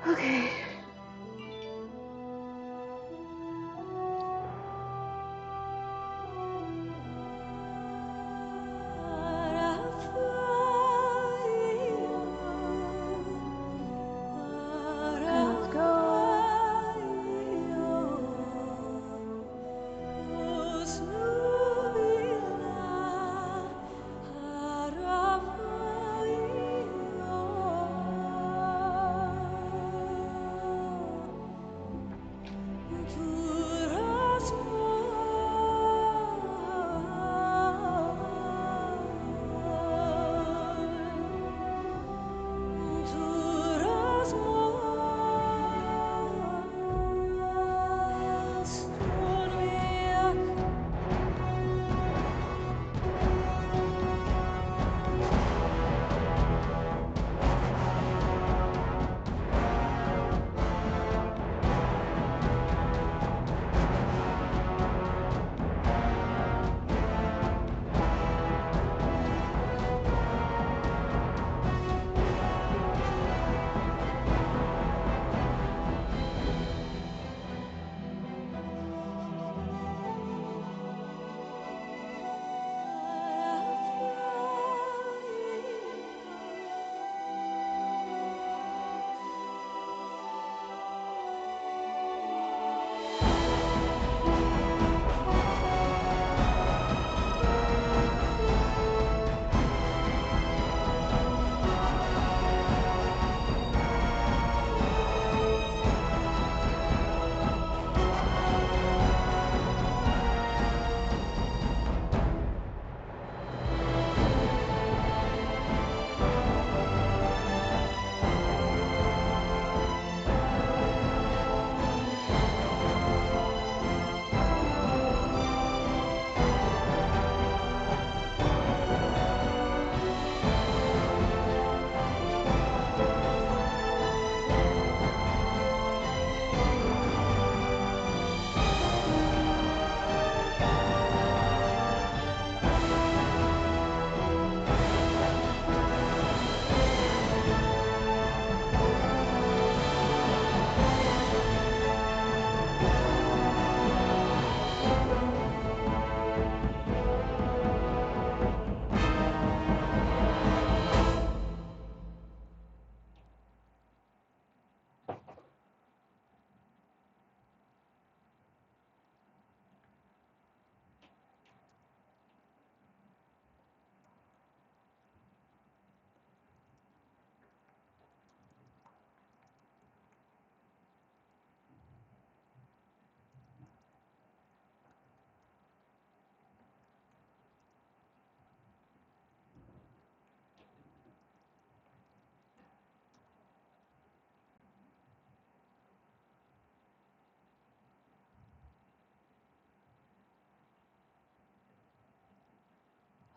Okay. Let's go.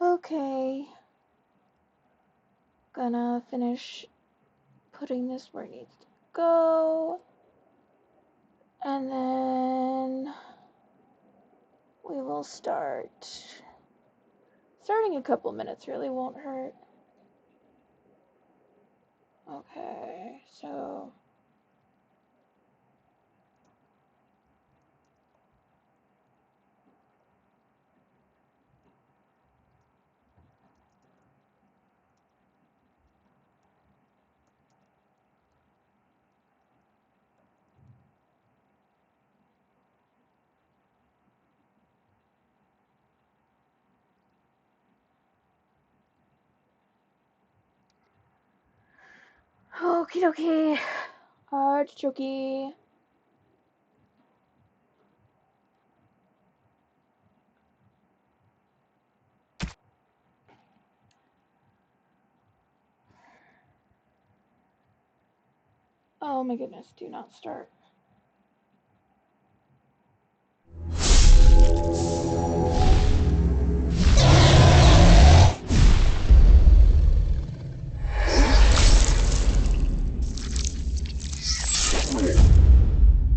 Okay. Gonna finish putting this where it needs to go. And then we will start. Starting a couple minutes really won't hurt. Okay, so okie dokie. Artichoke. Oh my goodness, do not start.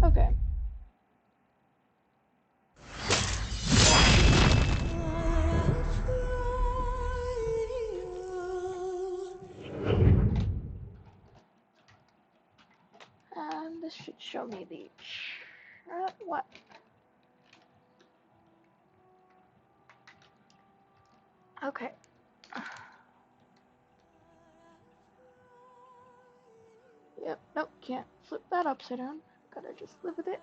Okay. this should show me the what? Okay. Yep, nope, can't flip that upside down. Gotta just live with it.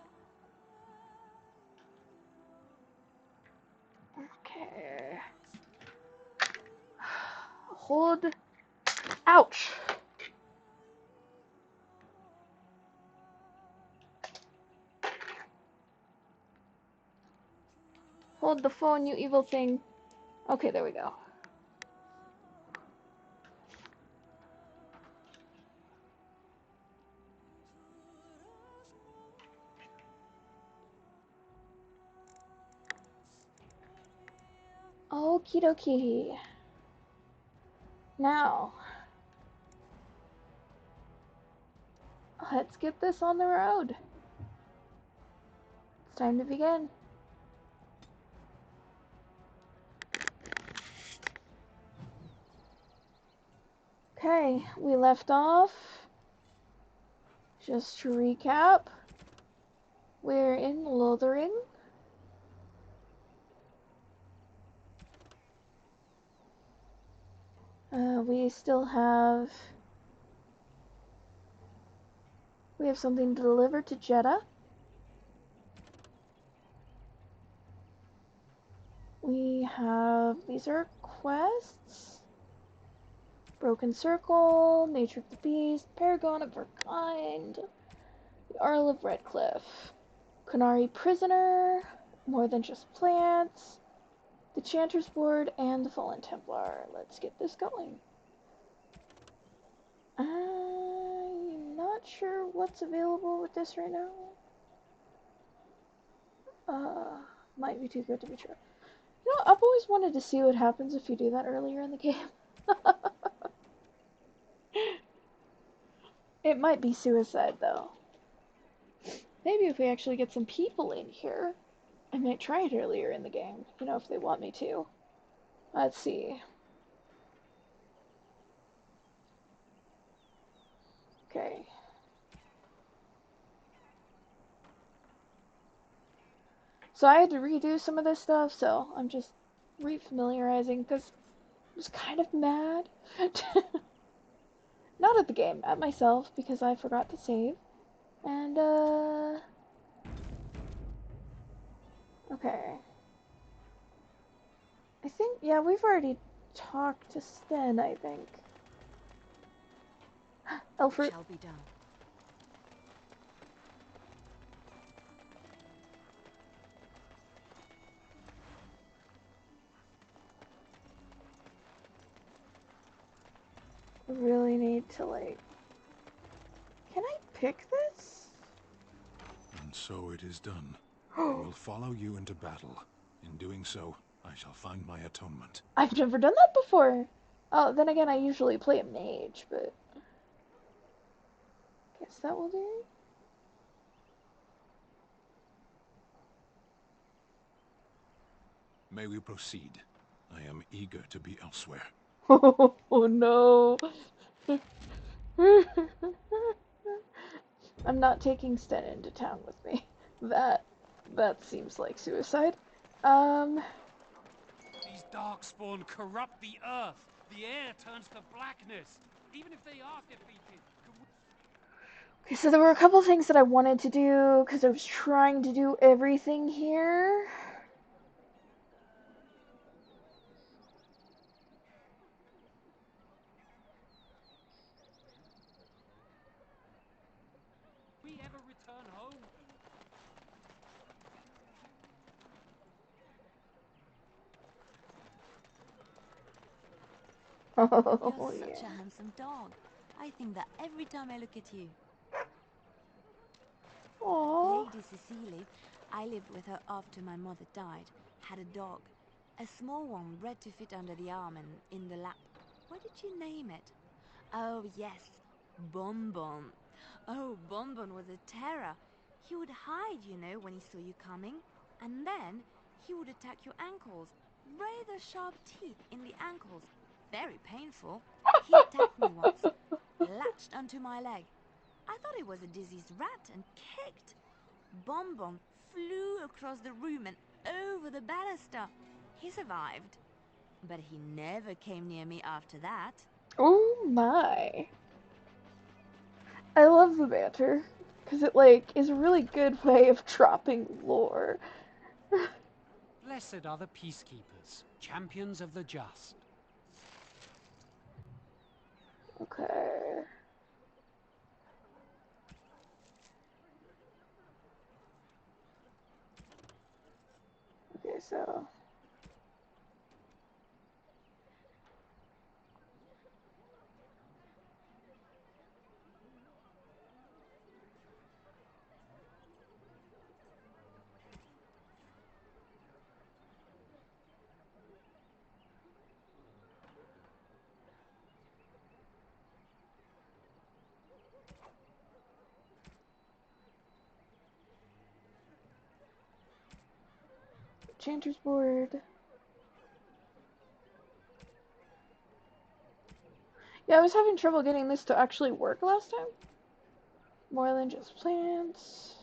Okay. Hold. Ouch! Hold the phone, you evil thing. Okay, there we go. Okie dokie. Now, let's get this on the road. It's time to begin. Okay, we left off. Just to recap, we're in Lothering. We still have... We have something to deliver to Jeddah. We have... These are quests. Broken Circle, Nature of the Beast, Paragon of Her Kind, the Arl of Redcliffe, Kunari Prisoner, More Than Just Plants, the Chanter's Board, and the Fallen Templar. Let's get this going. I'm not sure what's available with this right now. Might be too good to be true. You know, I've always wanted to see what happens if you do that earlier in the game. It might be suicide, though. Maybe if we actually get some people in here, I might try it earlier in the game, you know, if they want me to. Let's see. Okay. So I had to redo some of this stuff, so I'm just refamiliarizing, because I was kind of mad. Not at the game, at myself, because I forgot to save. And, okay. I think, yeah, we've already talked to Sten, I think. Elfert. Shall be done. Really need to, like... Can I pick this? And so it is done. I will follow you into battle. In doing so, I shall find my atonement. I've never done that before. Oh, then again, I usually play a mage, but... Guess that will do. May we proceed? I am eager to be elsewhere. Oh no. I'm not taking Sten into town with me. That seems like suicide. These darkspawn corrupt the earth. The air turns to blackness. Even if they are defeated. Okay, so there were a couple things that I wanted to do because I was trying to do everything here. We ever return home? Oh, You're yeah. such a handsome dog. I think that every time I look at you. Aww. Lady Cecily, I lived with her after my mother died, had a dog. A small one bred to fit under the arm and in the lap. What did you name it? Oh, yes, Bonbon. Oh, Bonbon was a terror. He would hide, you know, when he saw you coming. And then he would attack your ankles. Rather sharp teeth in the ankles. Very painful. He attacked me once. Latched onto my leg. I thought it was a diseased rat and kicked. Bonbon flew across the room and over the baluster. He survived, but he never came near me after that. Oh my. I love the banter, because it, like, is a really good way of dropping lore. Blessed are the peacekeepers, champions of the just. Okay. Okay, so... Chanter's board. Yeah, I was having trouble getting this to actually work last time. More than just plants.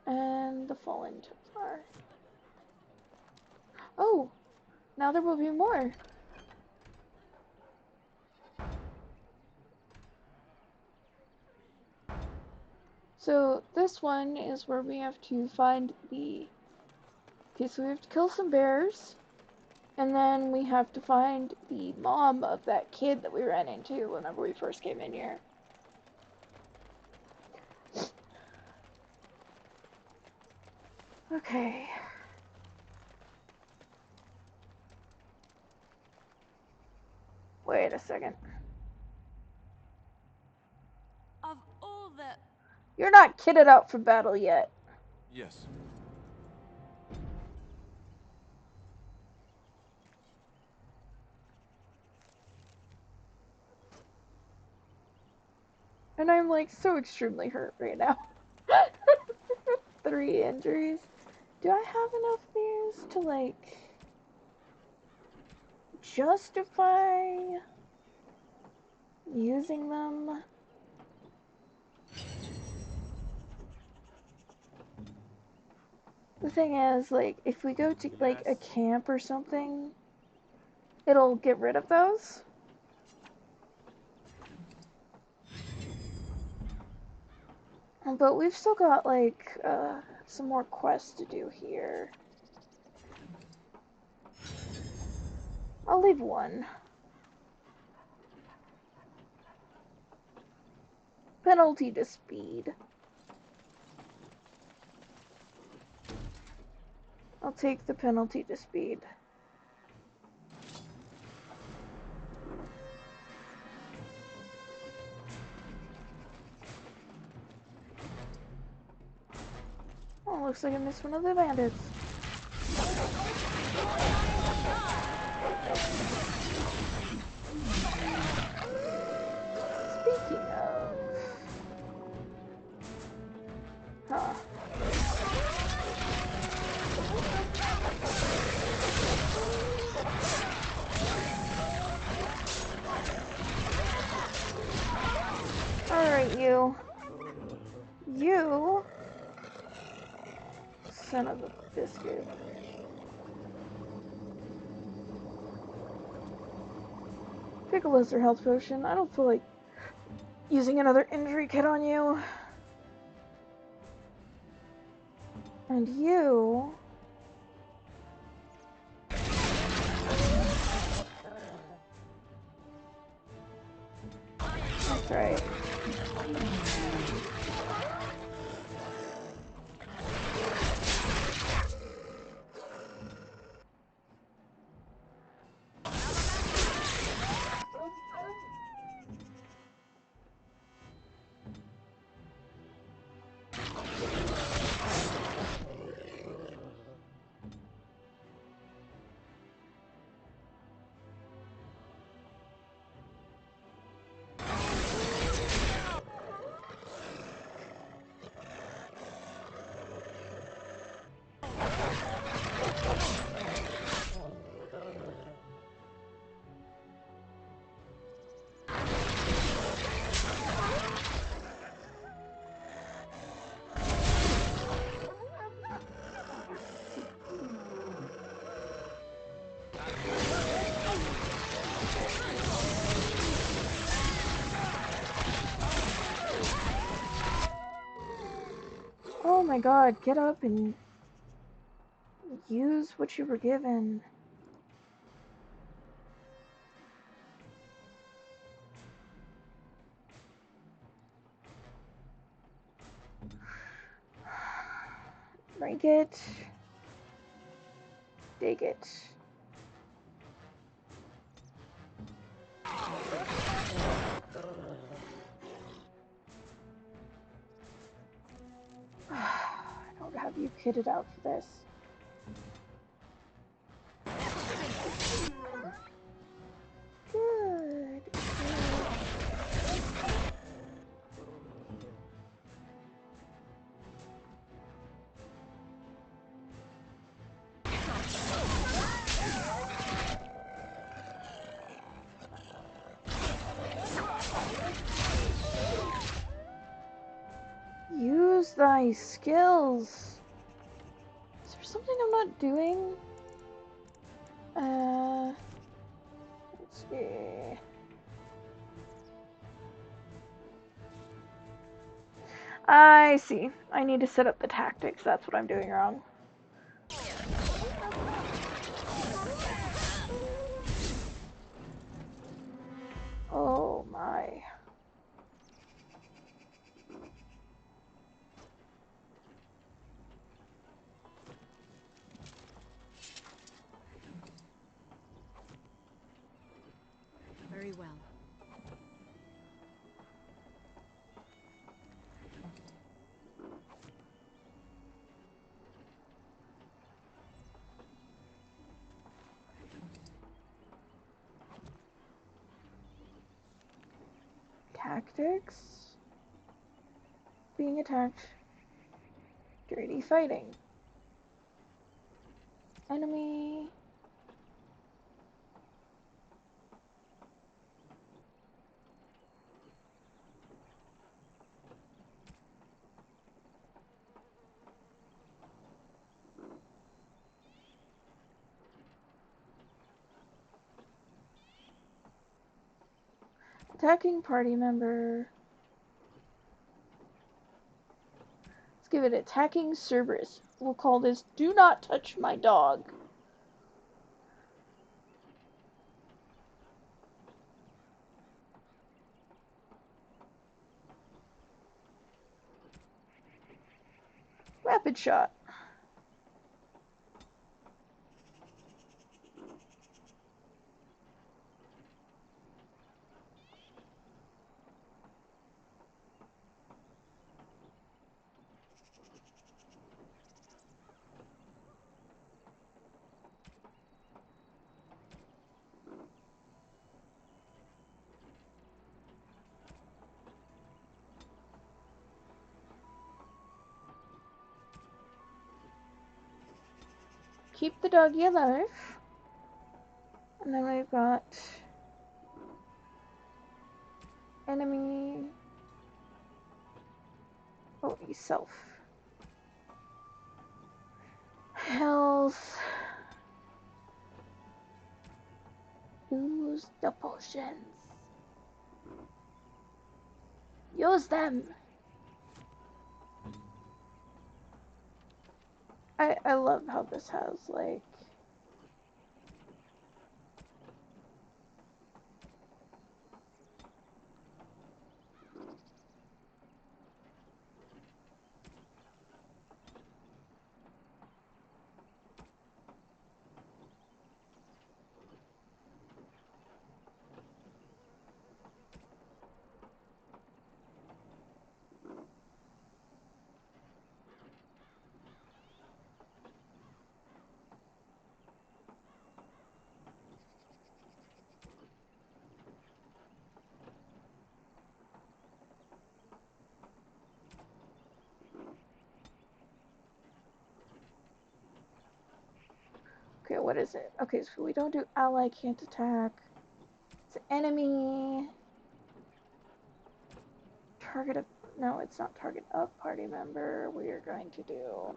And the fallen Templar. Oh! Now there will be more. So this one is where we have to find the... Okay, so we have to kill some bears. And then we have to find the mom of that kid that we ran into whenever we first came in here. Okay. Wait a second. Of all the... You're not kitted out for battle yet. Yes. And I'm like so extremely hurt right now. 3 injuries. Do I have enough of these to like justify using them? The thing is, like, if we go to like a camp or something, it'll get rid of those. But we've still got like some more quests to do here. I'll leave one. Penalty to speed. I'll take the penalty to speed. Oh, looks like I missed one of the bandits. Speaking of... Huh. Alright, you. You... Son of a biscuit. Pick a lesser health potion. I don't feel like using another injury kit on you. And you... That's right. my god, get up and use what you were given. Drink it. Dig it. I don't have you kitted out for this. Good. Use thy skills. Is there something I'm not doing? Let's see. I see. I need to set up the tactics. That's what I'm doing wrong. Oh my. Very well. Tactics. Being attacked. Dirty fighting. Enemy. Attacking party member. Let's give it attacking Cerberus. We'll call this Do Not Touch My Dog. Rapid shot. Keep the doggy alive. And then we've got enemy. Oh, self. Health. Use the potions. Use them. I love how this has like okay, what is it? Okay, so we don't do ally can't attack. It's enemy. Target of no, it's not target of party member. We are going to do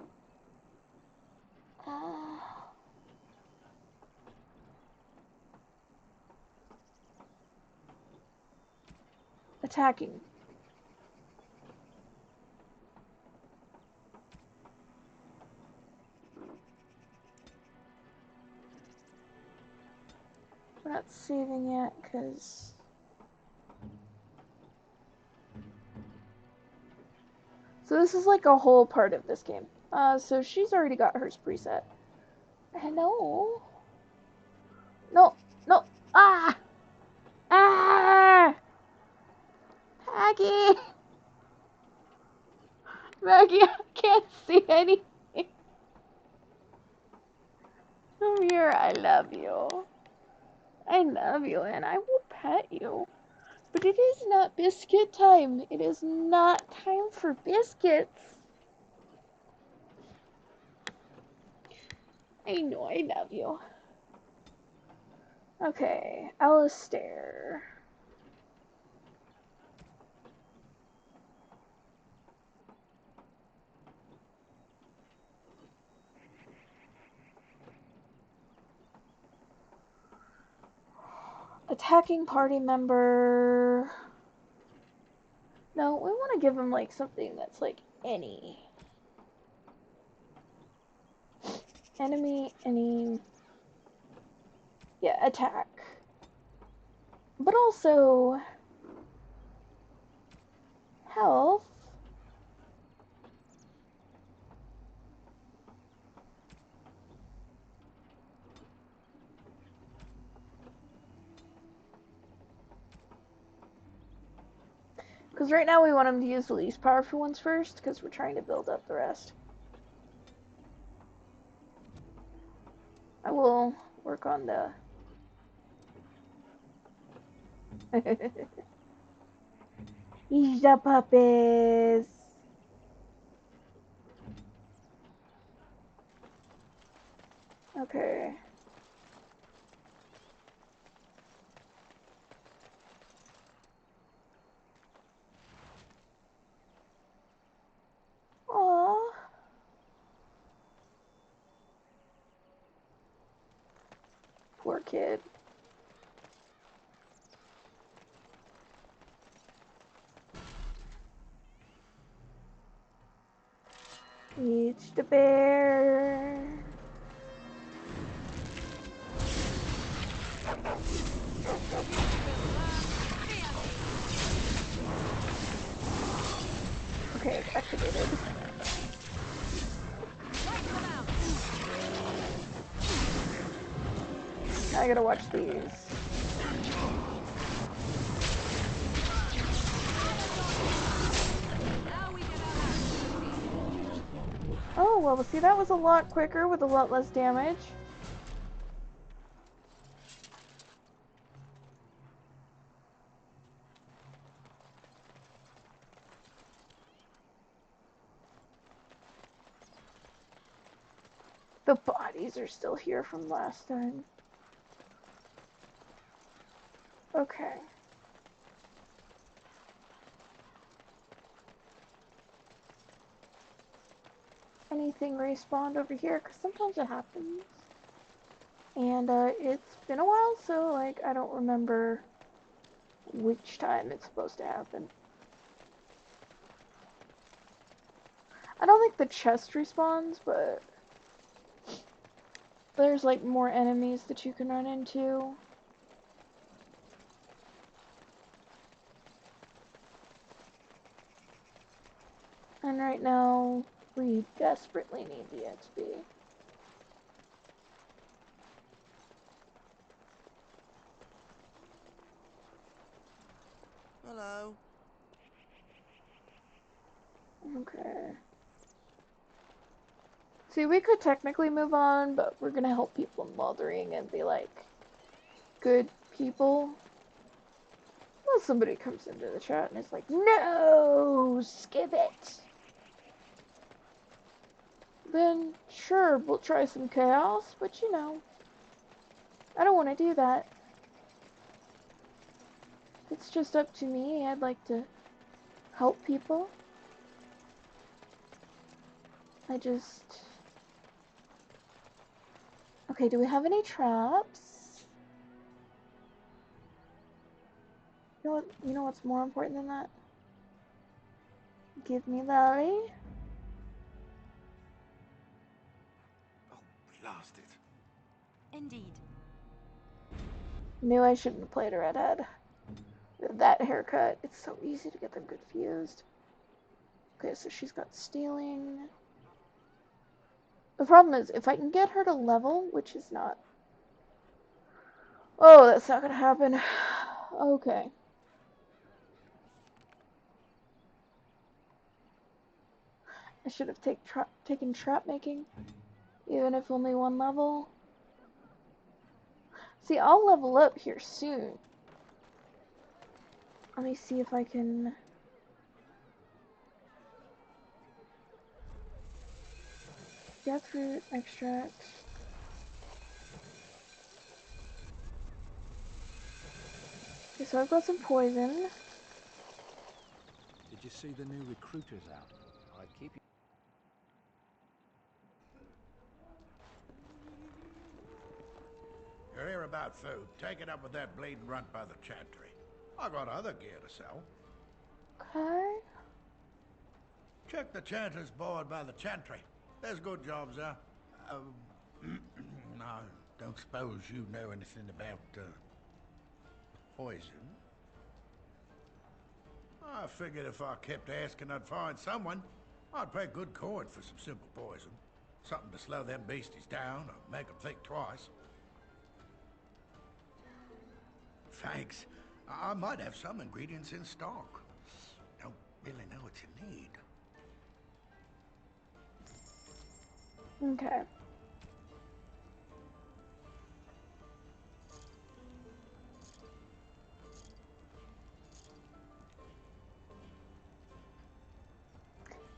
attacking. We're not saving yet, because... So this is like a whole part of this game. So she's already got hers preset. Hello? No, no, ah! Ah! Maggie! Maggie, I can't see anything. Come here, I love you. I love you, and I will pet you. But it is not biscuit time. It is not time for biscuits. I know I love you. Okay, Alistair. Attacking party member. No, we want to give him like something that's like any. Enemy, any. Yeah, attack. But also health. Because right now we want him to use the least powerful ones first, because we're trying to build up the rest. I will work on the... He's the puppies. Okay. Aww. Poor kid. Each the bear. Okay, it's activated. Now I gotta watch these. Oh, well, see, that was a lot quicker with a lot less damage. The bodies are still here from last time. Okay. Anything respawned over here? Because sometimes it happens. And it's been a while, so like I don't remember which time it's supposed to happen. I don't think the chest respawns, but there's like more enemies that you can run into. And right now, we desperately need the XP. Hello. Okay. See, we could technically move on, but we're gonna help people mothering and be like good people. Unless somebody comes into the chat and is like, no, skip it. Then sure, we'll try some chaos, but you know, I don't want to do that. It's just up to me. I'd like to help people. I just... Okay, do we have any traps? You know what's more important than that? Give me Lally. Oh, blast it. Indeed. Knew I shouldn't have played a redhead. With that haircut, it's so easy to get them confused. Okay, so she's got stealing. The problem is, if I can get her to level, which is not... Oh, that's not gonna happen. Okay. I should have taken trap making, even if only one level. See, I'll level up here soon. Let me see if I can... Jackfruit extract. Okay, so I've got some poison. Did you see the new recruiters out? I'd keep you. You're here about food. Take it up with that bleeding runt by the chantry. I got other gear to sell. Okay. Check the chanter's board by the chantry. There's good jobs there. I don't suppose you know anything about poison. I figured if I kept asking, I'd find someone. I'd pay good coin for some simple poison. Something to slow them beasties down or make them think twice. Thanks. I might have some ingredients in stock. Don't really know what you need. Okay.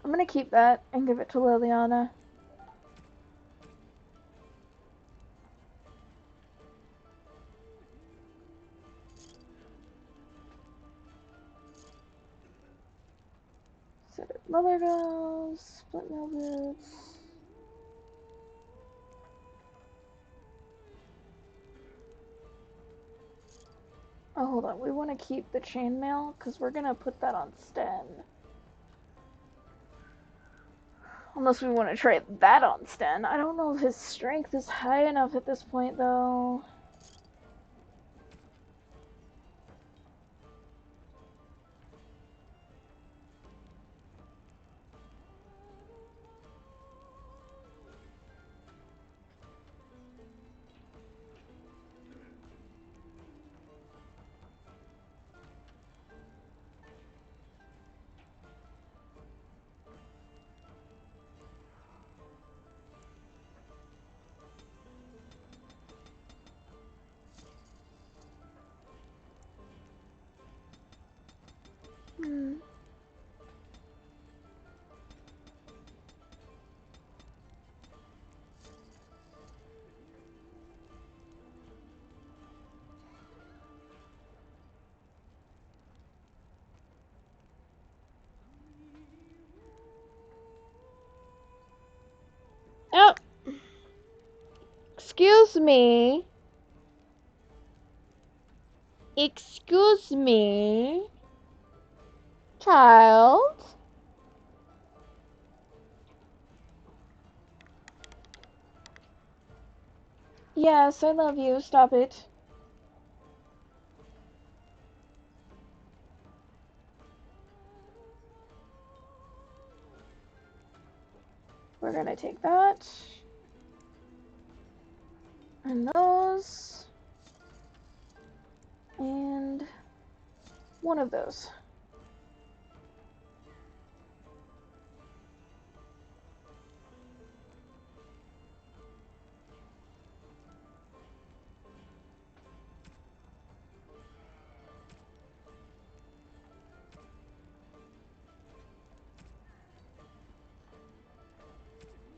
I'm gonna keep that and give it to Liliana. Set it leather gloves, split nail boots. Oh, hold on. We want to keep the chainmail because we're gonna put that on Sten. Unless we want to trade that on Sten. I don't know if his strength is high enough at this point, though. Hmm. Oh, excuse me. Excuse me. Child. Yes, I love you. Stop it. We're gonna take that. And those. And one of those.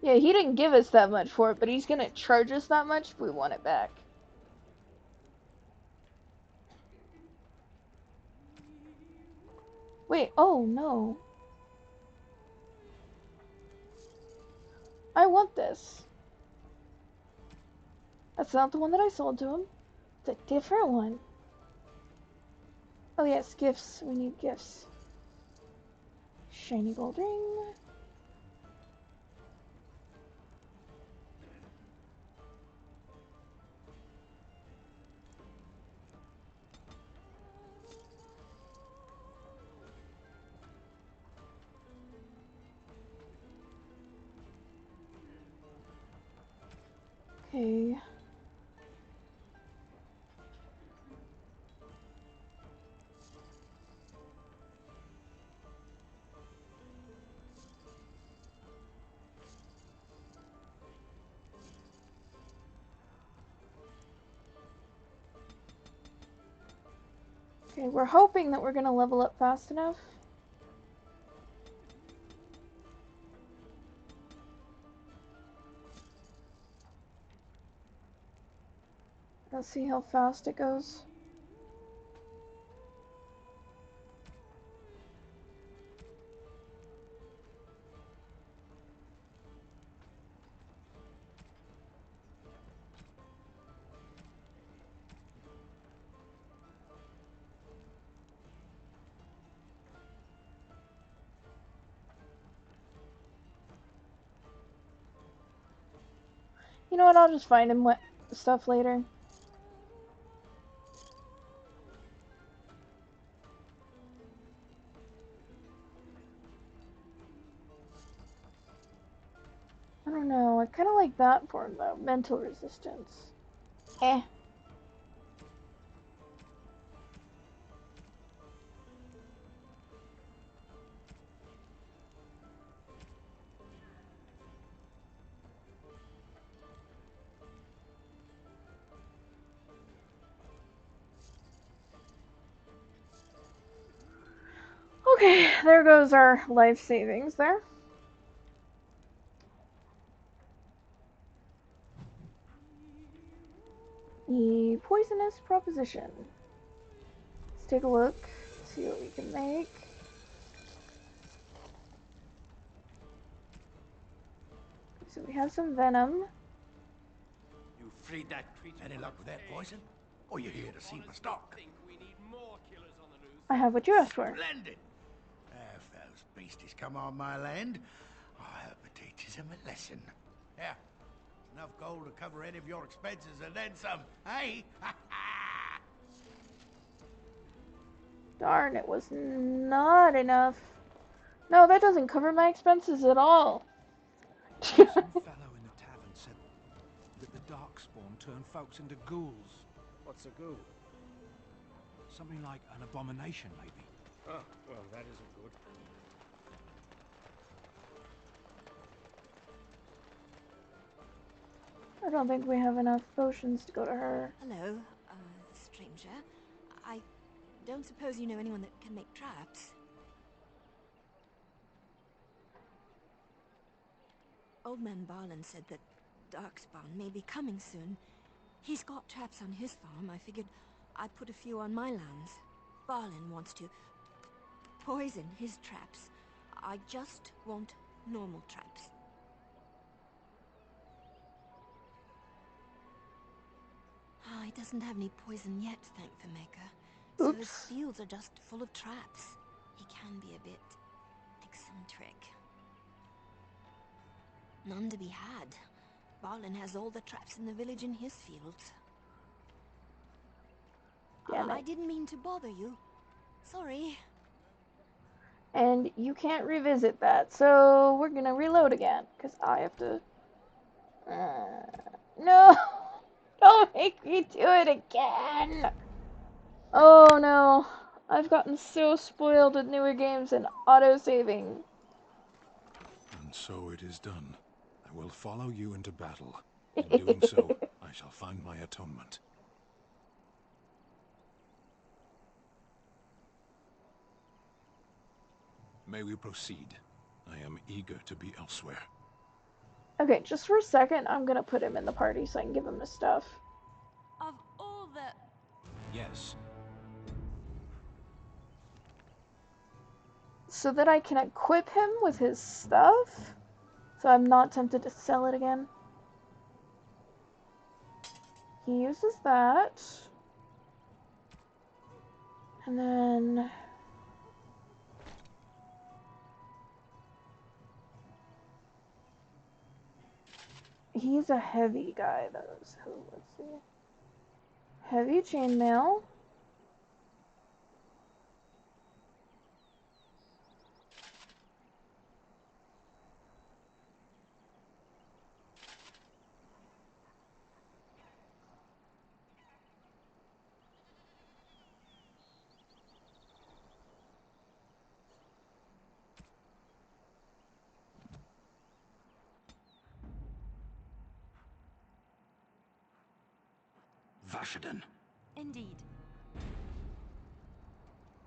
Yeah, he didn't give us that much for it, but he's gonna charge us that much if we want it back. Wait, oh no. I want this. That's not the one that I sold to him. It's a different one. Oh yes, gifts. We need gifts. Shiny gold ring. Okay. Okay, we're hoping that we're gonna level up fast enough. Let's see how fast it goes. You know what, I'll just find him stuff later. I don't know, I kinda like that form though. Mental resistance. Eh. Okay, there goes our life savings there. The poisonous proposition. Let's take a look, see what we can make. So we have some venom. You freed that creature. Any luck with that poison? Or you here to see my stock? Think we need more killers on the loose. I have what you asked for. Splendid! If those beasties come on my land, I hope it teaches them a lesson. Yeah, enough gold to cover any of your expenses and then some, hey? Darn, it was not enough. No, that doesn't cover my expenses at all. Some fellow in the tavern said that the darkspawn turned folks into ghouls. What's a ghoul? Something like an abomination, maybe. Oh, well, that isn't good. I don't think we have enough potions to go to her. Hello, stranger. I don't suppose you know anyone that can make traps? Old Man Barlin said that Darkspawn may be coming soon. He's got traps on his farm. I figured I'd put a few on my lands. Barlin wants to poison his traps. I just want normal traps. He doesn't have any poison yet, thank the Maker. So his Oops. fields are just full of traps. He can be a bit eccentric. None to be had. Barlin has all the traps in the village in his fields. Damn I it. didn't mean to bother you. Sorry. And you can't revisit that, so we're gonna reload again, because I have to... No! Don't make me do it again! Oh no. I've gotten so spoiled with newer games and auto-saving. And so it is done. I will follow you into battle. In doing so, I shall find my atonement. May we proceed? I am eager to be elsewhere. Okay, just for a second, I'm gonna put him in the party so I can give him his stuff. Of all the... Yes. So that I can equip him with his stuff, so I'm not tempted to sell it again. He uses that. And then... He's a heavy guy, though, so let's see. Heavy chainmail. Vashaden. Indeed.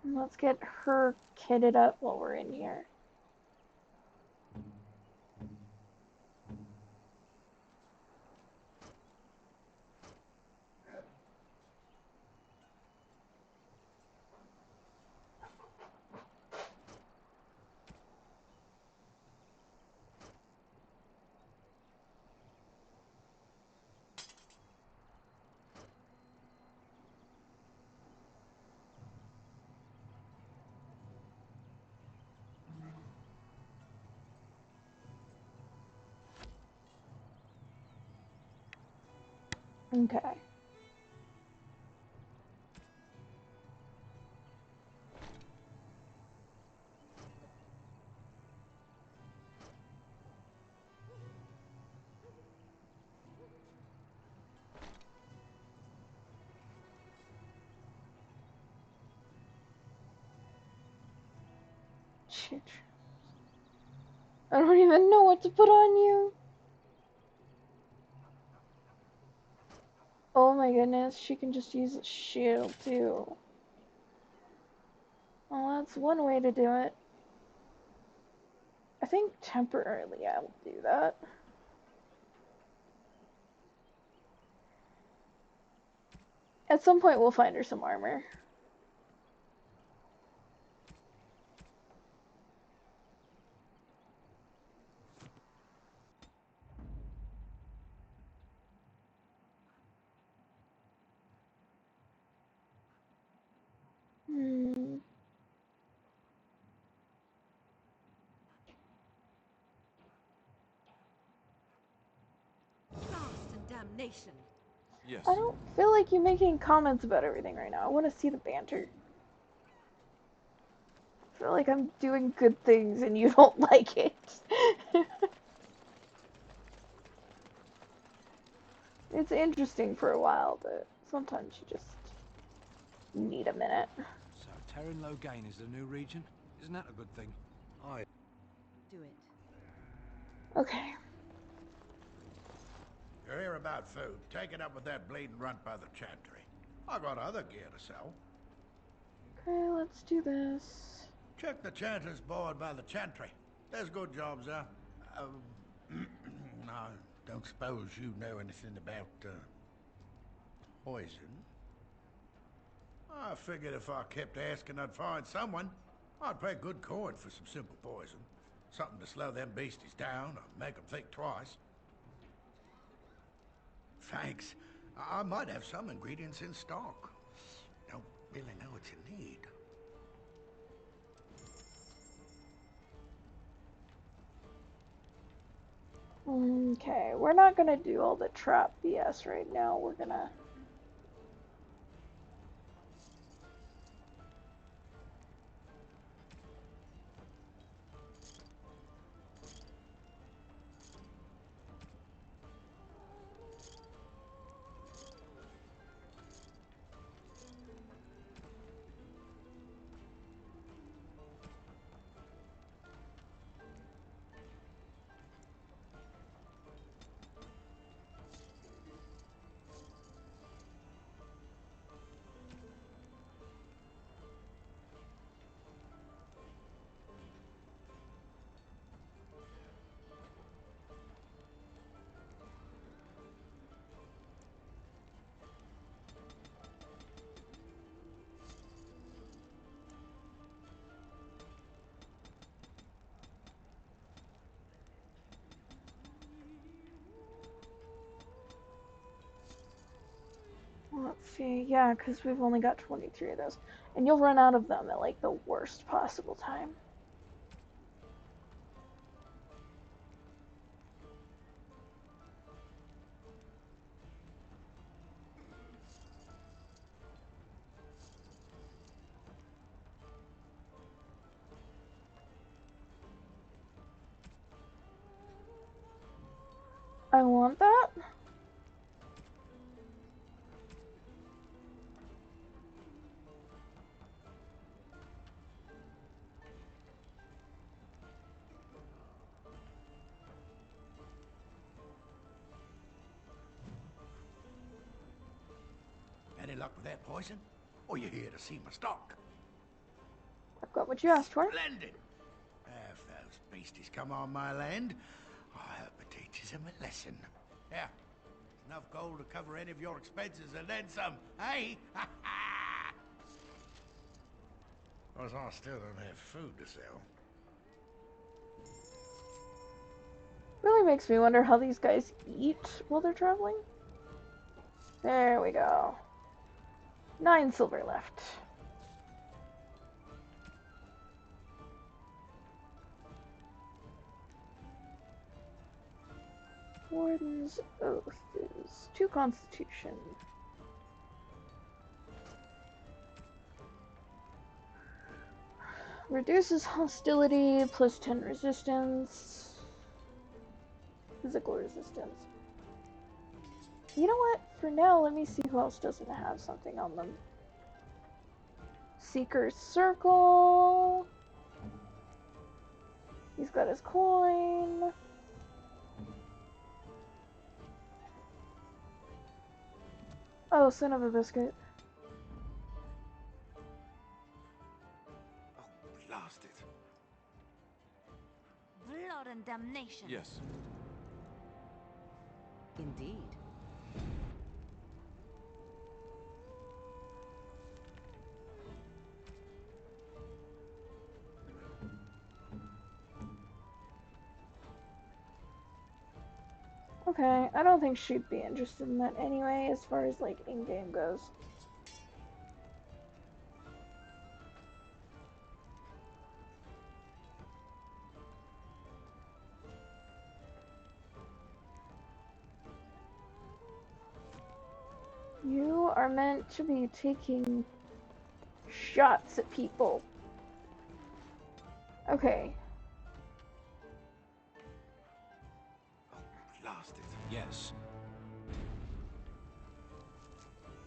Let's get her kitted up while we're in here. Okay. Shit. I don't even know what to put on you. Oh my goodness, she can just use a shield too. Well, that's one way to do it. I think temporarily I'll do that. At some point we'll find her some armor. Hmm. Blast and damnation. Yes. I don't feel like you making comments about everything right now. I want to see the banter. I feel like I'm doing good things and you don't like it. It's interesting for a while, but sometimes you just need a minute. So Terran Logain is the new region? Isn't that a good thing? I Do it. Okay. You're here about food. Take it up with that bleeding runt by the chantry. I got other gear to sell. Okay, let's do this. Check the chanter's board by the chantry. There's good jobs there. I don't suppose you know anything about poison. I figured if I kept asking, I'd find someone. I'd pay good coin for some simple poison. Something to slow them beasties down or make them think twice. Thanks. I might have some ingredients in stock. Don't really know what you need. Okay, we're not gonna do all the trap BS right now. We're gonna... Let's see, yeah, because we've only got 23 of those. And you'll run out of them at, like, the worst possible time. I want that. luck with that poison? Or you here to see my stock? I've got what you asked for. Splendid! If those beasties come on my land, I hope to teach them a lesson. Yeah, enough gold to cover any of your expenses and then some, hey? Because I still don't have food to sell. Really makes me wonder how these guys eat while they're traveling. There we go. 9 silver left. Warden's Oath is 2 Constitution. Reduces hostility, plus 10 resistance. Physical resistance. You know what? For now, let me see who else doesn't have something on them. Seeker's Circle. He's got his coin. Oh, son of a biscuit. Oh, blast it. Blood and damnation. Yes. Indeed. Okay, I don't think she'd be interested in that anyway, as far as, like, in-game goes. You are meant to be taking shots at people. Okay. Oh, blast it. Yes.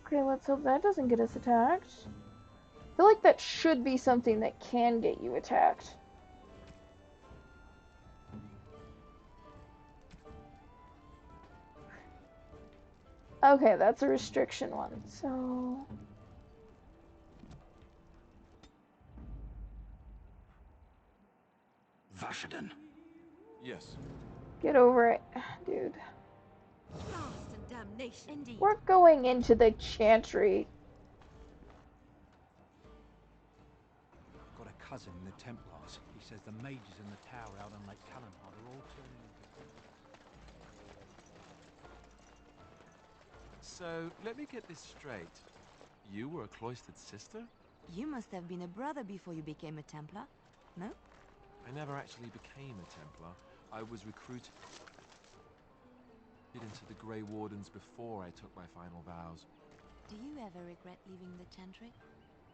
Okay, let's hope that doesn't get us attacked. I feel like that should be something that can get you attacked. Okay, that's a restriction one, so... Vashaden. Yes. Get over it, dude. Blast and damnation. Indeed. We're going into the chantry. I've got a cousin in the Templars. He says the mages in the tower out on Lake Calenhard are all turning into... So, let me get this straight. You were a cloistered sister? You must have been a brother before you became a Templar, no? I never actually became a Templar. I was recruited into the Grey Wardens before I took my final vows. Do you ever regret leaving the Chantry?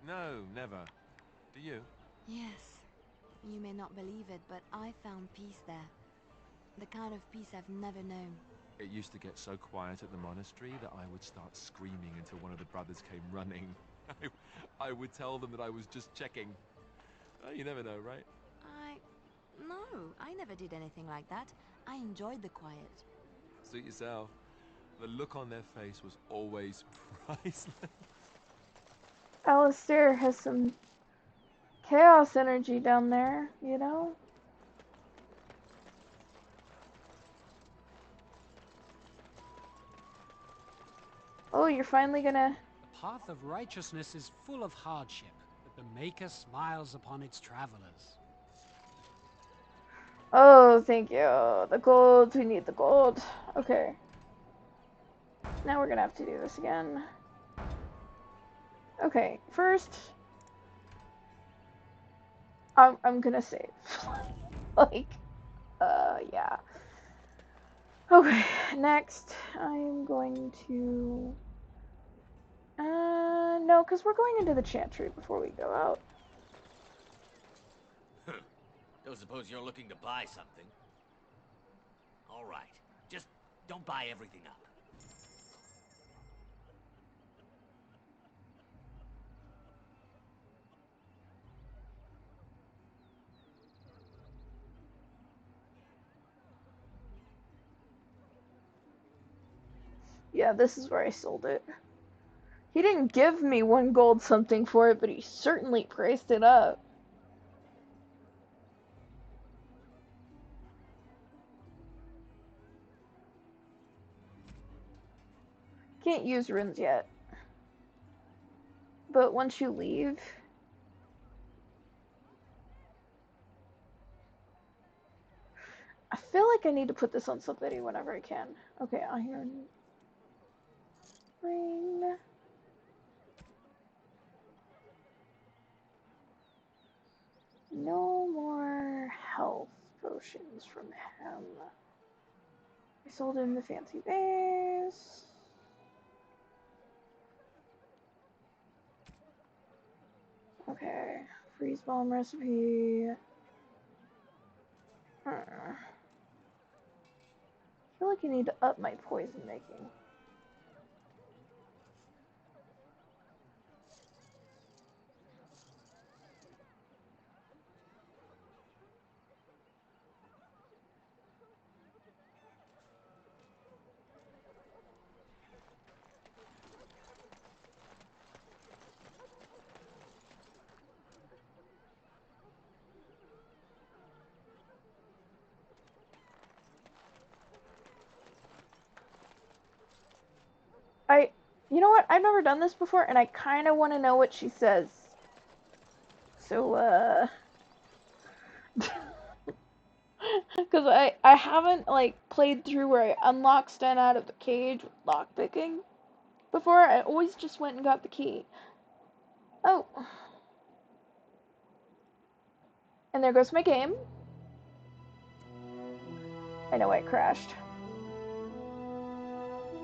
No, never. Do you? Yes. You may not believe it, but I found peace there. The kind of peace I've never known. It used to get so quiet at the monastery that I would start screaming until one of the brothers came running. I would tell them that I was just checking. Oh, you never know, right? No, I never did anything like that. I enjoyed the quiet. Suit yourself. The look on their face was always priceless. Alistair has some chaos energy down there, you know? Oh, you're finally gonna... The path of righteousness is full of hardship, but the Maker smiles upon its travelers. Oh, thank you. The gold, we need the gold. Okay. Now we're gonna have to do this again. Okay, first... I'm gonna save. Like, yeah. Okay, next, I'm going to... no, because we're going into the chantry before we go out. Don't suppose you're looking to buy something? All right. Just don't buy everything up. Yeah, this is where I sold it. He didn't give me 1 gold something for it, but he certainly priced it up. Can't use runes yet. But once you leave... I feel like I need to put this on somebody whenever I can. Okay, iron ring. No more health potions from him. I sold him the fancy vase. Okay, freeze bomb recipe. I feel like I need to up my poison making. You know what? I've never done this before, and I kind of want to know what she says. So, because I haven't, like, played through where I unlock Sten out of the cage with lockpicking before. I always just went and got the key. Oh. And there goes my game. I know I crashed.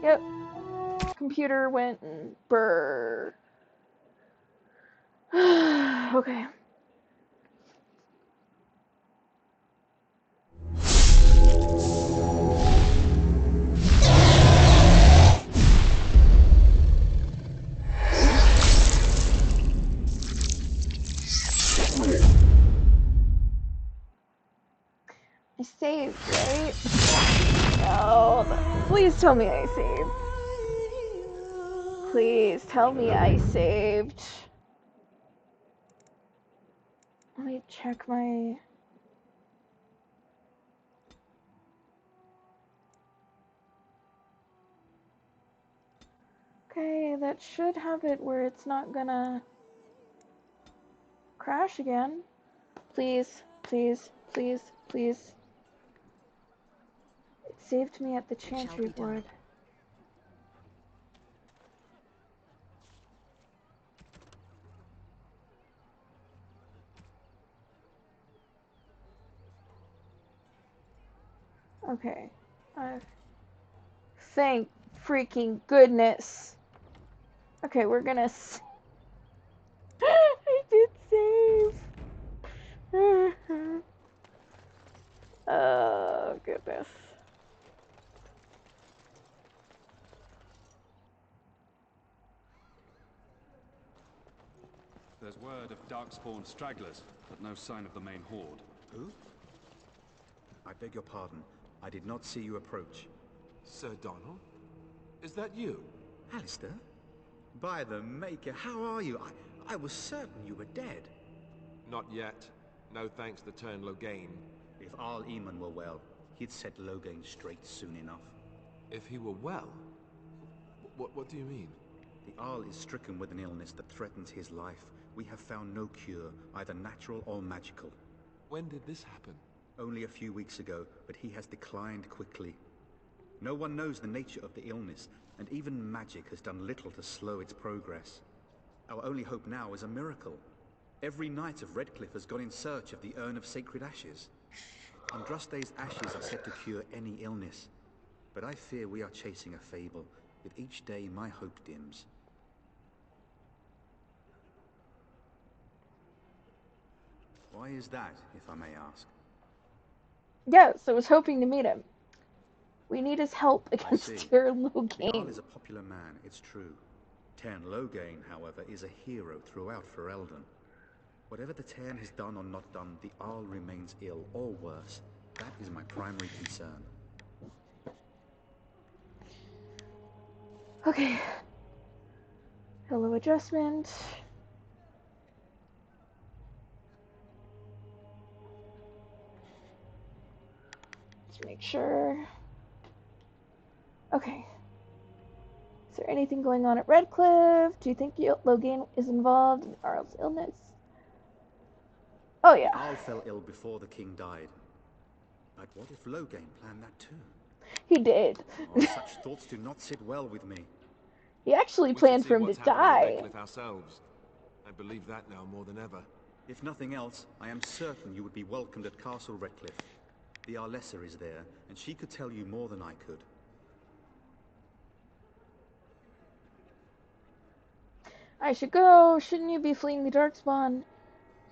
Yep. Computer went and brrr. Okay. I saved, right? Oh, please tell me I saved. Please tell me I saved. Let me check my... Okay, that should have it where it's not gonna crash again. Please, please, please, please. It saved me at the chantry board. Okay. Thank freaking goodness. Okay, we're gonna... I did save. Oh, goodness. There's word of darkspawn stragglers, but no sign of the main horde. Who? I beg your pardon. I did not see you approach. Sir Donald? Is that you? Alistair? By the Maker, how are you? I was certain you were dead. Not yet. No thanks to turn Loghain. If Arl Eamon were well, he'd set Loghain straight soon enough. If he were well? What do you mean? The Arl is stricken with an illness that threatens his life. We have found no cure, either natural or magical. When did this happen? Only a few weeks ago, but he has declined quickly. No one knows the nature of the illness, and even magic has done little to slow its progress. Our only hope now is a miracle. Every knight of Redcliffe has gone in search of the Urn of Sacred Ashes. Andraste's ashes are said to cure any illness, but I fear we are chasing a fable. With each day, my hope dims. Why is that, if I may ask? Yes, I was hoping to meet him. We need his help against Teyrn The Arl Loghain. is a popular man, it's true. Teyrn Loghain, however, is a hero throughout Ferelden. Whatever the Teyrn has done or not done, the Arl remains ill, or worse. That is my primary concern. Okay. Hello adjustment. Let's make sure. Okay. Is there anything going on at Redcliffe? Do you think Logain is involved in Arl's illness? Oh, yeah. Arl fell ill before the king died. But what if Logain planned that too? He did. Oh, such thoughts do not sit well with me. He actually planned for him to die. Ourselves. I believe that now more than ever. If nothing else, I am certain you would be welcomed at Castle Redcliffe. The Arlessa is there, and she could tell you more than I could. I should go. Shouldn't you be fleeing the Darkspawn?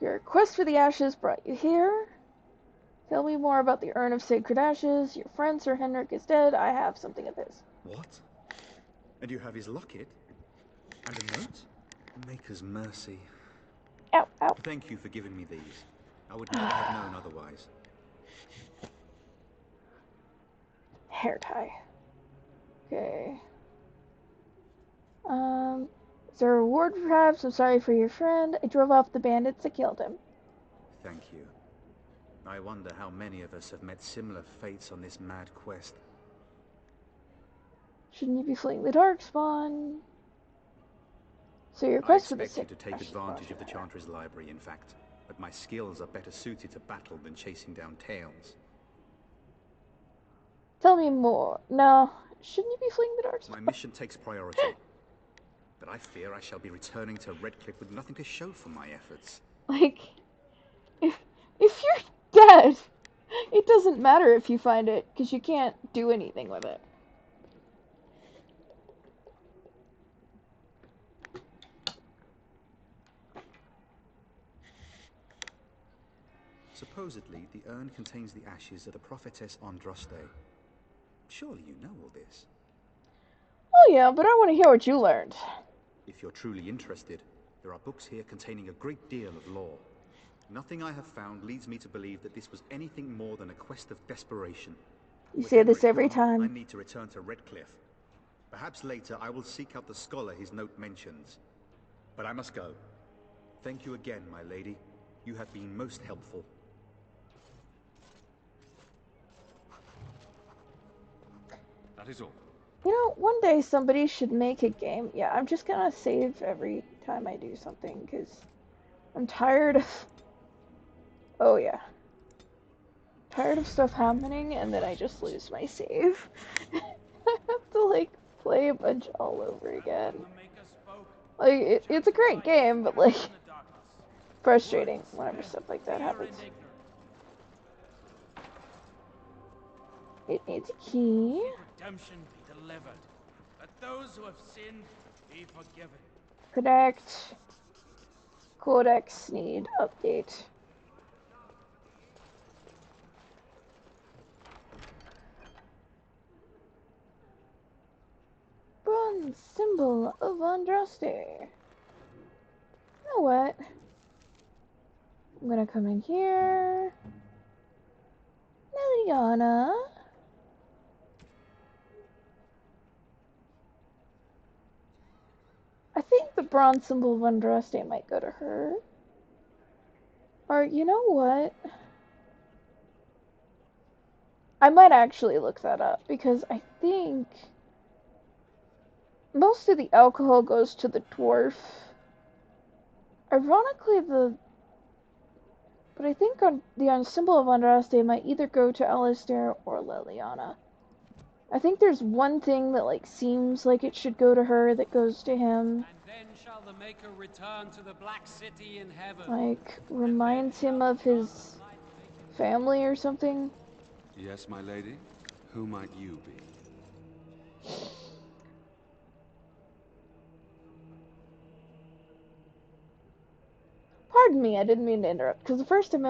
Your quest for the ashes brought you here. Tell me more about the Urn of Sacred Ashes. Your friend Sir Henrik is dead. I have something of his. What? And you have his locket? And a note? Maker's mercy. Ow, ow. Thank you for giving me these. I would never have known otherwise. Hair tie. Okay. Is there a reward perhaps? I'm sorry for your friend. I drove off the bandits that killed him. Thank you. I wonder how many of us have met similar fates on this mad quest. Shouldn't you be fleeing the Darkspawn? So your I quest for the expected to take Ashes advantage of the brought you Chantry's library, in fact. But my skills are better suited to battle than chasing down tales. Tell me more. No. Shouldn't you be fleeing the Darkspawn? My mission takes priority. But I fear I shall be returning to Redcliffe with nothing to show for my efforts. Like, if you're dead, it doesn't matter if you find it, because you can't do anything with it. Supposedly, the urn contains the ashes of the prophetess Andraste. Surely you know all this. Oh yeah, but I want to hear what you learned. If you're truly interested, there are books here containing a great deal of lore. Nothing I have found leads me to believe that this was anything more than a quest of desperation. You With say this Henrik every gone, I time. need to return to Redcliffe. Perhaps later I will seek out the scholar his note mentions. But I must go. Thank you again, my lady. You have been most helpful. That is all. You know, one day somebody should make a game. Yeah, I'm just gonna save every time I do something, because I'm tired of... Oh yeah. Tired of stuff happening, and then I just lose my save. I have to, like, play a bunch all over again. Like, it's a great game, but, like, frustrating whenever stuff like that happens. It needs a key. Redemption be delivered. Let those who have sinned be forgiven. Connect. Codex need update. Bronze symbol of Andraste. You know what? I'm gonna come in here. Liliana. I think the bronze symbol of Andraste might go to her. Or, you know what? I might actually look that up, because I think most of the alcohol goes to the dwarf. Ironically, but I think the symbol of Andraste might either go to Alistair or Liliana. I think there's one thing that, like, seems like it should go to her that goes to him. And then shall the Maker return to the Black City in heaven. Like, reminds him of his family or something. Yes, my lady? Who might you be? Pardon me, I didn't mean to interrupt, because the first time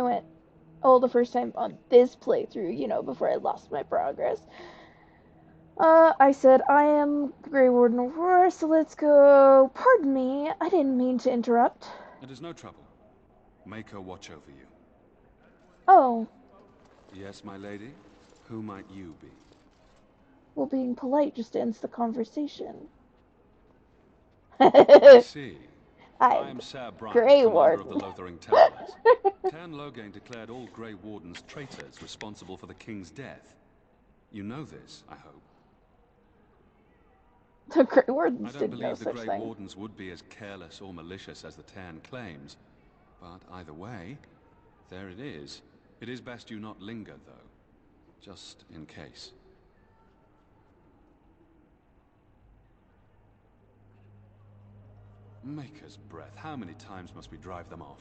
on this playthrough, you know, before I lost my progress, I said, I am Grey Warden Aurora, so let's go. Pardon me, I didn't mean to interrupt. It is no trouble. Make her watch over you. Oh, Yes, my lady? Who might you be? well, being polite just ends the conversation. I see. I I'm am Ser Brian, Grey commander of the Warden. Lothering Templars. Cairn Loghain declared all Grey Wardens traitors responsible for the king's death. You know this, I hope. The Grey I Wardens don't did no believe the such Grey thing. Wardens would be as careless or malicious as the Cairn claims. But either way, there it is. It is best you not linger, though. Just in case. Maker's breath. How many times must we drive them off?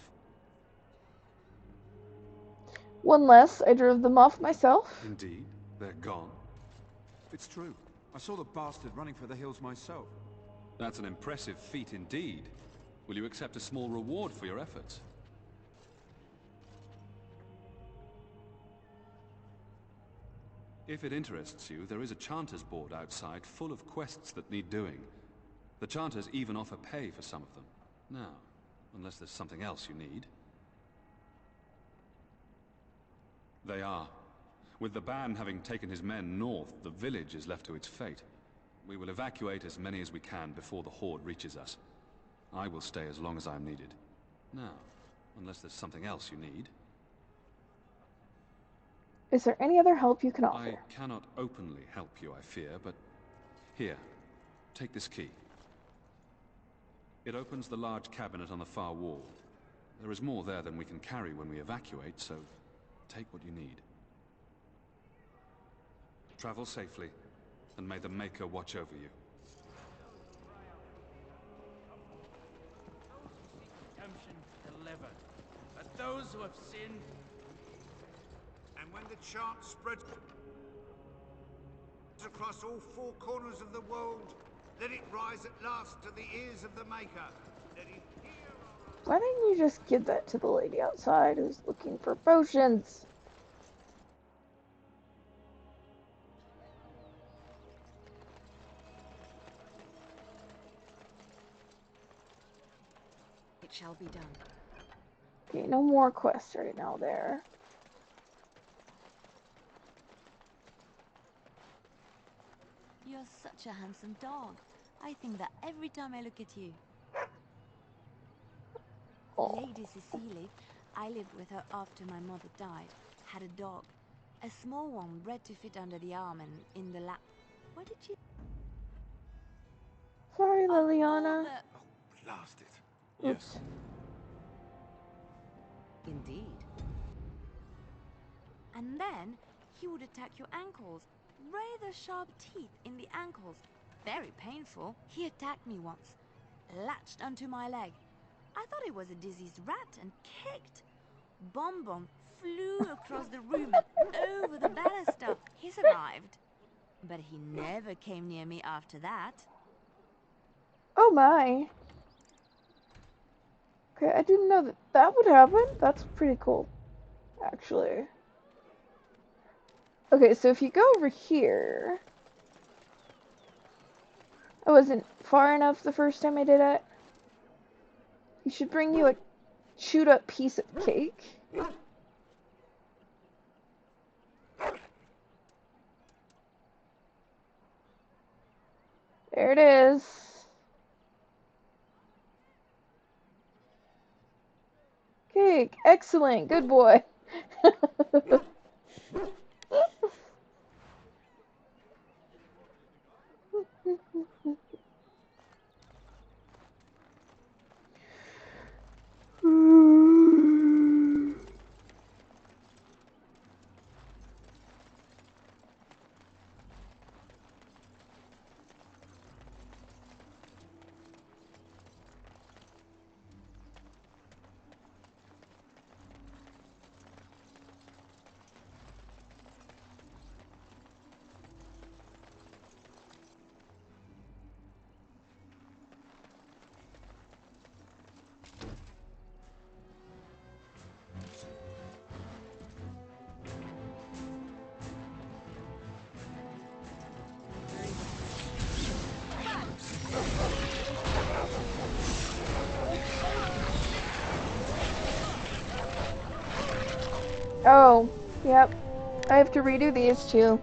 One less. I drove them off myself. Indeed. They're gone. It's true. I saw the bastard running for the hills myself. That's an impressive feat indeed. Will you accept a small reward for your efforts? If it interests you, there is a Chanter's board outside full of quests that need doing. The Chanters even offer pay for some of them. Now, unless there's something else you need. They are. With the ban having taken his men north, the village is left to its fate. We will evacuate as many as we can before the Horde reaches us. I will stay as long as I am needed. Now, unless there's something else you need. Is there any other help you can offer? I cannot openly help you, I fear, but... Here, take this key. It opens the large cabinet on the far wall. There is more there than we can carry when we evacuate, so take what you need. Travel safely, and may the Maker watch over you. Redemption delivered. But those who have sinned. And when the chant spreads across all four corners of the world, let it rise at last to the ears of the Maker. Let him hear our... Why didn't you just give that to the lady outside who's looking for potions? It shall be done. Okay, no more quests right now there. You're such a handsome dog. I think that every time I look at you. Oh. Lady Cecily, I lived with her after my mother died, had a dog. A small one bred to fit under the arm and in the lap. What did you... Sorry, Oh, Liliana. Oh, blast it. Oops. Yes. Indeed. And then he would attack your ankles. Rather sharp teeth in the ankles. Very painful. He attacked me once. Latched onto my leg. I thought it was a diseased rat and kicked. Bonbon flew across the room and over the banister. He survived. But he never came near me after that. Oh my. Okay, I didn't know that that would happen. That's pretty cool, actually. Okay, so if you go over here... I wasn't far enough the first time I did it. He should bring you a chewed up piece of cake. There it is. Cake. Excellent. Good boy. Oh, yep. I have to redo these too.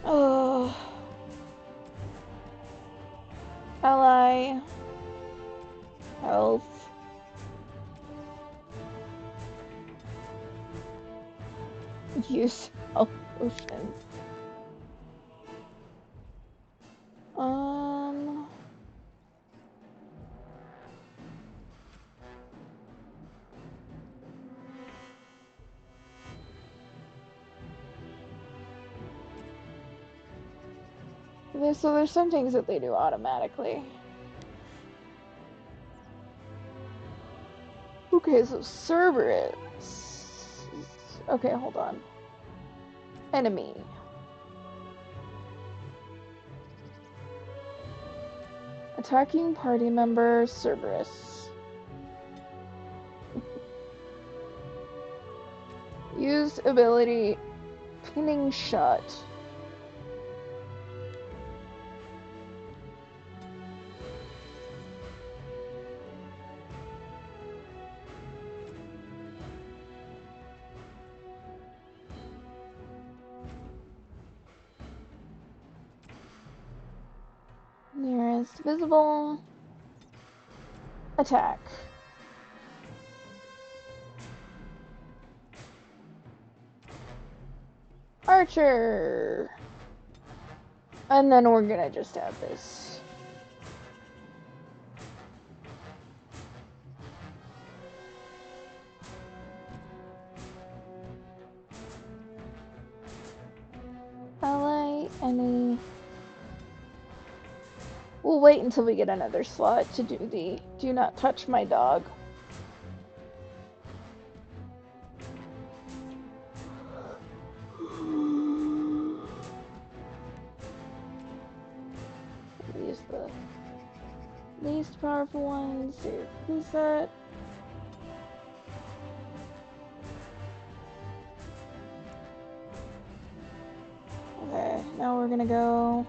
Oh. Ally. Health. Use health potion. So there's some things that they do automatically. Okay, so Cerberus. Okay, hold on. Enemy. Attacking party member Cerberus. Use ability pinning shot. Nearest visible. Attack. Archer. And then we're gonna just have this. Ally, any. We'll wait until we get another slot to do the do not touch my dog. Use the least powerful ones. Who's that? Okay, now we're gonna go.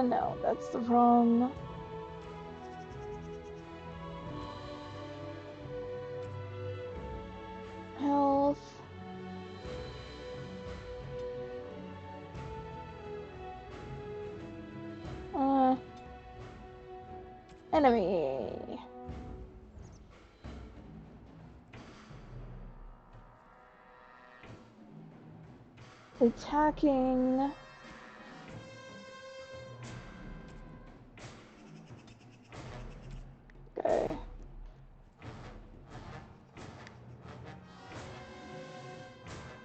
No, that's the wrong. Health. Enemy. Attacking. Okay.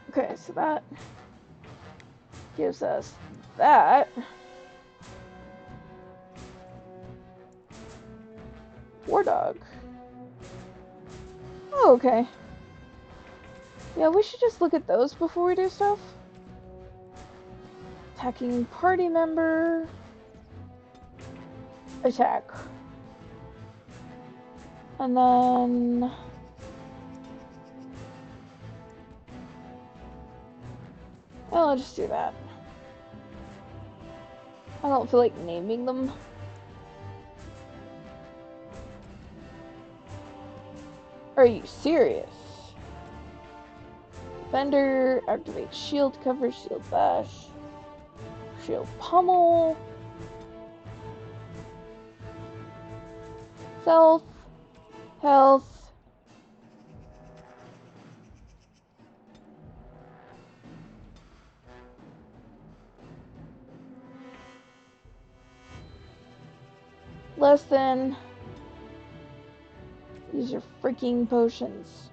Okay, so that gives us that. War dog. Oh, okay. Yeah, we should just look at those before we do stuff. Attacking party member. Attack. And then... well, I'll just do that. I don't feel like naming them. Are you serious? Defender, activate shield cover, shield bash, shield pummel, self, health, less than, use your freaking potions.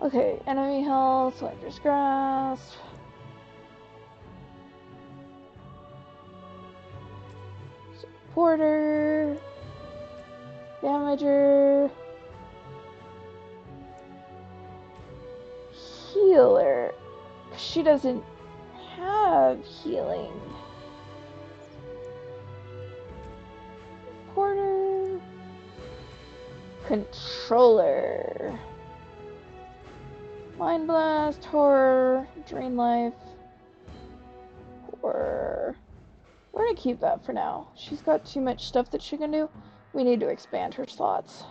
Okay, enemy health, Selector's Grasp. Supporter. Damager. Healer. She doesn't have healing. Porter. Controller. Mind Blast, Horror, Drain Life, Horror. We're gonna keep that for now. She's got too much stuff that she can do. We need to expand her slots.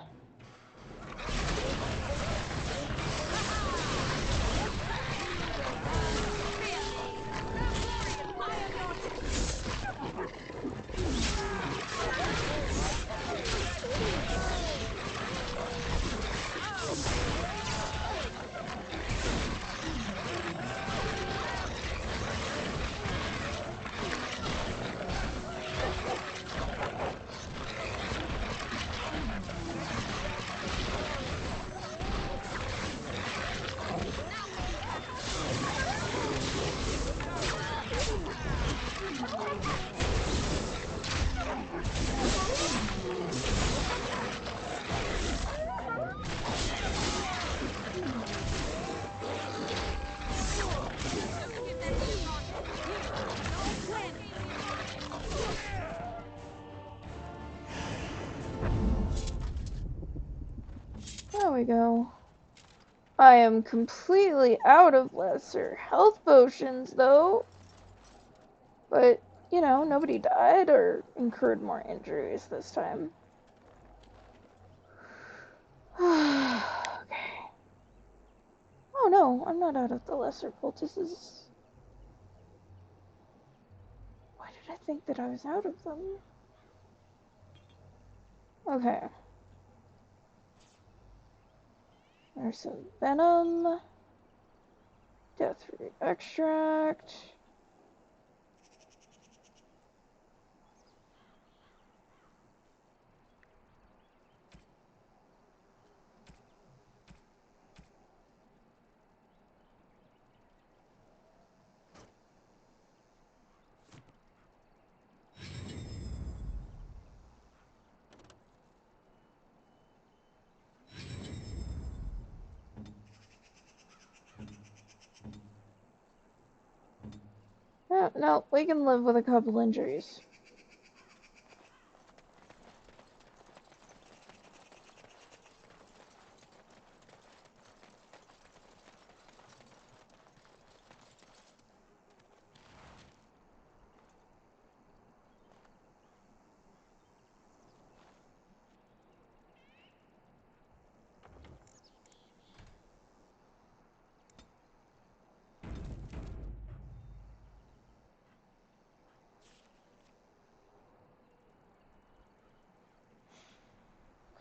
There we go. I am completely out of lesser health potions, though. But, you know, nobody died or incurred more injuries this time. Okay. Oh no, I'm not out of the lesser poultices. Why did I think that I was out of them? Okay. There's some venom. Death root extract. No, we can live with a couple injuries.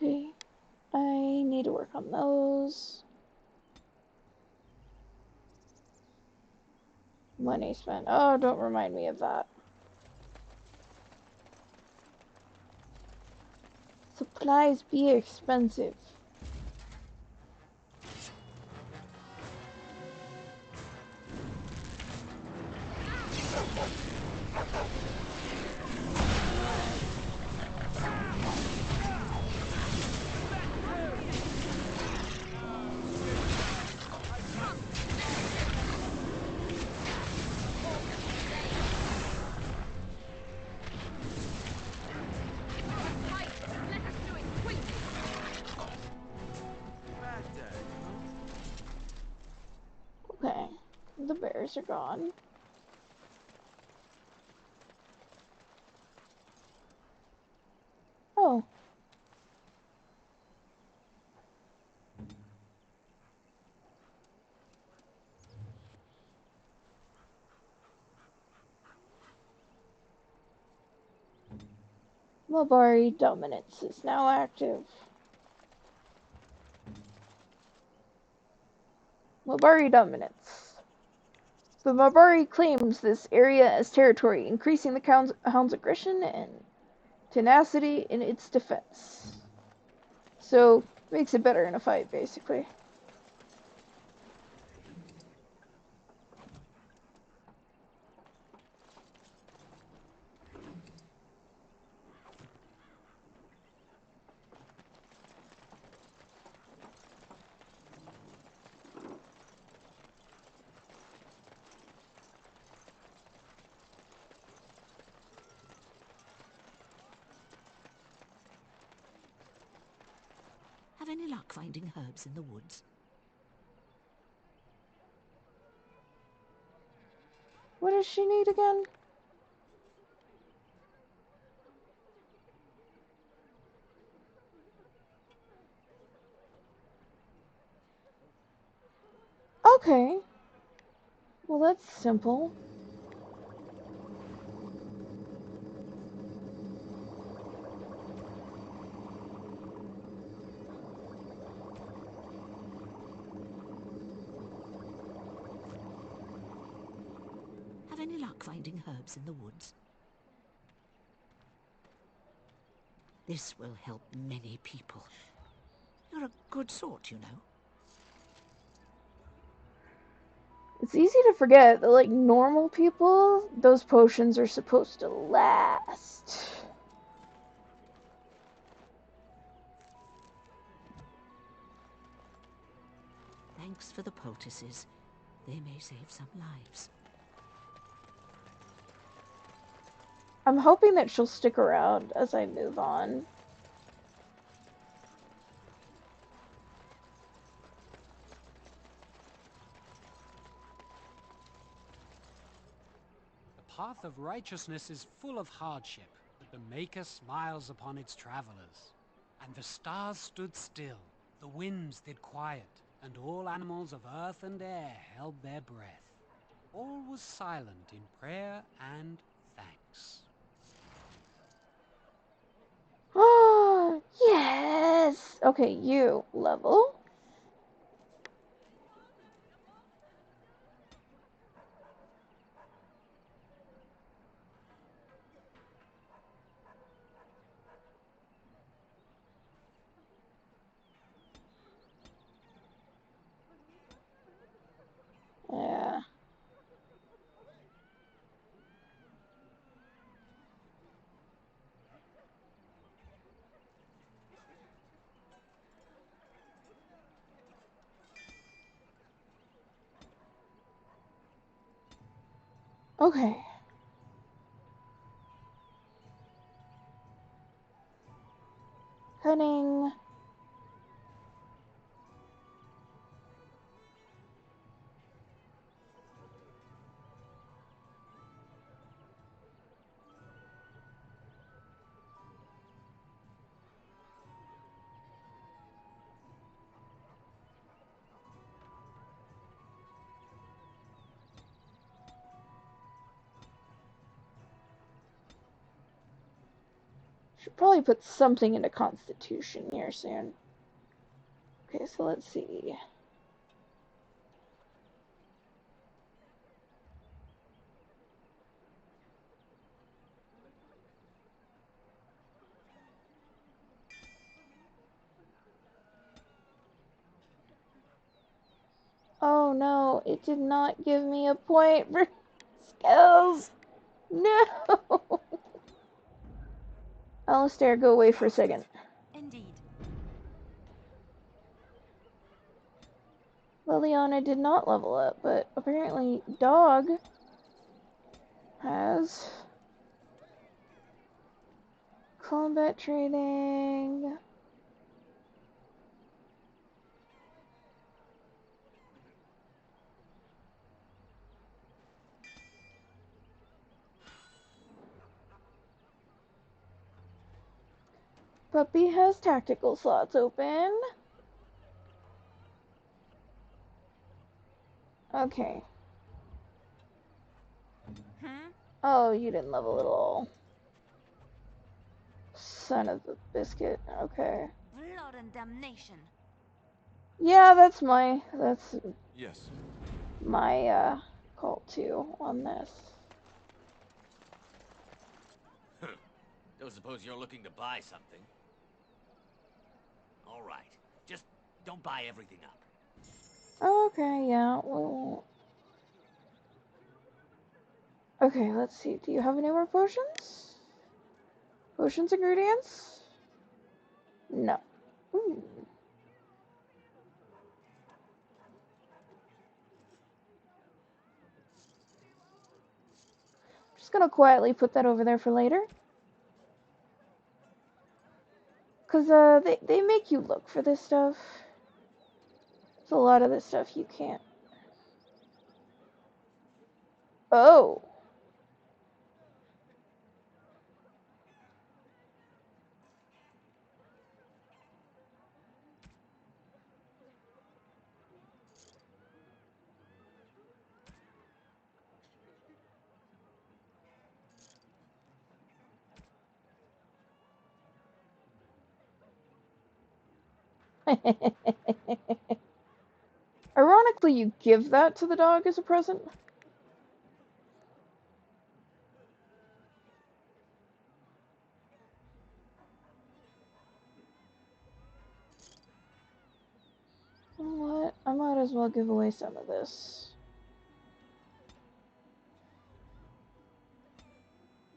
Okay. I need to work on those. Money spent. Oh, don't remind me of that. Supplies be expensive. Okay. The bears are gone. Oh. Mabari dominance is now active. Mabari dominance. The Mabari claims this area as territory, increasing the hound's aggression and tenacity in its defense. So, makes it better in a fight, basically. any luck finding herbs in the woods? What does she need again? Okay. Well, that's simple. Have any luck finding herbs in the woods? This will help many people. You're a good sort, you know. It's easy to forget that, like, normal people, those potions are supposed to last. Thanks for the poultices. They may save some lives. I'm hoping that she'll stick around as I move on. The path of righteousness is full of hardship, but the Maker smiles upon its travelers. And the stars stood still, the winds did quiet, and all animals of earth and air held their breath. All was silent in prayer and thanks. Ah, yes! Okay, you level. Yeah. Okay. Cunning. Should probably put something into Constitution here soon. Okay, so let's see. Oh no, it did not give me a point for skills. No! Alistair, go away for a second. Indeed. Liliana did not level up, but apparently Dog has. Combat training. Puppy has tactical slots open. Okay. Oh, you didn't level at all. Son of a biscuit. Okay. Blood and damnation. Yeah, that's Yes. my call too on this. Don't suppose you're looking to buy something? All right. Just don't buy everything up. Okay, yeah, well. Okay, let's see. Do you have any more potions? Potions ingredients? No. Ooh. Just gonna quietly put that over there for later. Cause they make you look for this stuff. There's a lot of this stuff you can't. Oh. Ironically, you give that to the dog as a present. You know what? I might as well give away some of this.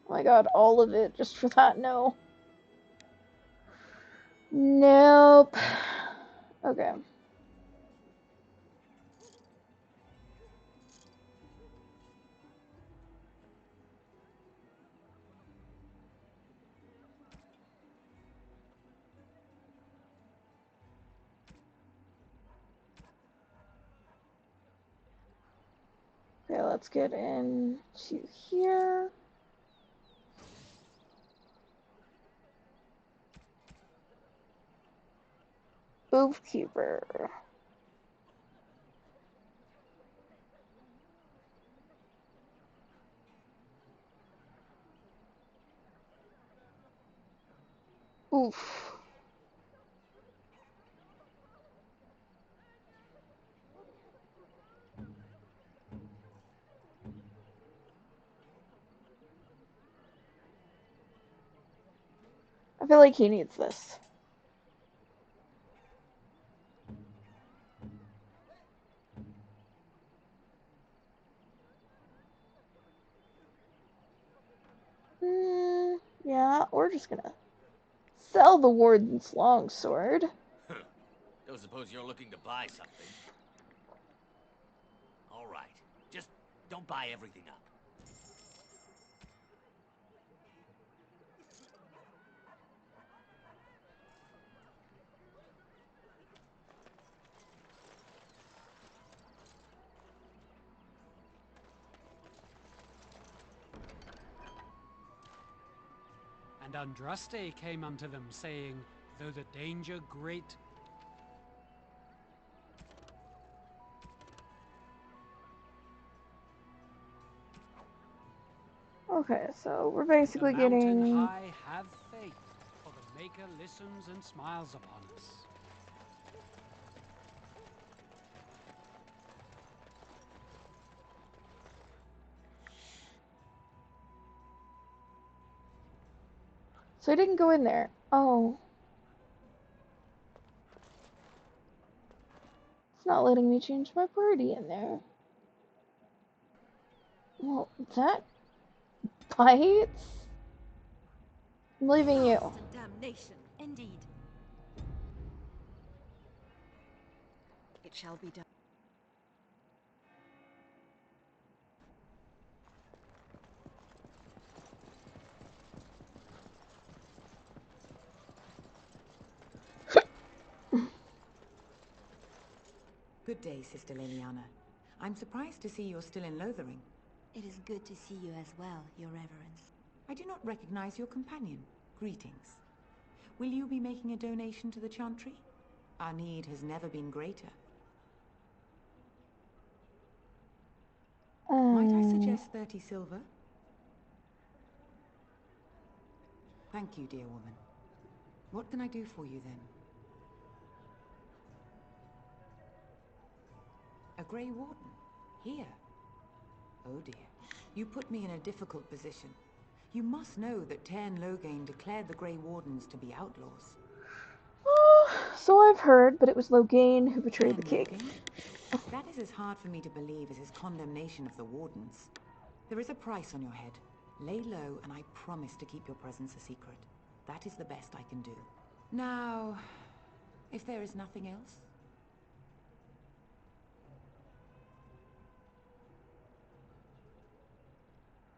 Oh my god, all of it just for that? No. Nope. Okay. Okay, let's get into here. Booth Keeper. Oof. I feel like he needs this. Yeah, we're just gonna sell the Warden's longsword. Don't suppose you're looking to buy something? All right. Just don't buy everything up. And Andraste came unto them, saying, though the danger great... Okay, so we're The basically mountain getting... high have faith, for the Maker listens and smiles upon us. So I didn't go in there. Oh. It's not letting me change my party in there. Well, that bites? I'm leaving you. And damnation, indeed. It shall be done. Good day, Sister Leliana. I'm surprised to see you're still in Lothering. It is good to see you as well, Your Reverence. I do not recognize your companion. Greetings. Will you be making a donation to the Chantry? Our need has never been greater. Might I suggest 30 silver? Thank you, dear woman. What can I do for you then? A Grey Warden? Here? Oh dear. You put me in a difficult position. You must know that Tairn Loghain declared the Grey Wardens to be outlaws. So I've heard, but it was Loghain who betrayed the Tairn king. Loghain? That is as hard for me to believe as his condemnation of the Wardens. There is a price on your head. Lay low, and I promise to keep your presence a secret. That is the best I can do. Now, if there is nothing else...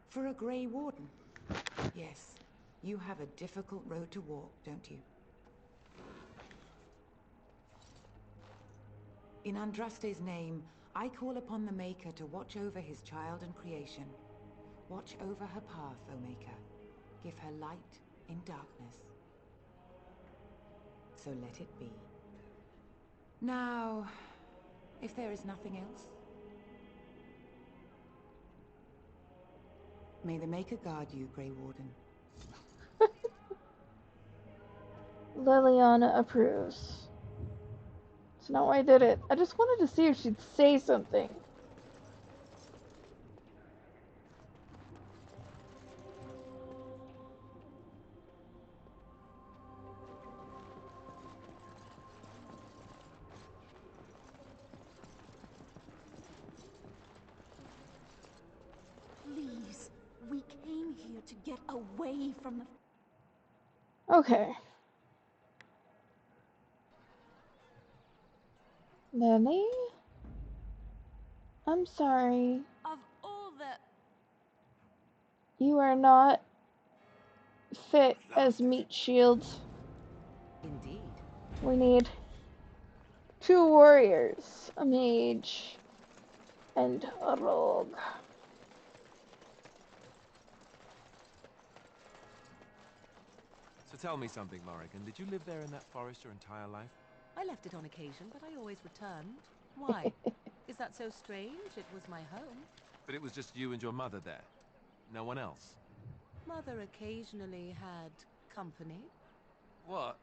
For a Grey Warden? Yes, you have a difficult road to walk, don't you? In Andraste's name, I call upon the Maker to watch over his child and creation. Watch over her path, O Maker. Give her light in darkness. So let it be. Now, if there is nothing else, may the Maker guard you, Grey Warden. Liliana approves. That's not why I did it. I just wanted to see if she'd say something. Please, we came here to get away from the... Okay. Lily? I'm sorry. Of all the... You are not fit as meat shields. Indeed. We need 2 warriors, a mage, and a rogue. So tell me something, Morrigan. Did you live there in that forest your entire life? I left it on occasion, but I always returned. Why? Is that so strange? It was my home. But it was just you and your mother there? No one else? Mother occasionally had company. What?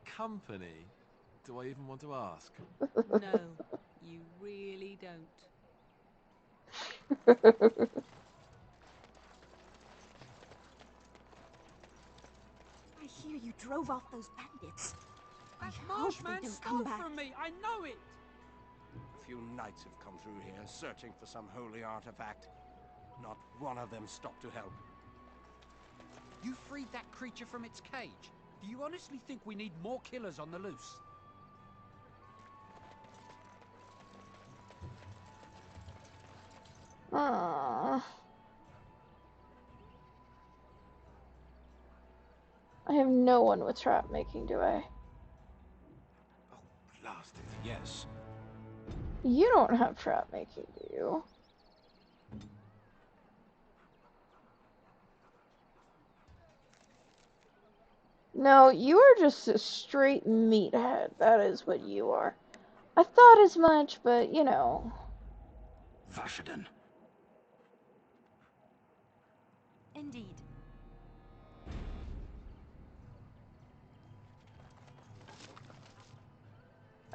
Company? Do I even want to ask? No, you really don't. I hear you drove off those bandits. That I hope they marshman don't stole come back. from me, I know it! A few knights have come through here searching for some holy artifact. Not one of them stopped to help. You freed that creature from its cage. Do you honestly think we need more killers on the loose? Aww. I have no one with trap making, do I? Oh, blast it, yes. You don't have trap making, do you? No, you are just a straight meathead. That is what you are. I thought as much, but you know. Vashaden. Indeed.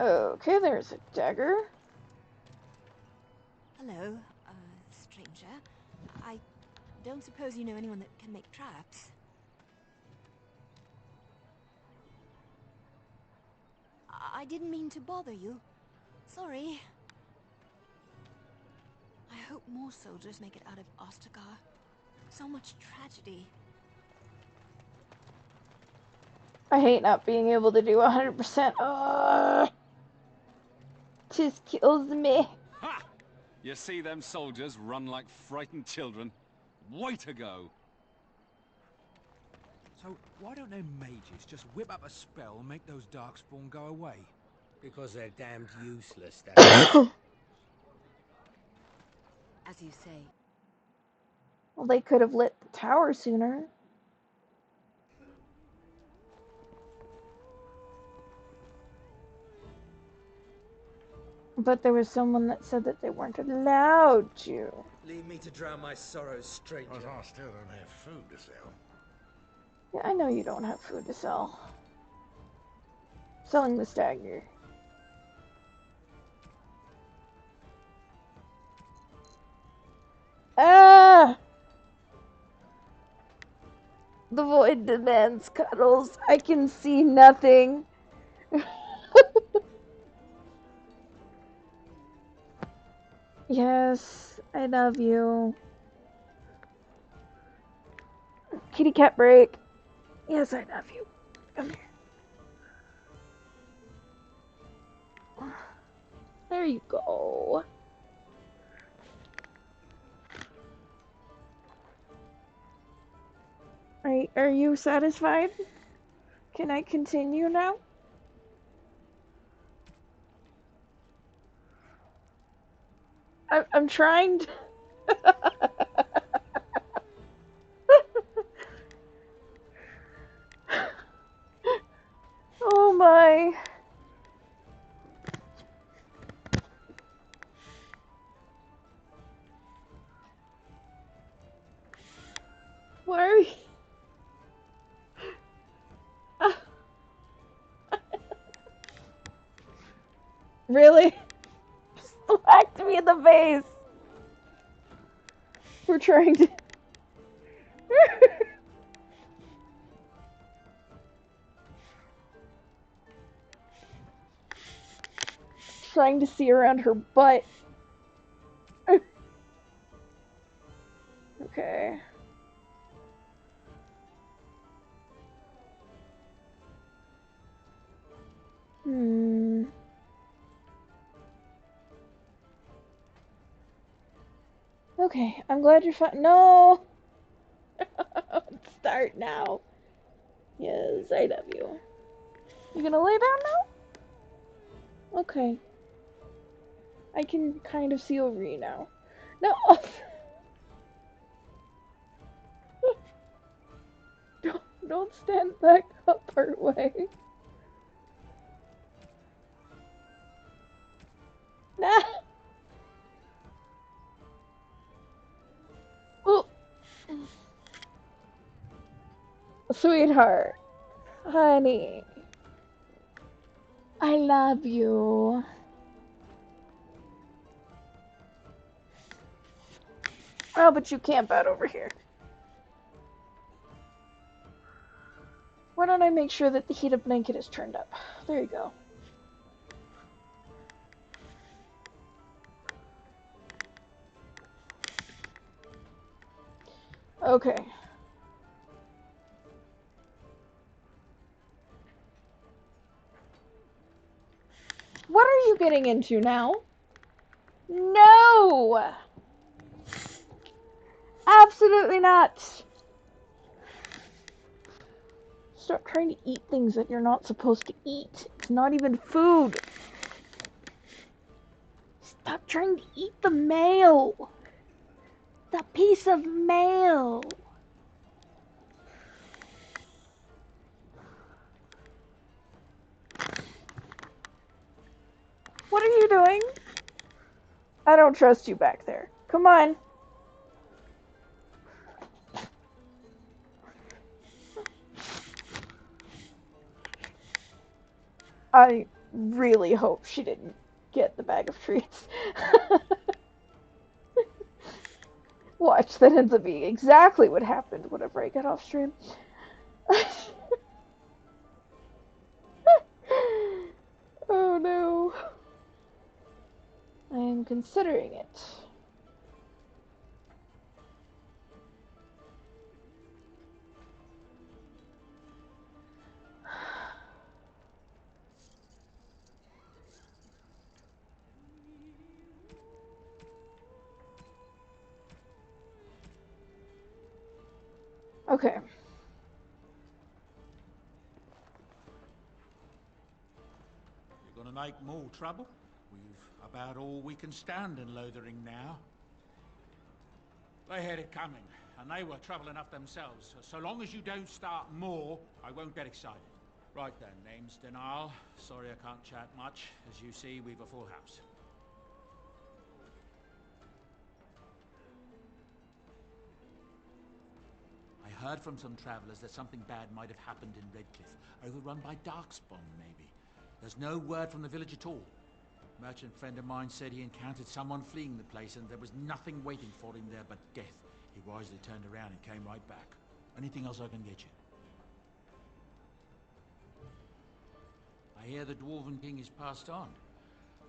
Okay, there's a dagger. Hello, stranger. I don't suppose you know anyone that can make traps? I didn't mean to bother you. Sorry. I hope more soldiers make it out of Ostagar. So much tragedy. I hate not being able to do 100%. Just kills me. Ha! You see them soldiers run like frightened children? Way to go! So, why don't them mages just whip up a spell and make those darkspawn go away? Because they're damned useless, that's As you say. Well, they could have lit the tower sooner. But there was someone that said that they weren't allowed to. Leave me to drown my sorrows, stranger. But I still don't have food to sell. Yeah, I know you don't have food to sell. Selling the dagger. Ah! The void demands cuddles. I can see nothing. Yes, I love you. Kitty cat break. Yes, I love you. Come here. There you go. Are you satisfied? Can I continue now? I'm trying to... Oh my. What are we... Really? Whacked me in the face. We're trying to... Trying to see around her butt. Okay. Hmm. Okay, I'm glad you're fine. No! Start now. Yes, I love you. You gonna lay down now? Okay. I can kind of see over you now. No! Don't stand back up part way. Nah! Ooh. Sweetheart. Honey. I love you. Oh, but you camp out over here. Why don't I make sure that the heated blanket is turned up? There you go. Okay. What are you getting into now? No! Absolutely not! Stop trying to eat things that you're not supposed to eat. It's not even food. Stop trying to eat the mail. The piece of mail. What are you doing? I don't trust you back there. Come on. I really hope she didn't get the bag of treats. Watch, that ends up being exactly what happened whenever I get off stream. Oh no. I am considering it. Okay. You're gonna make more trouble? We've about all we can stand in Lothering now. They had it coming, and they were trouble enough themselves. So long as you don't start more, I won't get excited. Right then, name's Denal. Sorry I can't chat much. As you see, we've a full house. I heard from some travelers that something bad might have happened in Redcliffe, overrun by Darkspawn, maybe. There's no word from the village at all. A merchant friend of mine said he encountered someone fleeing the place and there was nothing waiting for him there but death. He wisely turned around and came right back. Anything else I can get you? I hear the Dwarven King is passed on.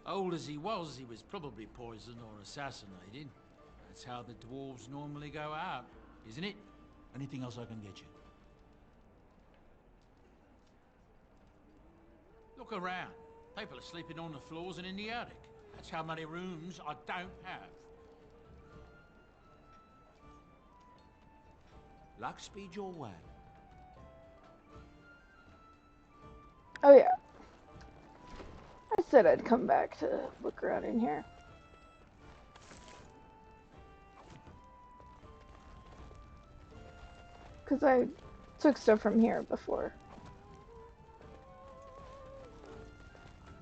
Old as he was probably poisoned or assassinated. That's how the dwarves normally go out, isn't it? Anything else I can get you? Look around. People are sleeping on the floors and in the attic. That's how many rooms I don't have. Luck speed your way. Oh yeah. I said I'd come back to look around in here. because I took stuff from here before.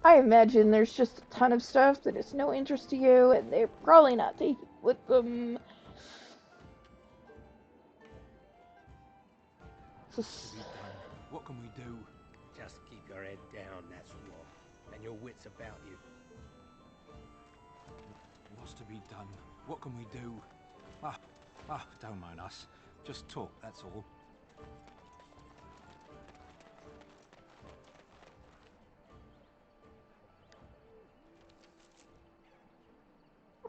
I imagine there's just a ton of stuff that is no interest to you, and they're probably not taking it with them. What's to be done? What can we do? Just keep your head down, that's what. And your wits about you. What's to be done? What can we do? Don't mind us. Just talk, that's all.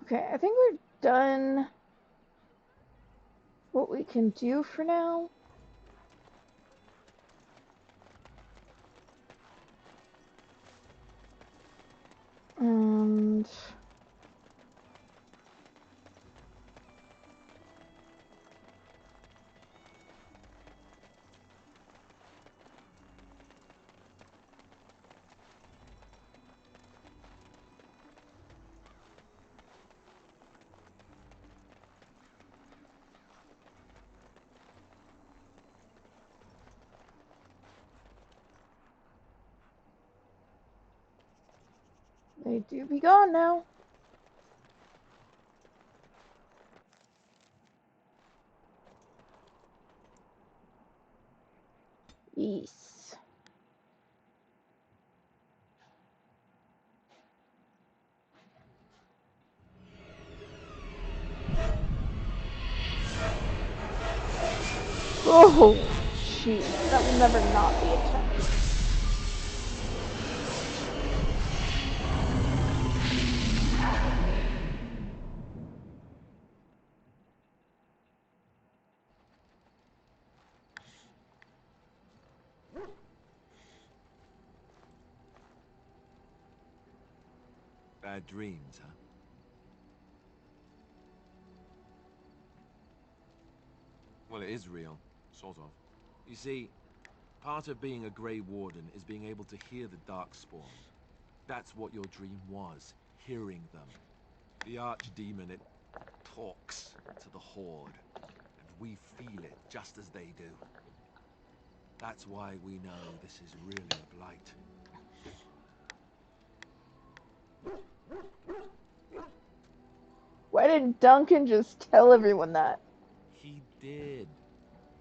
Okay, I think we're done what we can do for now. And they do be gone now. Yes. Oh, jeez, that will never not be attempted. Bad dreams, huh? Well, it is real, sort of. You see, part of being a Grey Warden is being able to hear the Darkspawn. That's what your dream was, hearing them. The Archdemon, it talks to the Horde, and we feel it just as they do. That's why we know this is really a blight. Why didn't Duncan just tell everyone that? He did.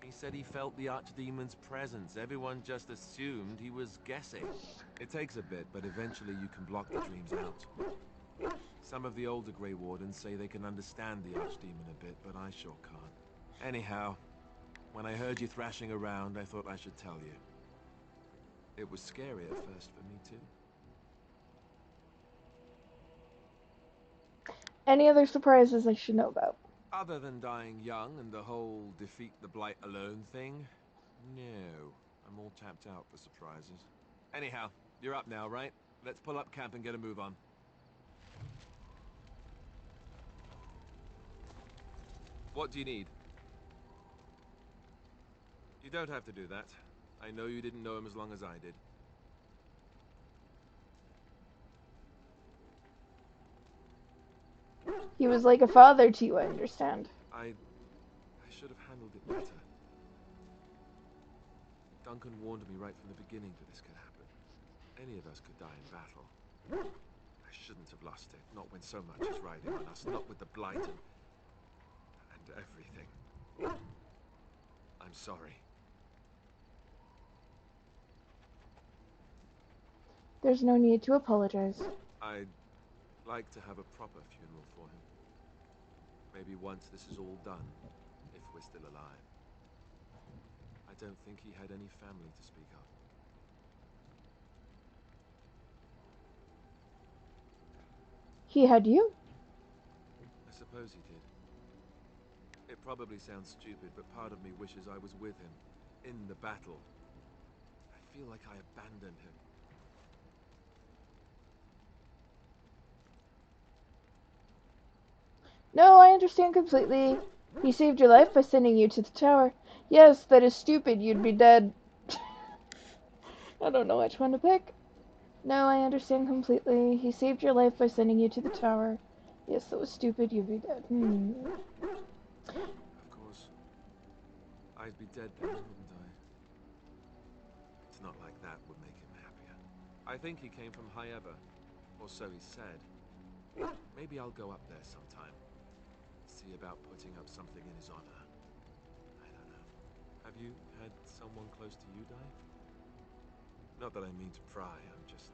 He said he felt the Archdemon's presence. Everyone just assumed he was guessing. It takes a bit, but eventually you can block the dreams out. Some of the older Grey Wardens say they can understand the Archdemon a bit, but I sure can't. Anyhow, when I heard you thrashing around, I thought I should tell you. It was scary at first for me, too. Any other surprises I should know about? Other than dying young and the whole defeat the Blight alone thing, no. I'm all tapped out for surprises. Anyhow, you're up now, right? Let's pull up camp and get a move on. What do you need? You don't have to do that. I know you didn't know him as long as I did. He was like a father to you, I understand. I should have handled it better. Duncan warned me right from the beginning that this could happen. Any of us could die in battle. I shouldn't have lost it, not when so much is riding on us, not with the Blight and everything. I'm sorry. There's no need to apologize. I'd like to have a proper funeral for him. Maybe once this is all done, if we're still alive. I don't think he had any family to speak of. He had you? I suppose he did. It probably sounds stupid, but part of me wishes I was with him, in the battle. I feel like I abandoned him. No, I understand completely. He saved your life by sending you to the tower. Yes, that is stupid. You'd be dead. I don't know which one to pick. No, I understand completely. He saved your life by sending you to the tower. Yes, that was stupid. You'd be dead. Of course, I'd be dead then, wouldn't I? It's not like that would make him happier. I think he came from High Ever, or so he said. Maybe I'll go up there sometime. See about putting up something in his honor. I don't know. Have you had someone close to you die? Not that I mean to pry, I'm just...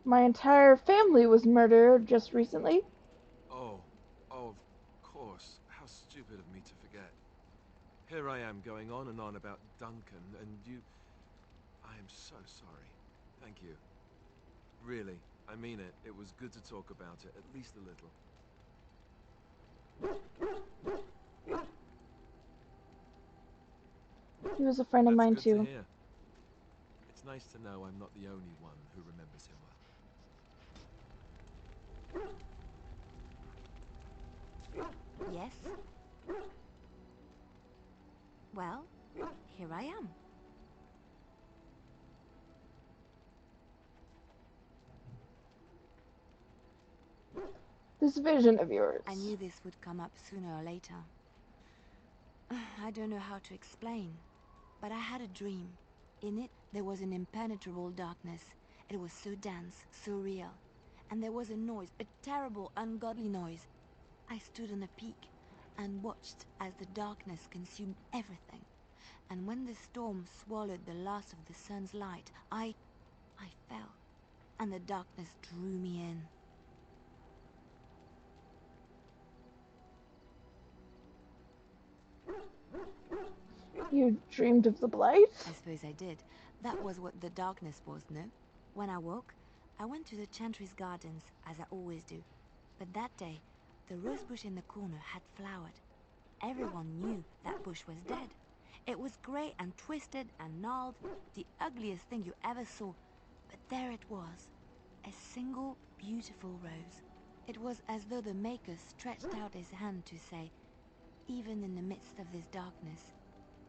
My entire family was murdered just recently. Oh, of course. How stupid of me to forget. Here I am going on and on about Duncan, and you... I am so sorry. Thank you. Really, I mean it. It was good to talk about it, at least a little. He was a friend of mine That's too. good to hear. It's nice to know I'm not the only one who remembers him well. Yes? Well, here I am. This vision of yours. I knew this would come up sooner or later. I don't know how to explain, but I had a dream. In it, there was an impenetrable darkness. It was so dense, so real. And there was a noise, a terrible, ungodly noise. I stood on a peak and watched as the darkness consumed everything. And when the storm swallowed the last of the sun's light, I fell, and the darkness drew me in. You dreamed of the Blight? I suppose I did. That was what the darkness was, no? When I woke, I went to the Chantry's gardens, as I always do. But that day, the rose bush in the corner had flowered. Everyone knew that bush was dead. It was grey and twisted and gnarled, the ugliest thing you ever saw. But there it was, a single beautiful rose. It was as though the Maker stretched out his hand to say, even in the midst of this darkness,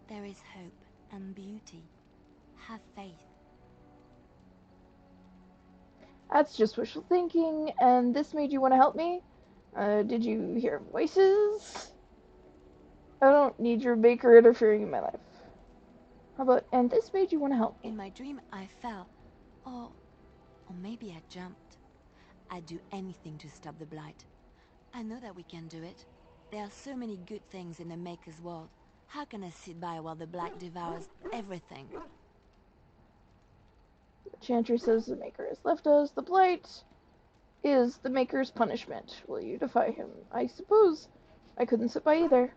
there is hope and beauty. Have faith. That's just wishful thinking, and this made you want to help me? Did you hear voices? I don't need your baker interfering in my life. How about, and this made you want to help me? In my dream, I fell. Or maybe I jumped. I'd do anything to stop the Blight. I know that we can do it. There are so many good things in the Maker's world. How can I sit by while the Blight devours everything? The Chantry says the Maker has left us. The Blight is the Maker's punishment. Will you defy him? I suppose I couldn't sit by either.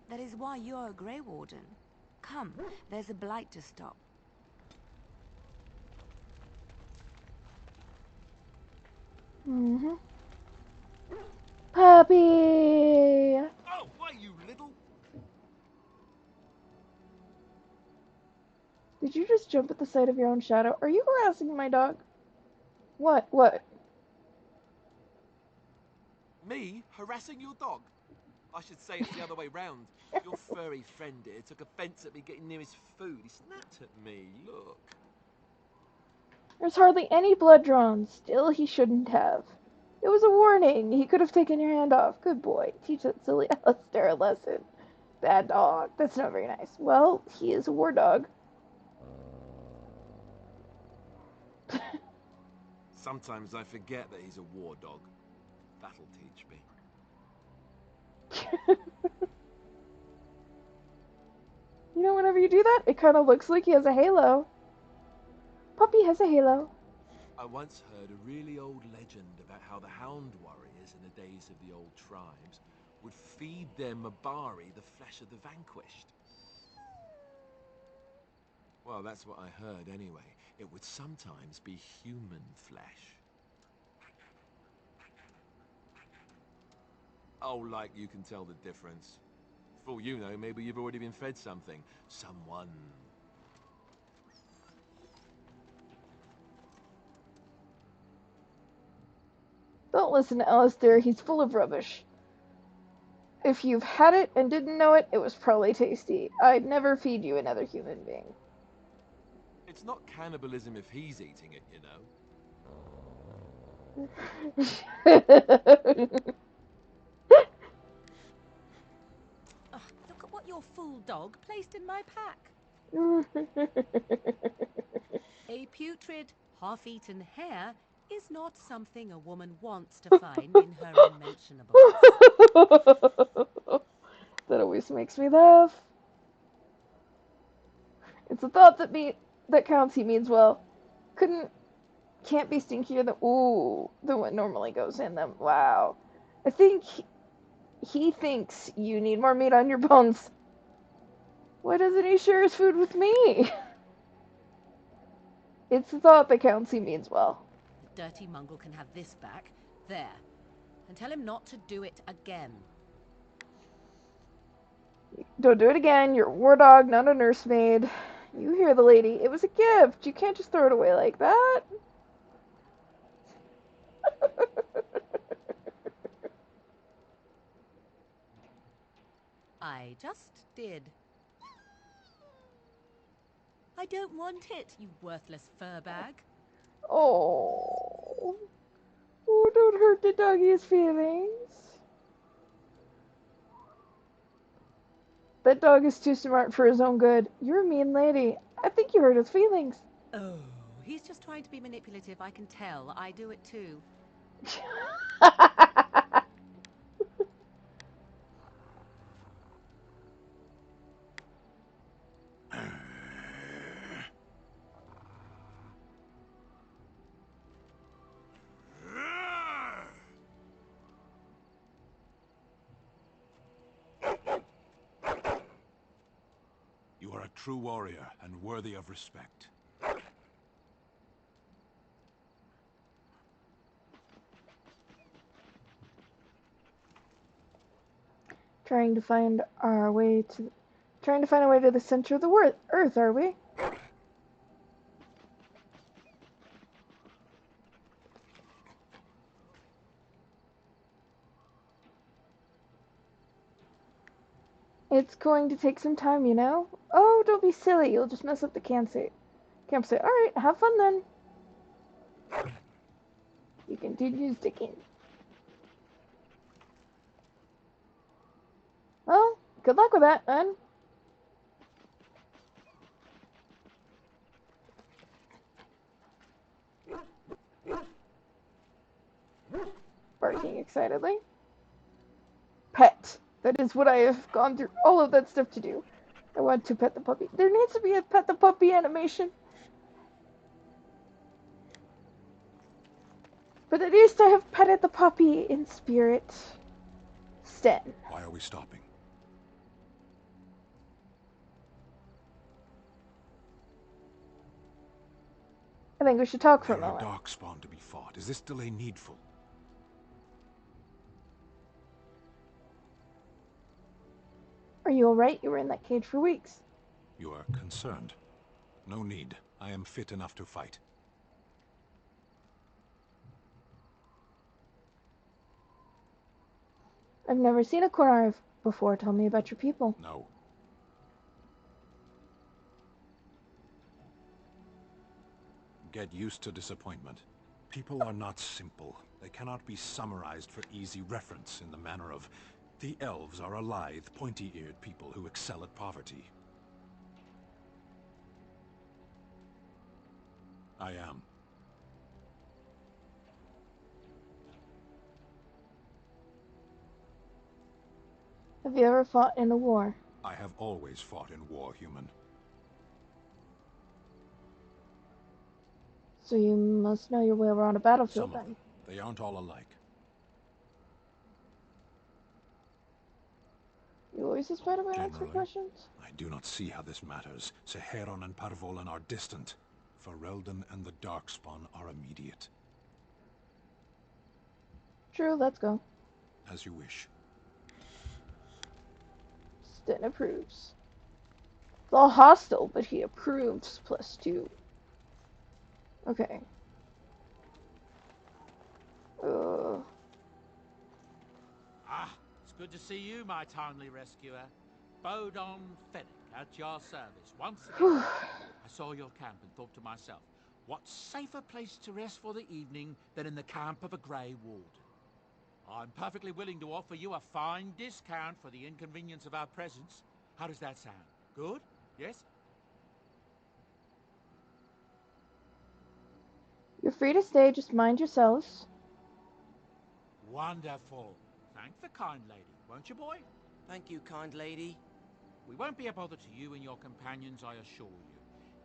That is why you're a Grey Warden. Come, there's a Blight to stop. Puppy! Oh, why, you little... Did you just jump at the sight of your own shadow? Are you harassing my dog? What? Me? Harassing your dog? I should say it's the other way round. Your furry friend here took offense at me getting near his food. He snapped at me, look. There's hardly any blood drawn. Still, he shouldn't have. It was a warning. He could have taken your hand off. Good boy. Teach that silly Alistair a lesson. Bad dog. That's not very nice. Well, he is a war dog. Sometimes I forget that he's a war dog. That'll teach me. You know, whenever you do that, it kind of looks like he has a halo. Puppy has a halo. I once heard a really old legend about how the Hound warriors in the days of the old tribes would feed their Mabari the flesh of the vanquished. Well, that's what I heard anyway. It would sometimes be human flesh. Oh, like you can tell the difference. For all you know, maybe you've already been fed something. Someone. Don't listen to Alistair. He's full of rubbish. If you've had it and didn't know it, it was probably tasty. I'd never feed you another human being. It's not cannibalism if he's eating it, you know. Ugh, look at what your fool dog placed in my pack. A putrid, half-eaten hare is not something a woman wants to find in her unmentionables. That always makes me laugh. It's a thought that counts. He means well. Can't be stinkier than what normally goes in them. Wow. I think he thinks you need more meat on your bones. Why doesn't he share his food with me? It's the thought that counts. He means well. The dirty mongrel can have this back. There. And tell him not to do it again. Don't do it again. You're a war dog, not a nursemaid. You hear the lady. It was a gift. You can't just throw it away like that. I just did. I don't want it, you worthless fur bag. Oh. Oh, don't hurt the doggy's feelings. That dog is too smart for his own good. You're a mean lady. I think you hurt his feelings. Oh, he's just trying to be manipulative, I can tell. I do it too. You are a true warrior and worthy of respect. Trying to find a way to the center of the Earth, are we? It's going to take some time, you know? Oh, don't be silly. You'll just mess up the campsite. Alright, have fun then. You continue sticking. Well, good luck with that, then. Barking excitedly. Pet. That is what I have gone through all of that stuff to do. I want to pet the puppy. There needs to be a pet the puppy animation. But at least I have petted the puppy in spirit. Sten. Why are we stopping? I think we should talk for a There are moment. darkspawn to be fought. Is this delay needful? Are you alright? You were in that cage for weeks. You are concerned. No need. I am fit enough to fight. I've never seen a Konarv before. Tell me about your people. No. Get used to disappointment. People are not simple. They cannot be summarized for easy reference in the manner of the elves are a lithe, pointy-eared people who excel at poverty. I am. Have you ever fought in a war? I have always fought in war, human. So you must know your way around a battlefield, Some of then. them. They aren't all alike. You always suspect when I answer Generally, questions? I do not see how this matters. Seheron and Parvolan are distant. Ferelden and the Darkspawn are immediate. True, let's go. As you wish. Sten approves. It's all hostile, but he approves +2. Okay. Ah, it's good to see you, my timely rescuer. Bodon Fennec, at your service once again. I saw your camp and thought to myself, What safer place to rest for the evening than in the camp of a Grey Warden? I'm perfectly willing to offer you a fine discount for the inconvenience of our presence. How does that sound? Good? Yes? You're free to stay, just mind yourselves. Wonderful. Thank the kind lady, won't you, boy? Thank you, kind lady. We won't be a bother to you and your companions, I assure you.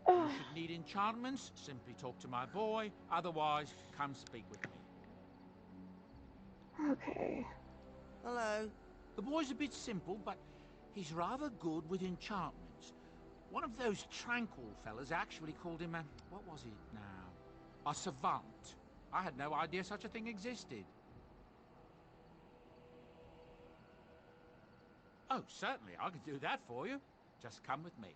If you should need enchantments, simply talk to my boy. Otherwise, come speak with me. Okay. Hello. The boy's a bit simple, but he's rather good with enchantments. One of those tranquil fellas actually called him a... what was it now? A savant. I had no idea such a thing existed. Oh, certainly, I could do that for you. Just come with me.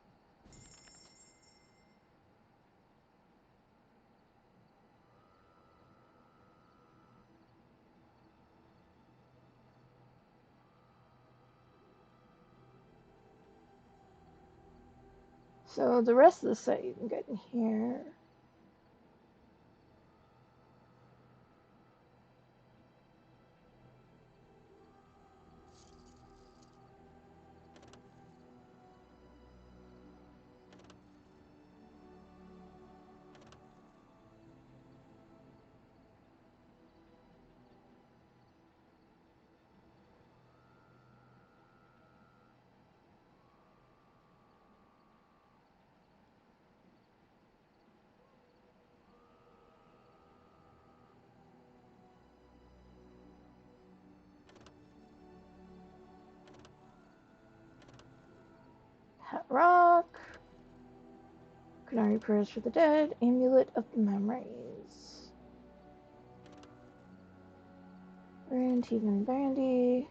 So the rest of the site you can get in here. Hat Rock. Canary Prayers for the Dead. Amulet of Memories. Rantivan Bandy.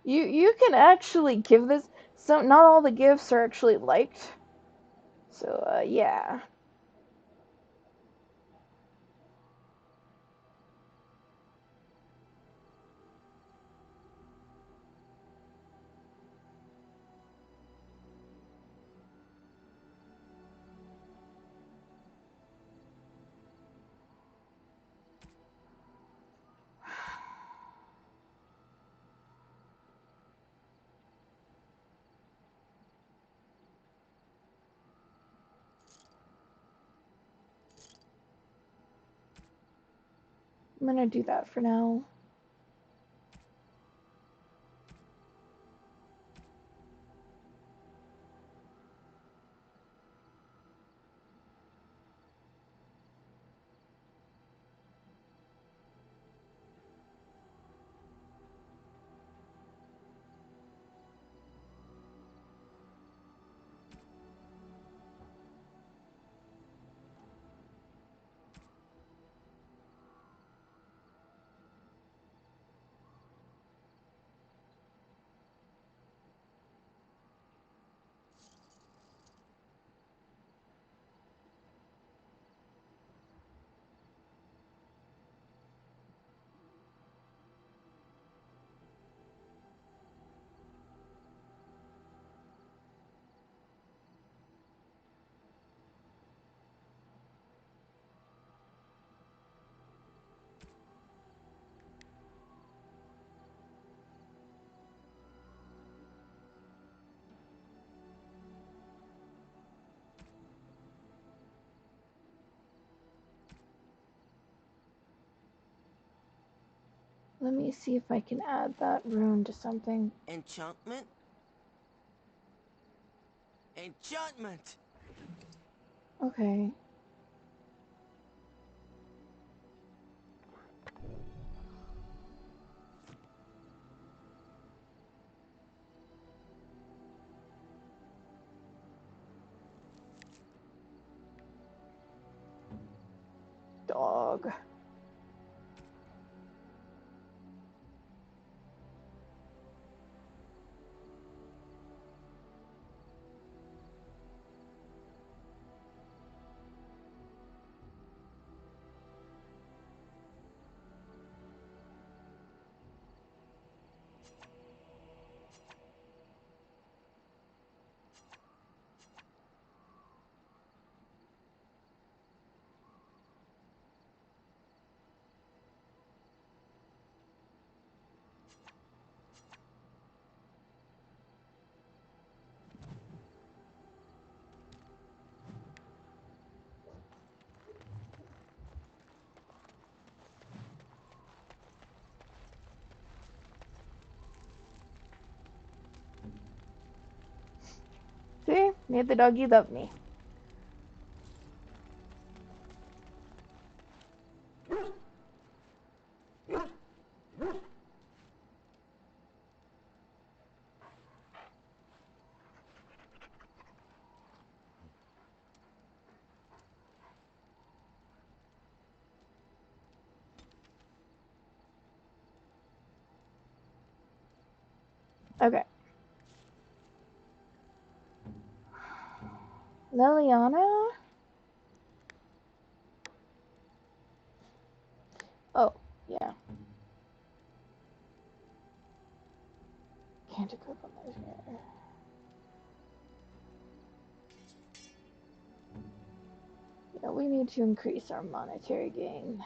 You can actually give this. So not all the gifts are actually liked. So yeah. I'm gonna do that for now. Let me see if I can add that rune to something. Enchantment? Enchantment! Okay. dog. See? Made the doggy love me. Okay. Liliana? Oh, yeah. Can't equip a measure. Yeah, we need to increase our monetary gain.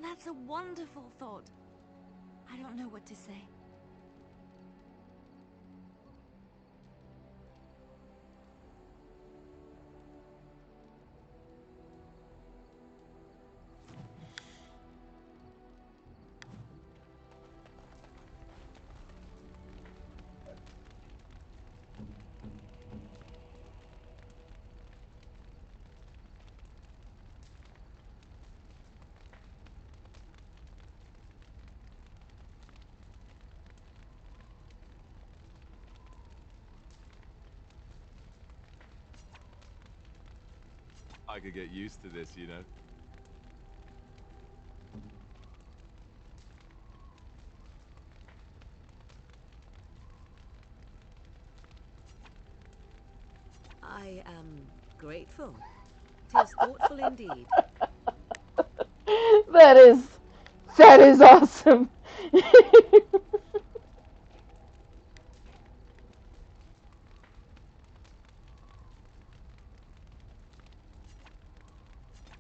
That's a wonderful thought. I don't know what to say. I could get used to this, you know. I am grateful. 'Tis thoughtful indeed. That is awesome.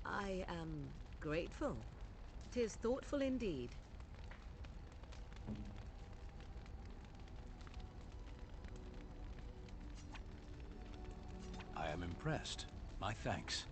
I am grateful. 'Tis thoughtful indeed. I am impressed. My thanks.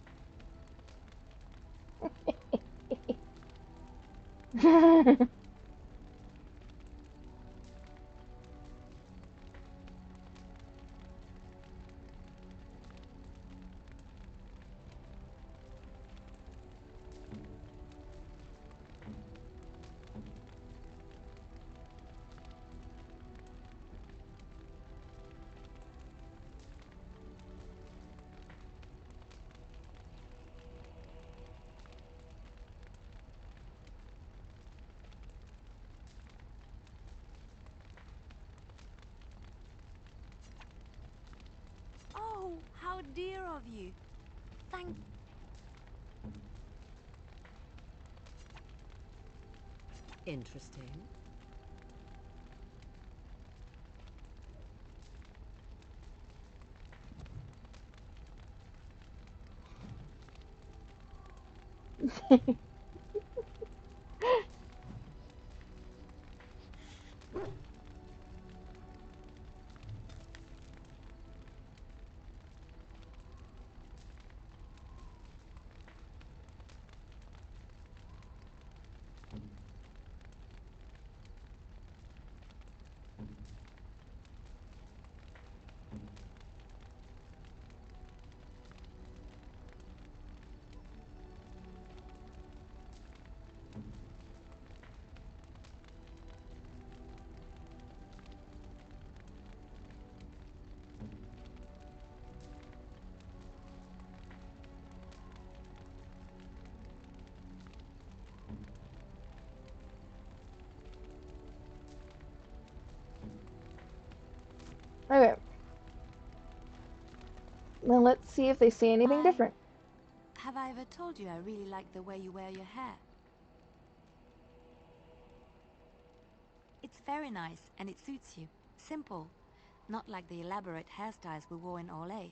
Oh, how dear of you. Thank... Interesting. let's see if they say anything different. Have I ever told you I really like the way you wear your hair? It's very nice and it suits you. Simple. Not like the elaborate hairstyles we wore in Orlais.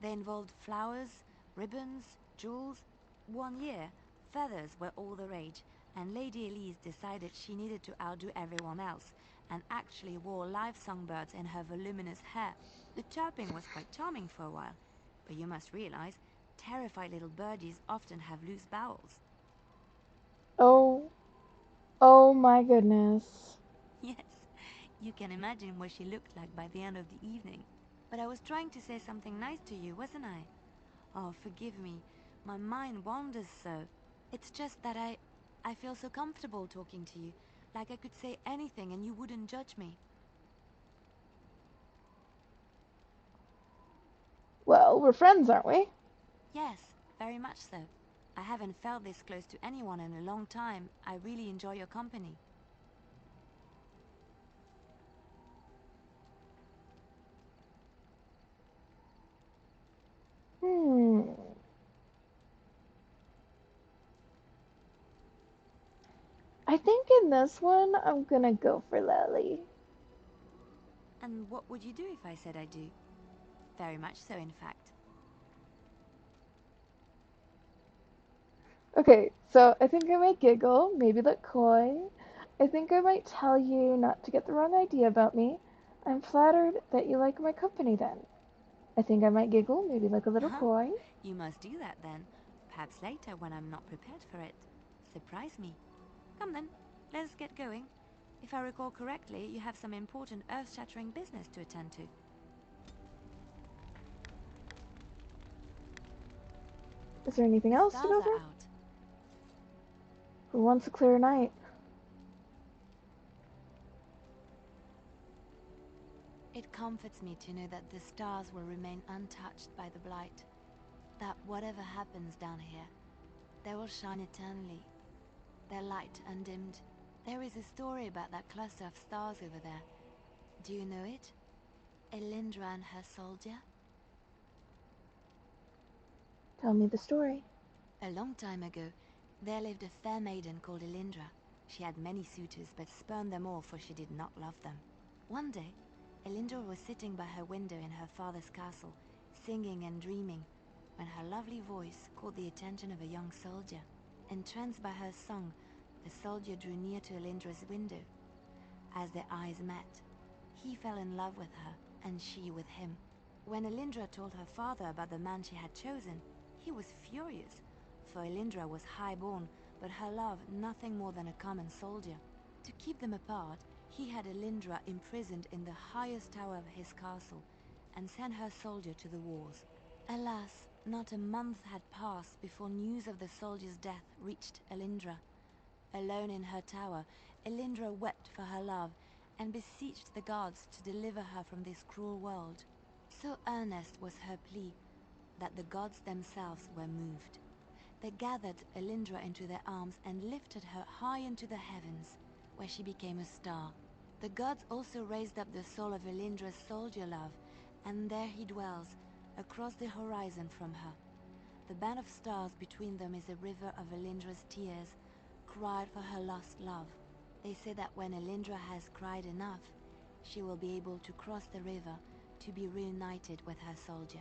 They involved flowers, ribbons, jewels. One year, feathers were all the rage, and Lady Elise decided she needed to outdo everyone else, and actually wore live songbirds in her voluminous hair. The chirping was quite charming for a while, but you must realize, terrified little birdies often have loose bowels. Oh my goodness. Yes, you can imagine what she looked like by the end of the evening. But I was trying to say something nice to you, wasn't I? Oh, forgive me. My mind wanders so. It's just that I feel so comfortable talking to you. Like I could say anything and you wouldn't judge me. Well, we're friends, aren't we? Yes, very much so. I haven't felt this close to anyone in a long time. I really enjoy your company. I think in this one, I'm gonna go for Lily. And what would you do if I said I do? Very much so, in fact. Okay, so I think I might giggle, maybe look coy. I think I might tell you not to get the wrong idea about me. I'm flattered that you like my company then. I think I might giggle, maybe look a little coy. You must do that then. Perhaps later when I'm not prepared for it. Surprise me. Come then, let's get going. If I recall correctly, you have some important earth-shattering business to attend to. Is there anything else to go over? Who wants a clear night? It comforts me to know that the stars will remain untouched by the blight. That whatever happens down here, they will shine eternally. Their light undimmed. There is a story about that cluster of stars over there. Do you know it? Elindra and her soldier? Tell me the story. A long time ago, there lived a fair maiden called Elindra. She had many suitors, but spurned them all, for she did not love them. One day, Elindra was sitting by her window in her father's castle, singing and dreaming, when her lovely voice caught the attention of a young soldier. Entranced by her song, the soldier drew near to Elindra's window. As their eyes met, he fell in love with her, and she with him. When Elindra told her father about the man she had chosen, he was furious, for Elindra was high-born, but her love nothing more than a common soldier. To keep them apart, he had Elindra imprisoned in the highest tower of his castle, and sent her soldier to the wars. Alas, not a month had passed before news of the soldier's death reached Elindra. Alone in her tower, Elindra wept for her love, and beseeched the gods to deliver her from this cruel world. So earnest was her plea, that the gods themselves were moved. They gathered Elindra into their arms and lifted her high into the heavens, where she became a star. The gods also raised up the soul of Elindra's soldier love, and there he dwells, across the horizon from her. The band of stars between them is a river of Elindra's tears, cried for her lost love. They say that when Elindra has cried enough, she will be able to cross the river to be reunited with her soldier.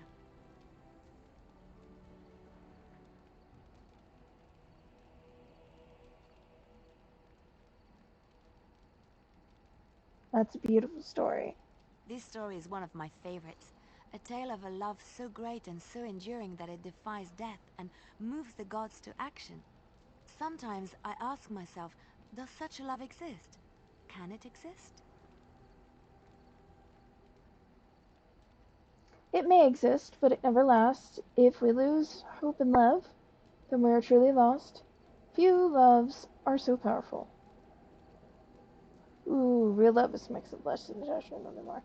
That's a beautiful story. This story is one of my favorites. A tale of a love so great and so enduring that it defies death and moves the gods to action. Sometimes I ask myself, does such a love exist? Can it exist? It may exist, but it never lasts. If we lose hope and love, then we are truly lost. Few loves are so powerful. Ooh, real love is a mix of lust and judgment, nothing more.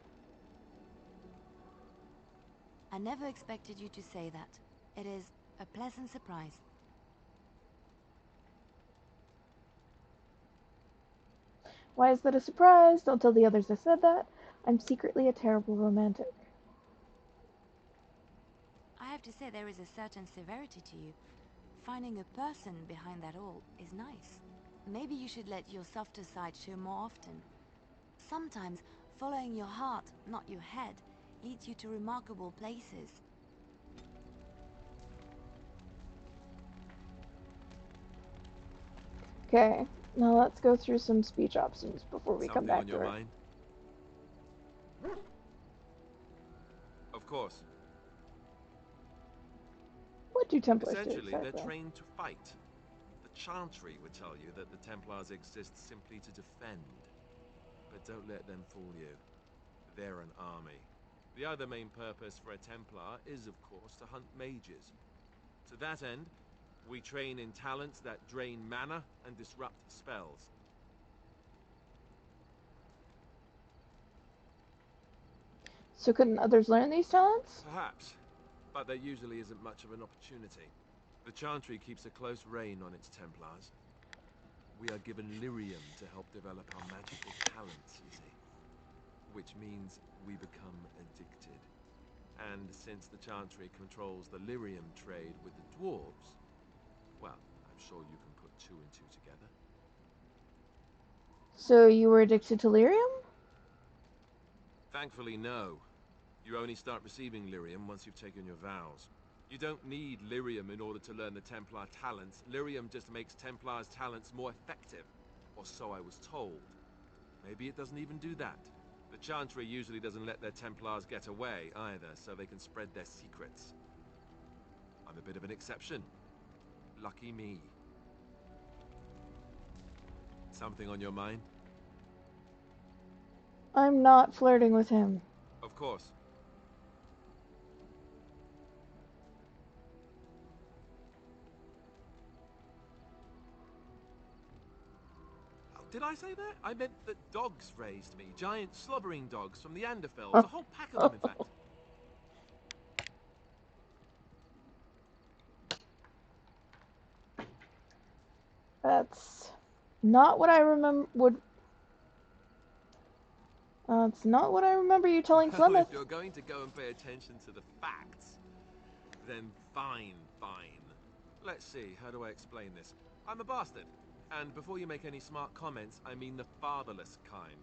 I never expected you to say that. It is a pleasant surprise. Why is that a surprise? Don't tell the others I said that. I'm secretly a terrible romantic. to say there is a certain severity to you. Finding a person behind that all is nice. Maybe you should let your softer side show more often. Sometimes following your heart, not your head, leads you to remarkable places. Okay, now let's go through some speech options before we come Something back on to your her. mind? Of course. What do Templars do Essentially, they're exactly? trained to fight. The Chantry would tell you that the Templars exist simply to defend. But don't let them fool you. They're an army. The other main purpose for a Templar is, of course, to hunt mages. To that end, we train in talents that drain mana and disrupt spells. So couldn't others learn these talents? Perhaps, but there usually isn't much of an opportunity. The Chantry keeps a close rein on its Templars. We are given lyrium to help develop our magical talents, you see. Which means we become addicted. And since the Chantry controls the lyrium trade with the dwarves, well, I'm sure you can put two and two together. So you were addicted to lyrium? Thankfully, no. You only start receiving lyrium once you've taken your vows. You don't need lyrium in order to learn the Templar talents. Lyrium just makes Templar's talents more effective. Or so I was told. Maybe it doesn't even do that. The Chantry usually doesn't let their Templars get away either, so they can spread their secrets. I'm a bit of an exception. Lucky me. Something on your mind? I'm not flirting with him. Of course. Did I say that? I meant that dogs raised me. Giant slobbering dogs from the Anderfells. A whole pack of them, in fact. That's not what I remember. That's not what I remember you telling Well, Flemeth. if you're going to go and pay attention to the facts, then fine. Let's see, how do I explain this? I'm a bastard. And before you make any smart comments, I mean the fatherless kind.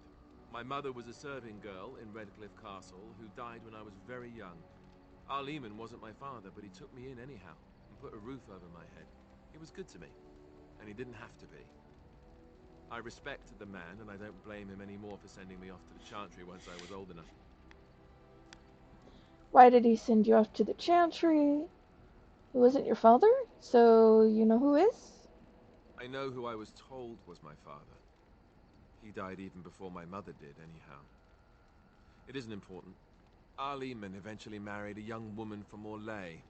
My mother was a serving girl in Redcliffe Castle who died when I was very young. Arleman wasn't my father, but he took me in anyhow and put a roof over my head. He was good to me, and he didn't have to be. I respect the man, and I don't blame him anymore for sending me off to the Chantry once I was old enough. Why did he send you off to the Chantry? It wasn't your father? So you know who is? I know who I was told was my father. He died even before my mother did, anyhow. It isn't important. Arleman eventually married a young woman from Orlais,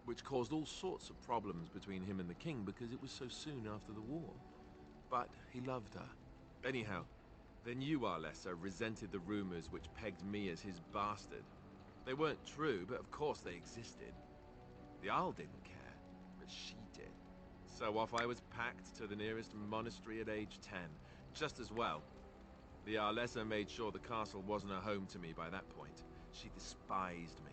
which caused all sorts of problems between him and the king because it was so soon after the war. But he loved her. Anyhow, the new Arlessa resented the rumors which pegged me as his bastard. They weren't true, but of course they existed. The Arl didn't care, but she did. So off I was packed to the nearest monastery at age 10. Just as well. The Arlessa made sure the castle wasn't a home to me by that point. She despised me.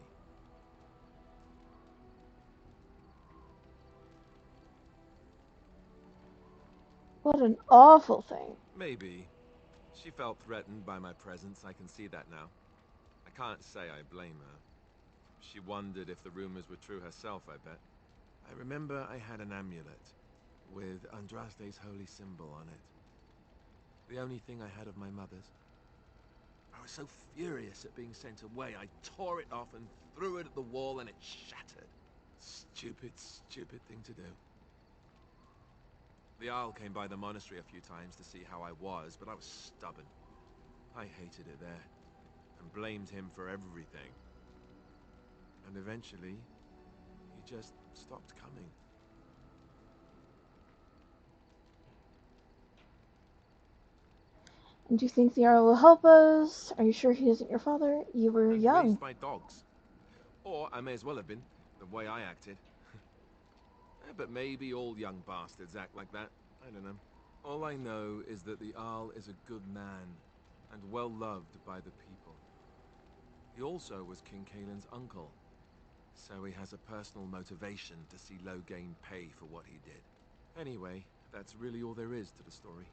What an awful thing. Maybe. She felt threatened by my presence, I can see that now. I can't say I blame her. She wondered if the rumors were true herself, I bet. I remember I had an amulet with Andraste's holy symbol on it. The only thing I had of my mother's. I was so furious at being sent away, I tore it off and threw it at the wall and it shattered. Stupid thing to do. The Arl came by the monastery a few times to see how I was, but I was stubborn. I hated it there, and blamed him for everything. And eventually, he just stopped coming. And do you think the Arl will help us? Are you sure he isn't your father? You were And he young. raised my dogs. Or I may as well have been, the way I acted. But maybe all young bastards act like that. I don't know. All I know is that the Arl is a good man, and well loved by the people. He also was King Caelan's uncle, So he has a personal motivation to see Loghain pay for what he did. Anyway, that's really all there is to the story.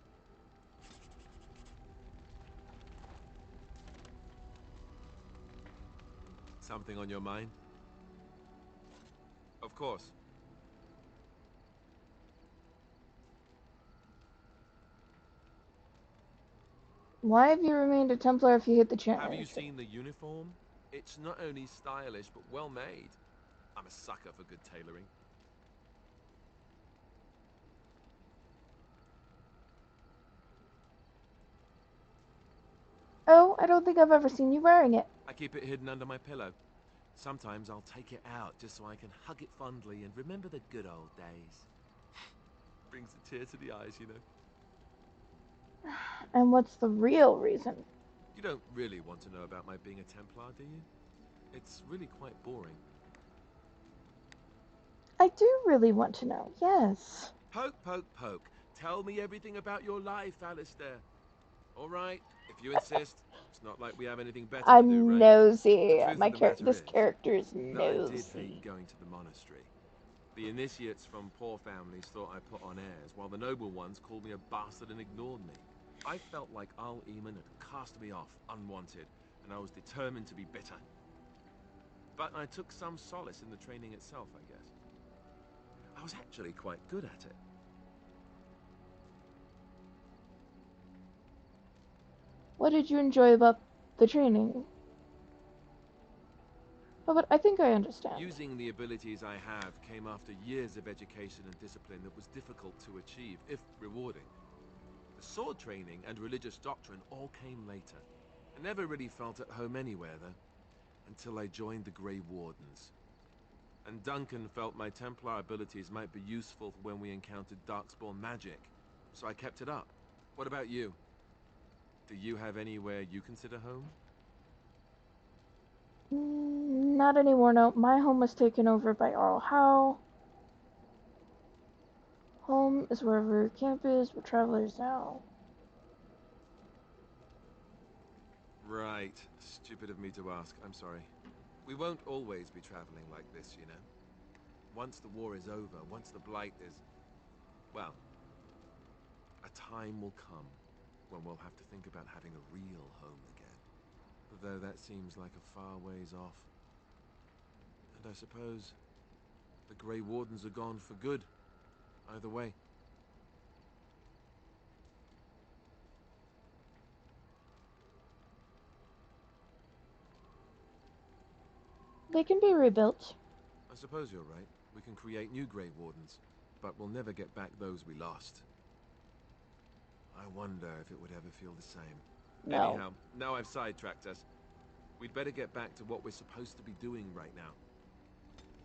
Something on your mind? Of course. Why have you remained a Templar if you hit the chant Have you manager? seen the uniform? It's not only stylish, but well made. I'm a sucker for good tailoring. Oh, I don't think I've ever seen you wearing it. I keep it hidden under my pillow. Sometimes I'll take it out just so I can hug it fondly and remember the good old days. Brings a tear to the eyes, you know. And what's the real reason? You don't really want to know about my being a Templar, do you? It's really quite boring. I do really want to know, yes. Poke, poke, poke. Tell me everything about your life, Alistair. All right, if you insist. It's not like we have anything better to do, I'm right? nosy. The truth of the matter This is character is that I did nosy. hate going to the monastery. The initiates from poor families thought I put on airs, while the noble ones called me a bastard and ignored me. I felt like Al-Eamon had cast me off, unwanted, and I was determined to be bitter. But I took some solace in the training itself, I guess. I was actually quite good at it. What did you enjoy about the training? Oh, but I think I understand. Using the abilities I have came after years of education and discipline that was difficult to achieve, if rewarding. The sword training and religious doctrine all came later. I never really felt at home anywhere, though, until I joined the Grey Wardens. And Duncan felt my Templar abilities might be useful for when we encountered Darkspawn magic, so I kept it up. What about you? Do you have anywhere you consider home? Not anymore, no. My home was taken over by AuroraLalune. Home is wherever your camp is. We're travelers now. Right. Stupid of me to ask. I'm sorry. We won't always be traveling like this, you know. Once the war is over, once the Blight is... well, a time will come when we'll have to think about having a real home again. Though that seems like a far ways off. And I suppose the Grey Wardens are gone for good. Either way. They can be rebuilt. I suppose you're right. We can create new Grey Wardens, but we'll never get back those we lost. I wonder if it would ever feel the same. No. Anyhow, now I've sidetracked us. We'd better get back to what we're supposed to be doing right now.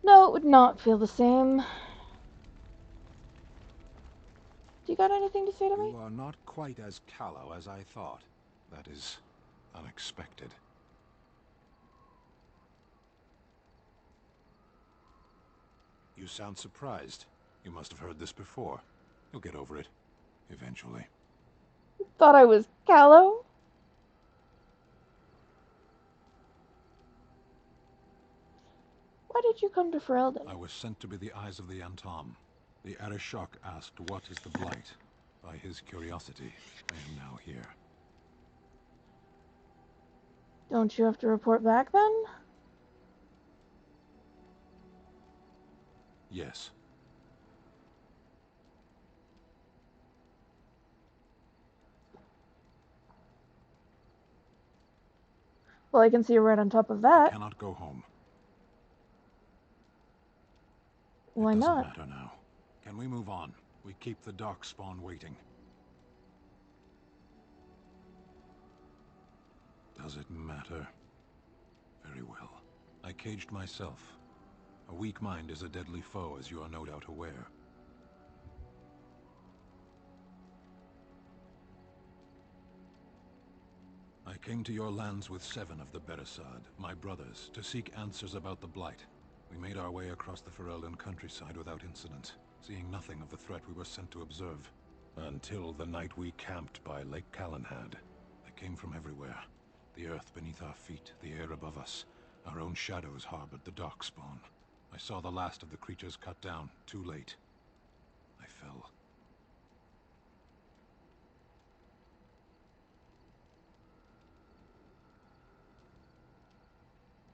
No, it would not feel the same. Do you got anything to say to me? You are not quite as callow as I thought. That is unexpected. You sound surprised. You must have heard this before. You'll get over it. Eventually. Thought I was callow? Why did you come to Ferelden? I was sent to be the eyes of the Antom. The Arishok asked what is the Blight. By his curiosity, I am now here. Don't you have to report back then? Yes. Well, I can see you're right on top of that. I cannot go home. Why it doesn't not? matter now. Can we move on? We keep the Darkspawn waiting. Does it matter? Very well. I caged myself. A weak mind is a deadly foe, as you are no doubt aware. I came to your lands with 7 of the Beresad, my brothers, to seek answers about the Blight. We made our way across the Ferelden countryside without incident, seeing nothing of the threat we were sent to observe. Until the night we camped by Lake Calenhad. They came from everywhere. The earth beneath our feet, the air above us. Our own shadows harbored the darkspawn. I saw the last of the creatures cut down, too late. I fell.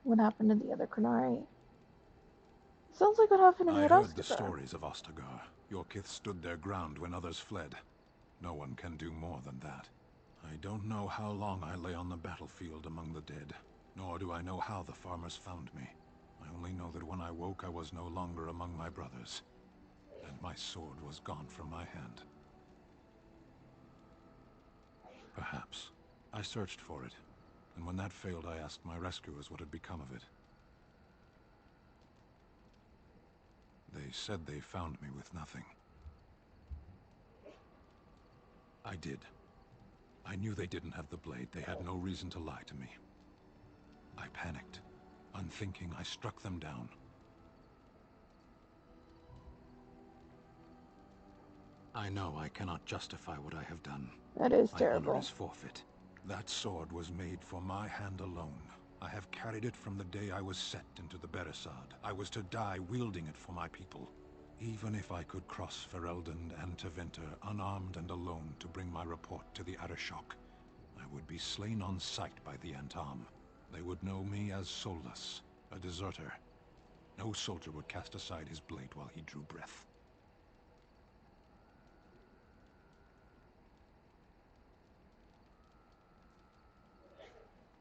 What happened to the other Krenari? Sounds like what happened to me I at heard the Ostagar. stories of Ostagar. Your kith stood their ground when others fled. No one can do more than that. I don't know how long I lay on the battlefield among the dead, nor do I know how the farmers found me. I only know that when I woke I was no longer among my brothers, and my sword was gone from my hand. Perhaps. I searched for it, and when that failed I asked my rescuers what had become of it. They said they found me with nothing. I did. I knew they didn't have the blade. They had no reason to lie to me. I panicked. Unthinking, I struck them down. I know I cannot justify what I have done. That is My terrible. honor is forfeit. That sword was made for my hand alone. I have carried it from the day I was set into the Beresad. I was to die wielding it for my people. Even if I could cross Ferelden and Tevinter unarmed and alone to bring my report to the Arishok, I would be slain on sight by the Antam. They would know me as soulless, a deserter. No soldier would cast aside his blade while he drew breath.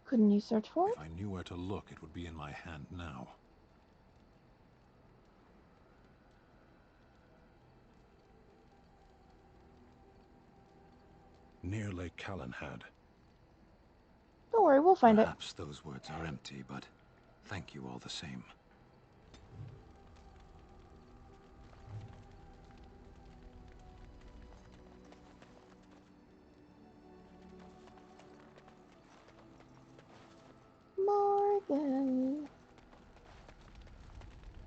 Couldn't you search for it? If I knew where to look, it would be in my hand now. Near Lake Callanhad. Don't worry, we'll find it. Perhaps those words are empty, but thank you all the same. Morgan.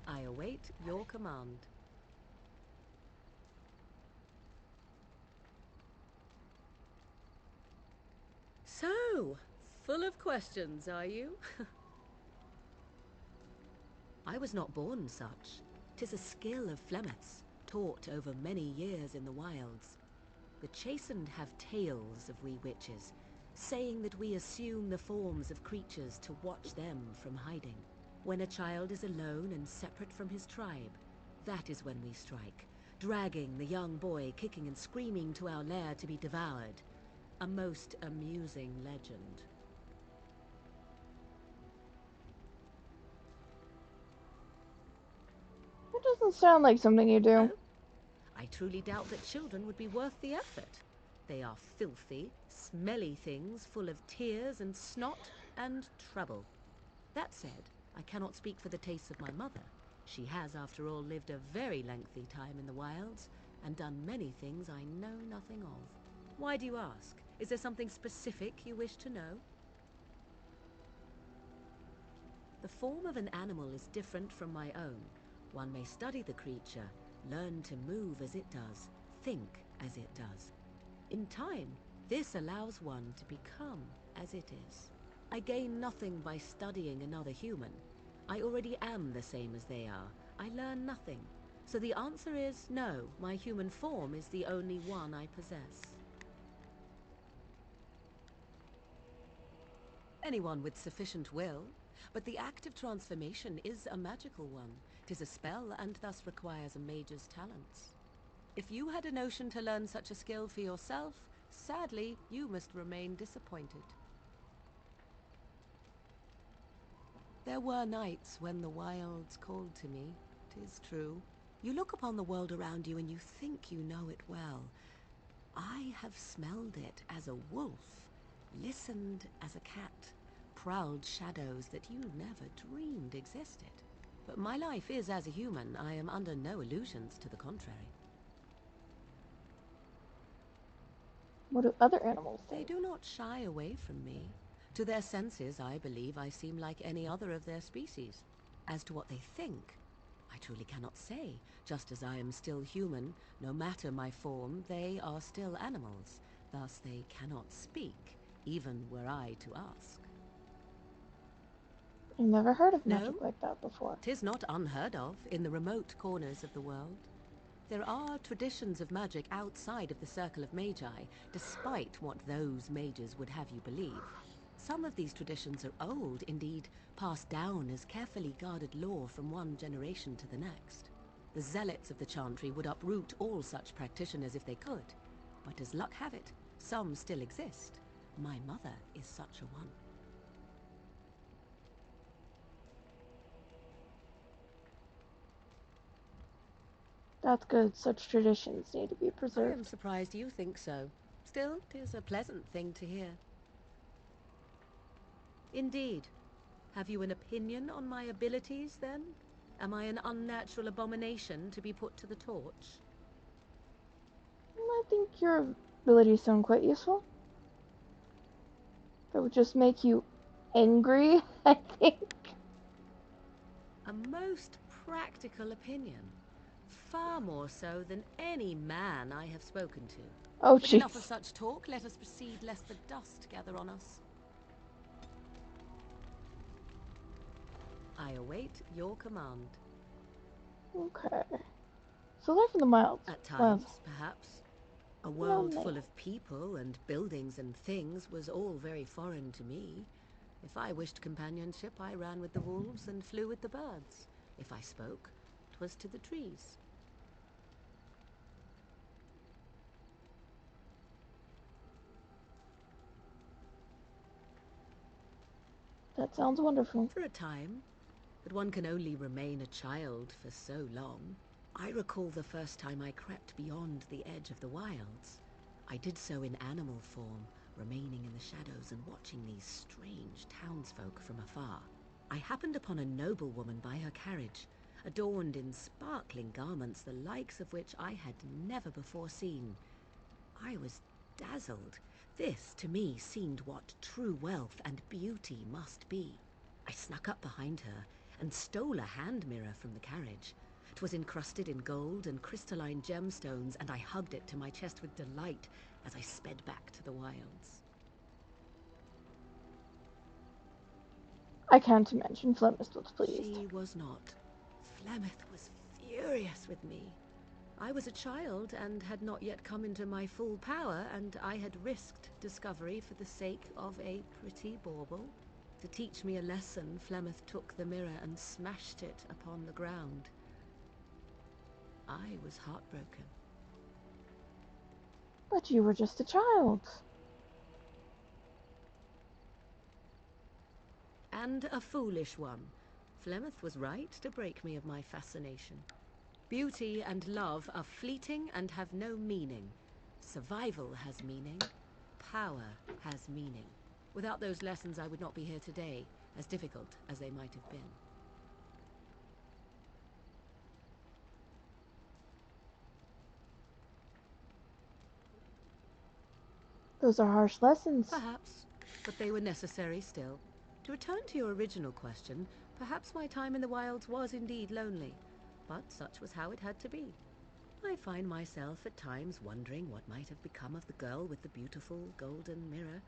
I await your command. So, full of questions, are you? I was not born such. 'Tis a skill of Flemeth's, taught over many years in the wilds. The chastened have tales of we witches, saying that we assume the forms of creatures to watch them from hiding. When a child is alone and separate from his tribe, that is when we strike, dragging the young boy kicking and screaming to our lair to be devoured. A most amusing legend. It doesn't sound like something you do. Oh? I truly doubt that children would be worth the effort. They are filthy, smelly things full of tears and snot and trouble. That said, I cannot speak for the tastes of my mother. She has, after all, lived a very lengthy time in the wilds and done many things I know nothing of. Why do you ask? Is there something specific you wish to know? The form of an animal is different from my own. One may study the creature, learn to move as it does, think as it does. In time, this allows one to become as it is. I gain nothing by studying another human. I already am the same as they are. I learn nothing. So the answer is no, my human form is the only one I possess. Anyone with sufficient will, but the act of transformation is a magical one. 'Tis a spell and thus requires a mage's talents. If you had a notion to learn such a skill for yourself, sadly, you must remain disappointed. There were nights when the wilds called to me, 'tis true. You look upon the world around you and you think you know it well. I have smelled it as a wolf, listened as a cat, prowled shadows that you never dreamed existed. But my life is as a human. I am under no illusions to the contrary. What do other animals They think? do not shy away from me. To their senses, I believe I seem like any other of their species. As to what they think, I truly cannot say. Just as I am still human, no matter my form, they are still animals. Thus they cannot speak, even were I to ask. I've never heard of No, magic like that before. 'tis not unheard of in the remote corners of the world. There are traditions of magic outside of the Circle of Magi, despite what those mages would have you believe. Some of these traditions are old, indeed, passed down as carefully guarded lore from one generation to the next. The zealots of the chantry would uproot all such practitioners if they could. But as luck have it, some still exist. My mother is such a one. That's good. Such traditions need to be I preserved. am surprised you think so. Still, 'tis a pleasant thing to hear. Indeed. Have you an opinion on my abilities, then? Am I an unnatural abomination to be put to the torch? I think your abilities sound quite useful. That would just make you angry, I think. A most practical opinion. Far more so than any man I have spoken to. Oh, But enough of jeez. such talk. Let us proceed, lest the dust gather on us. I await your command. Okay. So life in the wilds. At times, perhaps. A world no. full of people and buildings and things was all very foreign to me. If I wished companionship, I ran with the wolves and flew with the birds. If I spoke, 'twas to the trees. That sounds wonderful. For a time, but one can only remain a child for so long. I recall the first time I crept beyond the edge of the wilds. I did so in animal form, remaining in the shadows and watching these strange townsfolk from afar. I happened upon a noblewoman by her carriage, adorned in sparkling garments, the likes of which I had never before seen. I was dazzled. This, to me, seemed what true wealth and beauty must be. I snuck up behind her and stole a hand mirror from the carriage. 'Twas encrusted in gold and crystalline gemstones, and I hugged it to my chest with delight as I sped back to the wilds. I can't imagine Flemeth was pleased. She was not. Flemeth was furious with me. I was a child and had not yet come into my full power, and I had risked discovery for the sake of a pretty bauble. To teach me a lesson, Flemeth took the mirror and smashed it upon the ground. I was heartbroken. But you were just a child. And a foolish one. Flemeth was right to break me of my fascination. Beauty and love are fleeting and have no meaning. Survival has meaning. Power has meaning. Without those lessons, I would not be here today, as difficult as they might have been. Those are harsh lessons. Perhaps, but they were necessary still. To return to your original question, perhaps my time in the wilds was indeed lonely, but such was how it had to be. I find myself at times wondering what might have become of the girl with the beautiful golden mirror,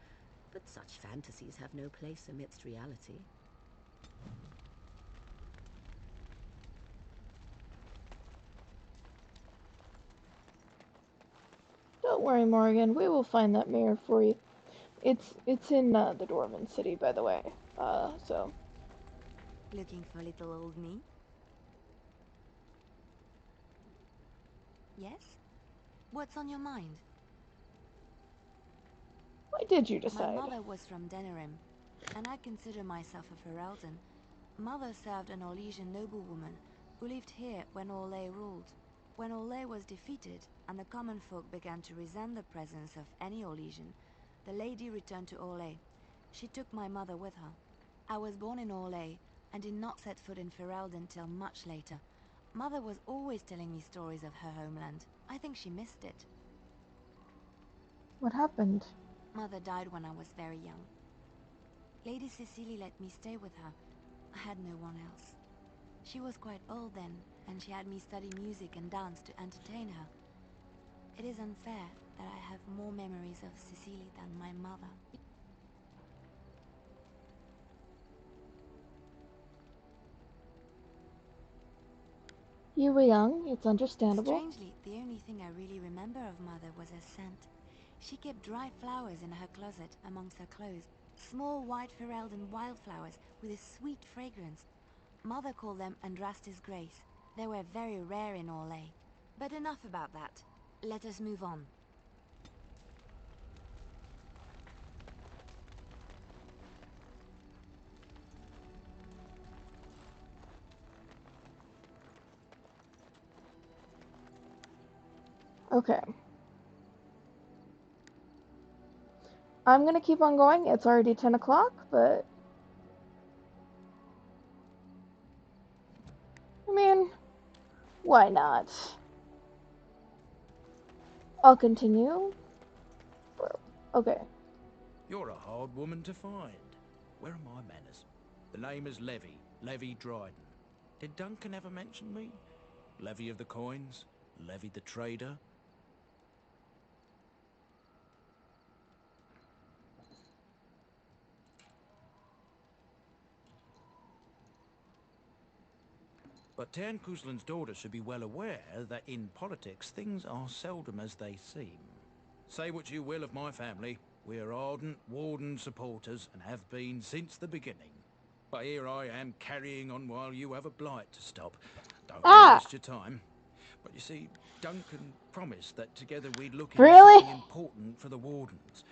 but such fantasies have no place amidst reality. Don't worry, Morgan. We will find that mirror for you. It's in the Dwarven City, by the way. So. Looking for little old me? Yes? What's on your mind? Why did you decide? My mother was from Denerim, and I consider myself a Ferelden. Mother served an Orlesian noblewoman who lived here when Orlais ruled. When Orlais was defeated and the common folk began to resent the presence of any Orlesian, the lady returned to Orlais. She took my mother with her. I was born in Orlais and did not set foot in Ferelden till much later. Mother was always telling me stories of her homeland. I think she missed it. What happened? Mother died when I was very young. Lady Cecily let me stay with her. I had no one else. She was quite old then, and she had me study music and dance to entertain her. It is unfair that I have more memories of Cecily than my mother. You were young, it's understandable. Strangely, the only thing I really remember of Mother was her scent. She kept dry flowers in her closet amongst her clothes. Small white Ferelden wildflowers with a sweet fragrance. Mother called them Andraste's Grace. They were very rare in Orlais. But enough about that. Let us move on. Okay. I'm gonna keep on going. It's already 10 o'clock, but... I mean, why not? I'll continue. Okay. You're a hard woman to find. Where are my manners? The name is Levy, Levy Dryden. Did Duncan ever mention me? Levy of the coins? Levy the trader? But Tern Kuslan's daughter should be well aware that in politics things are seldom as they seem. Say what you will of my family, we are ardent Warden supporters and have been since the beginning. But here I am carrying on while you have a blight to stop. Don't want to waste your time. But you see, Duncan promised that together we'd look into something important for the Wardens.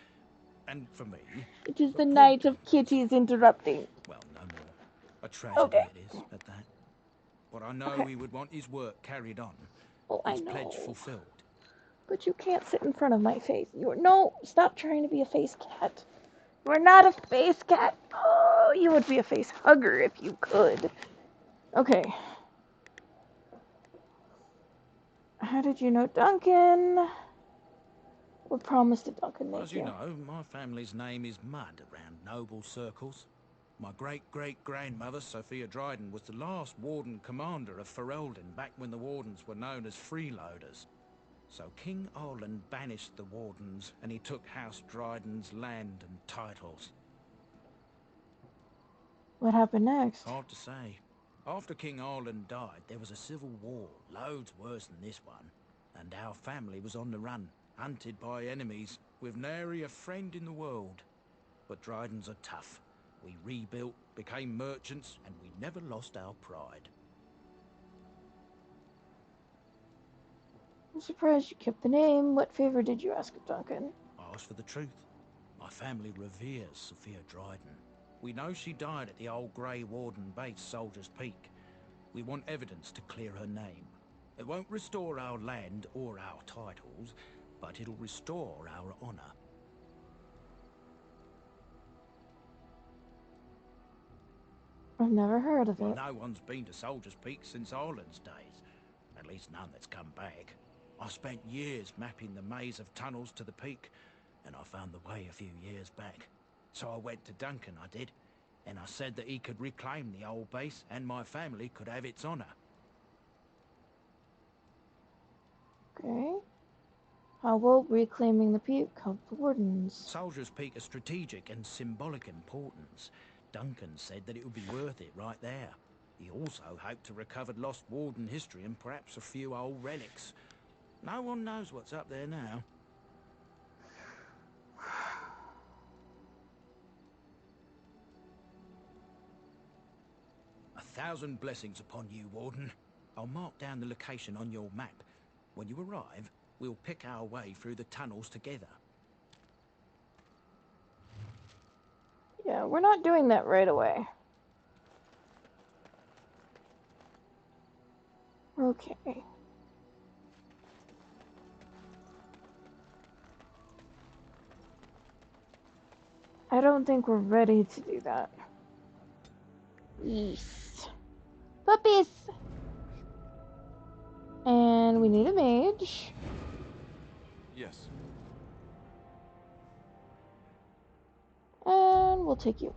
And for me. It is the night of kitties interrupting. Well, no more. A tragedy it is, at that. But I know he would want his work carried on. Oh, his I know. pledge fulfilled. But you can't sit in front of my face. No, stop trying to be a face cat. You're not a face cat. Oh, you would be a face hugger if you could. Okay. How did you know Duncan? What promise did Duncan make As you know, my family's name is mud around noble circles. My great-great-grandmother, Sophia Dryden, was the last Warden commander of Ferelden back when the Wardens were known as freeloaders. So King Arland banished the Wardens, and he took House Dryden's land and titles. What happened next? Hard to say. After King Arland died, there was a civil war, loads worse than this one. And our family was on the run, hunted by enemies, with nary a friend in the world. But Drydens are tough. We rebuilt, became merchants, and we never lost our pride. I'm surprised you kept the name. What favor did you ask of Duncan? I asked for the truth. My family reveres Sophia Dryden. We know she died at the old Grey Warden base, Soldier's Peak. We want evidence to clear her name. It won't restore our land or our titles, but it'll restore our honor. I've never heard of Well, it. no one's been to Soldier's Peak since Arland's days. At least none that's come back. I spent years mapping the maze of tunnels to the peak, and I found the way a few years back. So I went to Duncan, I did, and I said that he could reclaim the old base and my family could have its honor. Okay. How will reclaiming the peak help the Wardens? Soldier's Peak is strategic and symbolic importance. Duncan said that it would be worth it right there. He also hoped to recover lost Warden history and perhaps a few old relics. No one knows what's up there now. A thousand blessings upon you, Warden. I'll mark down the location on your map. When you arrive, we'll pick our way through the tunnels together. Yeah, we're not doing that right away. Okay. I don't think we're ready to do that. Yes. Puppies! And we need a mage. Yes. And we'll take you.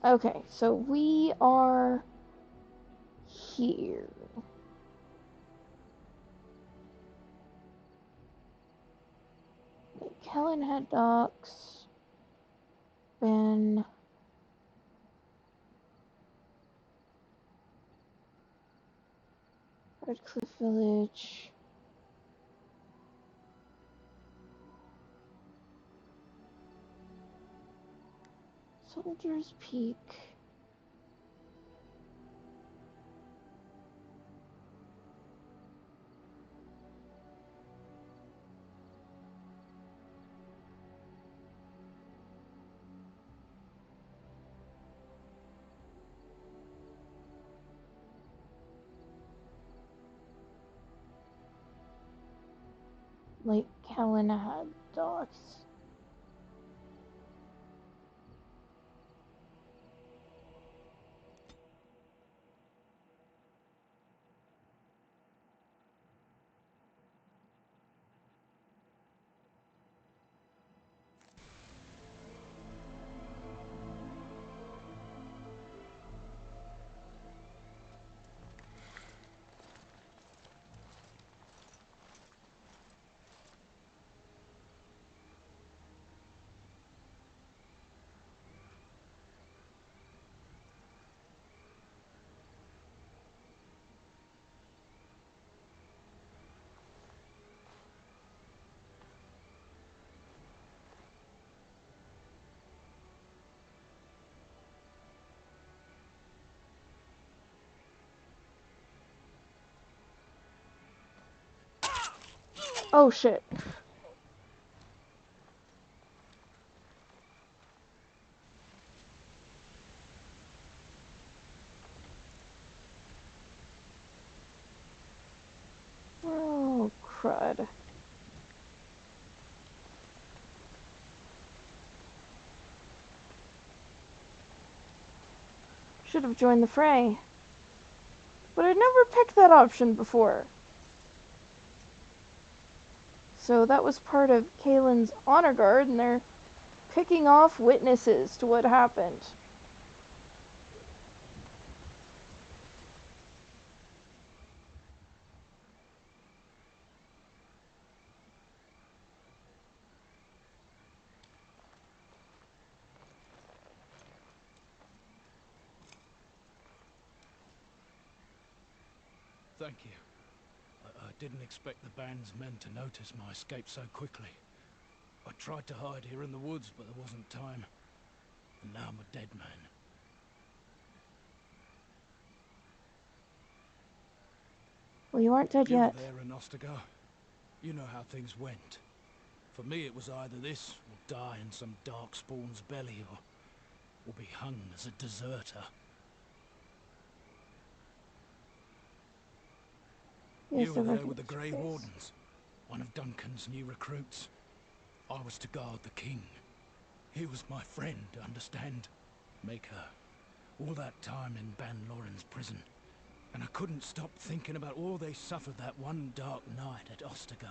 Okay, so we are here. Kellen had docks. Ben. Redcliffe Village. Soldier's Peak. Lake Calenhad docks. Oh shit. Oh, crud. Should have joined the fray. But I'd never picked that option before. So that was part of Kalen's honor guard, and they're picking off witnesses to what happened. Thank you. I didn't expect the band's men to notice my escape so quickly. I tried to hide here in the woods, but there wasn't time. And now I'm a dead man. Well, you aren't dead You were yet. there in Ostagar. You know how things went. For me, it was either this, or die in some darkspawn's belly, or be hung as a deserter. Yes, You I were there with the recognize Grey your face. Wardens, one of Duncan's new recruits. I was to guard the king. He was my friend, understand? Maker. All that time in Ban Loren's prison. And I couldn't stop thinking about all they suffered that one dark night at Ostagar.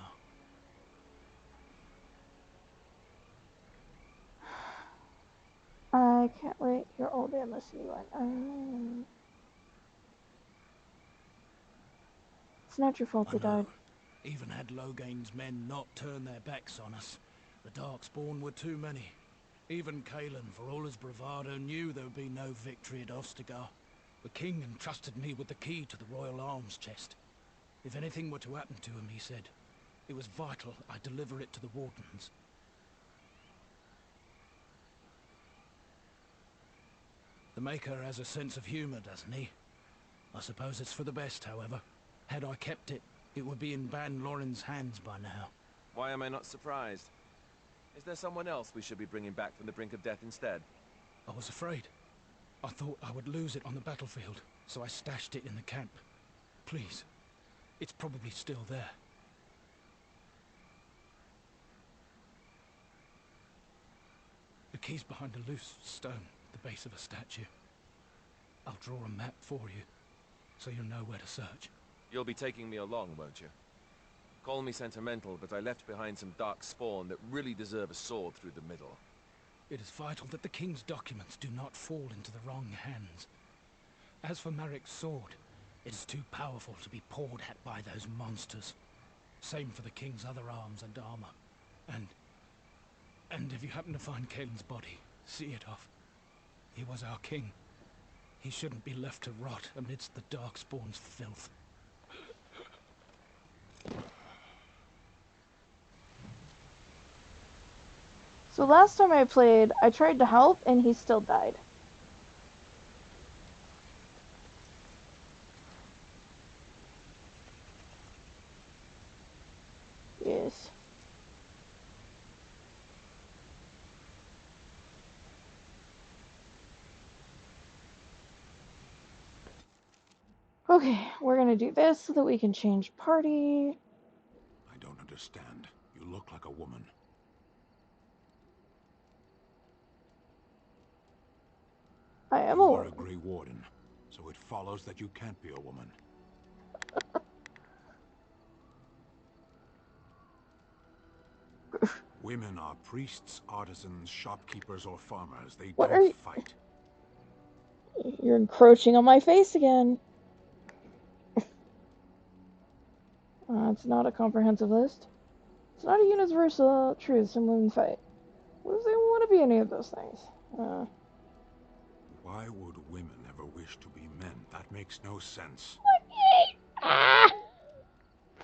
I can't wait. You're old and listen to you. It's not your fault I they know. died. Even had Logain's men not turned their backs on us, the Darkspawn were too many. Even Kalen, for all his bravado, knew there would be no victory at Ostagar. The king entrusted me with the key to the royal arms chest. If anything were to happen to him, he said, it was vital I deliver it to the Wardens. The Maker has a sense of humor, doesn't he? I suppose it's for the best, however. Had I kept it, it would be in Ban Loren's hands by now. Why am I not surprised? Is there someone else we should be bringing back from the brink of death instead? I was afraid. I thought I would lose it on the battlefield, so I stashed it in the camp. Please, it's probably still there. The key's behind a loose stone at the base of a statue. I'll draw a map for you, so you'll know where to search. You'll be taking me along, won't you? Call me sentimental, but I left behind some dark spawn that really deserve a sword through the middle. It is vital that the king's documents do not fall into the wrong hands. As for Marik's sword, it is too powerful to be pawed at by those monsters. Same for the king's other arms and armor. And if you happen to find Kalen's body, see it off. He was our king. He shouldn't be left to rot amidst the Darkspawn's filth. So last time I played, I tried to help and he still died. Yes. Okay, we're gonna do this so that we can change party. I don't understand. You look like a woman. I am You a are woman. a Grey Warden, so it follows that you can't be a woman. Women are priests, artisans, shopkeepers, or farmers. They What are don't you? fight. You're encroaching on my face again. It's not a comprehensive list. It's not a universal truth some women fight. What if they want to be any of those things? Why would women ever wish to be men? That makes no sense. Ah!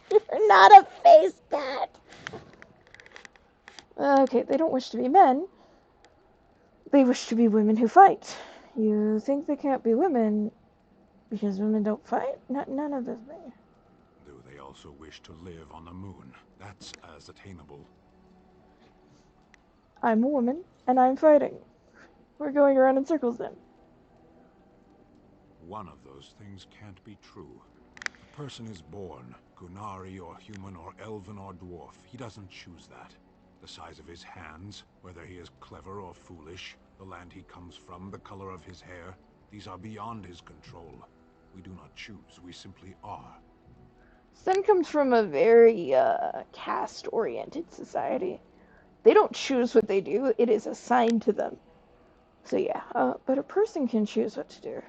You're not a face cat. Okay, they don't wish to be men. They wish to be women who fight. You think they can't be women because women don't fight? None of this. Do they also wish to live on the moon? That's as attainable. I'm a woman, and I'm fighting. We're going around in circles then. One of those things can't be true. A person is born, Gunari or human or elven or dwarf. He doesn't choose that. The size of his hands, whether he is clever or foolish, the land he comes from, the color of his hair, these are beyond his control. We do not choose, we simply are. Sen comes from a very caste-oriented society. They don't choose what they do, it is assigned to them. So yeah, but a person can choose what to do.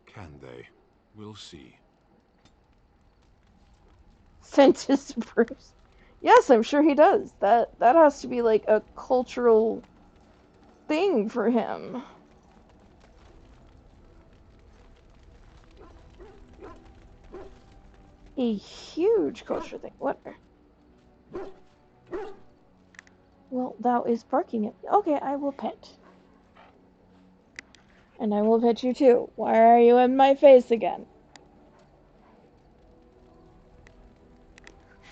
Can they? We'll see. Sense disapproves. Yes, I'm sure he does. That has to be like a cultural thing for him. A huge culture thing. What? Well, thou is barking at me. Okay, I will pet. And I will pet you too. Why are you in my face again?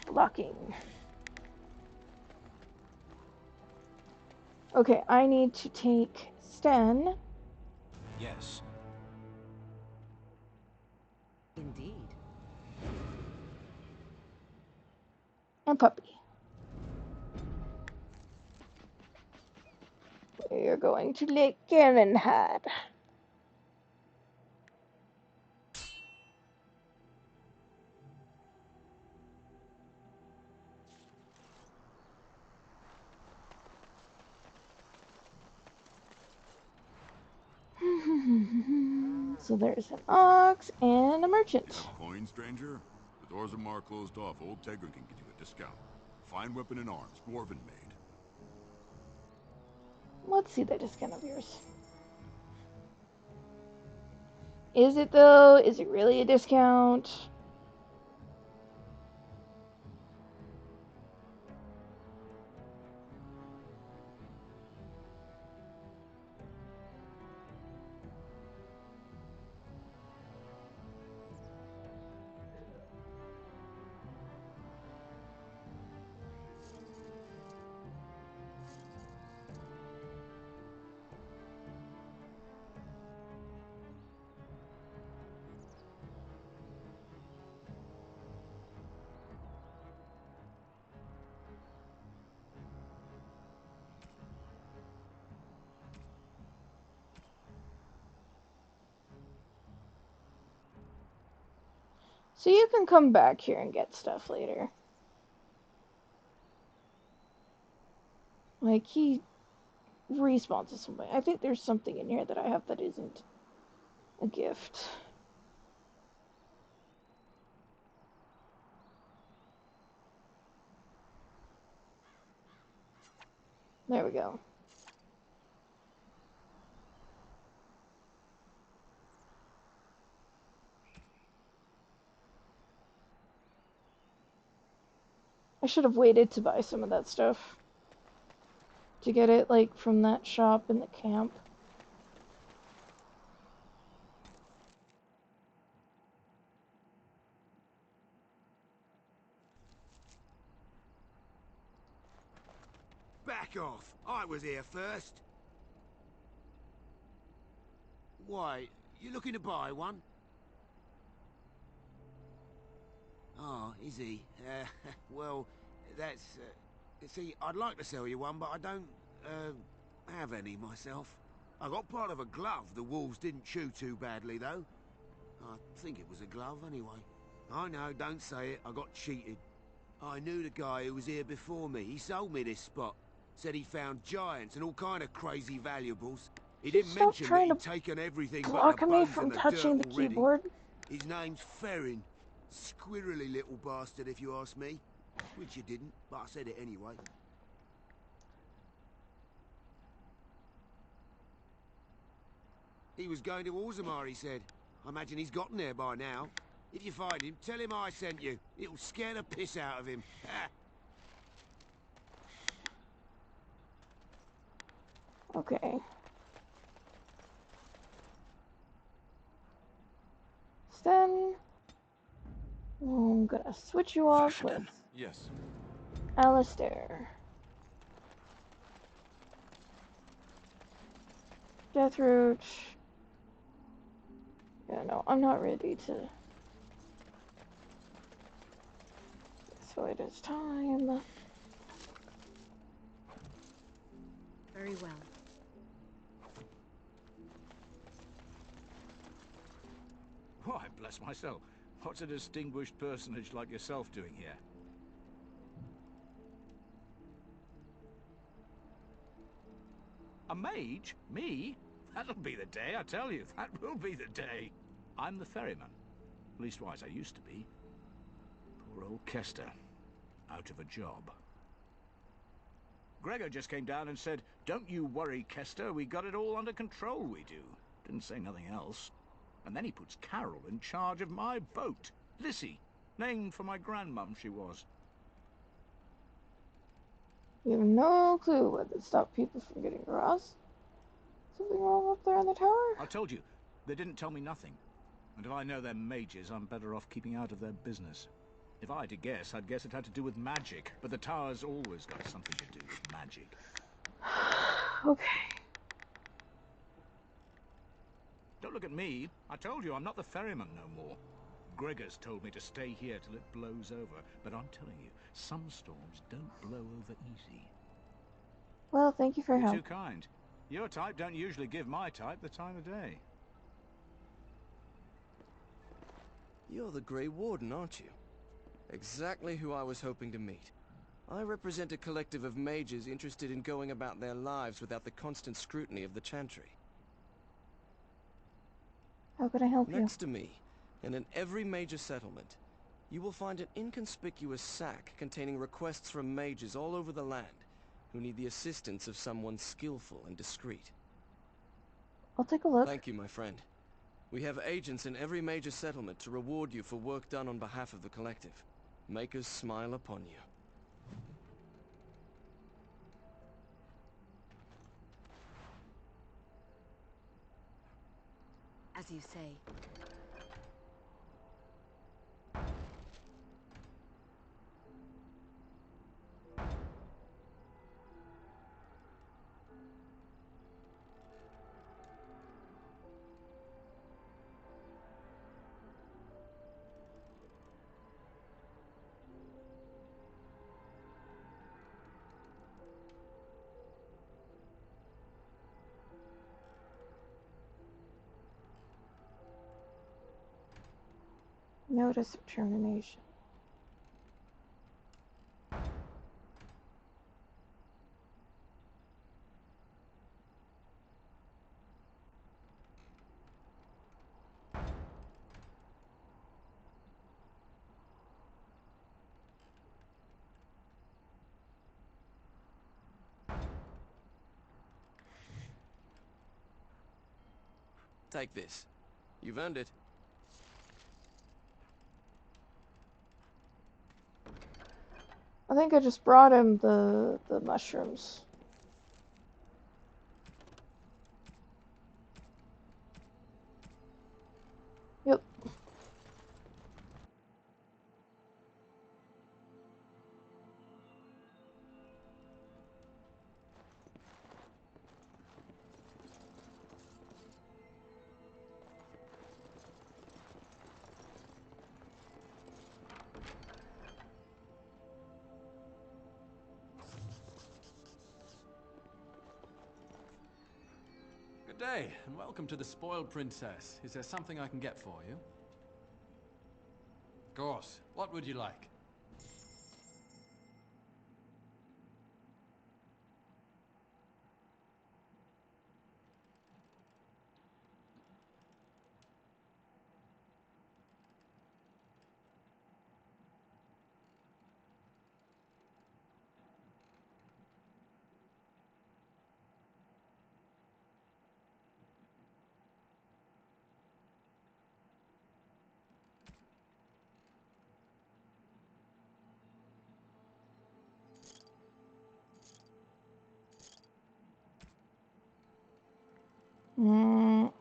Blocking. Okay, I need to take Sten. Yes. Indeed. And Puppy. We're going to Lake Cannonhead. So there's an ox and a merchant. You have coin, stranger? The doors of Mar closed off. Old Tegra can get you a discount. Fine weapon and arms, dwarven made. Let's see the discount of yours. Is it though? Is it really a discount? So you can come back here and get stuff later. Like, he respawns to somebody. I think there's something in here that I have that isn't a gift. There we go. I should have waited to buy some of that stuff. to get it, like, from that shop in the camp. Back off! I was here first. Why, you looking to buy one? Oh, is he? Well, that's... see, I'd like to sell you one, but I don't, have any myself. I got part of a glove the wolves didn't chew too badly, though. I think it was a glove, anyway. I know, don't say it. I got cheated. I knew the guy who was here before me. He sold me this spot. Said he found giants and all kind of crazy valuables. He didn't Stop mention that trying he'd to taken everything but the block me bones from and the touching dirt the already. keyboard. His name's Ferrin. Squirrely little bastard, if you ask me. Which you didn't, but I said it anyway. He was going to Orzammar, he said. I imagine he's gotten there by now. If you find him, tell him I sent you. It'll scare the piss out of him. Okay. Then I'm gonna switch you off with Yes. Alistair. Deathroot. Yeah, no, I'm not ready to. So it is time. Very well. Why, bless myself. What's a distinguished personage like yourself doing here? A mage? Me? That'll be the day, I tell you. That will be the day. I'm the ferryman. Leastwise, I used to be. Poor old Kester. Out of a job. Gregor just came down and said, "Don't you worry, Kester. We got it all under control, we do." Didn't say nothing else. And then he puts Carol in charge of my boat. Lissy. Named for my grandmum, she was. You have no clue what would stop people from getting across. Something wrong up there in the tower? I told you, they didn't tell me nothing. And if I know they're mages, I'm better off keeping out of their business. If I had to guess, I'd guess it had to do with magic. But the tower's always got something to do with magic. Okay. Don't look at me. I told you, I'm not the ferryman no more. Gregor's told me to stay here till it blows over. But I'm telling you, some storms don't blow over easy. Well, thank you for your You're help. too kind. Your type don't usually give my type the time of day. You're the Grey Warden, aren't you? Exactly who I was hoping to meet. I represent a collective of mages interested in going about their lives without the constant scrutiny of the Chantry. How can I help you? Next to me, and in every major settlement, you will find an inconspicuous sack containing requests from mages all over the land who need the assistance of someone skillful and discreet. I'll take a look. Thank you, my friend. We have agents in every major settlement to reward you for work done on behalf of the collective. Make us smile upon you. As you say. Notice of termination. Take this. You've earned it. I think I just brought him the mushrooms. Yep. Good day, and welcome to the Spoiled Princess. Is there something I can get for you? Of course. What would you like?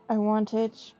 I want it.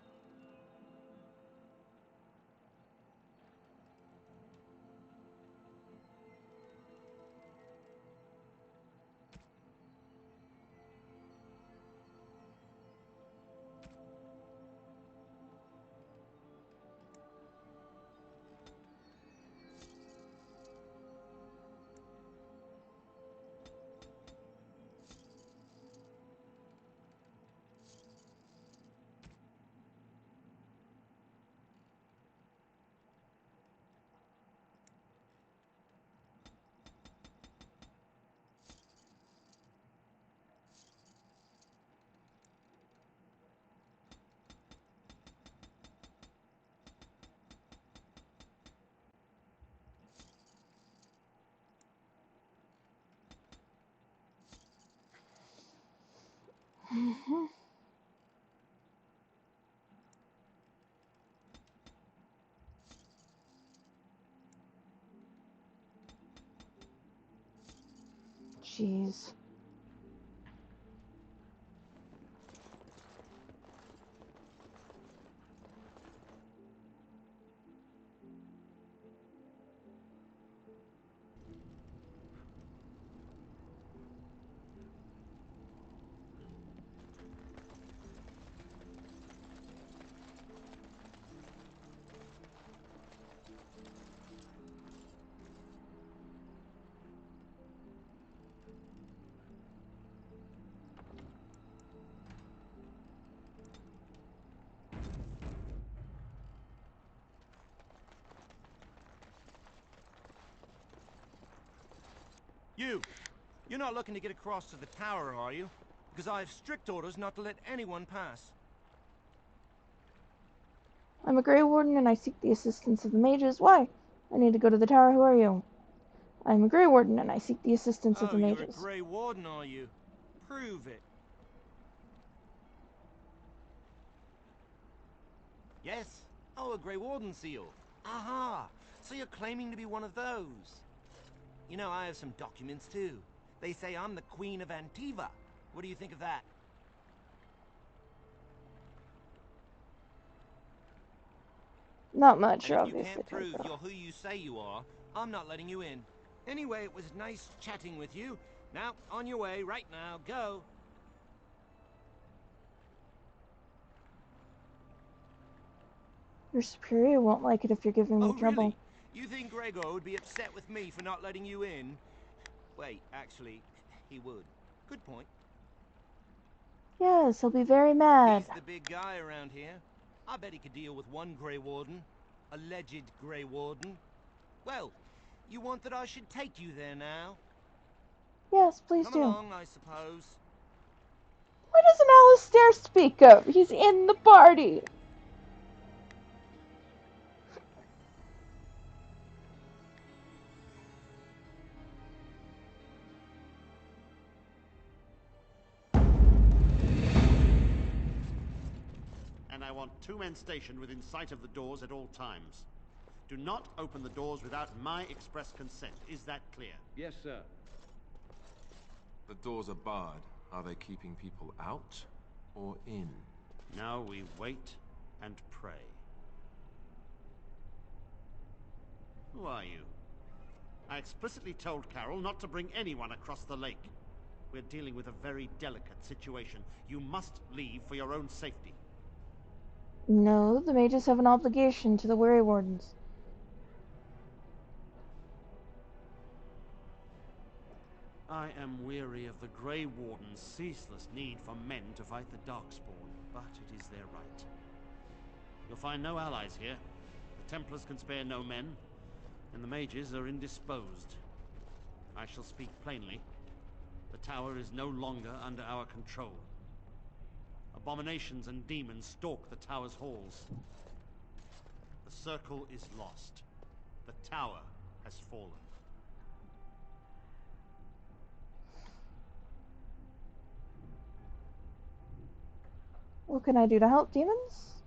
Jeez. You're not looking to get across to the tower, are you? Because I have strict orders not to let anyone pass. I'm a Grey Warden and I seek the assistance of the mages. Why? I need to go to the tower. Who are you? I'm a Grey Warden and I seek the assistance of the You're a mages. Grey Warden, are you? Prove it. Yes? Oh, a Grey Warden seal. Aha! So you're claiming to be one of those. You know, I have some documents too. They say I'm the Queen of Antiva. What do you think of that? Not much, And if you obviously. can't prove you're who you say you are, I'm not letting you in. Anyway, it was nice chatting with you. Now, on your way, right now, go. Your superior won't like it if you're giving me trouble. Really? You think Gregor would be upset with me for not letting you in? Wait, actually, he would. Good point. Yes, he'll be very mad. He's the big guy around here. I bet he could deal with one Grey Warden. Alleged Grey Warden. Well, you want that I should take you there now? Yes, please Come do. along, I suppose. Why doesn't Alistair speak of? He's in the party. And I want 2 men stationed within sight of the doors at all times. Do not open the doors without my express consent. Is that clear? Yes, sir. The doors are barred. Are they keeping people out or in? Now we wait and pray. Who are you? I explicitly told Carol not to bring anyone across the lake. We're dealing with a very delicate situation. You must leave for your own safety. No, the mages have an obligation to the Weary Wardens. I am weary of the Grey Warden's ceaseless need for men to fight the Darkspawn, but it is their right. You'll find no allies here. The Templars can spare no men, and the mages are indisposed. I shall speak plainly. The tower is no longer under our control. Abominations and demons stalk the tower's halls. The circle is lost. The tower has fallen. What can I do to help, demons?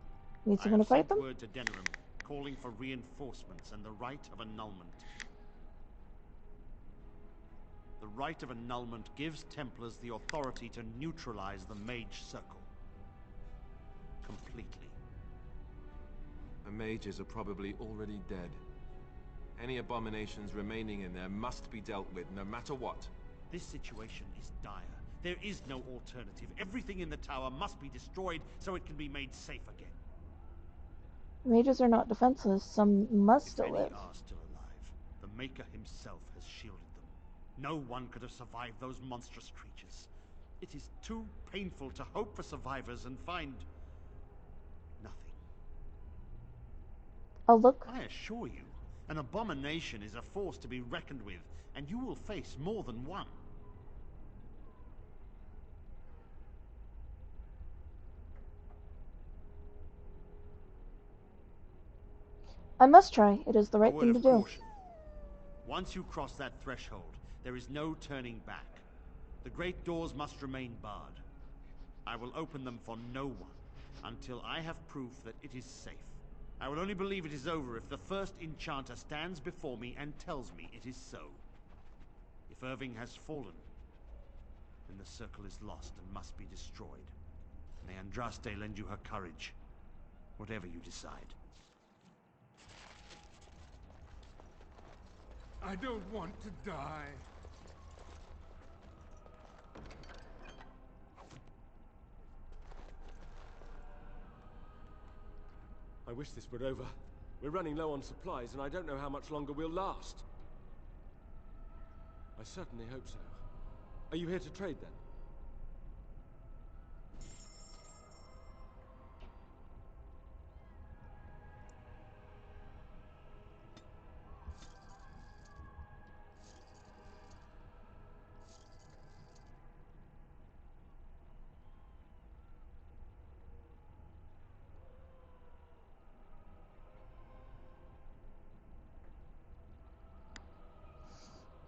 Need I someone have to fight sent them? word to Denerim, calling for reinforcements and the right of annulment. The right of annulment gives Templars the authority to neutralize the Mage Circle. Completely. The mages are probably already dead. Any abominations remaining in there must be dealt with, no matter what. This situation is dire. There is no alternative. Everything in the tower must be destroyed so it can be made safe again. Mages are not defenseless. Some must still If any live. are still alive, the Maker himself has shielded them. No one could have survived those monstrous creatures. It is too painful to hope for survivors and find nothing. I'll look. I assure you, an abomination is a force to be reckoned with, and you will face more than one. I must try. It is the A right word thing to of do. caution. Once you cross that threshold, there is no turning back. The great doors must remain barred. I will open them for no one until I have proof that it is safe. I will only believe it is over if the first enchanter stands before me and tells me it is so. If Irving has fallen, then the circle is lost and must be destroyed. May Andraste lend you her courage, whatever you decide. I don't want to die. I wish this were over. We're running low on supplies, and I don't know how much longer we'll last. I certainly hope so. Are you here to trade, then?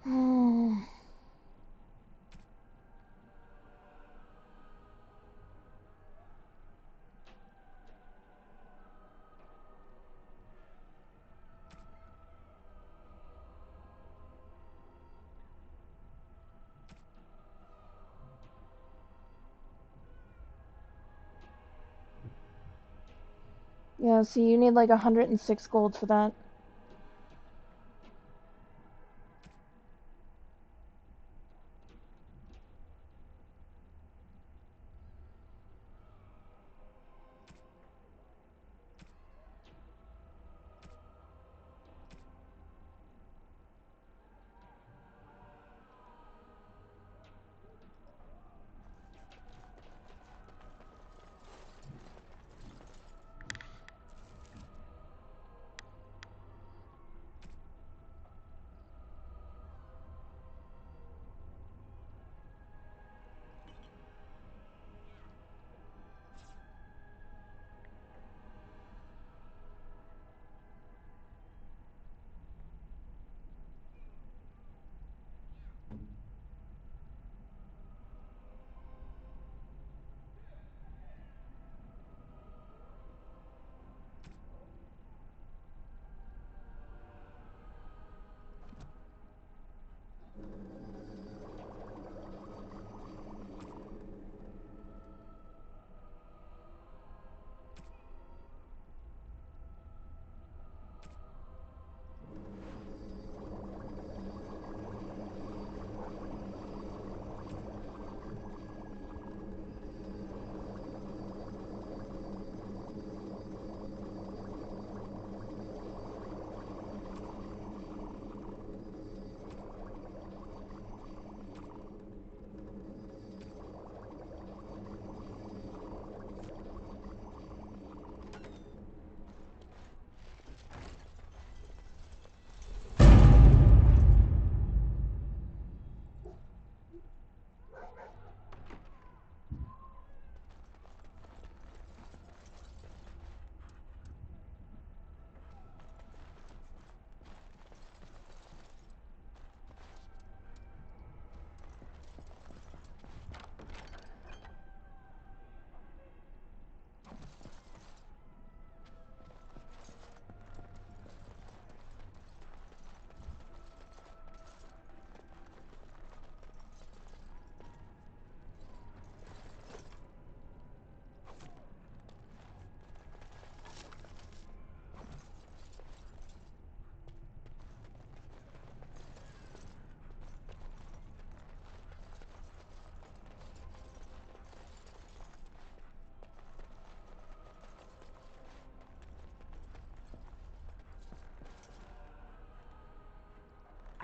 Hmm. Yeah, see, you need like 106 gold for that.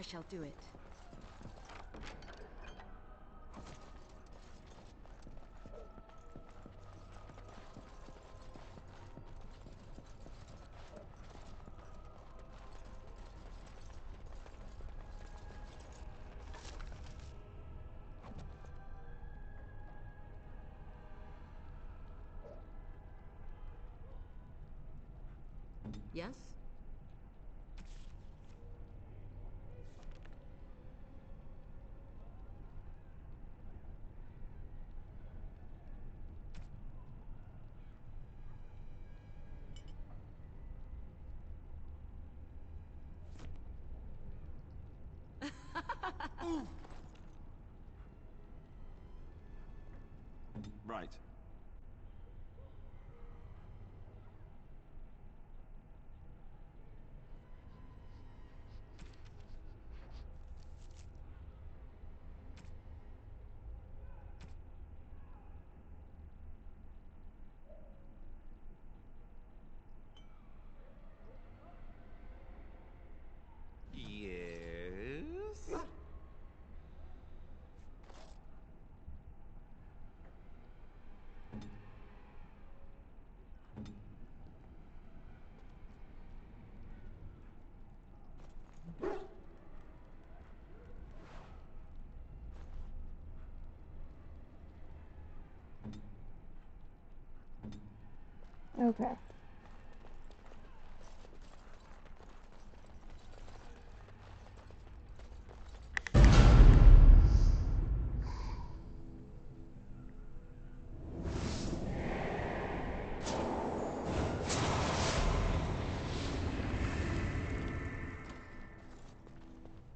I shall do it. Yes? Right. Yes? Okay.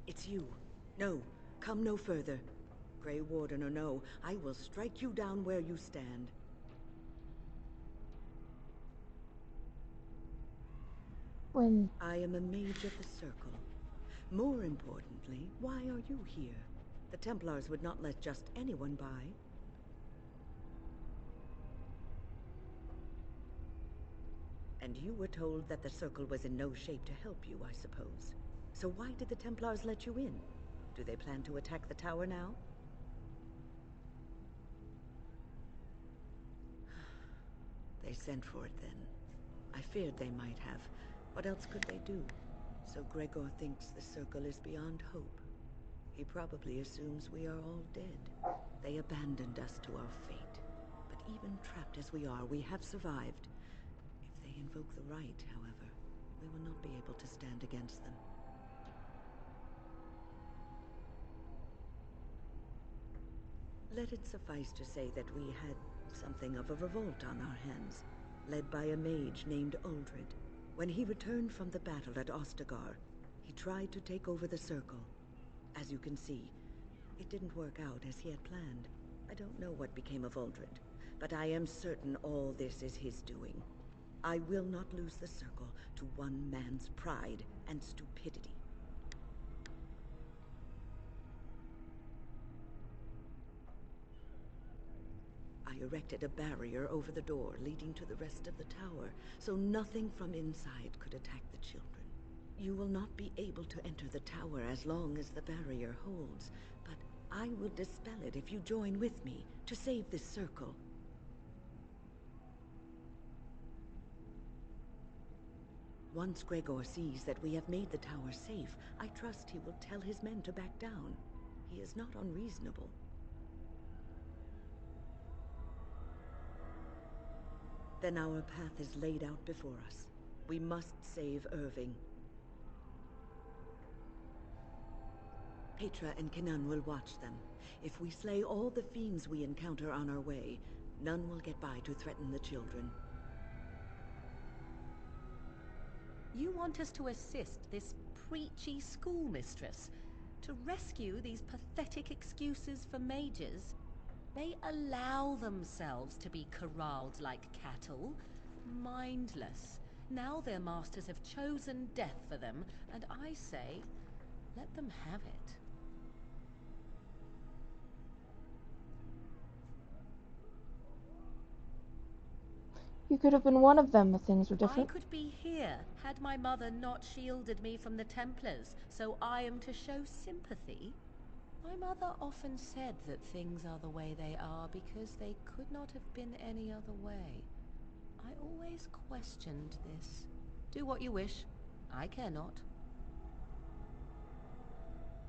It's you. No, come no further. Grey Warden or no, I will strike you down where you stand. I am a mage of the Circle. More importantly, why are you here? The Templars would not let just anyone by. And you were told that the Circle was in no shape to help you, I suppose. So why did the Templars let you in? Do they plan to attack the tower now? They sent for it then. I feared they might have. What else could they do? So Gregor thinks the Circle is beyond hope. He probably assumes we are all dead. They abandoned us to our fate. But even trapped as we are, we have survived. If they invoke the right, however, we will not be able to stand against them. Let it suffice to say that we had something of a revolt on our hands, led by a mage named Uldred. When he returned from the battle at Ostagar, he tried to take over the Circle. As you can see, it didn't work out as he had planned. I don't know what became of Uldred, but I am certain all this is his doing. I will not lose the Circle to one man's pride and stupidity. I erected a barrier over the door leading to the rest of the tower, so nothing from inside could attack the children. You will not be able to enter the tower as long as the barrier holds, but I will dispel it if you join with me to save this Circle. Once Gregor sees that we have made the tower safe, I trust he will tell his men to back down. He is not unreasonable. Then our path is laid out before us. We must save Irving. Petra and Kinan will watch them. If we slay all the fiends we encounter on our way, none will get by to threaten the children. You want us to assist this preachy schoolmistress to rescue these pathetic excuses for mages? They allow themselves to be corralled like cattle, mindless. Now their masters have chosen death for them, and I say, let them have it. You could have been one of them if things were I different. could be here had my mother not shielded me from the Templars, so I am to show sympathy. My mother often said that things are the way they are because they could not have been any other way. I always questioned this. Do what you wish. I care not.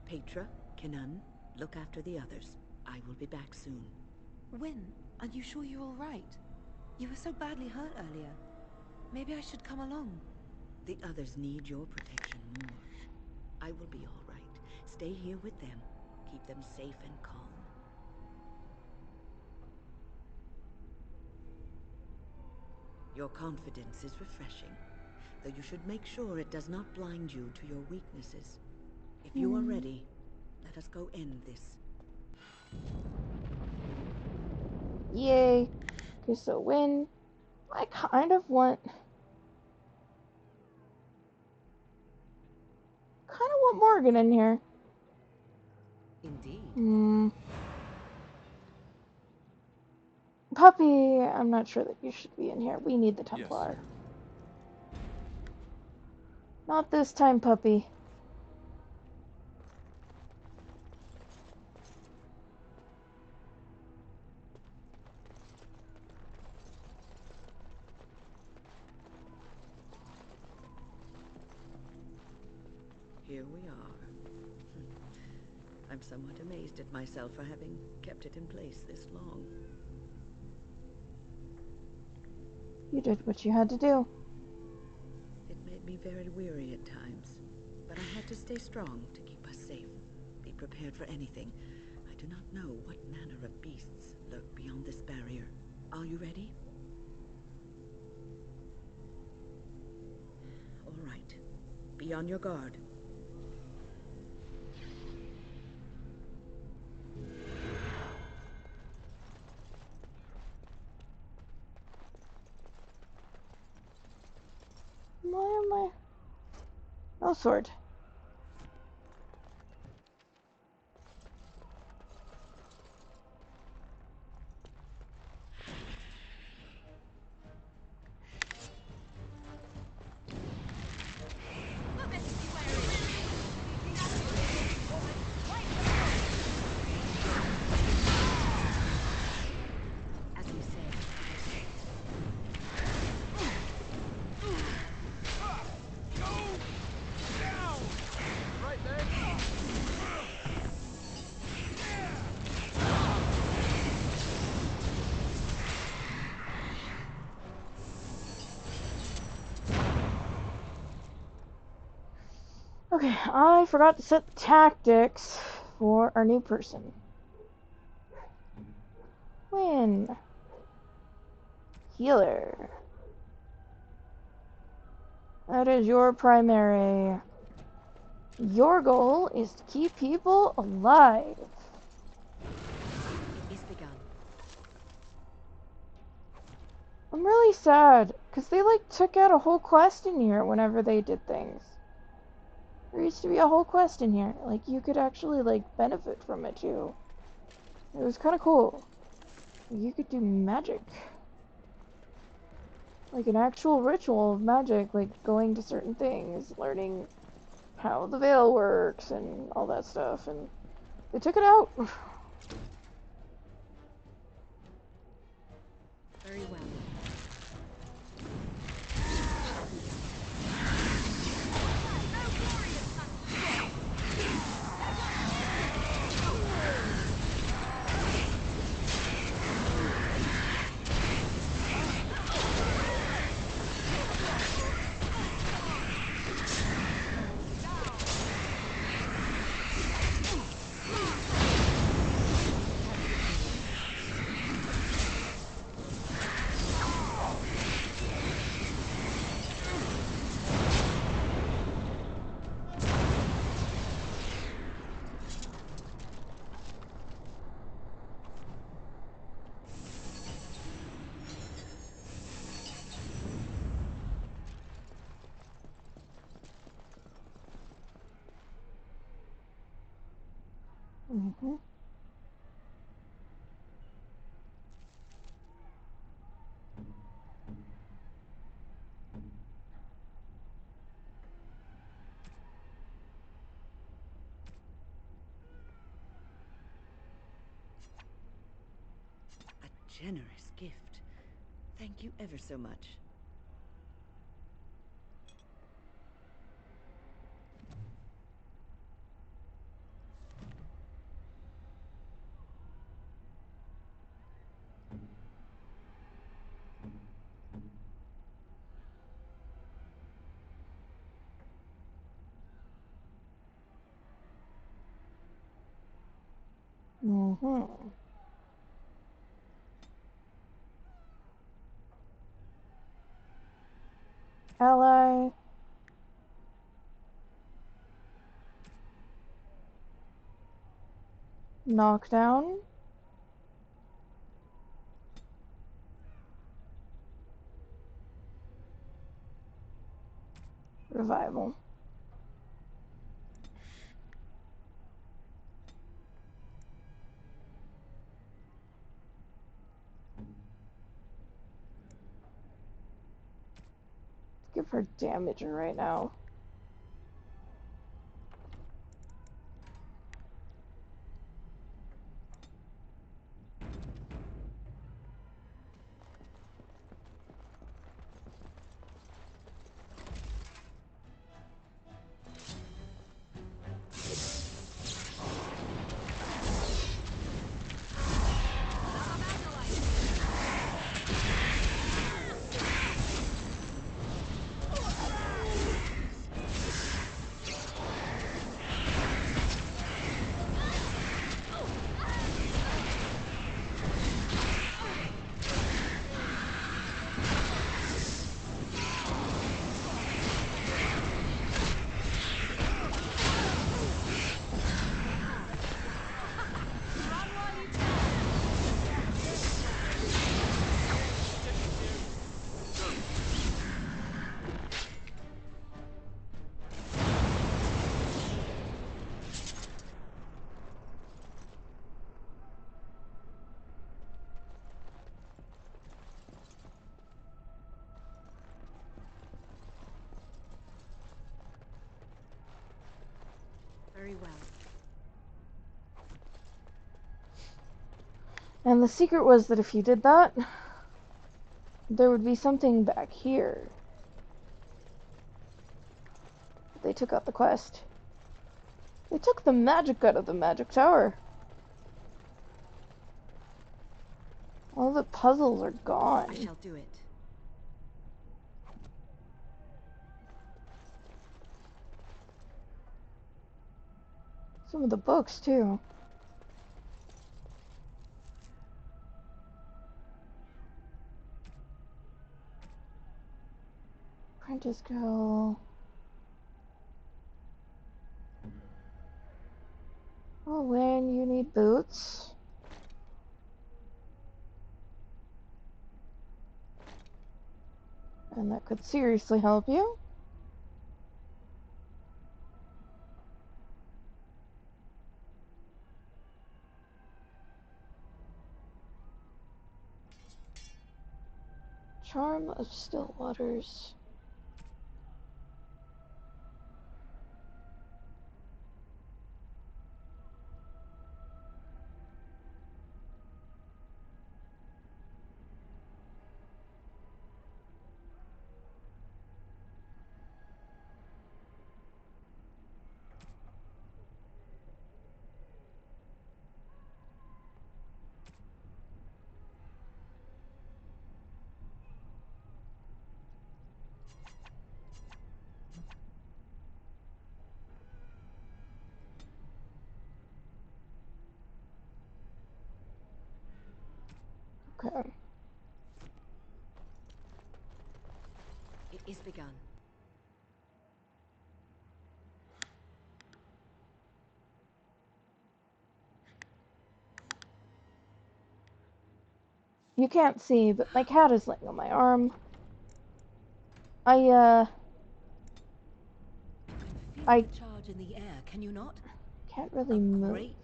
Petra, Kenan, look after the others. I will be back soon. Wyn, are you sure you're all right? You were so badly hurt earlier. Maybe I should come along. The others need your protection more. I will be all right. Stay here with them. Keep them safe and calm. Your confidence is refreshing, though you should make sure it does not blind you to your weaknesses. If you are ready, let us go end this. Yay. Okay, so Wyn, I kind of want Morgan in here. Indeed. Puppy, I'm not sure that you should be in here. We need the Templar. Yes. Not this time, Puppy. Here we are. I'm somewhat amazed at myself for having kept it in place this long. You did what you had to do. It made me very weary at times, but I had to stay strong to keep us safe. Be prepared for anything. I do not know what manner of beasts lurk beyond this barrier. Are you ready? All right. Be on your guard. Why am I? No sword. Okay, I forgot to set tactics for our new person. Wyn. Healer. That is your primary. Your goal is to keep people alive. It is begun. I'm really sad, because they like took out a whole quest in here whenever they did things. There used to be a whole quest in here. Like, you could actually, like, benefit from it, too. It was kind of cool. You could do magic. Like, an actual ritual of magic, like, going to certain things, learning how the veil works, and all that stuff, and they took it out. Very well. generous gift. Thank you ever so much. Mm-hmm. Ally. Knockdown. Revival. Let's give her damager right now. Very well. And the secret was that if you did that, there would be something back here. They took out the quest. They took the magic out of the magic tower. All the puzzles are gone. I shall do it. Some of the books, too. Apprentice girl. Oh, when you need boots. And that could seriously help you. Charm of Still Waters. Okay. It is begun. You can't see, but my cat is laying on my arm. I The charge in the air, can you not? can't really move. Great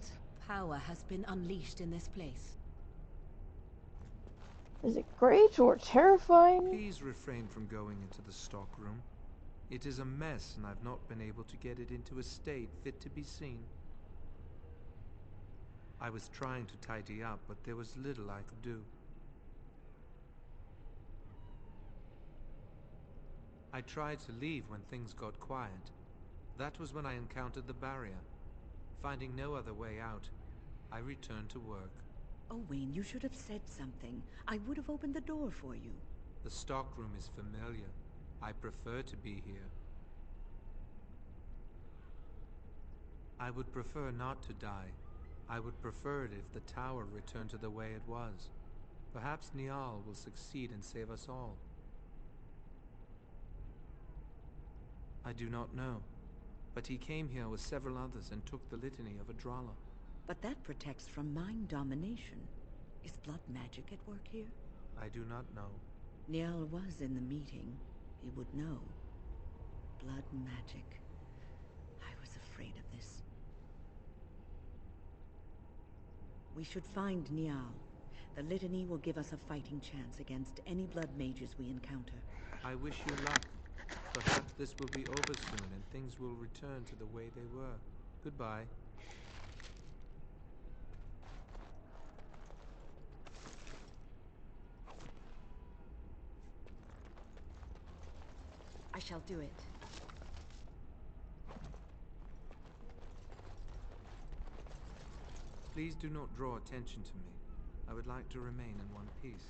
power has been unleashed in this place. Is it great or terrifying? Please refrain from going into the stockroom. It is a mess, and I've not been able to get it into a state fit to be seen. I was trying to tidy up, but there was little I could do. I tried to leave when things got quiet. That was when I encountered the barrier. Finding no other way out, I returned to work. Owain, you should have said something. I would have opened the door for you. The stockroom is familiar. I prefer to be here. I would prefer not to die. I would prefer it if the tower returned to the way it was. Perhaps Niall will succeed and save us all. I do not know, but he came here with several others and took the litany of Adrala. But that protects from mind domination. Is blood magic at work here? I do not know. Niall was in the meeting. He would know. Blood magic. I was afraid of this. We should find Niall. The litany will give us a fighting chance against any blood mages we encounter. I wish you luck. Perhaps this will be over soon and things will return to the way they were. Goodbye. I shall do it. Please do not draw attention to me. I would like to remain in one piece.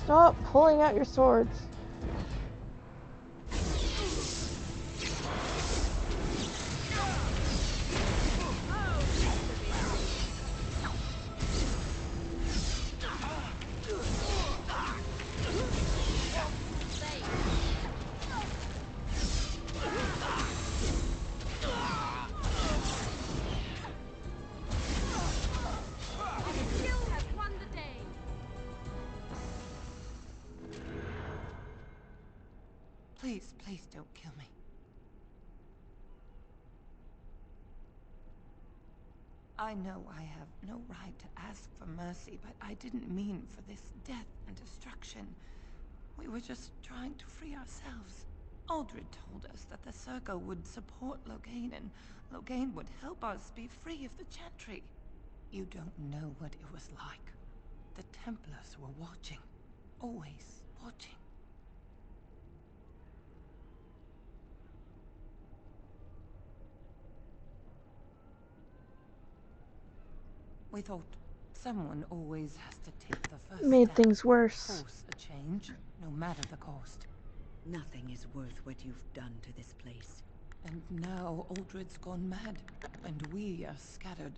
Stop pulling out your swords. Please, please don't kill me. I know I have no right to ask for mercy, but I didn't mean for this death and destruction. We were just trying to free ourselves. Aldred told us that the Circle would support Loghain, and Loghain would help us be free of the Chantry. You don't know what it was like. The Templars were watching. Always watching. We thought someone always has to take the first Made step. things worse. Force a change, no matter the cost. Nothing is worth what you've done to this place. And now Aldred's gone mad, and we are scattered,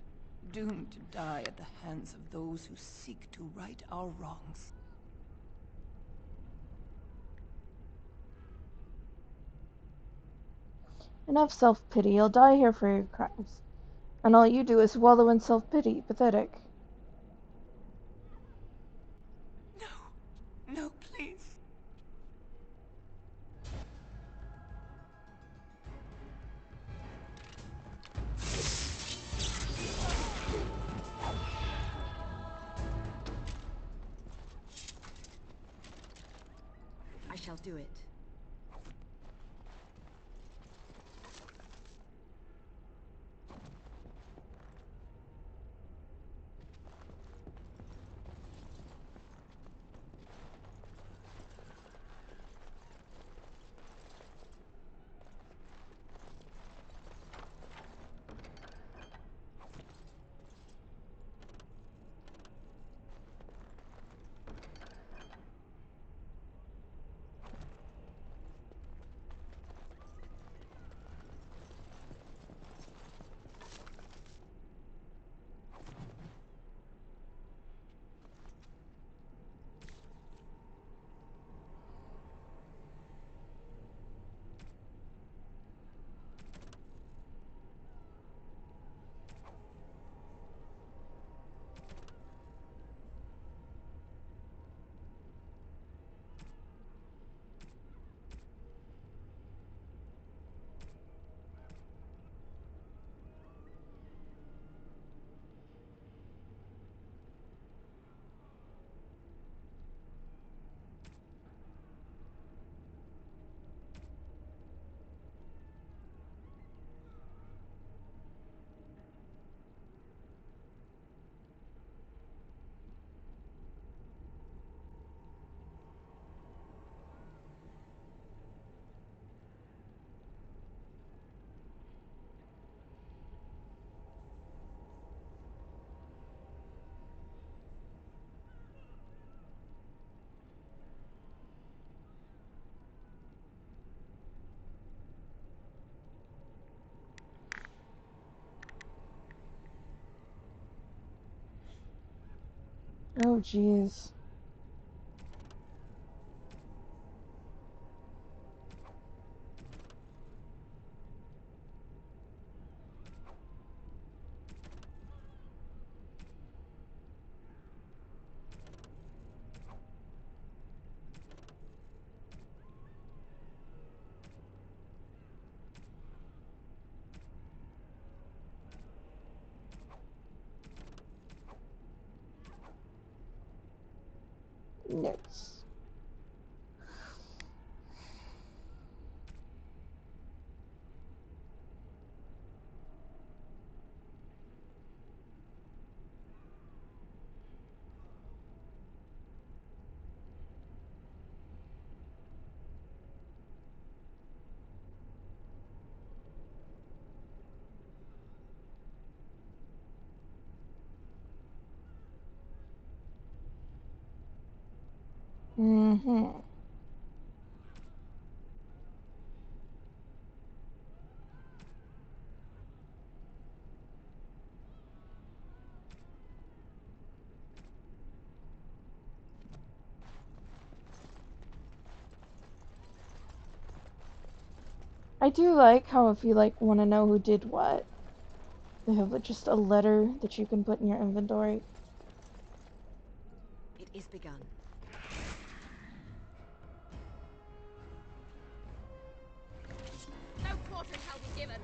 doomed to die at the hands of those who seek to right our wrongs. Enough self-pity. You'll die here for your crimes. And all you do is wallow in self-pity. Pathetic. No, please. I shall do it. Oh, jeez. Notes. Mm-hmm. I do like how if you like want to know who did what, they have just a letter that you can put in your inventory. It is begun. No quarter shall be given.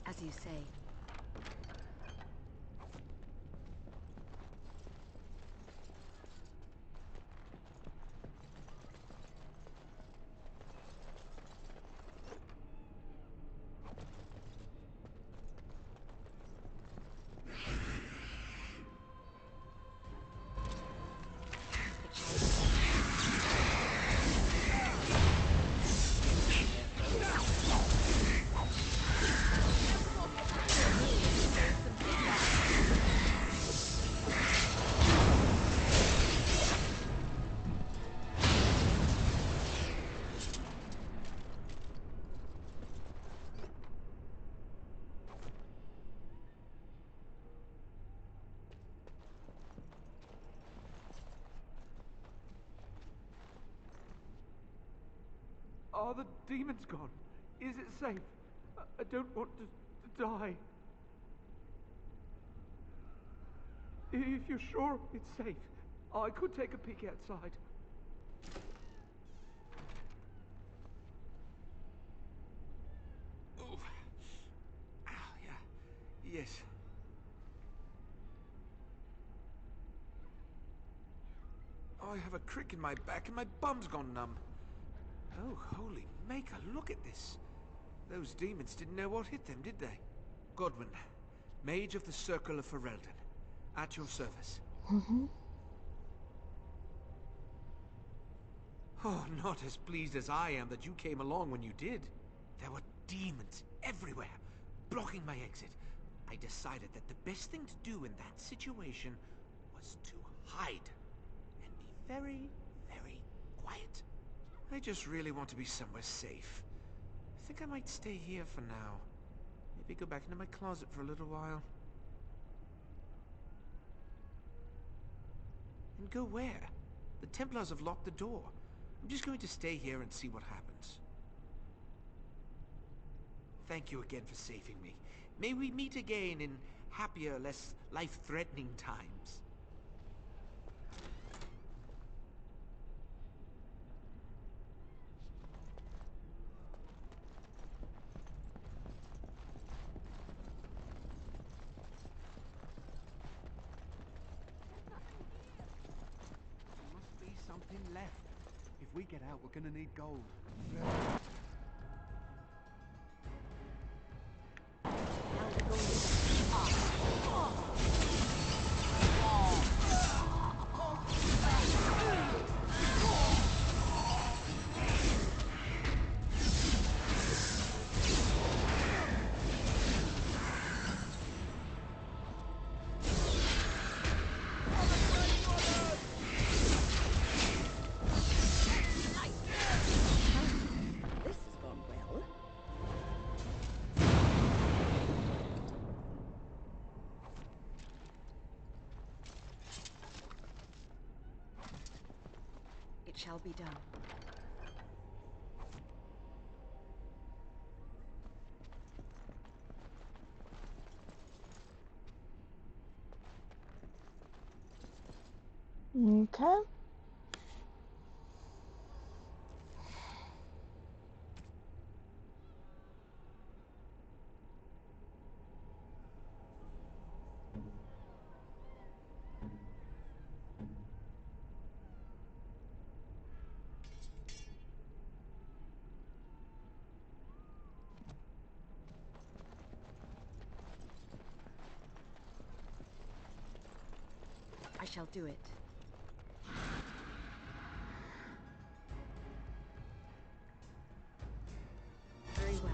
As you say. Are the demons gone? Is it safe? I don't want to die. If you're sure it's safe, I could take a peek outside. Yes. Oh, I have a crick in my back and my bum's gone numb. Oh, holy maker, look at this. Those demons didn't know what hit them, did they? Godwin, Mage of the Circle of Ferelden, at your service. Oh, not as pleased as I am that you came along when you did. There were demons everywhere, blocking my exit. I decided that the best thing to do in that situation was to hide and be very, very quiet. I just really want to be somewhere safe. I think I might stay here for now. Maybe go back into my closet for a little while. And go where? The Templars have locked the door. I'm just going to stay here and see what happens. Thank you again for saving me. May we meet again in happier, less life-threatening times. There must be something left. If we get out, we're gonna need gold. This has gone well. It shall be done. Okay. I shall do it. Very well.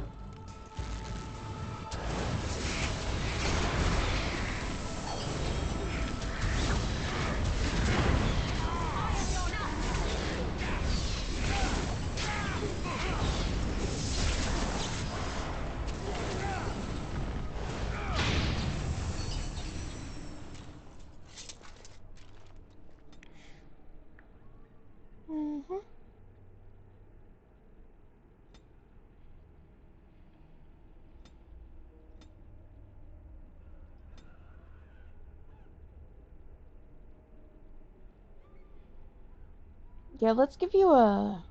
Yeah, let's give you a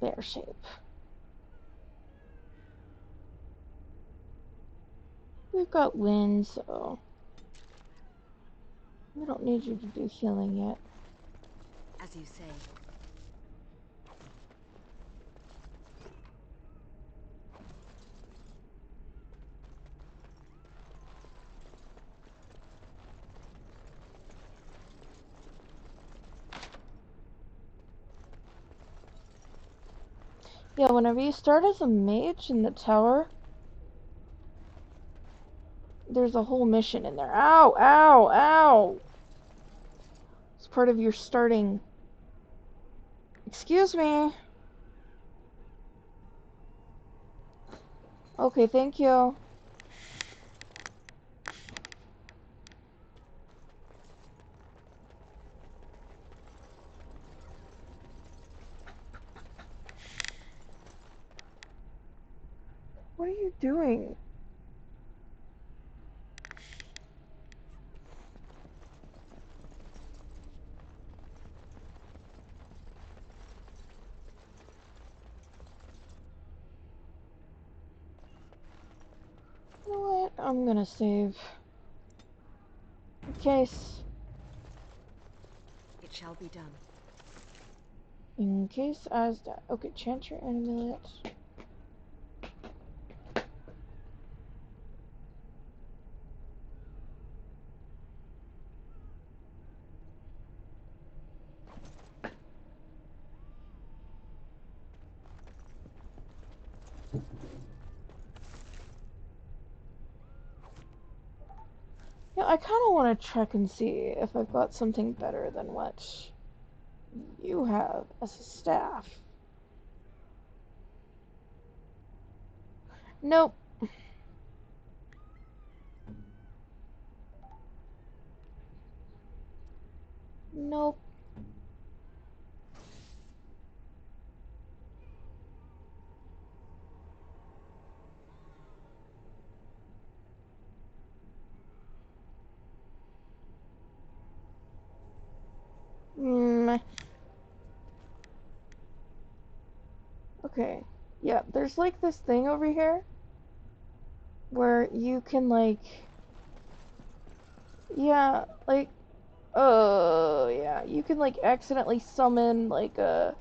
bear shape. We've got wind, so we don't need you to do healing yet. As you say. Yeah, whenever you start as a mage in the tower, there's a whole mission in there. Ow, ow, ow! It's part of your starting. Excuse me. Okay, thank you. What are you doing? You know what? I'm gonna save. In case. It shall be done. In case as that. Okay, chant your amulet. Yeah, I kind of want to check and see if I've got something better than what you have as a staff. Nope. Nope. Hmm. Okay. Yeah, there's like this thing over here where you can like, yeah, like, oh yeah, you can like accidentally summon like a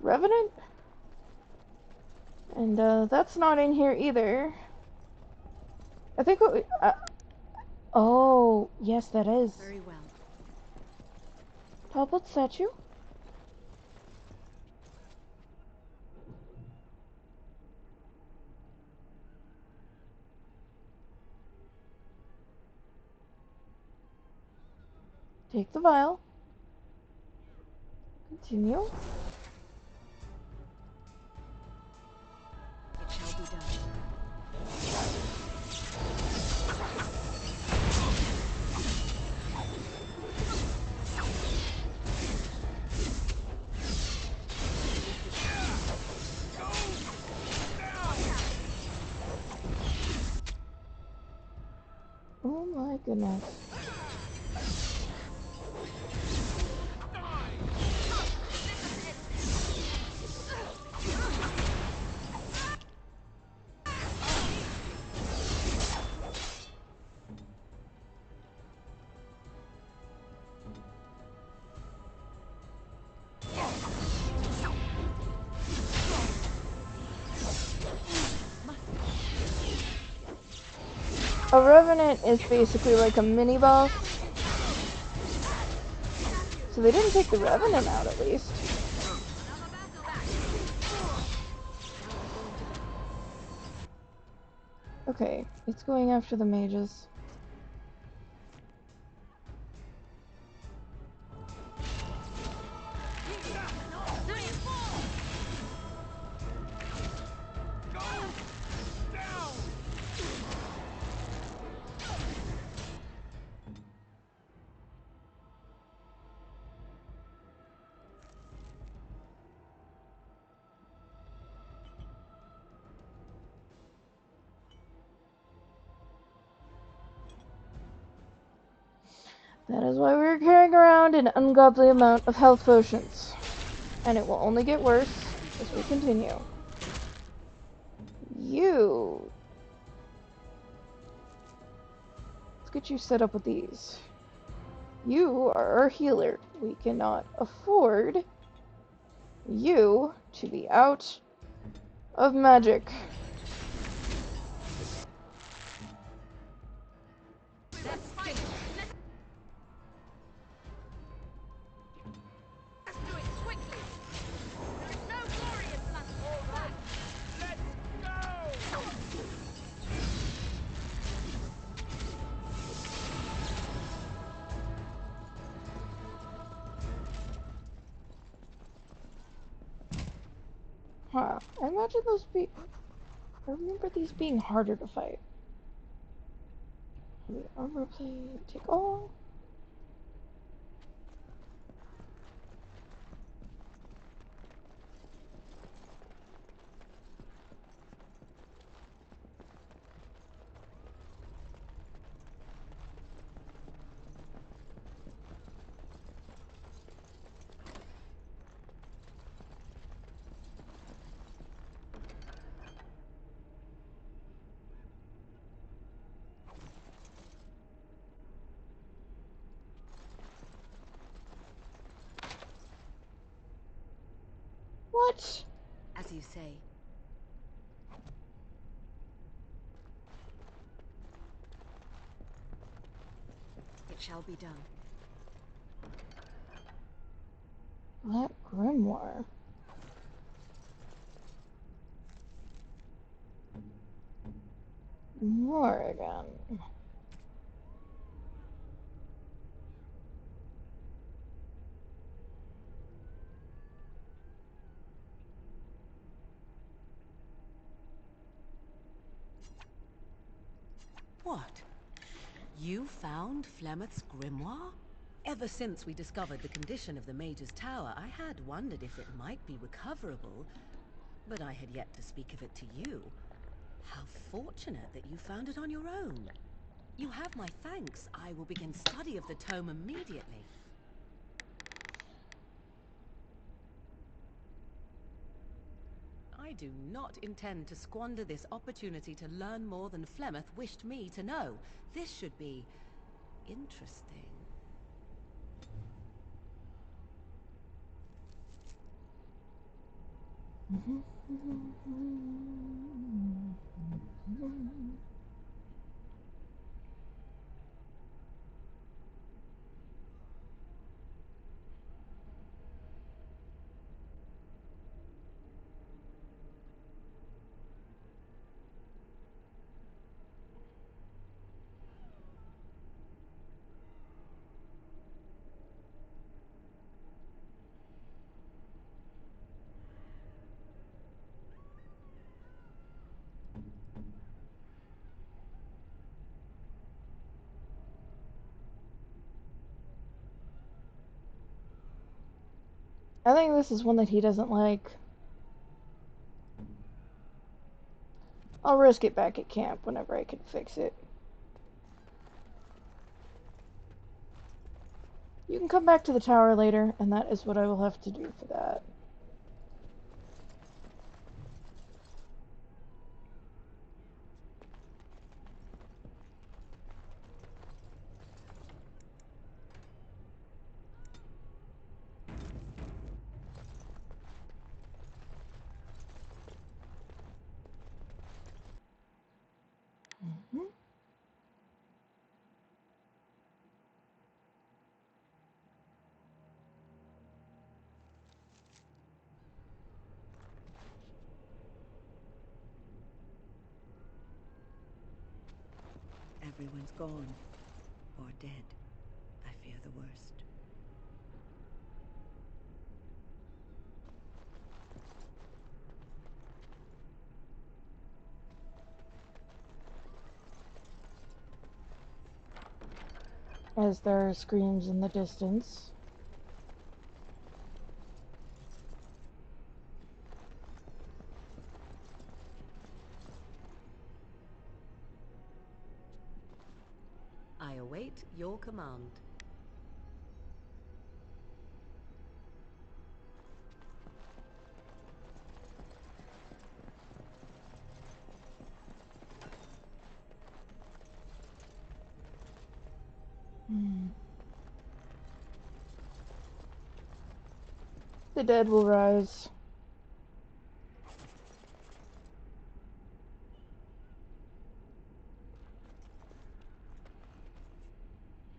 revenant, and that's not in here either. I think what oh yes, that is. Very well. Tablet statue. Take the vial. Continue. It shall be done. Oh my goodness. A revenant is basically like a mini boss. So they didn't take the revenant out at least. Okay, it's going after the mages. That is why we're carrying around an ungodly amount of health potions. And it will only get worse as we continue. You. Let's get you set up with these. You are our healer. We cannot afford you to be out of magic. Huh. I imagine those be... I remember these being harder to fight. Armor plate, take all. What? As you say. It shall be done. That grimoire. More again. What? You found Flemeth's grimoire? Ever since we discovered the condition of the Mage's Tower, I had wondered if it might be recoverable, but I had yet to speak of it to you. How fortunate that you found it on your own. You have my thanks. I will begin study of the tome immediately. I do not intend to squander this opportunity to learn more than Flemeth wished me to know. This should be interesting. I think this is one that he doesn't like. I'll risk it back at camp whenever I can fix it. You can come back to the tower later, and that is what I will have to do for that. Everyone's gone. Or dead. I fear the worst. As there are screams in the distance. I await your command. The dead will rise.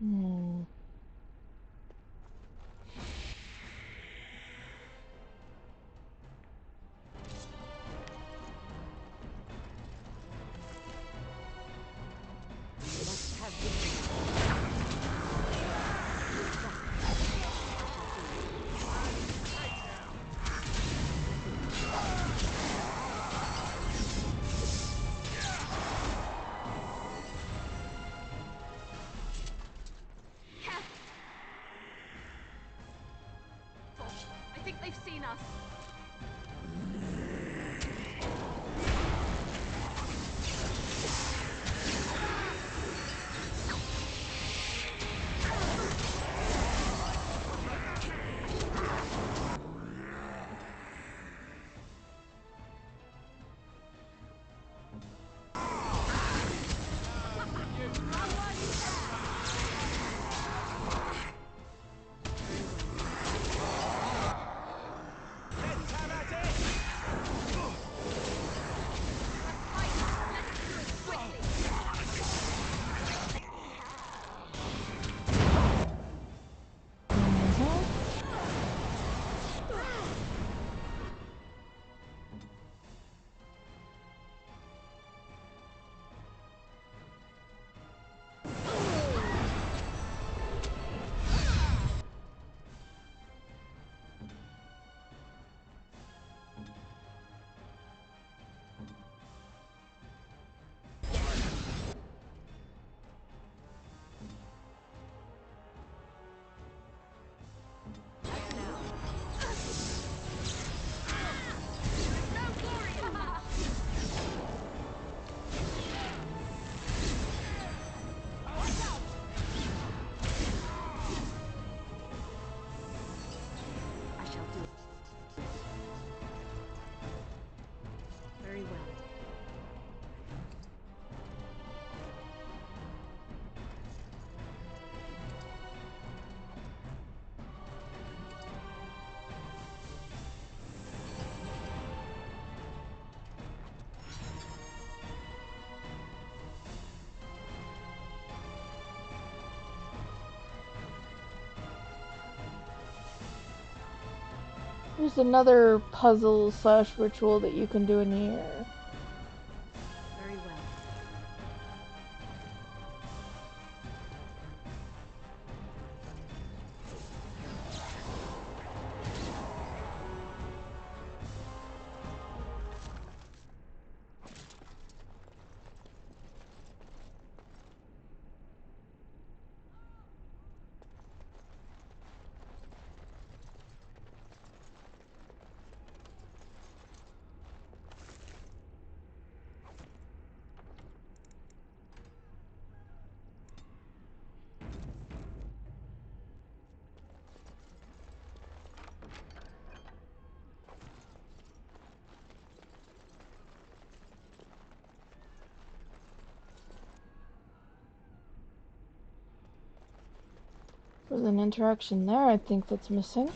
We must have victory. There's another puzzle slash ritual that you can do in here. Very well. There's an interaction there, I think, that's missing.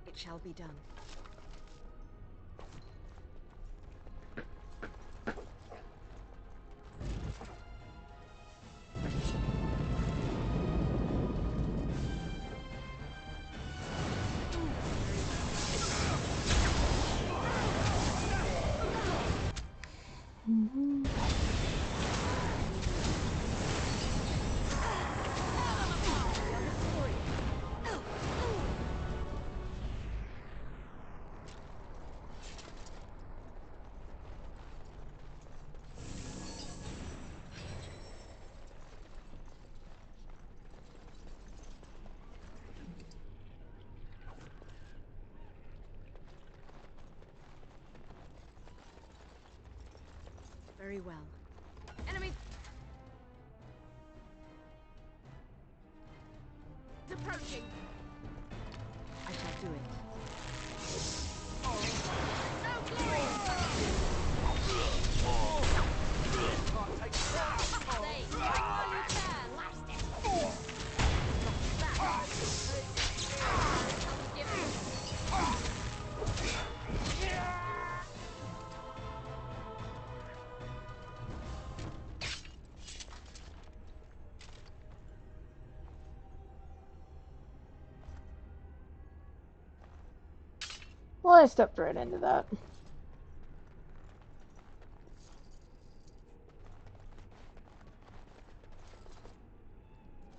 It shall be done. Very well. Enemy! It's approaching! I shall do it. No glory! Say, bring while you can! Blast it! Well, I stepped right into that.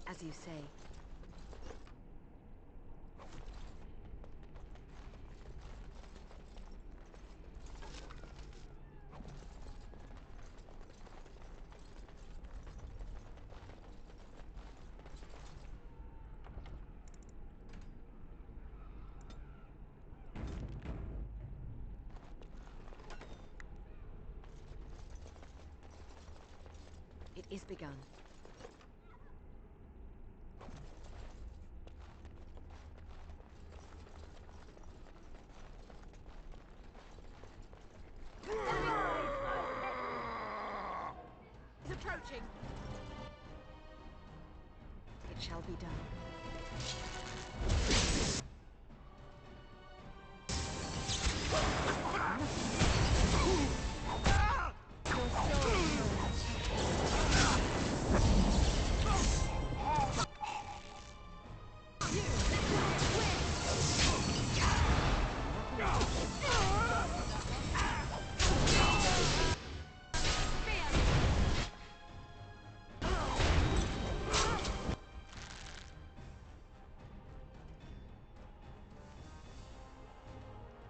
As you say. It is begun. He's approaching! It shall be done.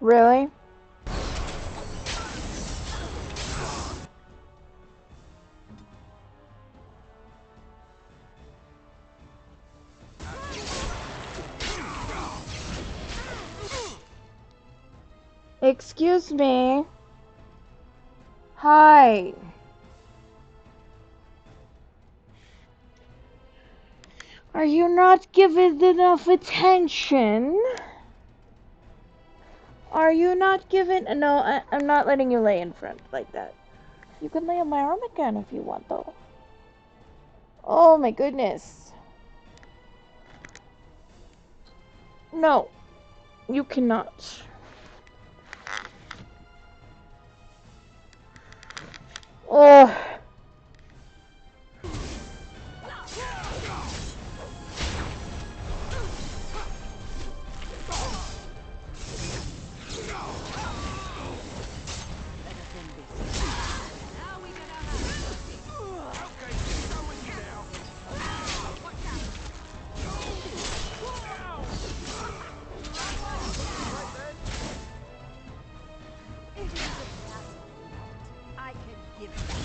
Really? Excuse me. Hi. Are you not giving enough attention? Are you not giving... No, I'm not letting you lay in front like that. You can lay on my arm again if you want, though. Oh my goodness. No, you cannot. Ugh. I could give that.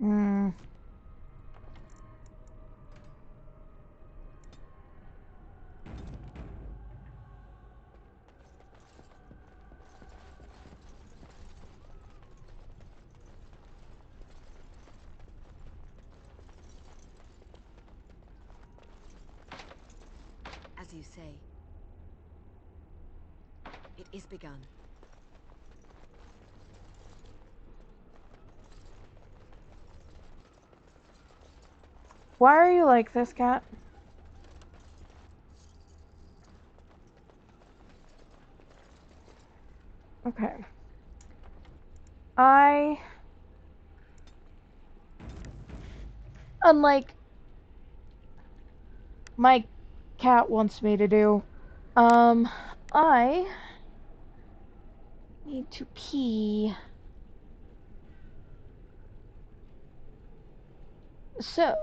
Hmm. As you say, it is begun. Why are you like this, cat? Okay. Unlike my cat wants me to do, I need to pee. So,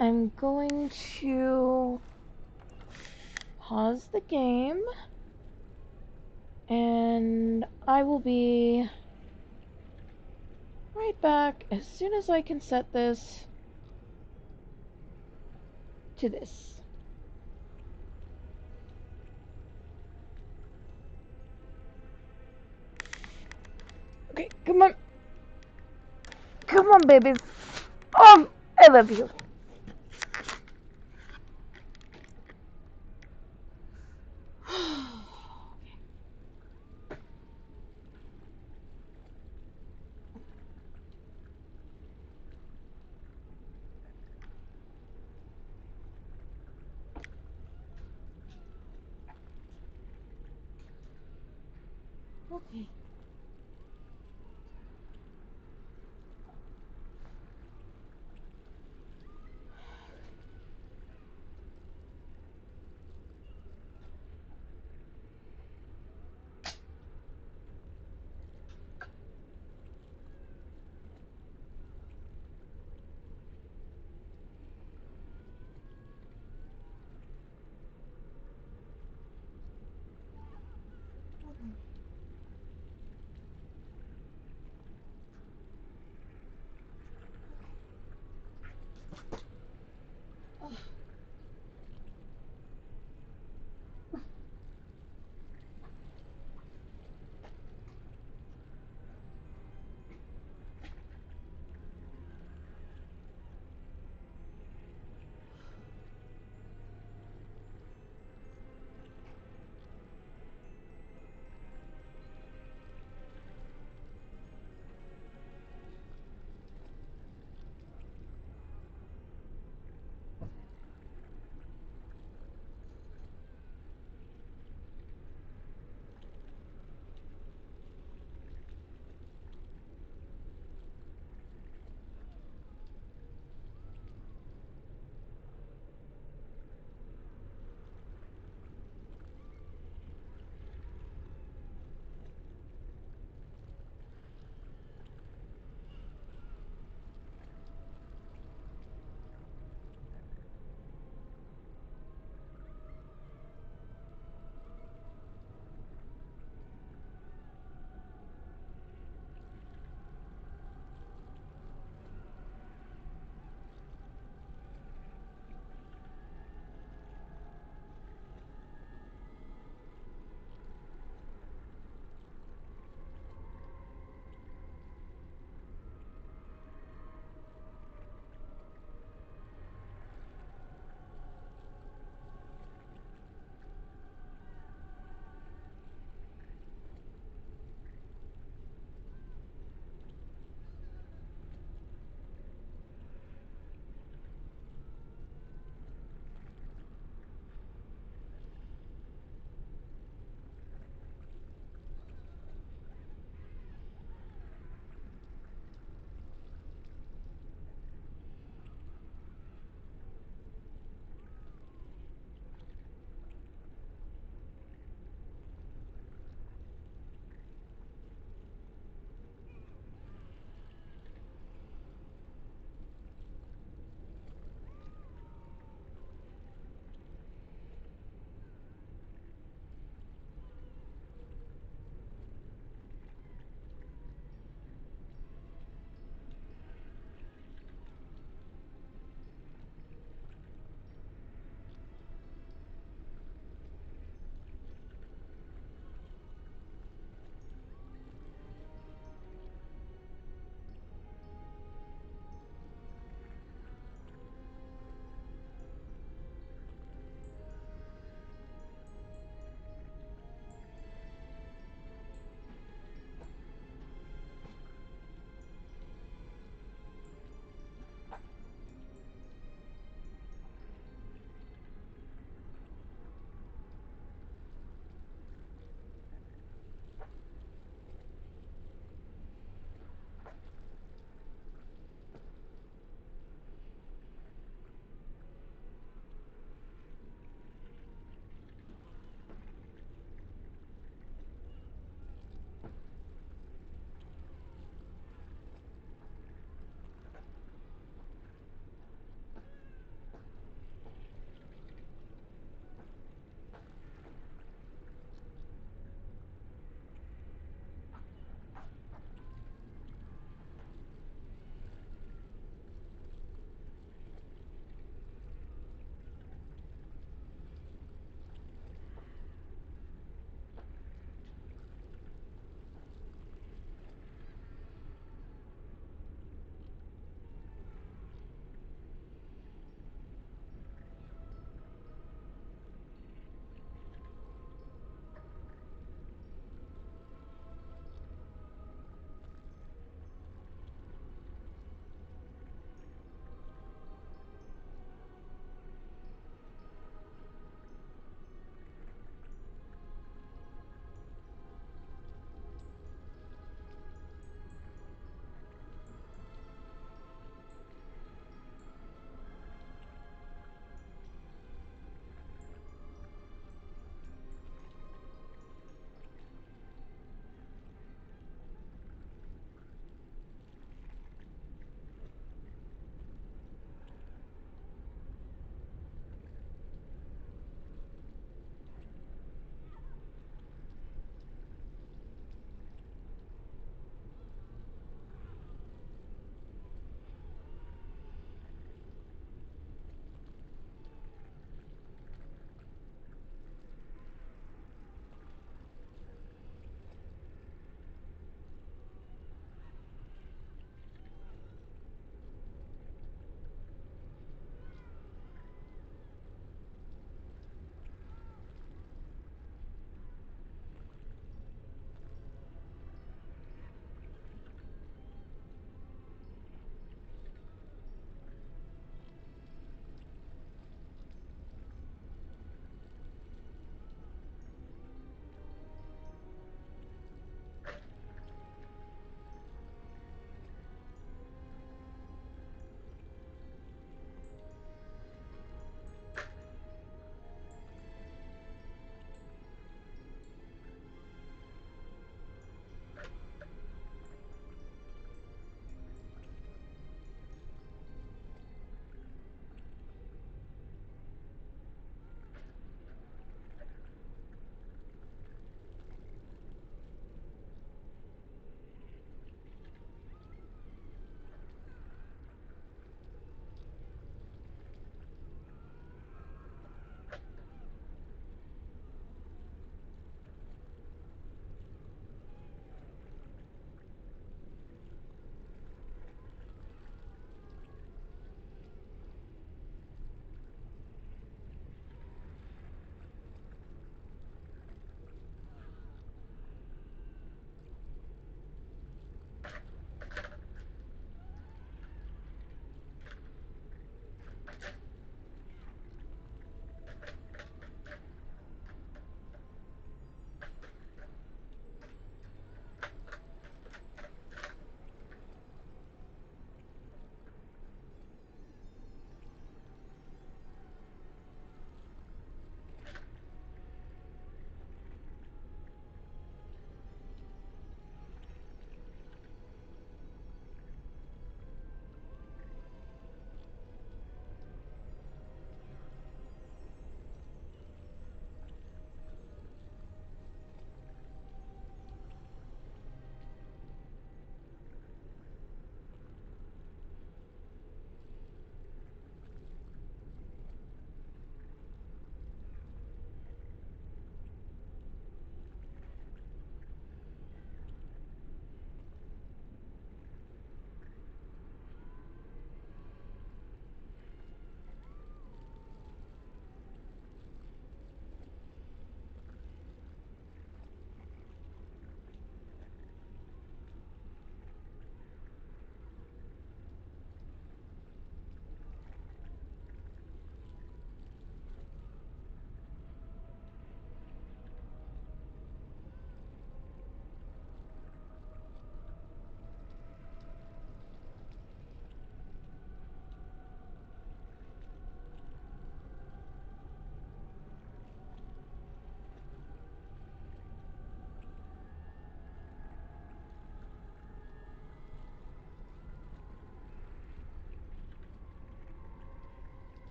I'm going to pause the game, and I will be right back as soon as I can set this to this. Okay, come on. Come on, babies. Oh, I love you. Okay.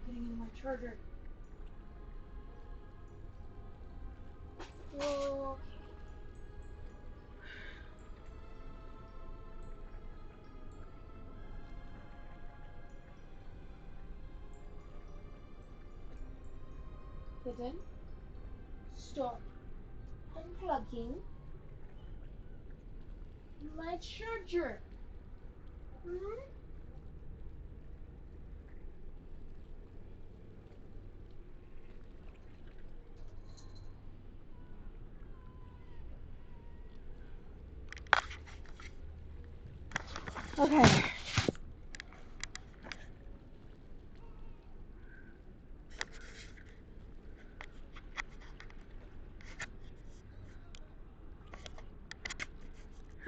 Getting in my charger. Whoa. Then stop unplugging my charger. Okay.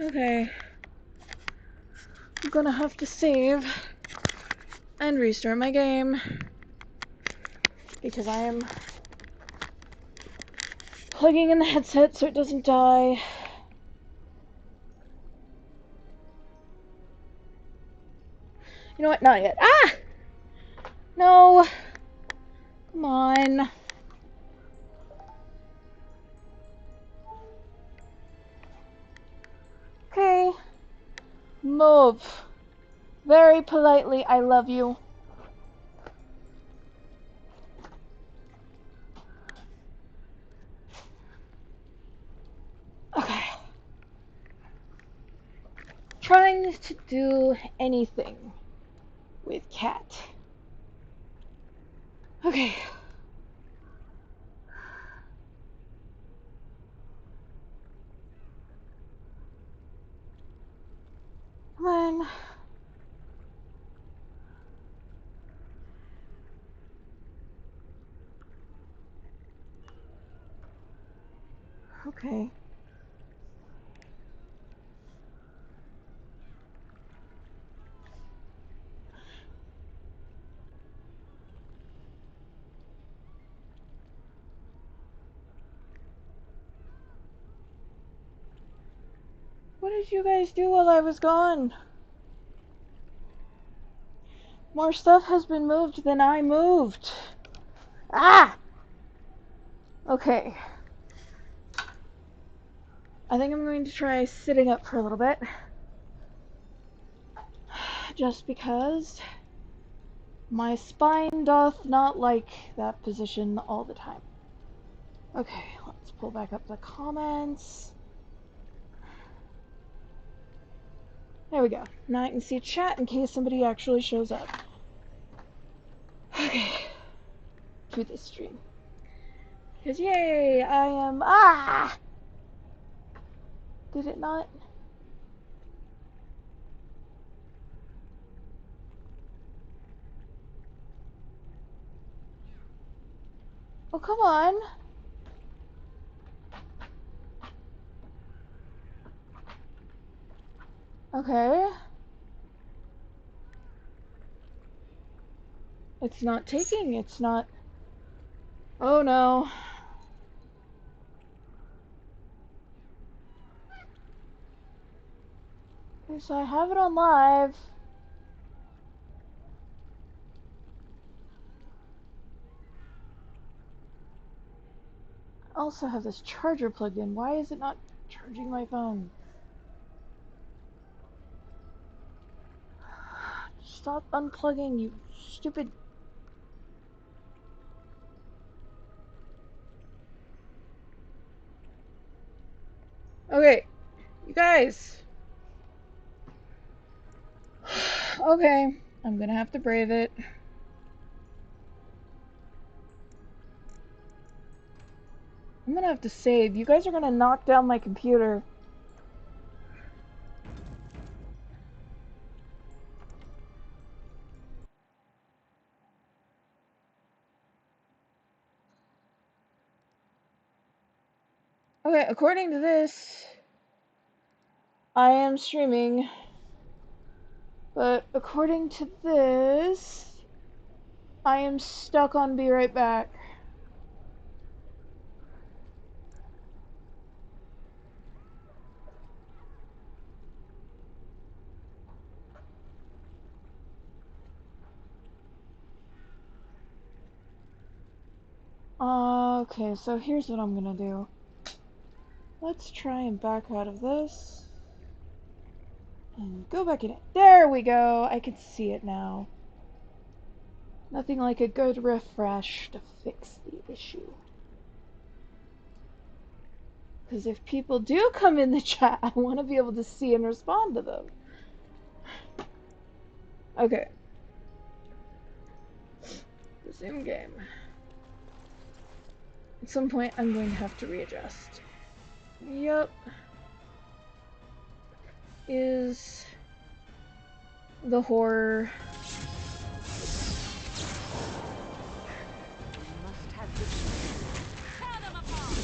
Okay. I'm gonna have to save and restart my game because I am plugging in the headset so it doesn't die. You know what? Not yet. Ah! No! Come on. Okay. Move. Very politely, I love you. Okay. Trying to do anything with cat. Okay. Come on. Okay. What did you guys do while I was gone? More stuff has been moved than I moved. Ah! Okay. I think I'm going to try sitting up for a little bit. Just because my spine doth not like that position all the time. Okay, let's pull back up the comments. There we go. Now I can see chat in case somebody actually shows up. Okay. To this stream. Because yay, I am... Ah! Did it not? Oh, come on. Okay. It's not taking, it's not... Oh no. Okay, so I have it on live. I also have this charger plugged in. Why is it not charging my phone? Stop unplugging, you stupid... Okay, you guys. Okay, I'm gonna have to brave it. I'm gonna have to save. You guys are gonna knock down my computer. Okay, according to this, I am streaming. But according to this, I am stuck on be right back. Okay, so here's what I'm gonna do. Let's try and back out of this. And go back in it. There we go! I can see it now. Nothing like a good refresh to fix the issue. Because if people do come in the chat, I want to be able to see and respond to them. Okay. Resume game. At some point, I'm going to have to readjust. Yep. Is the horror. Must have victory. Tear them apart!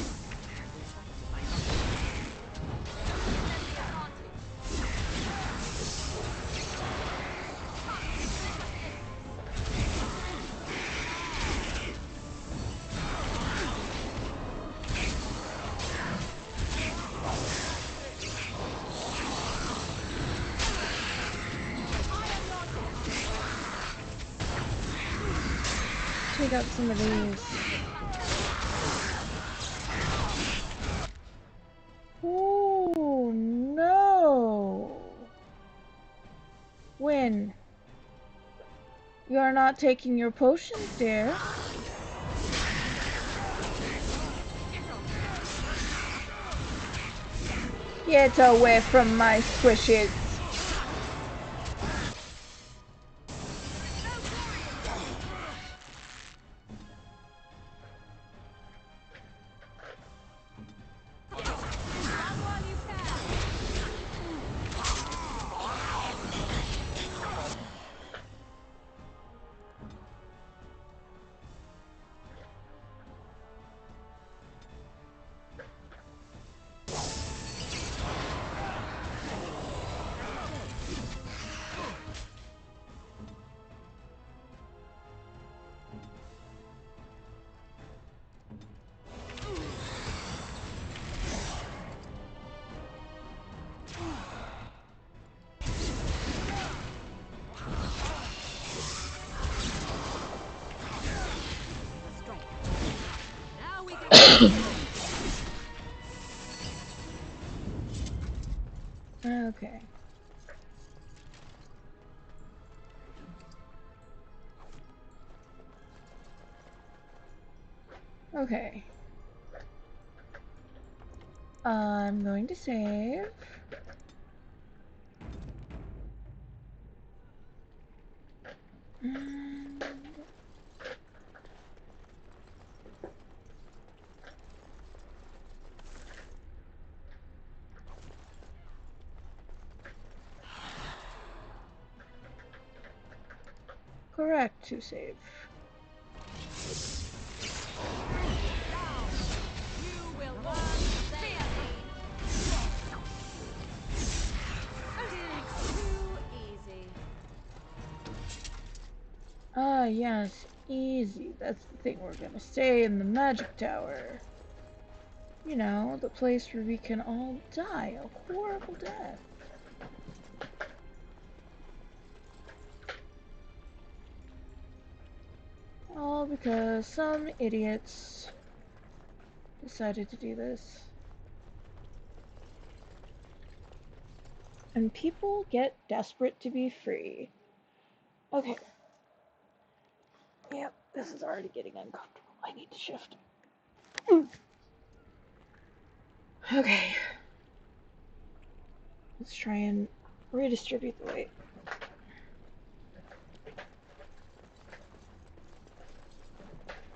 Take out some of these. Oh no! When? You are not taking your potions, dear. Get away from my squishes. Okay. Okay. I'm going to save. And... correct to save. Ah, yes, easy. That's the thing we're gonna stay in the magic tower. You know, the place where we can all die a horrible death. All because some idiots decided to do this. And people get desperate to be free. Okay. Yep, this is already getting uncomfortable. I need to shift. Okay. Let's try and redistribute the weight.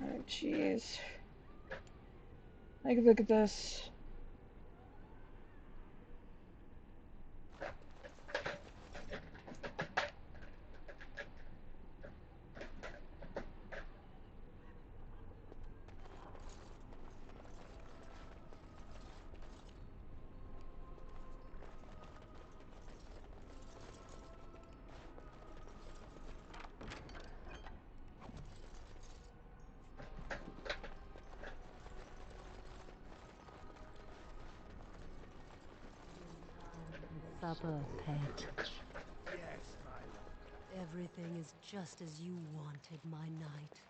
Oh, jeez. Like, look at this. Supper, pet. Yes, my love. Everything is just as you wanted, my knight.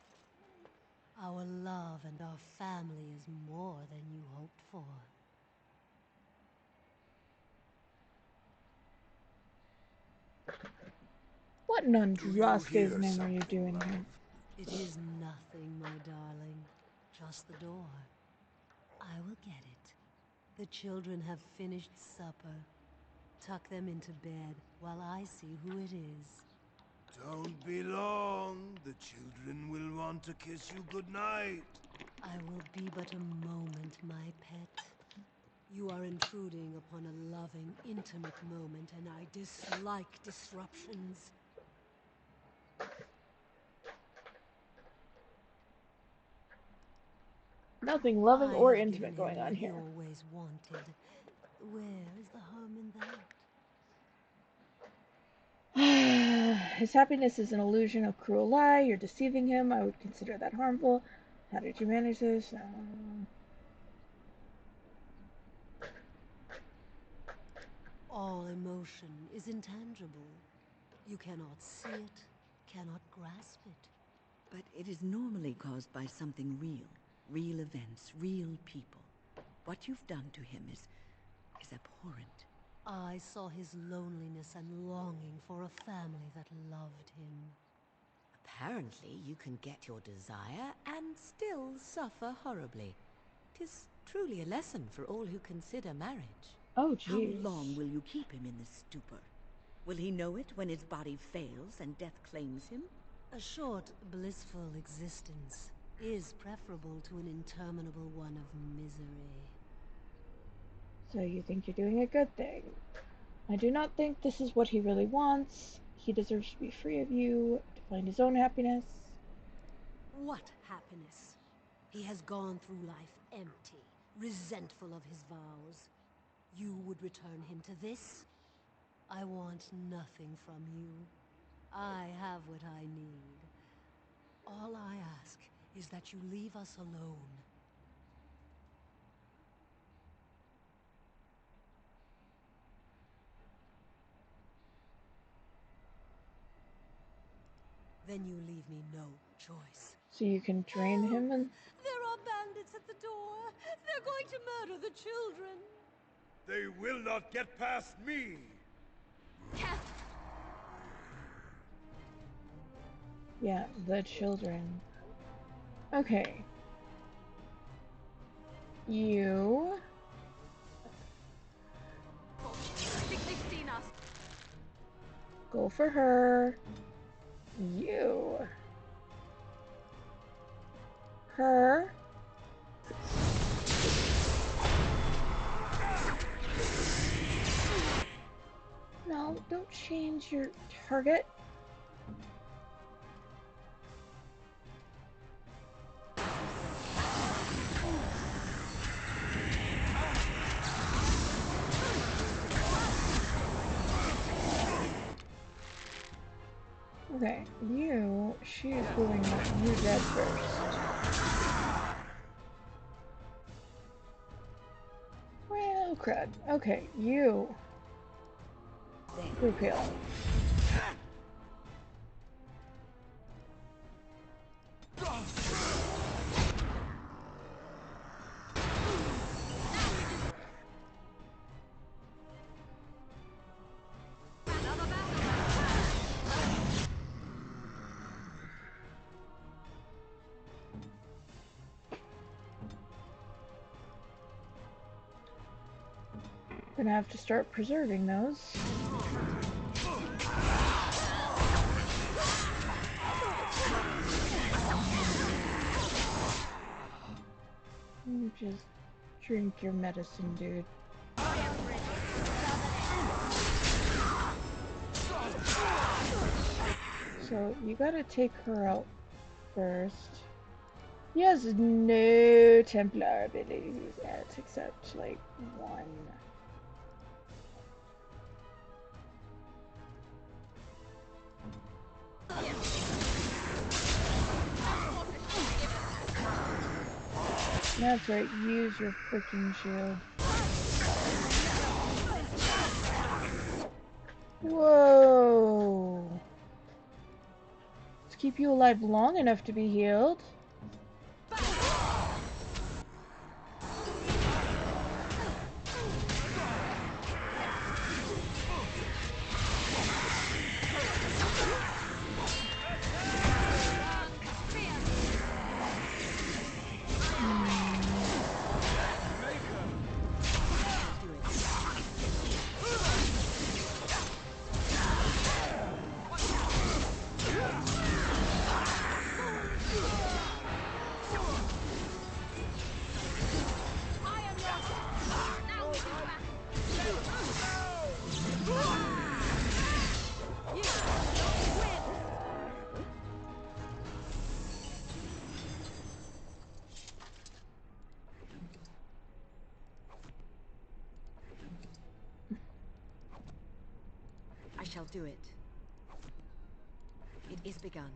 Our love and our family is more than you hoped for. What in Andraste's name are you doing here? It is nothing, my darling. Just the door. I will get it. The children have finished supper. Tuck them into bed while I see who it is. Don't be long. The children will want to kiss you goodnight. I will be but a moment, my pet. You are intruding upon a loving, intimate moment, and I dislike disruptions. Nothing loving or I have intimate given going him on what he here. always wanted. Where is the harm in that? His happiness is an illusion, a cruel lie. You're deceiving him. I would consider that harmful. How did you manage this? All emotion is intangible. You cannot see it, cannot grasp it. But it is normally caused by something real. Real events, real people. What you've done to him is abhorrent. I saw his loneliness and longing for a family that loved him. Apparently you can get your desire and still suffer horribly. 'Tis truly a lesson for all who consider marriage. Oh, How jeez. long will you keep him in this stupor? Will he know it when his body fails and death claims him? A short, blissful existence is preferable to an interminable one of misery. So you think you're doing a good thing. I do not think this is what he really wants. He deserves to be free of you, to find his own happiness. What happiness? He has gone through life empty, resentful of his vows. You would return him to this? I want nothing from you. I have what I need. All I ask is that you leave us alone. Then you leave me no choice. So you can drain him and... There are bandits at the door. They're going to murder the children. They will not get past me! Yeah, the children. Okay. You... Go for her. You. Her. No, don't change your target. Okay, you, she's going to want you dead first. Well, crud. Okay, you. Repeal. Gonna have to start preserving those. Just drink your medicine, dude. So you gotta take her out first. He has no Templar abilities yet, except like one. That's right, use your freaking shield. Whoa! Let's keep you alive long enough to be healed. shall do it. It is begun.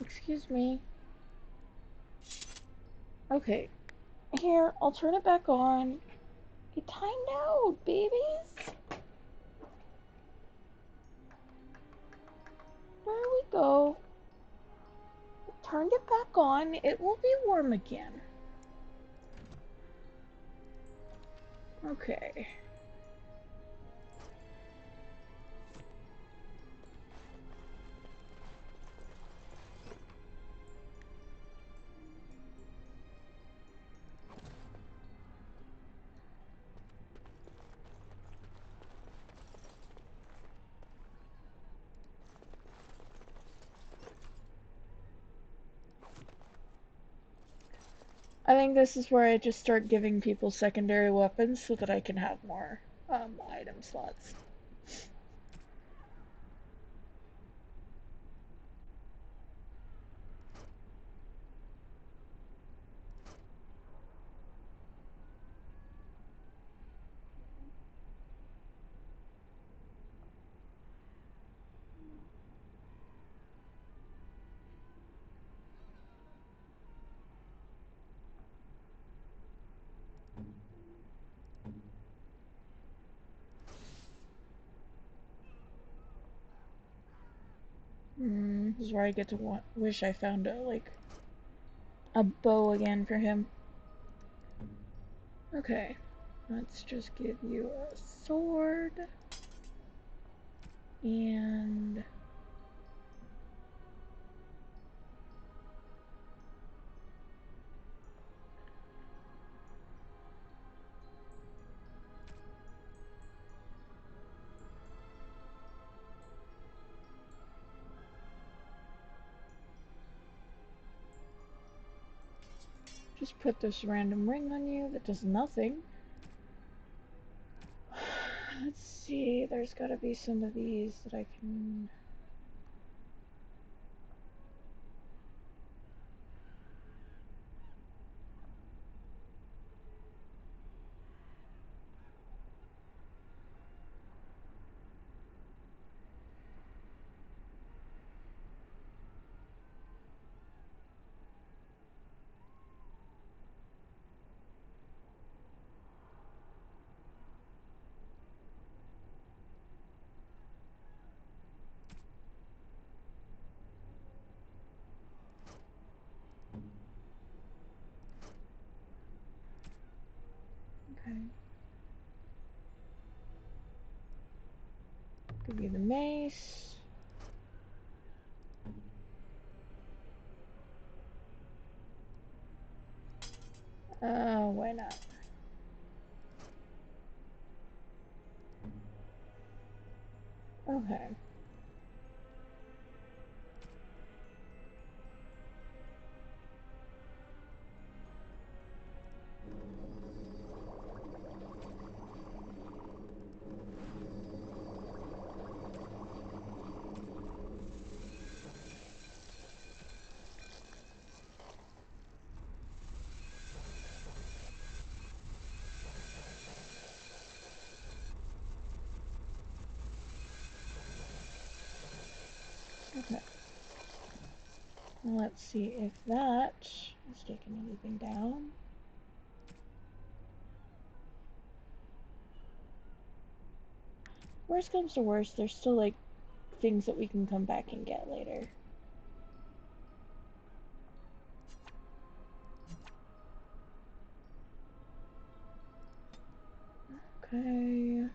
Excuse me. Okay. Here, I'll turn it back on. Get timed out, babies. There we go. Turned it back on. It will be warm again. Okay. I think this is where I just start giving people secondary weapons so that I can have more item slots. This is where I get to wish I found a bow again for him. Okay, let's just give you a sword and just put this random ring on you that does nothing. Let's see, there's gotta be some of these that I can... Okay. Give you the mace. Why not? Okay. Let's see if that is taking anything down. Worst comes to worst, there's still like things that we can come back and get later. Okay.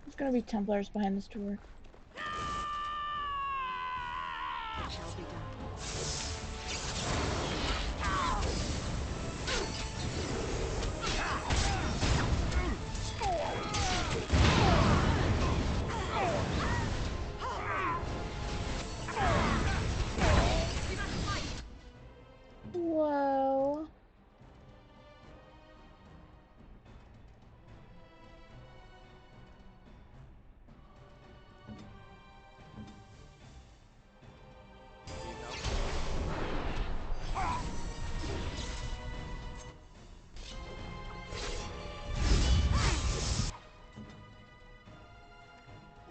There's gonna be Templars behind this door. Shall be done. Whoa.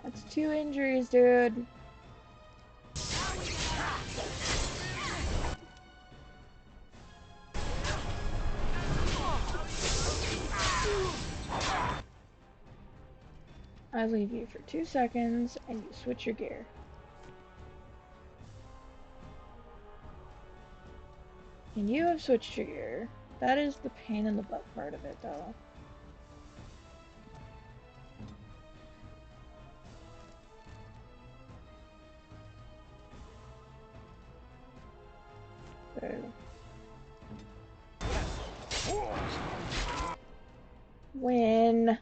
That's 2 injuries, dude. I leave you for 2 seconds and you switch your gear. And you have switched your gear. That is the pain in the butt part of it, though. Win.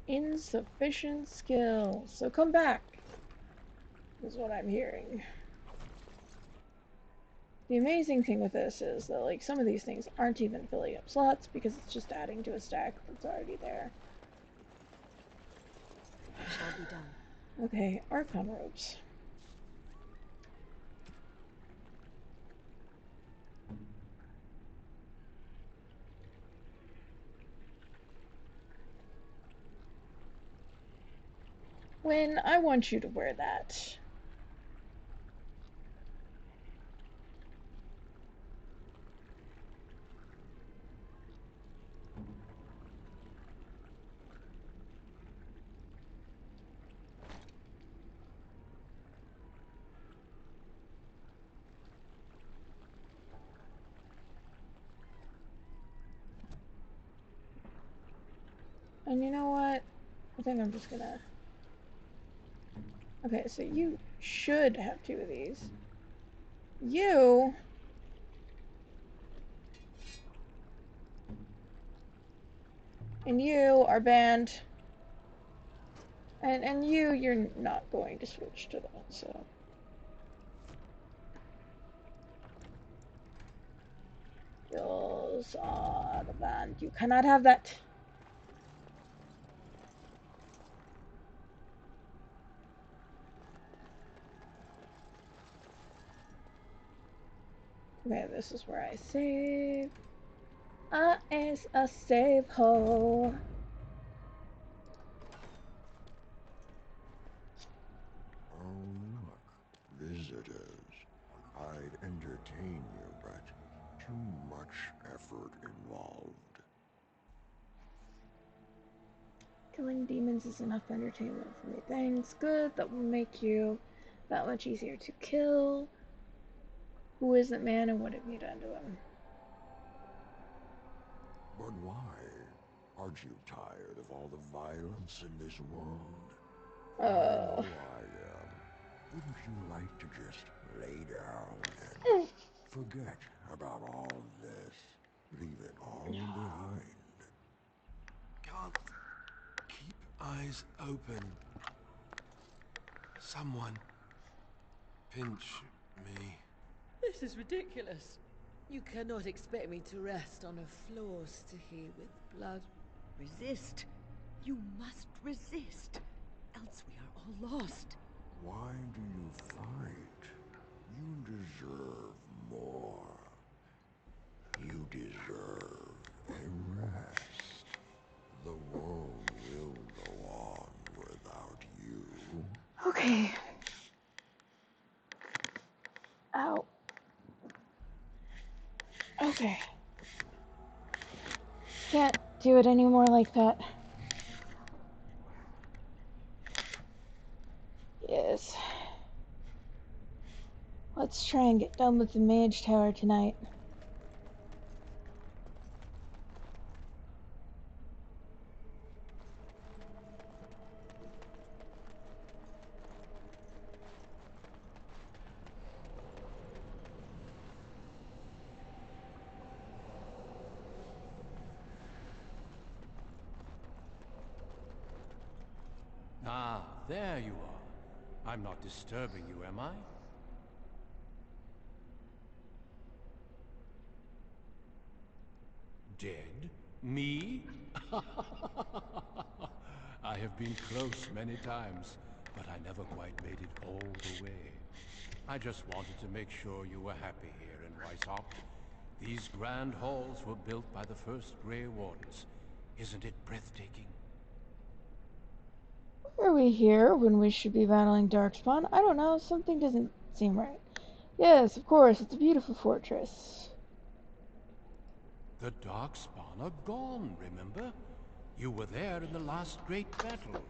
Insufficient skill. So come back, is what I'm hearing. The amazing thing with this is that, like, some of these things aren't even filling up slots because it's just adding to a stack that's already there. Shall be done. Okay, Archon robes. When I want you to wear that. And you know what? I think I'm just gonna... Okay, so you should have 2 of these. You... And you are banned. And you're not going to switch to that, so... Those are the banned. You cannot have that. Okay, this is where I save. Is a save hole. Oh, look. Visitors. I'd entertain you, but too much effort involved. Killing demons is enough entertainment for me. Thanks. Good. That will make you that much easier to kill. Who is that man and what have you done to him? But why? Aren't you tired of all the violence in this world? I know I am. Wouldn't you like to just lay down and forget about all this? Leave it all behind. Can't keep eyes open. Someone pinch me. This is ridiculous. You cannot expect me to rest on a floor sticky with blood. Resist. You must resist. Else we are all lost. Why do you fight? You deserve more. You deserve a rest. The world will go on without you. Okay. Ow. Okay. Can't do it anymore like that. Yes. Let's try and get done with the mage tower tonight. Ah, there you are. I'm not disturbing you, am I? Dead? Me? I have been close many times, but I never quite made it all the way. I just wanted to make sure you were happy here in Weishaupt. These grand halls were built by the first Grey Wardens. Isn't it breathtaking? Are we here when we should be battling Darkspawn? I don't know, something doesn't seem right. Yes, of course, it's a beautiful fortress. The Darkspawn are gone, remember? You were there in the last great battle.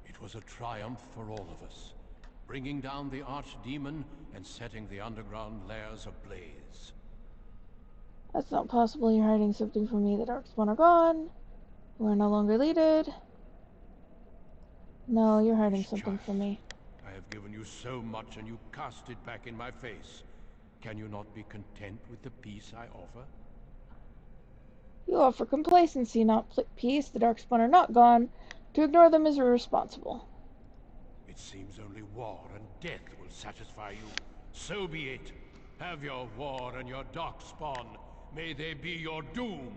It was a triumph for all of us, bringing down the Archdemon and setting the underground lairs ablaze. That's not possible. You're hiding something from me. The Darkspawn are gone. We're no longer needed. No, you're hiding something from me. I have given you so much and you cast it back in my face. Can you not be content with the peace I offer? You offer complacency, not peace. The Darkspawn are not gone. To ignore them is irresponsible. It seems only war and death will satisfy you. So be it. Have your war and your Darkspawn. May they be your doom.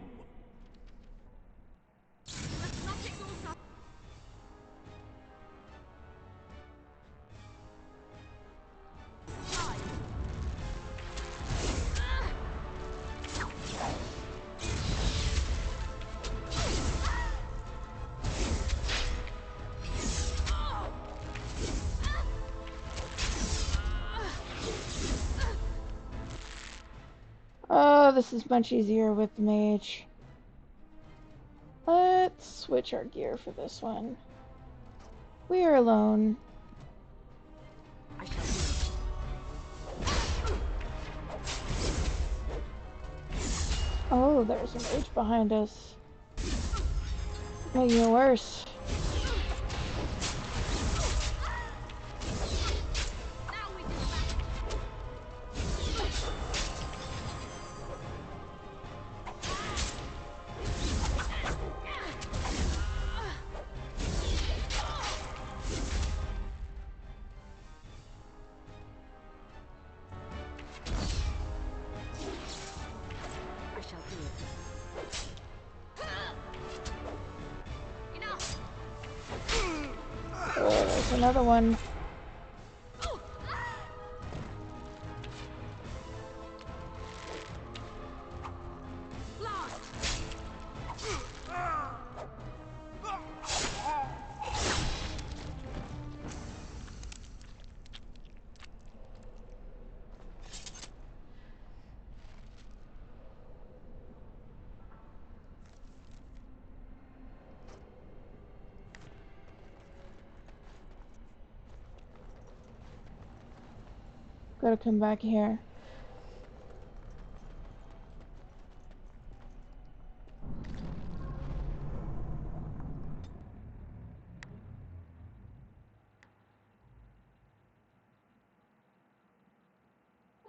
Oh, this is much easier with the mage. Let's switch our gear for this one. We are alone. I shall do it. Oh, there's a mage behind us. Making it worse. Oh, there's another one. Gotta come back here.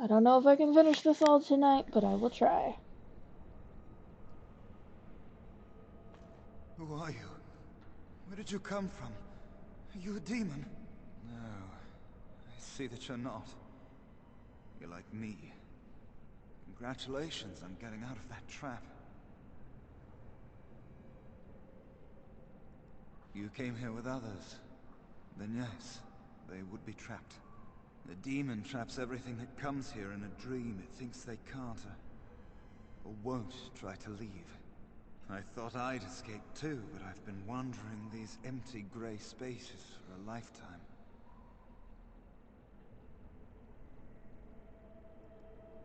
I don't know if I can finish this all tonight, but I will try. Who are you? Where did you come from? Are you a demon? No, I see that you're not. You're like me. Congratulations on getting out of that trap. You came here with others. Then yes, they would be trapped. The demon traps everything that comes here in a dream it thinks they can't or won't try to leave. I thought I'd escape too, but I've been wandering these empty grey spaces for a lifetime.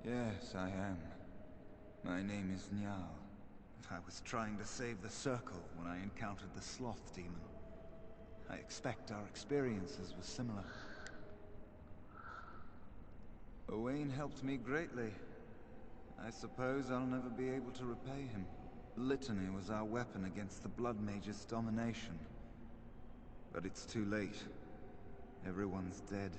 Yes, I am. My name is Niall. I was trying to save the Circle when I encountered the Sloth Demon. I expect our experiences were similar. Owain helped me greatly. I suppose I'll never be able to repay him. Litany was our weapon against the Blood Mage's domination. But it's too late. Everyone's dead.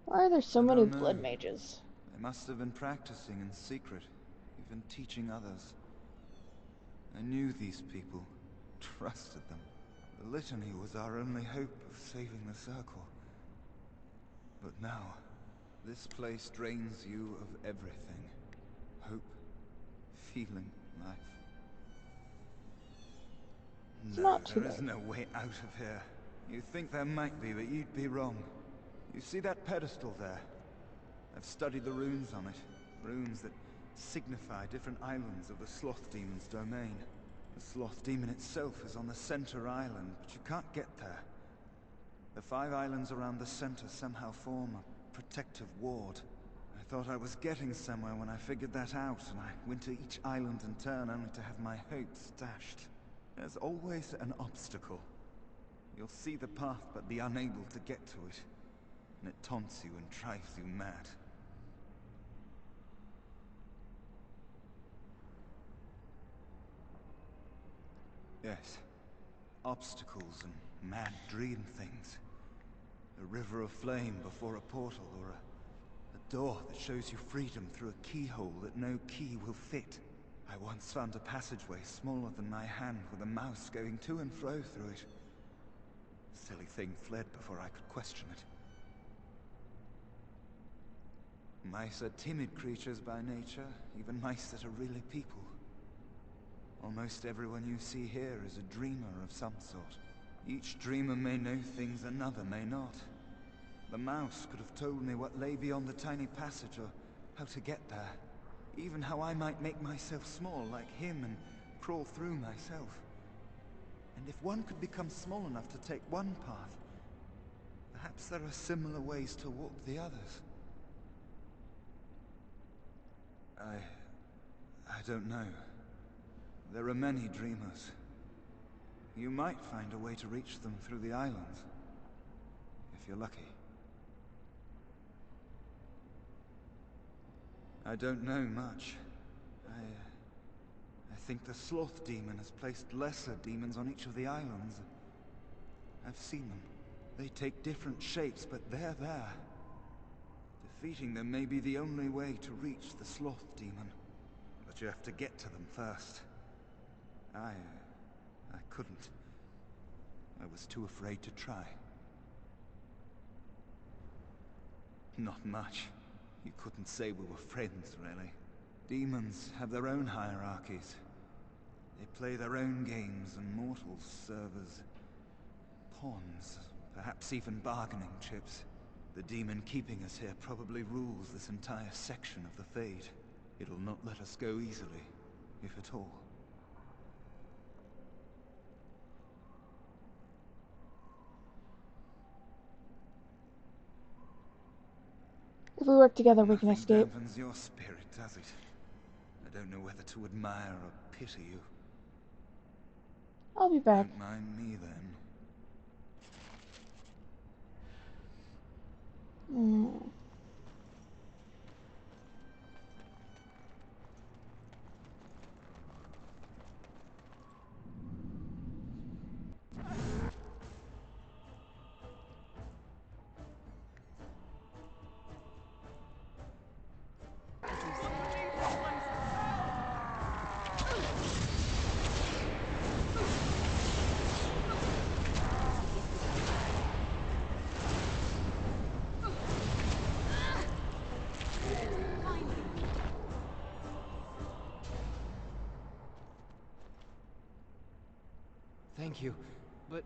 Why are there so many blood mages? They must have been practicing in secret, even teaching others. I knew these people, trusted them. The Litany was our only hope of saving the Circle. But now, this place drains you of everything. Hope, feeling, life. It's No, not too there is late. no way out of here. You think there might be, but you'd be wrong. You see that pedestal there? I've studied the runes on it. Runes that signify different islands of the Sloth Demon's domain. The Sloth Demon itself is on the center island, but you can't get there. The 5 islands around the center somehow form a protective ward. I thought I was getting somewhere when I figured that out, and I went to each island in turn only to have my hopes dashed. There's always an obstacle. You'll see the path but be unable to get to it. And it taunts you and drives you mad. Yes. Obstacles and mad dream things. A river of flame before a portal, or a door that shows you freedom through a keyhole that no key will fit. I once found a passageway smaller than my hand with a mouse going to and fro through it. The silly thing fled before I could question it. Mice are timid creatures by nature, even mice that are really people. Almost everyone you see here is a dreamer of some sort. Each dreamer may know things another may not. The mouse could have told me what lay beyond the tiny passage, or how to get there. Even how I might make myself small like him and crawl through myself. And if one could become small enough to take one path, perhaps there are similar ways to walk the others. I don't know. There are many dreamers. You might find a way to reach them through the islands, if you're lucky. I don't know much. I think the Sloth Demon has placed lesser demons on each of the islands. I've seen them. They take different shapes, but they're there. Defeating them may be the only way to reach the Sloth Demon. But you have to get to them first. I couldn't. I was too afraid to try. Not much. You couldn't say we were friends, really. Demons have their own hierarchies. They play their own games, and mortals serve as pawns, perhaps even bargaining chips. The demon keeping us here probably rules this entire section of the Fade. It'll not let us go easily, if at all. If we work together, we can escape. Nothing dampens your spirit, does it? I don't know whether to admire or pity you. I'll be back. Don't mind me, then. thank you, but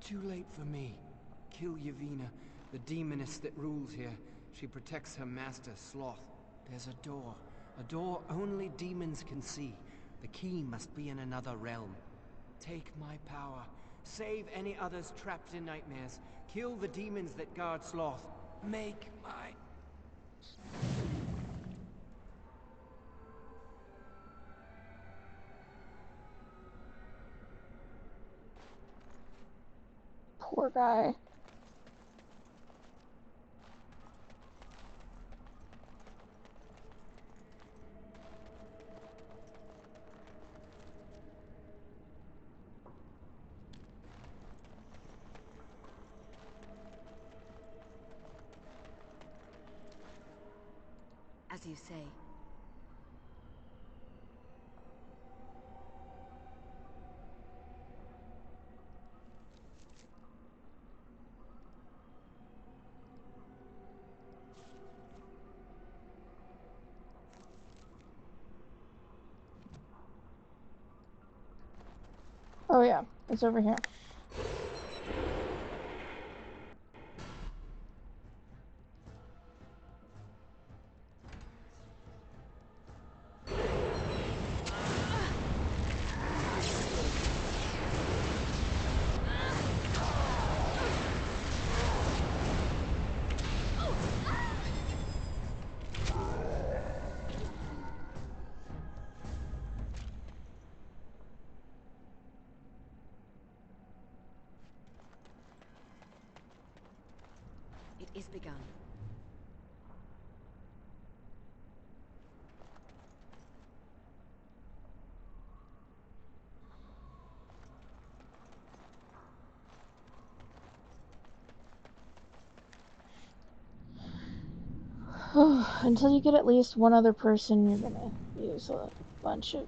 too late for me. Kill Yavina, the demoness that rules here. She protects her master, Sloth. There's a door only demons can see. The key must be in another realm. Take my power. Save any others trapped in nightmares. Kill the demons that guard Sloth. Make my... Poor guy. As you say. Oh yeah, it's over here. It is begun. Until you get at least one other person, you're gonna use a bunch of...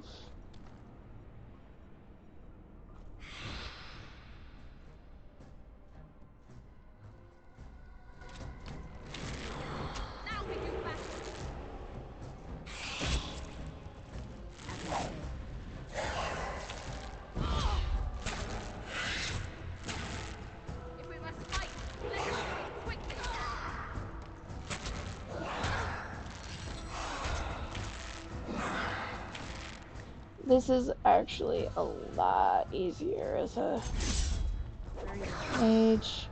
This is actually a lot easier as a mage.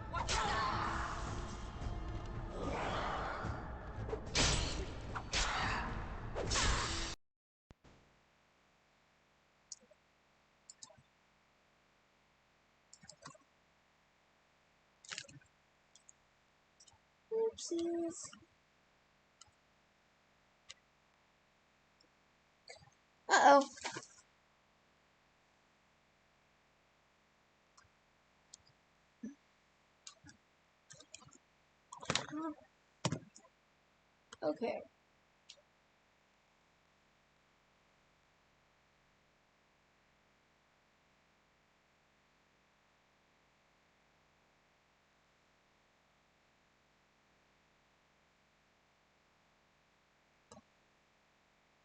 Oopsies. Uh-oh. Okay.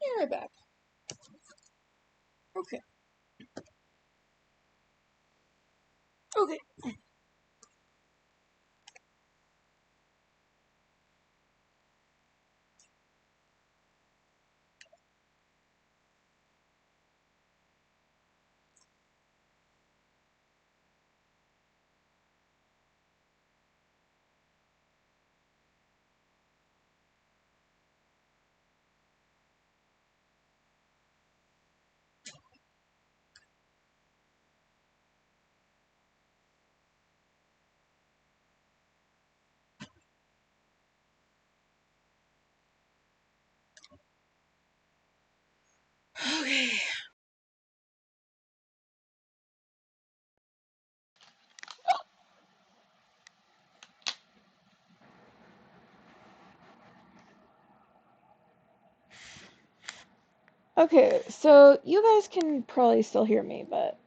Yeah, right back. Okay. Okay. Okay. Okay, so you guys can probably still hear me, but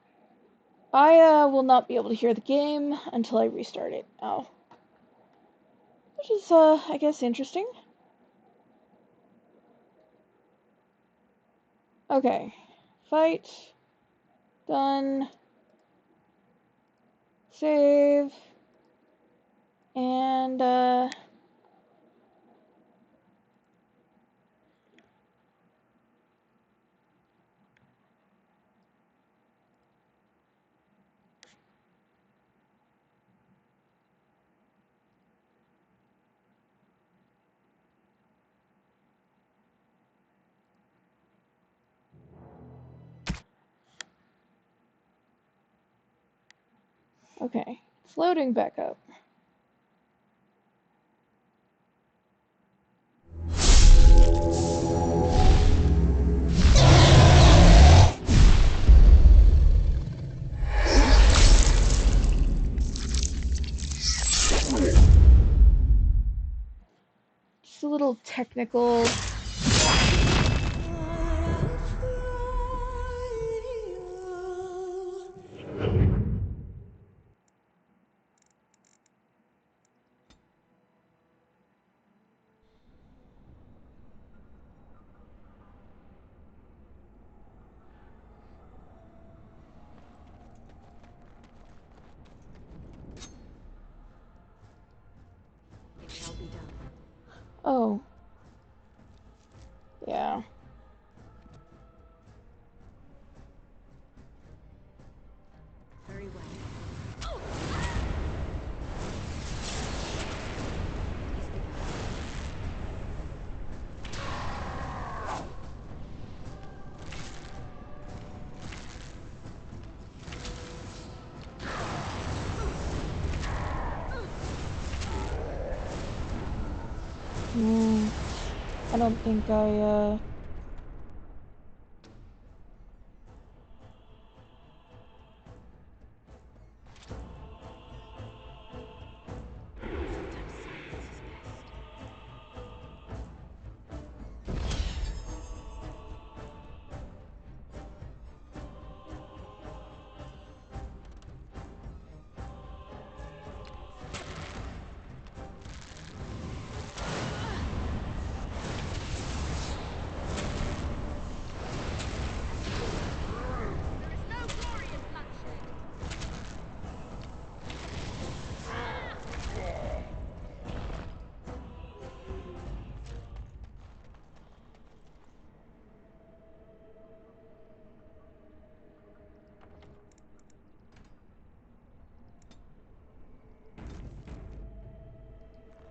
I will not be able to hear the game until I restart it. Oh. Which is, I guess interesting. Okay. Fight. Done. save. And, okay, it's loading back up. Just a little technical. It shall be done. Oh. Yeah. Very well. I don't think I,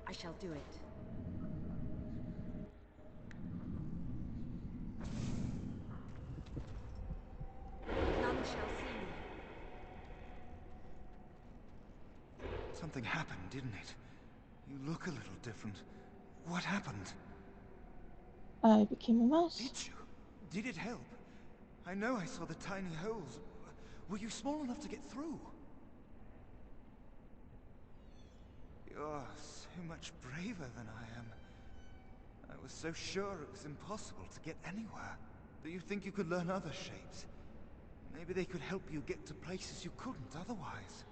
I shall do it. None shall see me. Something happened, didn't it? You look a little different. What happened? I became a mouse. Did you? Did it help? I know I saw the tiny holes. Were you small enough to get through? You're so much braver than I am. I was so sure it was impossible to get anywhere. Do you think you could learn other shapes? Maybe they could help you get to places you couldn't otherwise.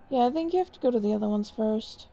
Yeah, I think you have to go to the other ones first.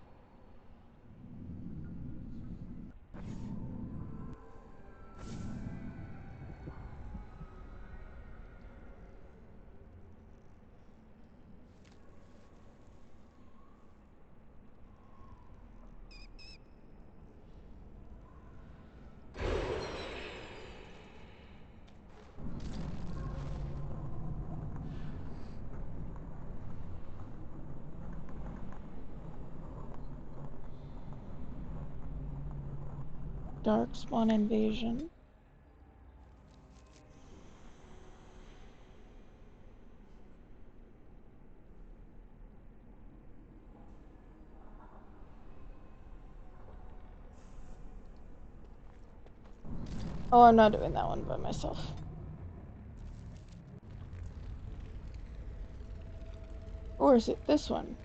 Darkspawn invasion. Oh, I'm not doing that one by myself. Or is it this one?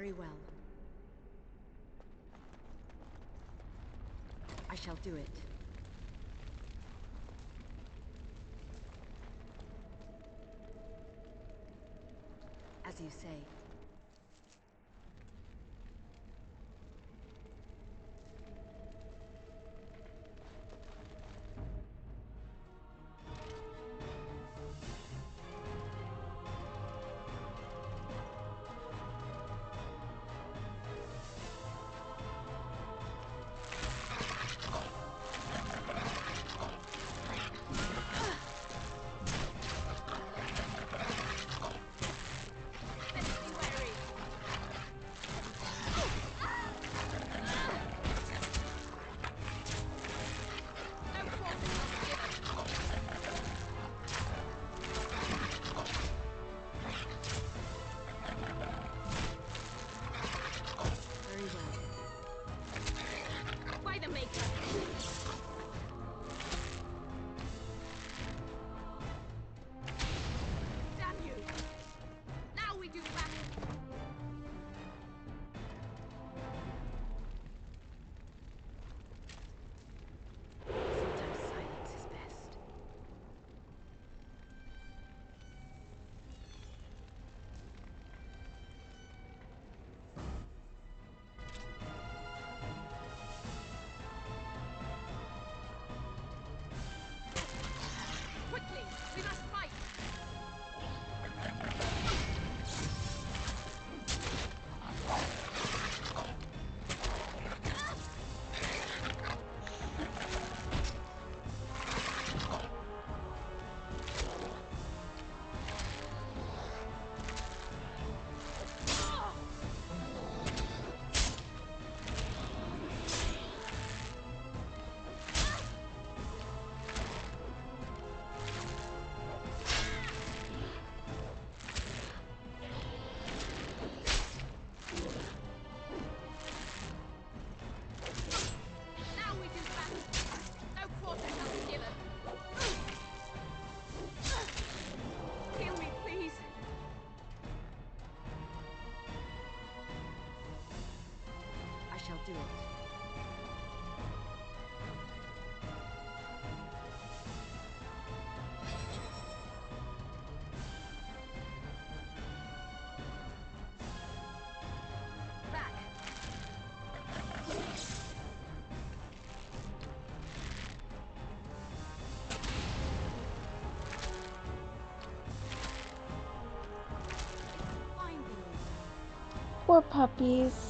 Very well. I shall do it. As you say. Shall do it. Back. Poor puppies.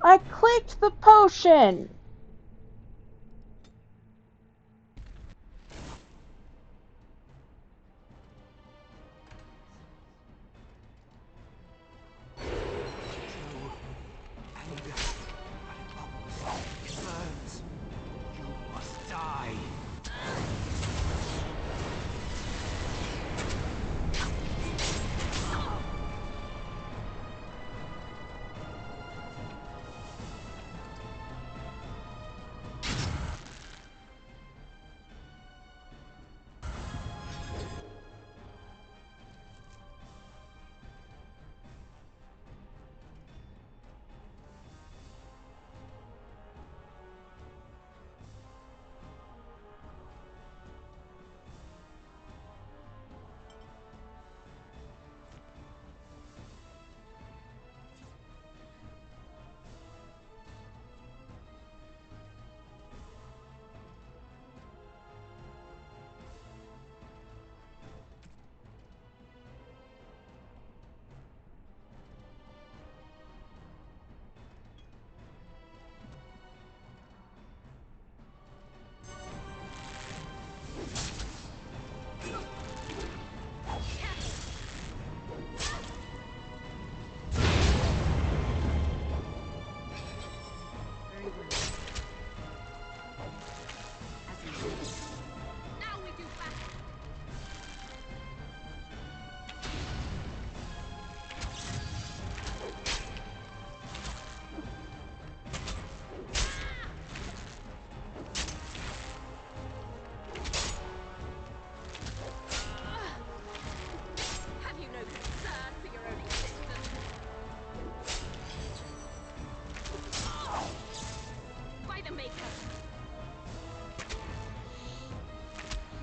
I clicked the potion!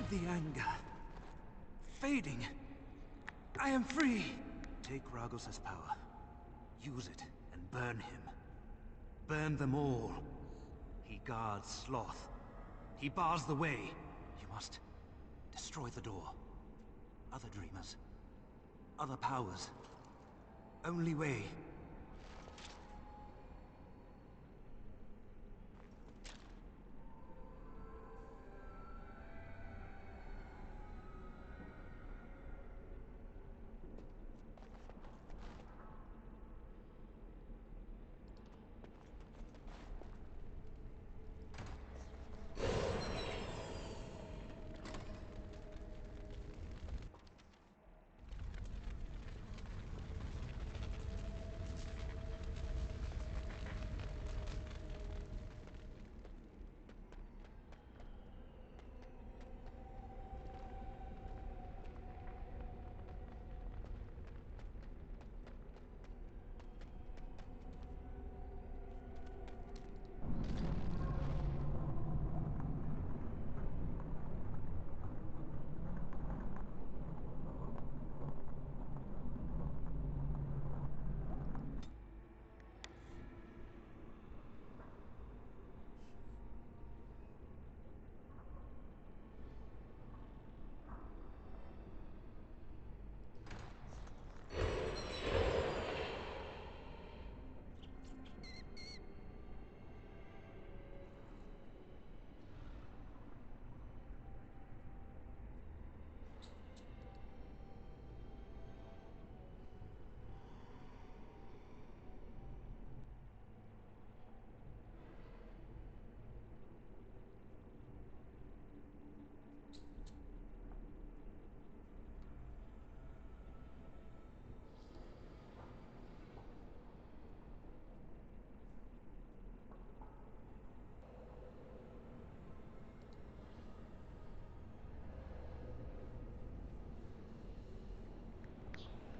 The anger. Fading. I am free. Take Ragos's power. Use it and burn him. Burn them all. He guards Sloth. He bars the way. You must destroy the door. Other dreamers. Other powers. Only way.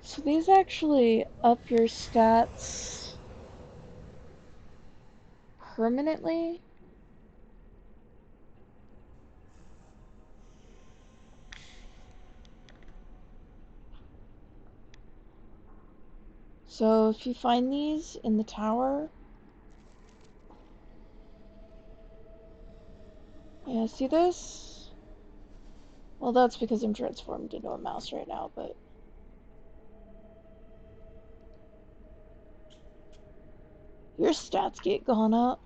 So these actually up your stats permanently? So if you find these in the tower, yeah, see this? Well, that's because I'm transformed into a mouse right now, but Your stats get gone up.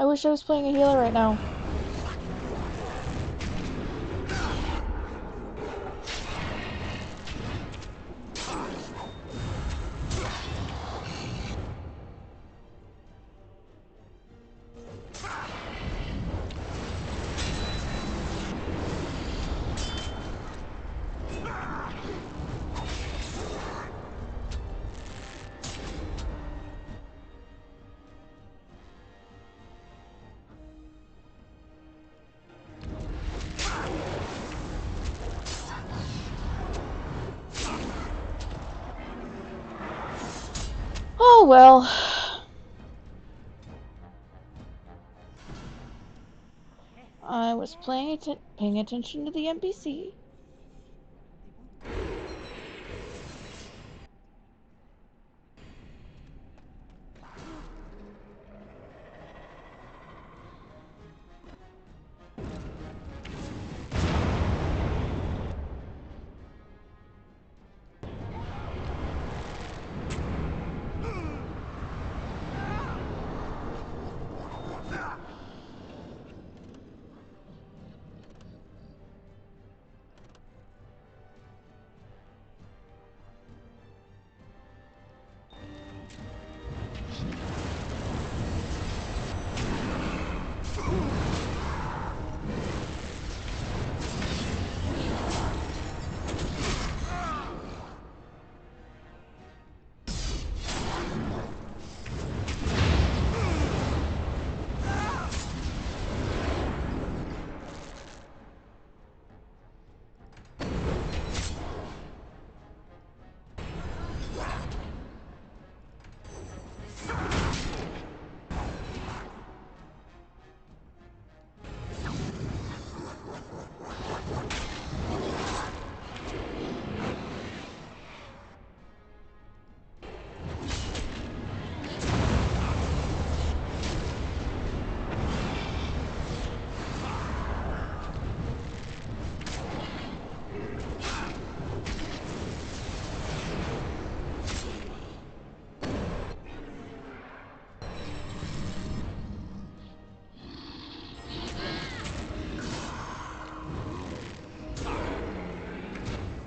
I wish I was playing a healer right now. Oh well. I was paying attention to the NPC.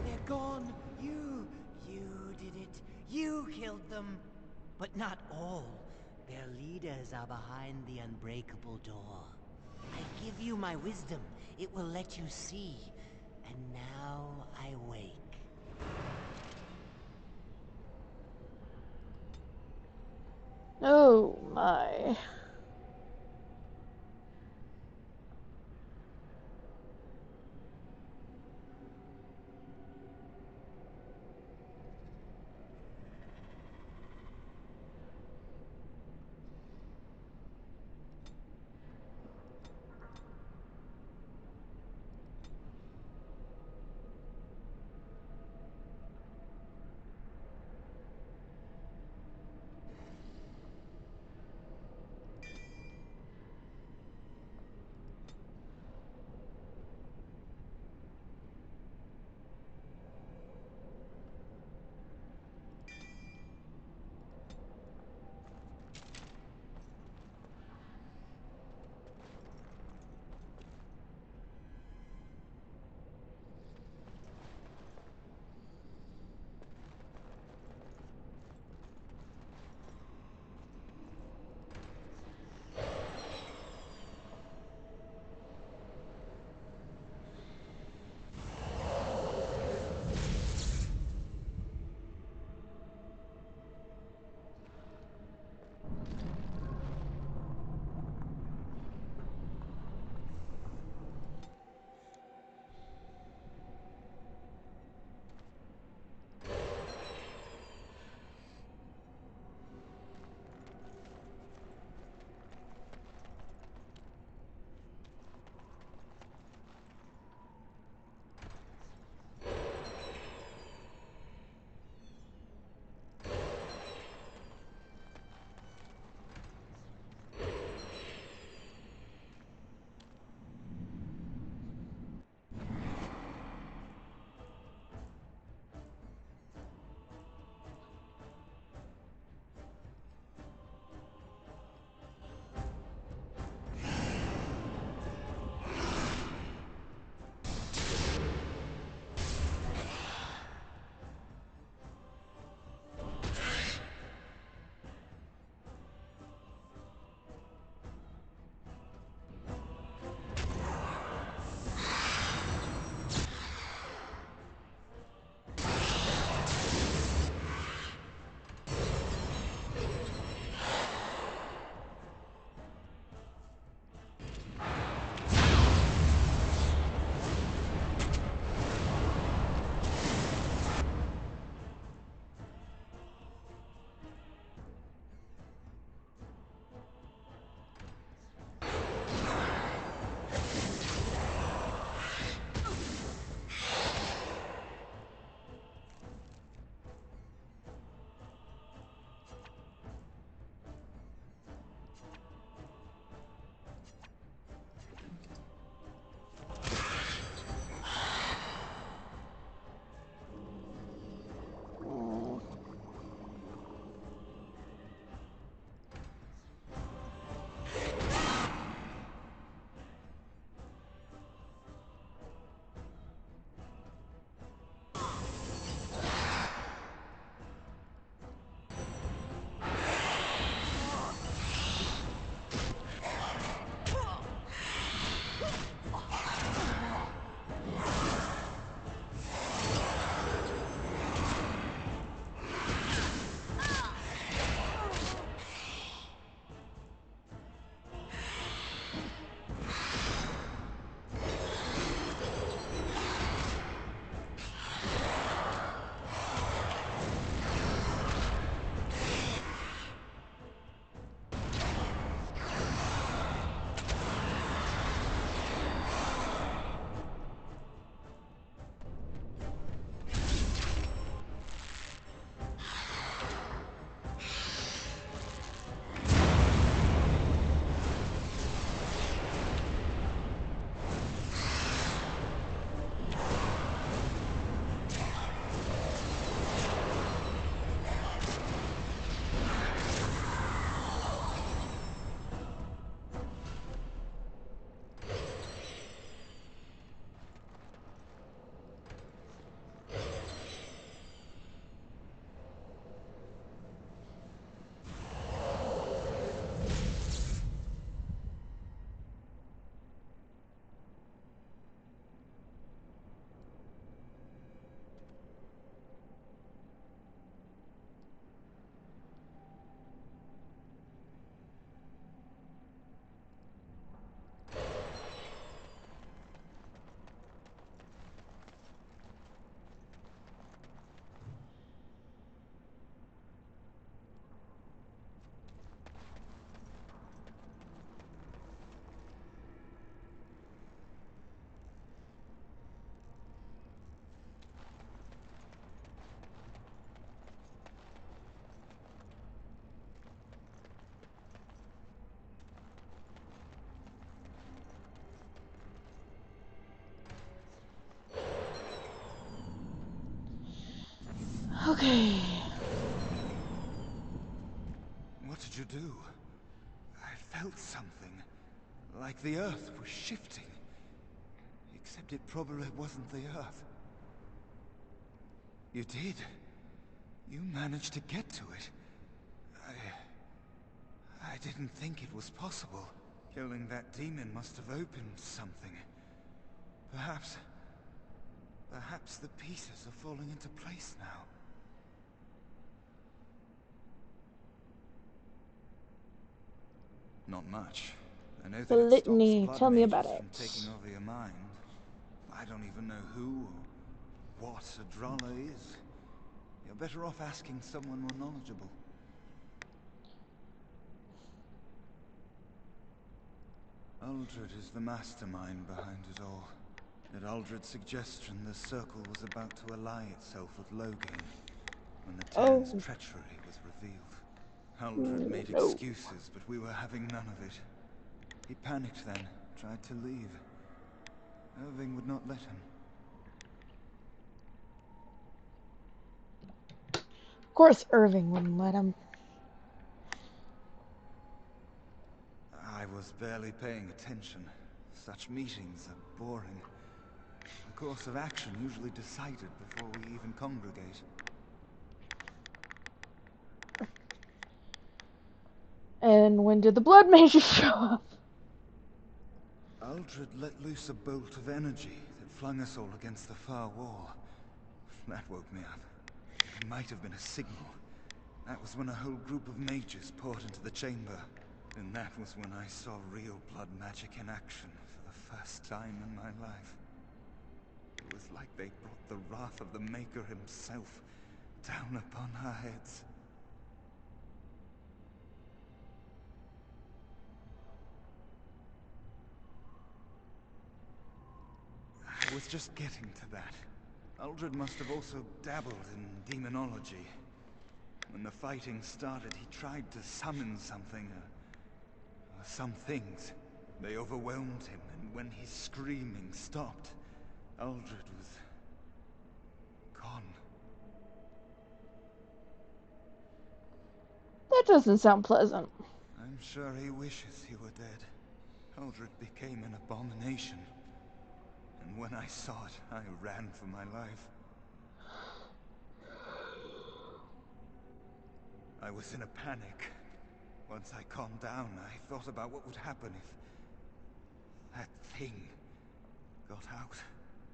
They're gone. You did it. You killed them. But not all. Their leaders are behind the unbreakable door. I give you my wisdom. It will let you see. And now I wake. Oh my. What did you do? I felt something. Like the earth was shifting. Except it probably wasn't the earth. You did. You managed to get to it. I didn't think it was possible. Killing that demon must have opened something. Perhaps the pieces are falling into place now. Not much. I know The that it stops litany. blood Tell me mages about from it. taking over your mind. I don't even know who or what a Drala is. You're better off asking someone more knowledgeable. Uldred is the mastermind behind it all. At Uldred's suggestion, the circle was about to ally itself with Loghain when the Terran's treachery was revealed. Uldred made excuses, but we were having none of it. He panicked then, tried to leave. Irving would not let him. Of course Irving wouldn't let him. I was barely paying attention. Such meetings are boring. The course of action usually decided before we even congregate. And when did the blood mages show up? Uldred let loose a bolt of energy that flung us all against the far wall. That woke me up. It might have been a signal. That was when a whole group of mages poured into the chamber. And that was when I saw real blood magic in action for the first time in my life. It was like they brought the wrath of the Maker himself down upon our heads. I was just getting to that. Uldred must have also dabbled in demonology. When the fighting started, he tried to summon something, or some things. They overwhelmed him, and when his screaming stopped, Uldred was gone. That doesn't sound pleasant. I'm sure he wishes he were dead. Uldred became an abomination. And when I saw it, I ran for my life. I was in a panic. Once I calmed down, I thought about what would happen if that thing got out.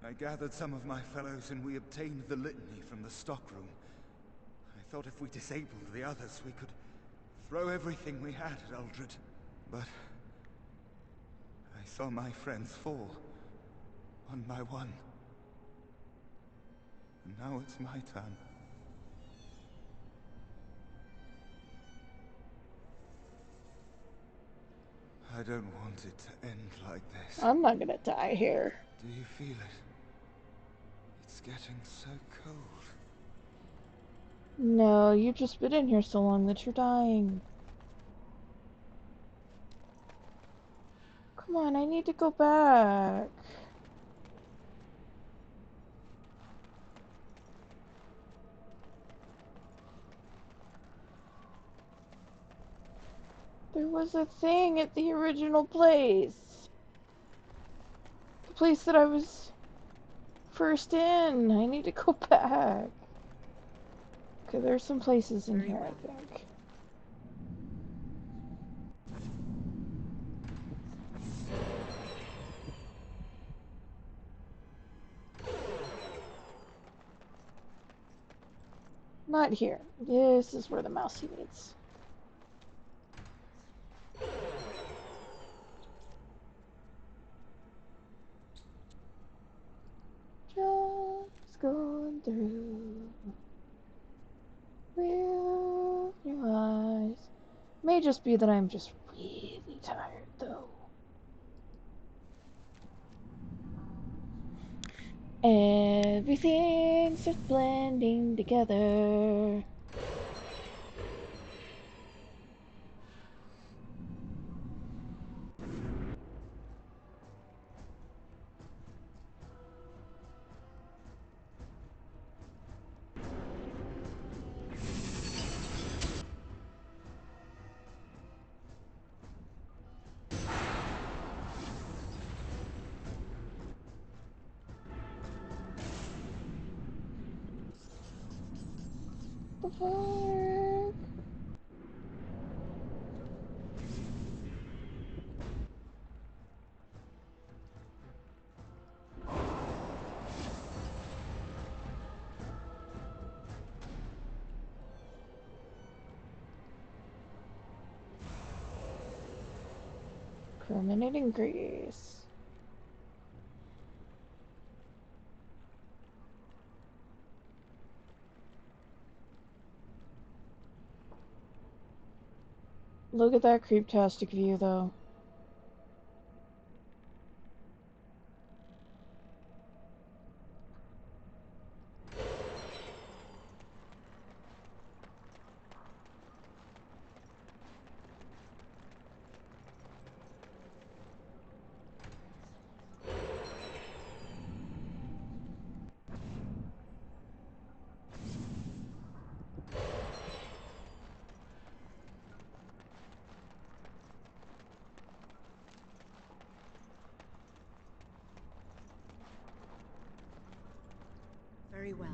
I gathered some of my fellows and we obtained the litany from the stockroom. I thought if we disabled the others, we could throw everything we had at Uldred. But I saw my friends fall, one by one. And now it's my turn. I don't want it to end like this. I'm not gonna die here. Do you feel it? It's getting so cold. No, you've just been in here so long that you're dying. Come on, I need to go back. There was a thing at the original place. The place that I was first in. I need to go back. Okay, there's some places in here, I think. Not here. This is where the mousey needs. Just going through. Real your eyes. May just be that I'm just really tired, though. Everything's just blending together. Fuck. Permanent increase. Look at that creeptastic view, though. Very well.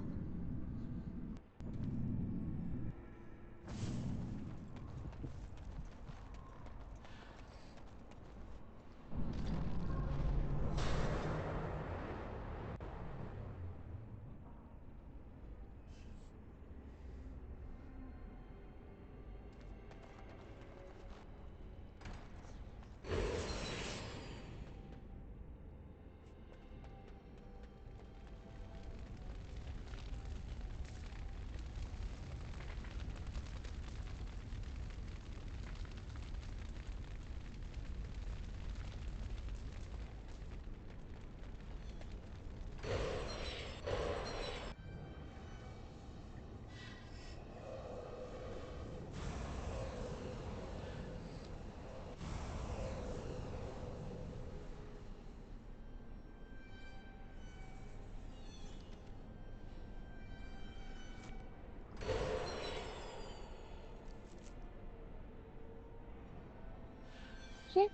See?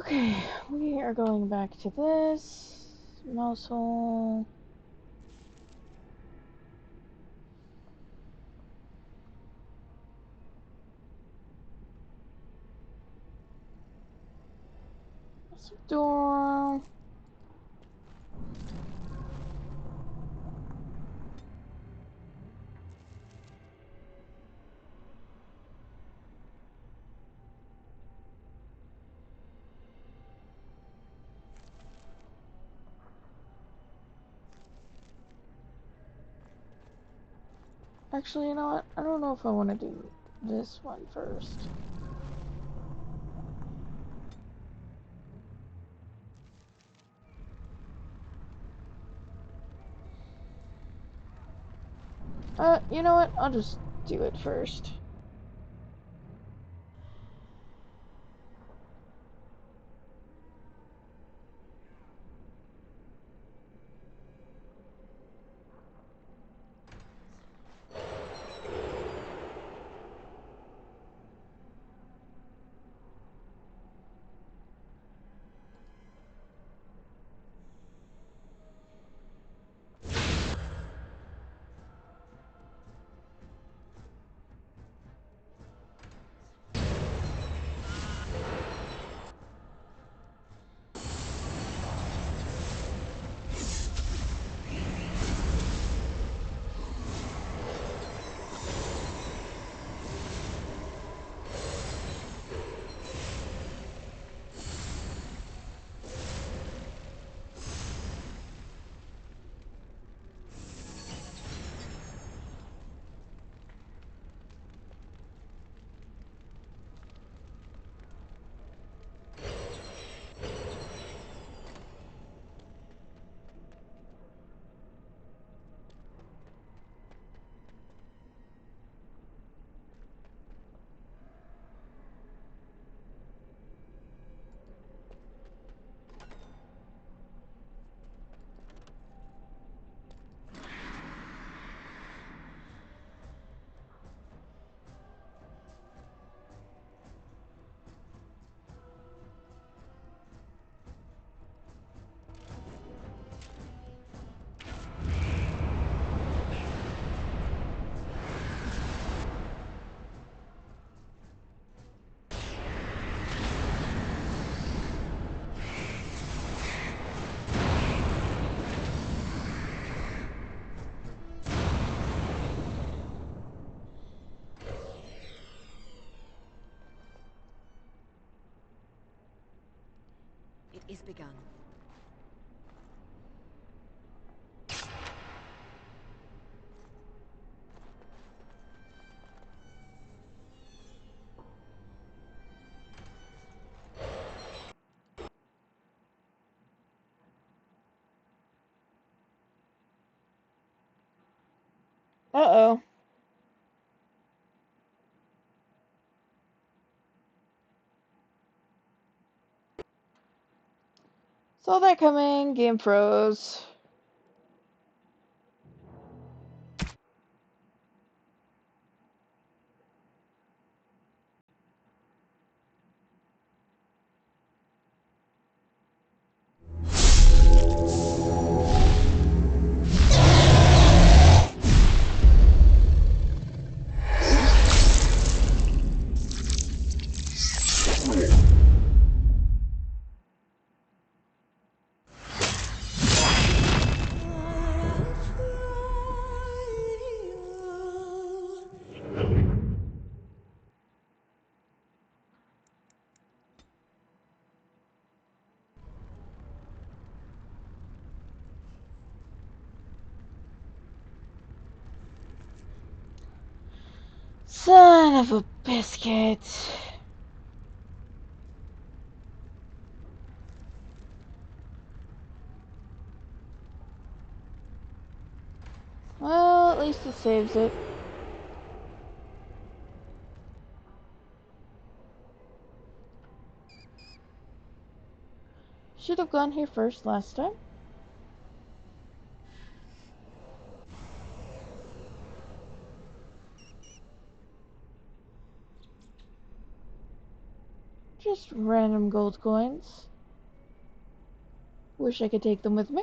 Okay, we are going back to this mouse hole. That's a door. Actually, you know what? I don't know if I want to do this one first. You know what? I'll just do it first. is begun. Uh-oh. Saw that coming. Game froze. Son of a biscuit. Well, at least it saves it. Should have gone here first last time. Just random gold coins. Wish I could take them with me.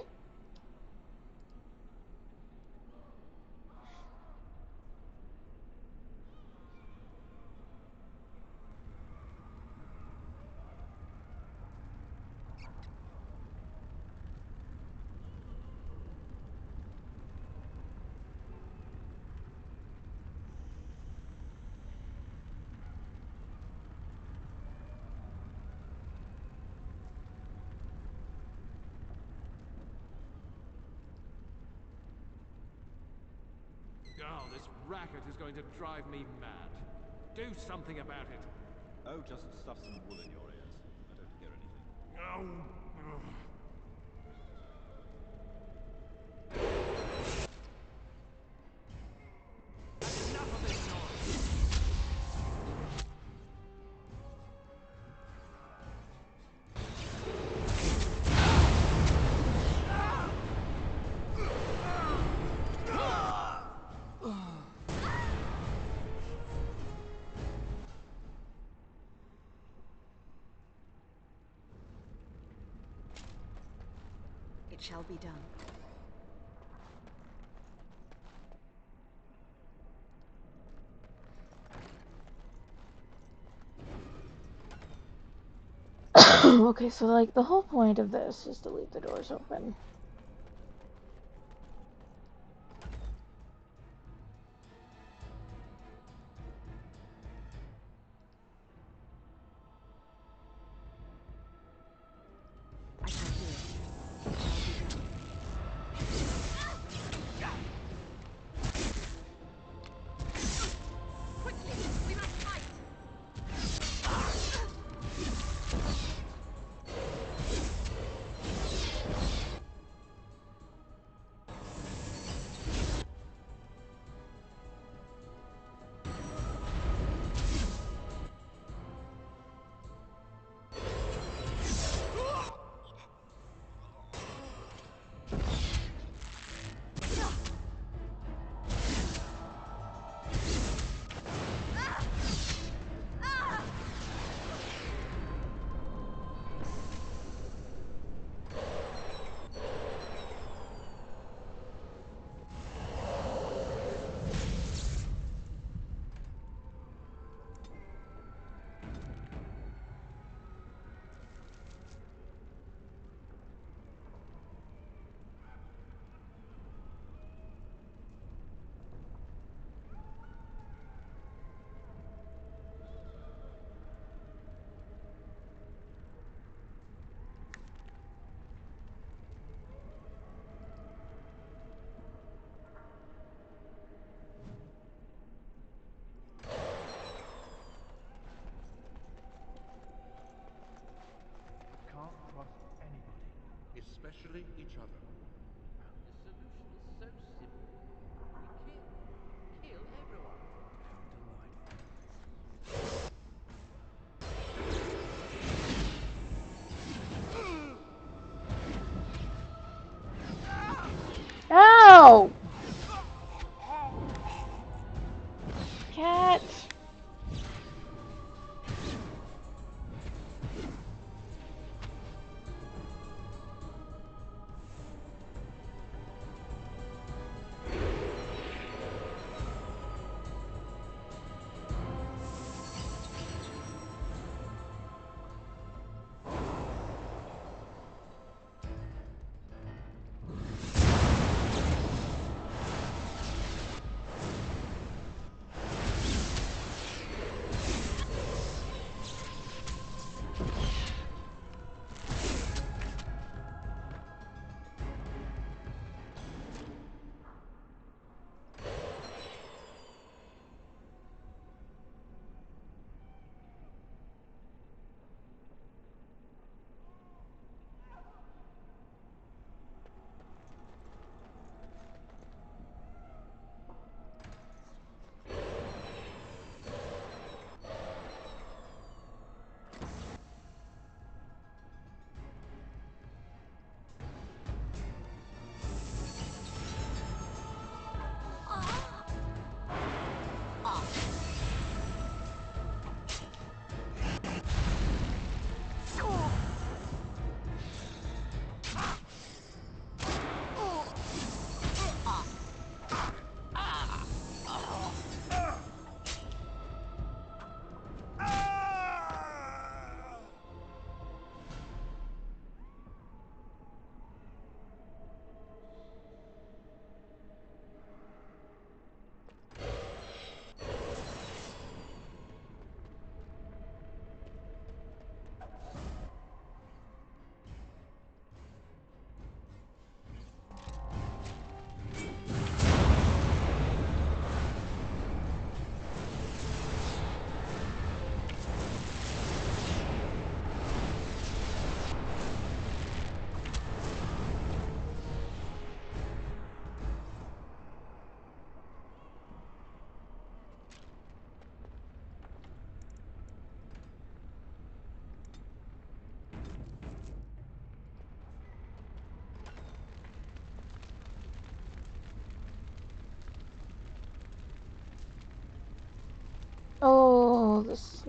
Oh, this racket is going to drive me mad. Do something about it. Oh, just stuff some wool in your ears. I don't hear anything. Oh. It shall be done. Okay, so like the whole point of this is to leave the doors open. I shall hear it. It shall be done. Quickly, we must fight!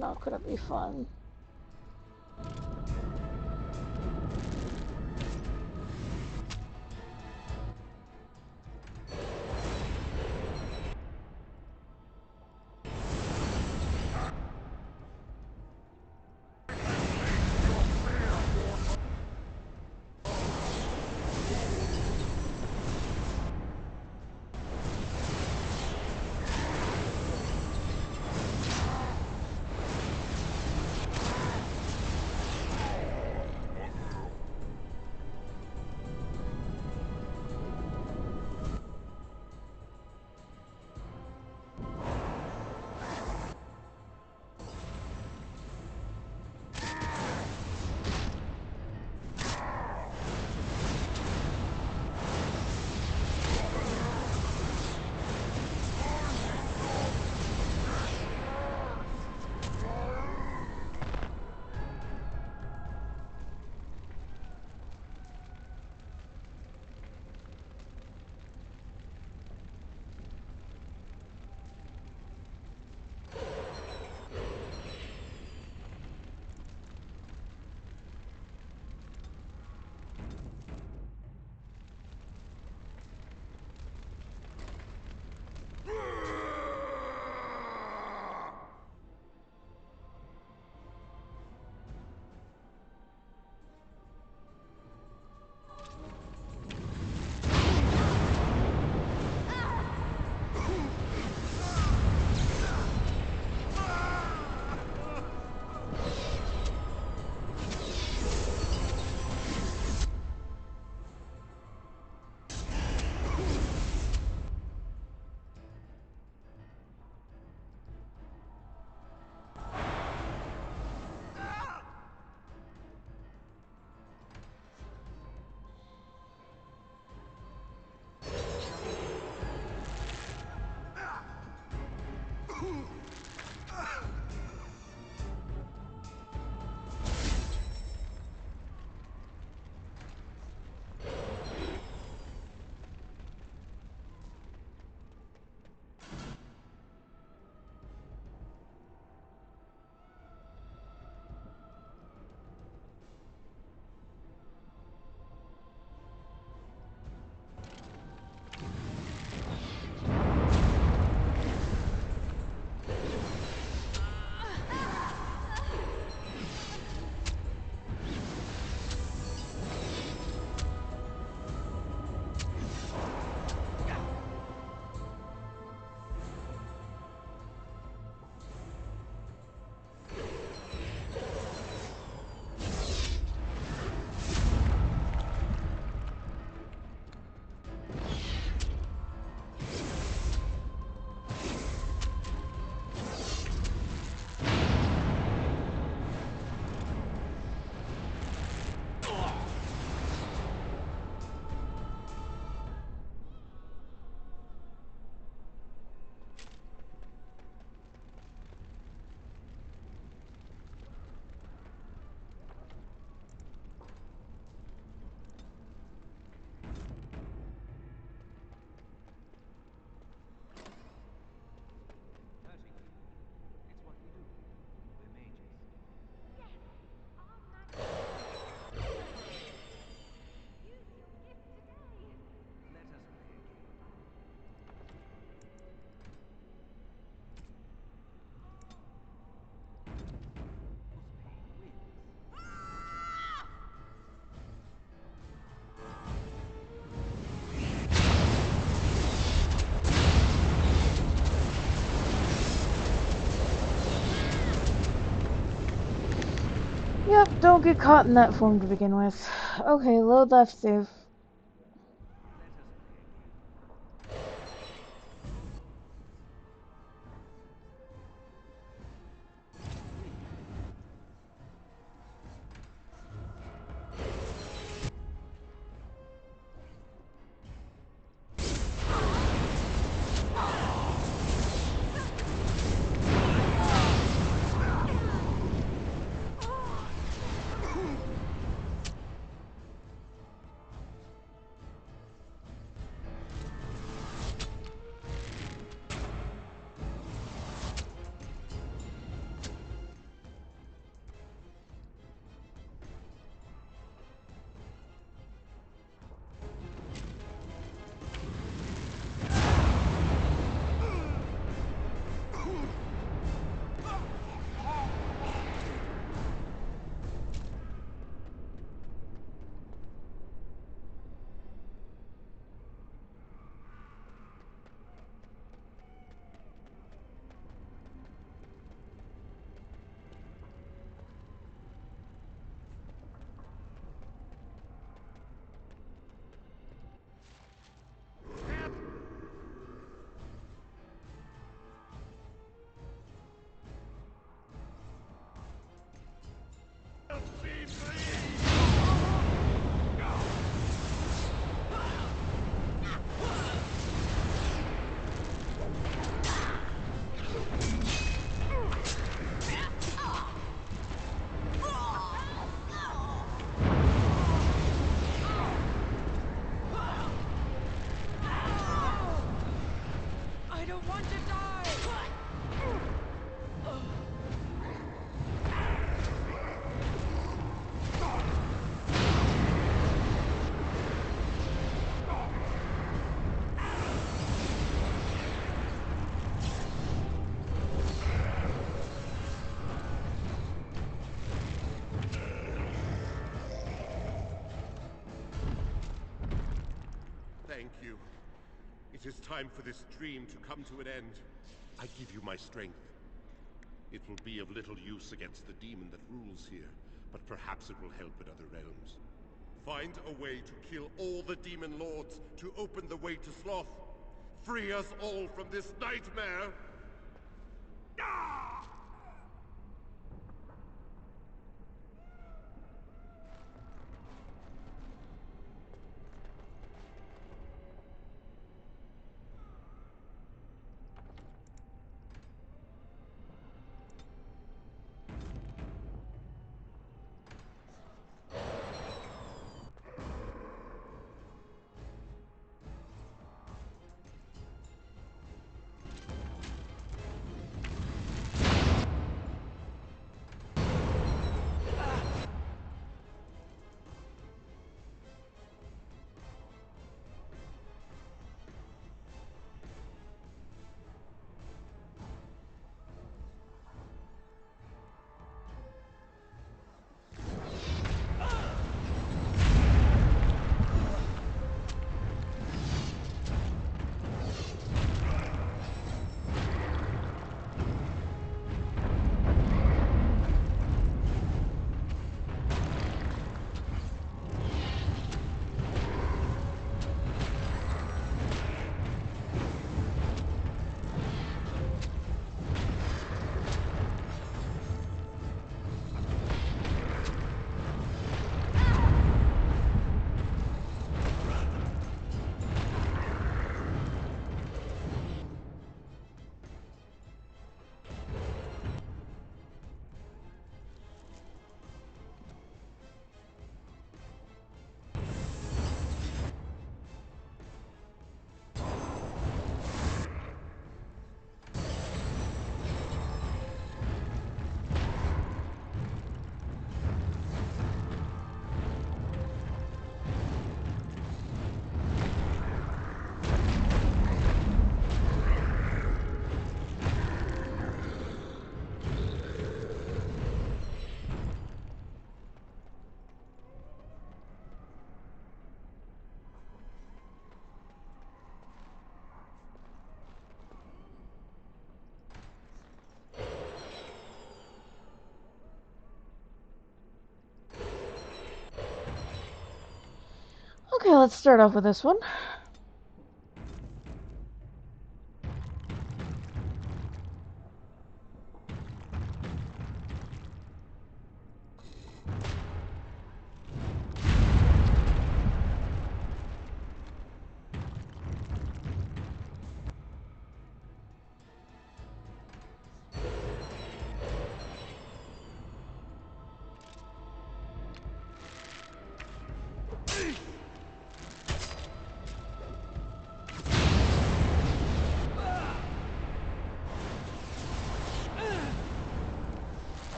not gonna be fun. Yep, don't get caught in that form to begin with. Okay, load left save. It is time for this dream to come to an end. I give you my strength. It will be of little use against the demon that rules here, but perhaps it will help in other realms. Find a way to kill all the demon lords to open the way to Sloth. Free us all from this nightmare! Okay, let's start off with this one.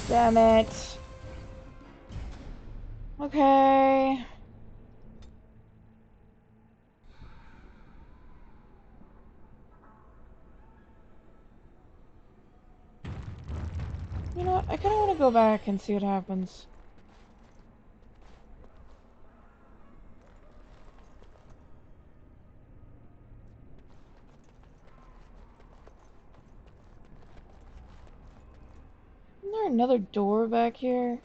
Damn it. Okay. You know what? I kind of want to go back and see what happens. Isn't there another door back here?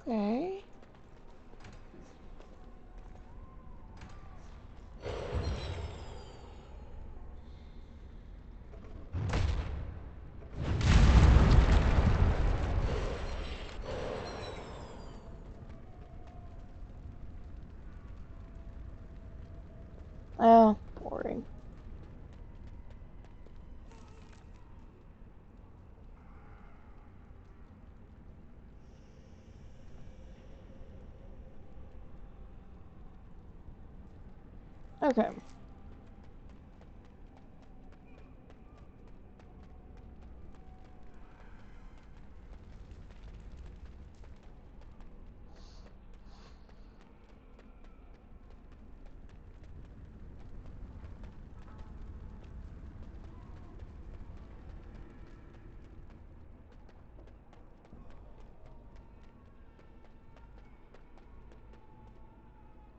Okay. Oh, boring. Okay.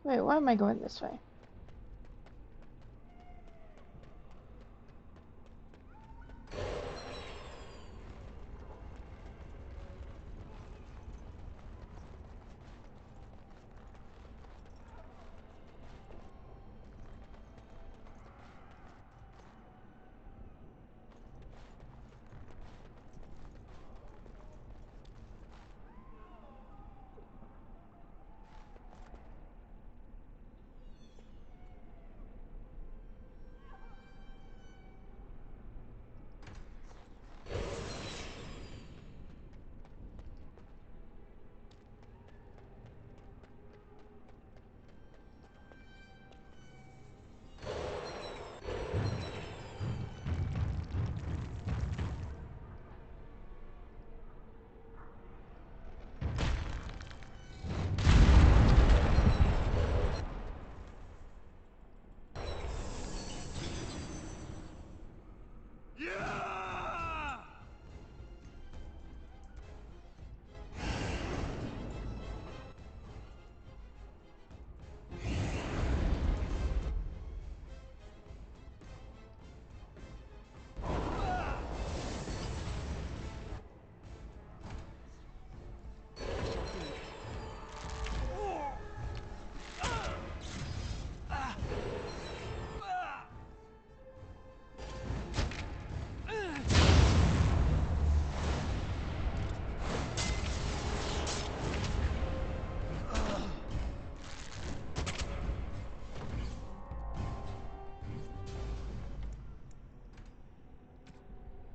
Wait, why am I going this way?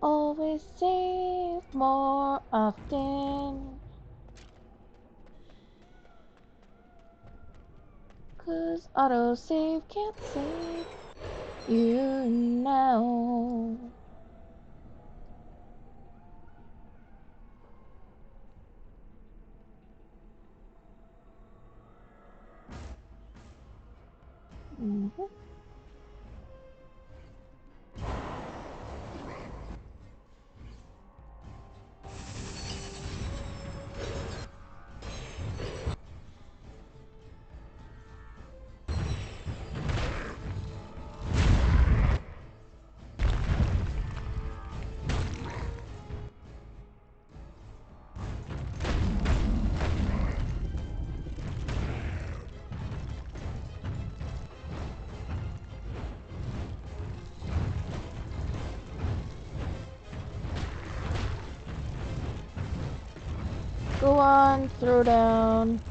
Always save more often. 'Cause autosave can't save you now. Mm-hmm. Go on, throw down.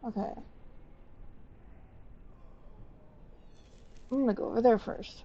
Okay. I'm gonna go over there first.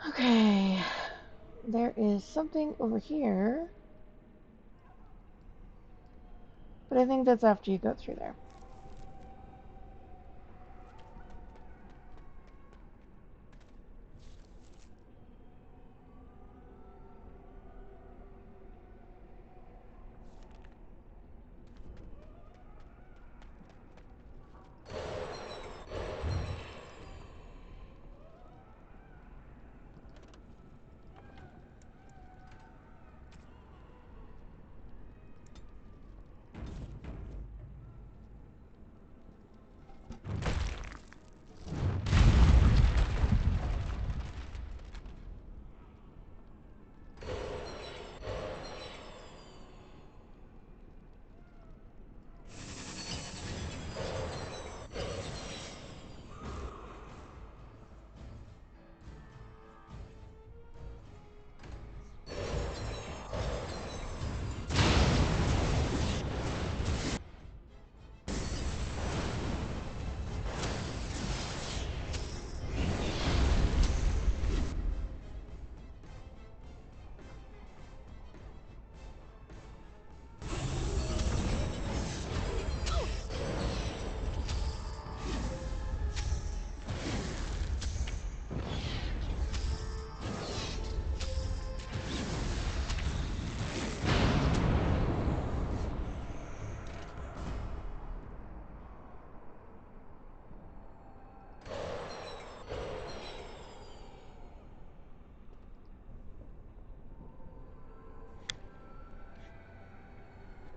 Okay. There is something over here. But I think that's after you go through there.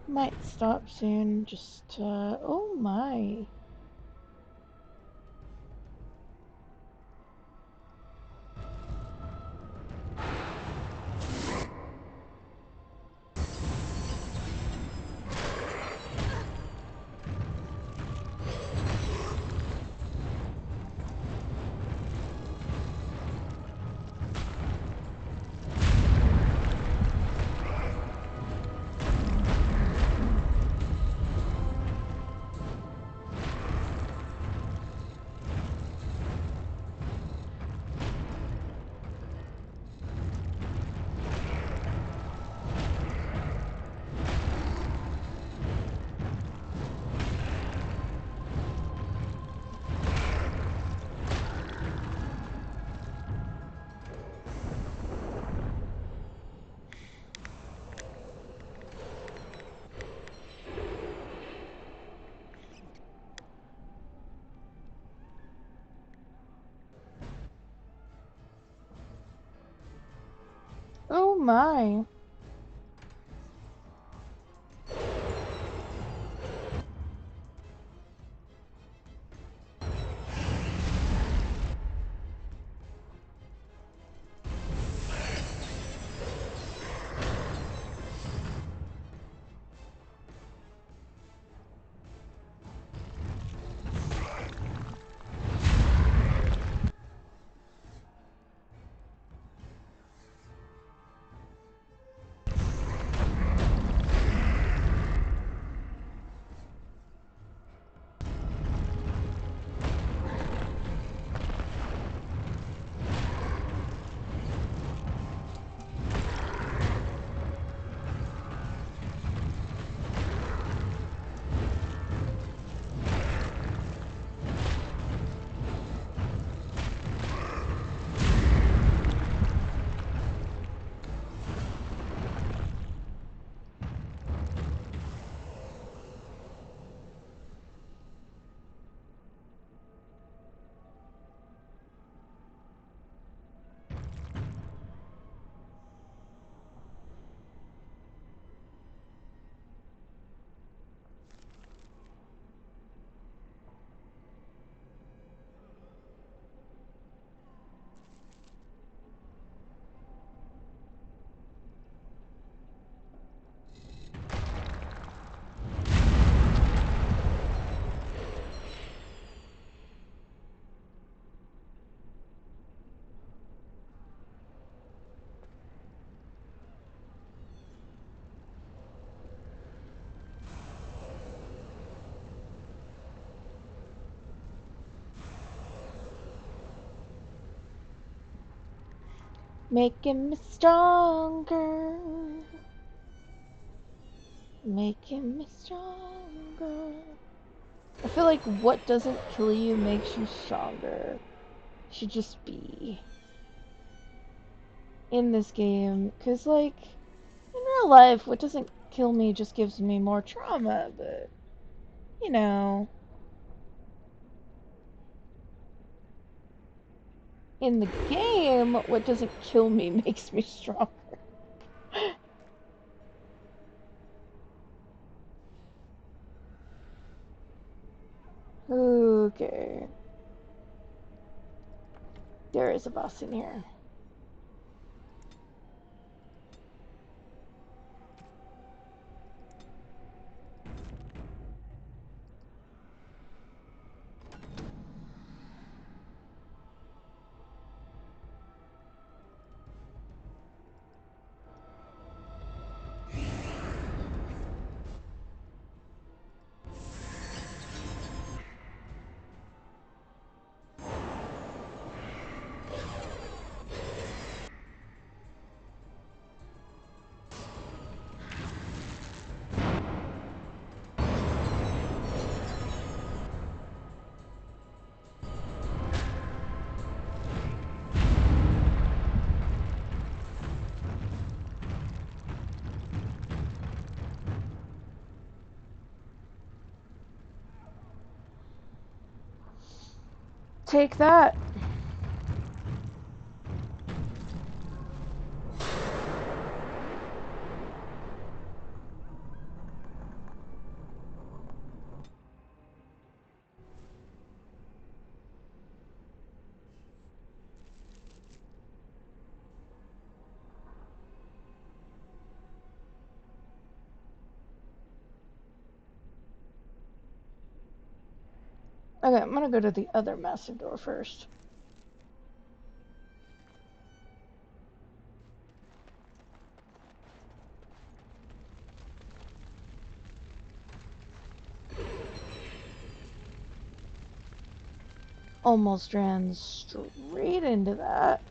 Might stop soon, just, oh my. my. Making me stronger. Making me stronger. I feel like what doesn't kill you makes you stronger. Should just be in this game. Because, like, in real life, what doesn't kill me just gives me more trauma. But, you know, in the game, what doesn't kill me makes me stronger. Okay. There is a boss in here. Take that. Okay, I'm gonna go to the other massive door first. Almost ran straight into that.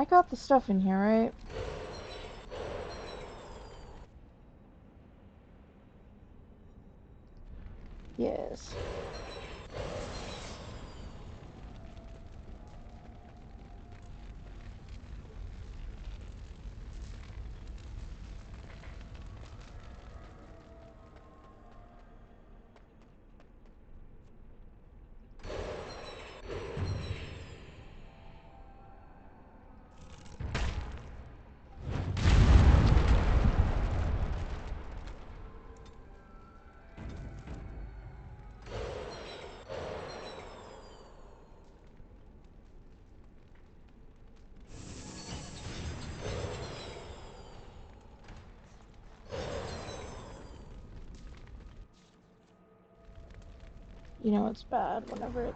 I got the stuff in here, right? Yes. You know it's bad whenever it...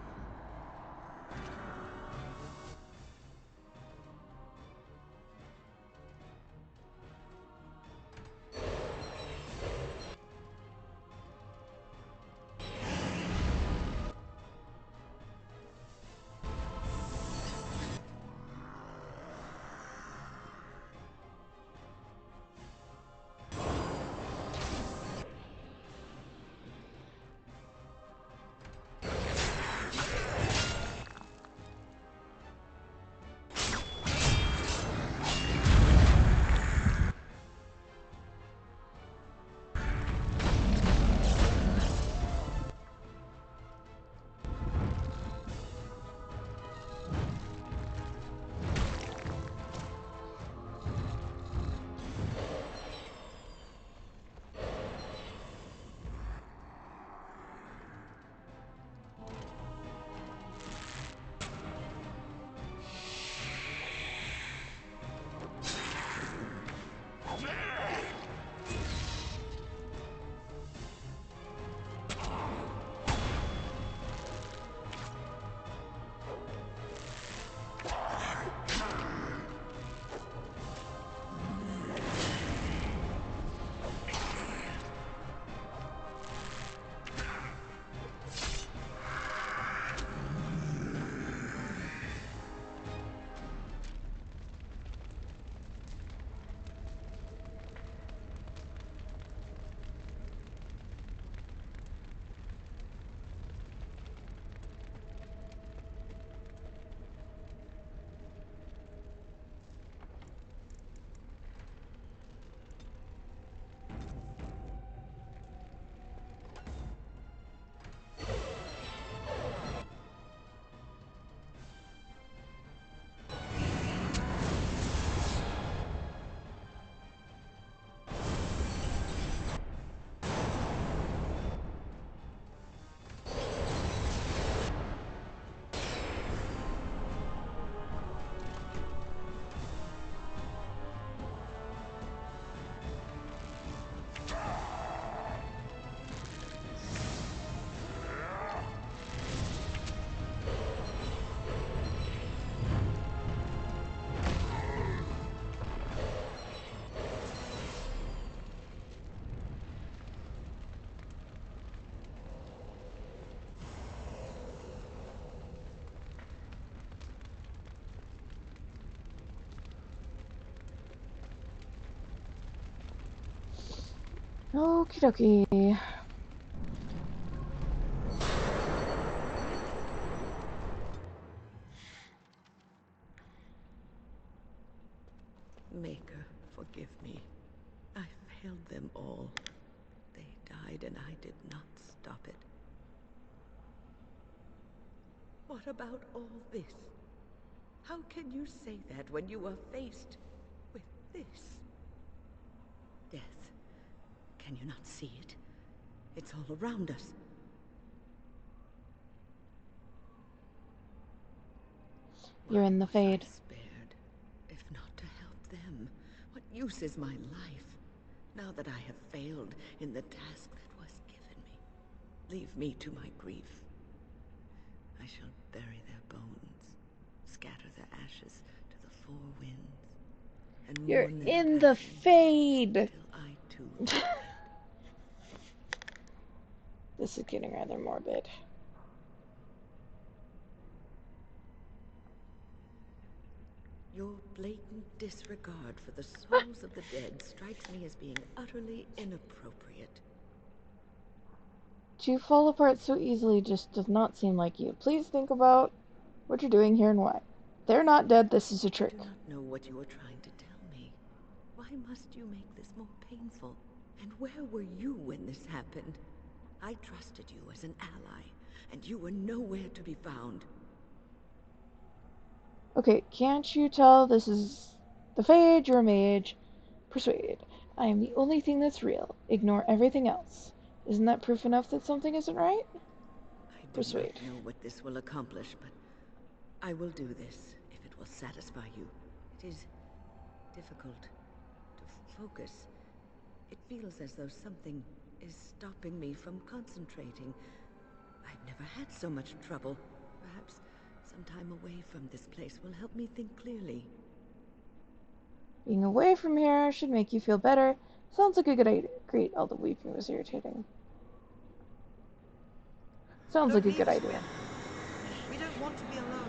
Okie dokie. Maker, forgive me. I failed them all. They died and I did not stop it. What about all this? How can you say that when you are faced with this? Death. Can you not see it? It's all around us. You're in the fade. Spared, if not to help them. What use is my life, now that I have failed in the task that was given me? Leave me to my grief. I shall bury their bones, scatter their ashes to the four winds, and You're mourn their in the passing fade! till I too. This is getting rather morbid. Your blatant disregard for the souls of the dead strikes me as being utterly inappropriate. To fall apart so easily just does not seem like you. Please think about what you're doing here and why. They're not dead, this is a trick. I do not know what you are trying to tell me. Why must you make this more painful? And where were you when this happened? I trusted you as an ally, and you were nowhere to be found. Okay, can't you tell this is the Phage or a mage? Persuade. I am the only thing that's real. Ignore everything else. Isn't that proof enough that something isn't right? I do Persuade. not know what this will accomplish, but I will do this if it will satisfy you. It is difficult to focus. It feels as though something is stopping me from concentrating. I've never had so much trouble. Perhaps some time away from this place will help me think clearly. Being away from here should make you feel better. Sounds like a good idea. Great, all the weeping was irritating. Sounds like a good idea. We don't want to be alone.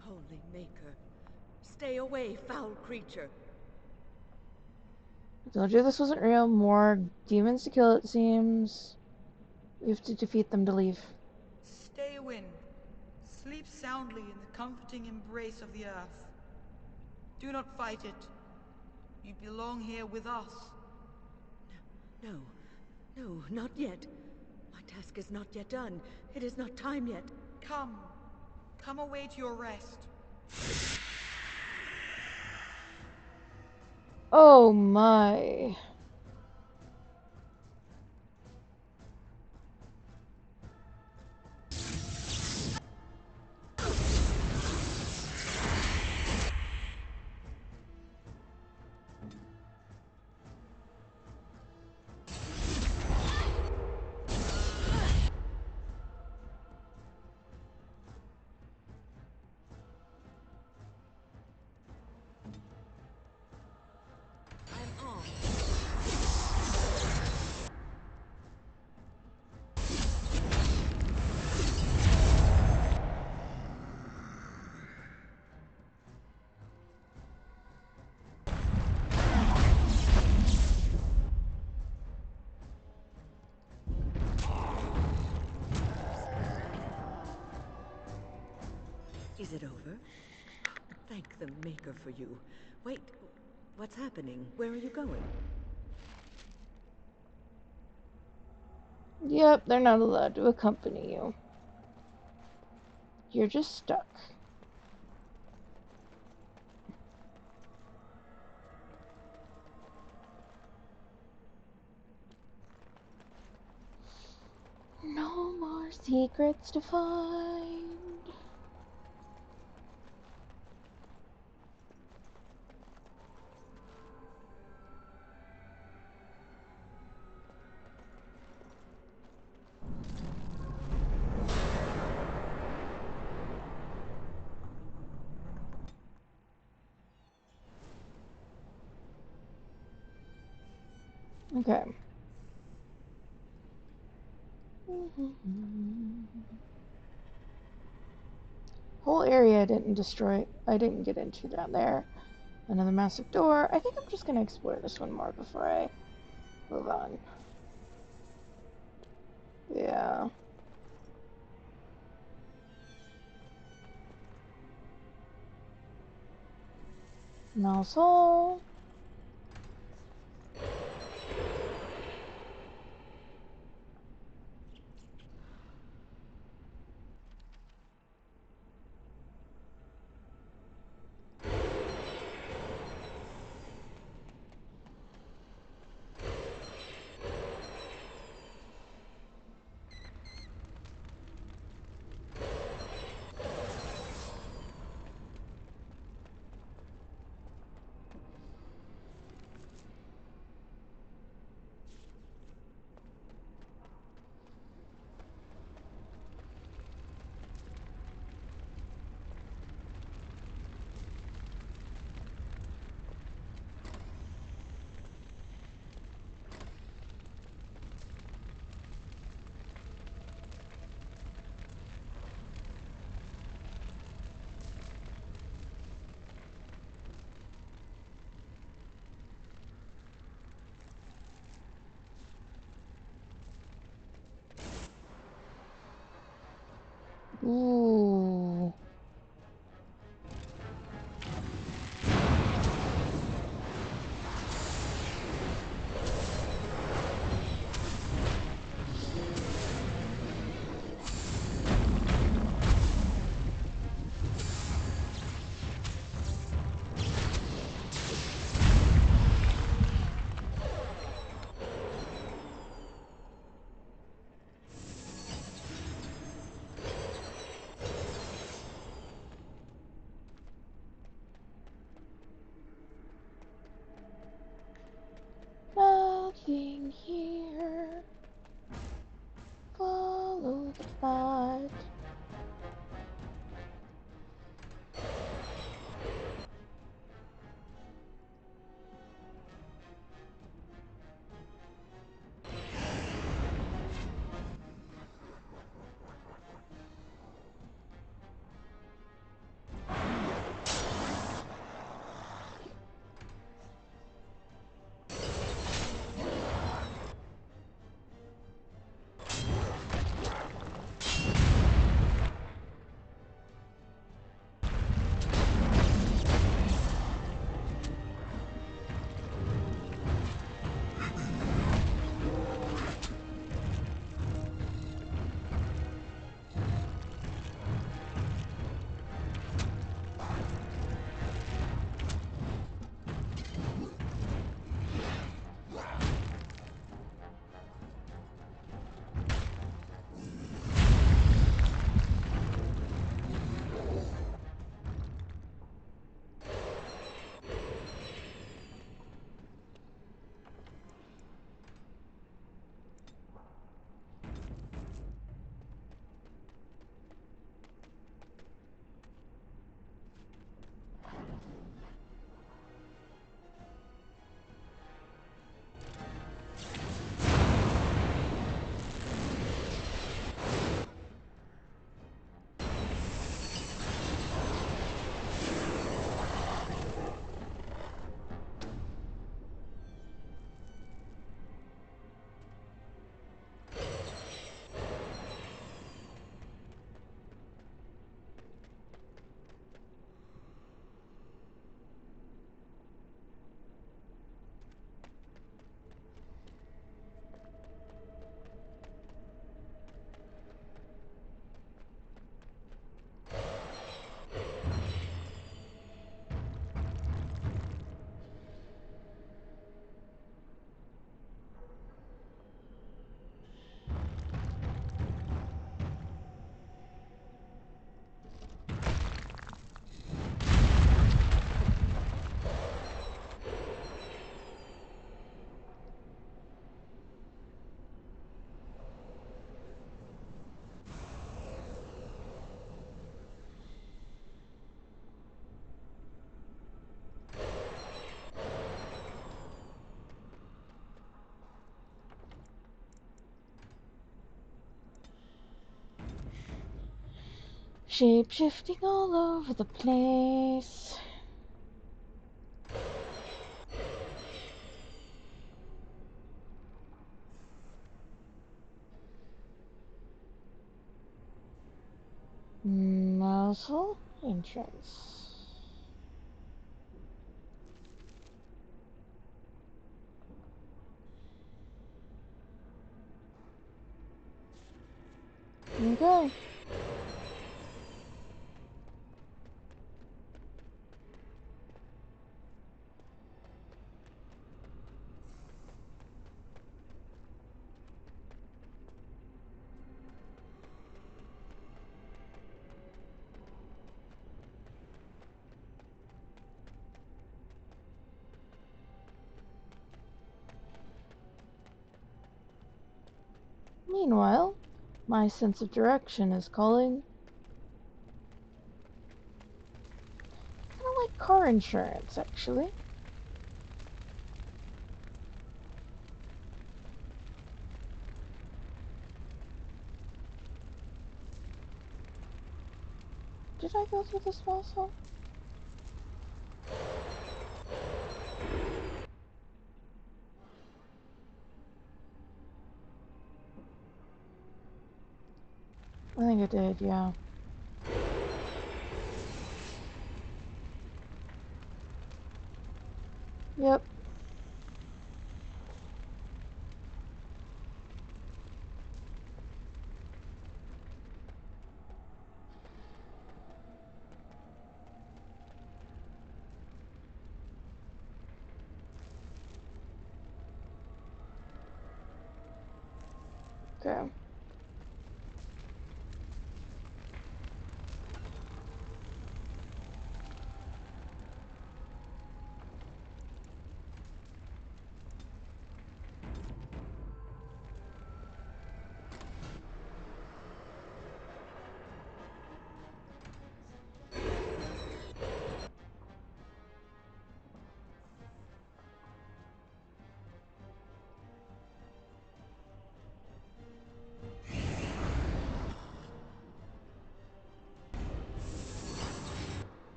Holy Maker, stay away, foul creature. I told you this wasn't real. More demons to kill, it seems. We have to defeat them to leave. Stay, Wind. Sleep soundly in the comforting embrace of the earth. Do not fight it. You belong here with us. No, not yet. My task is not yet done. It is not time yet. Come away to your rest. Oh my. Is it over? Thank the Maker for you. Wait, what's happening? Where are you going? Yep, they're not allowed to accompany you. You're just stuck. No more secrets to find. Okay. Whole area I didn't destroy. I didn't get into down there. Another massive door. I think I'm just gonna explore this one more before I move on. Yeah. No soul. Ooh. Nothing here. Follow the path. Shape shifting all over the place. Muzzle entrance. Okay. Meanwhile, my sense of direction is calling. I don't like car insurance, actually. Did I go through this also? I think I did, yeah. Yep. Okay.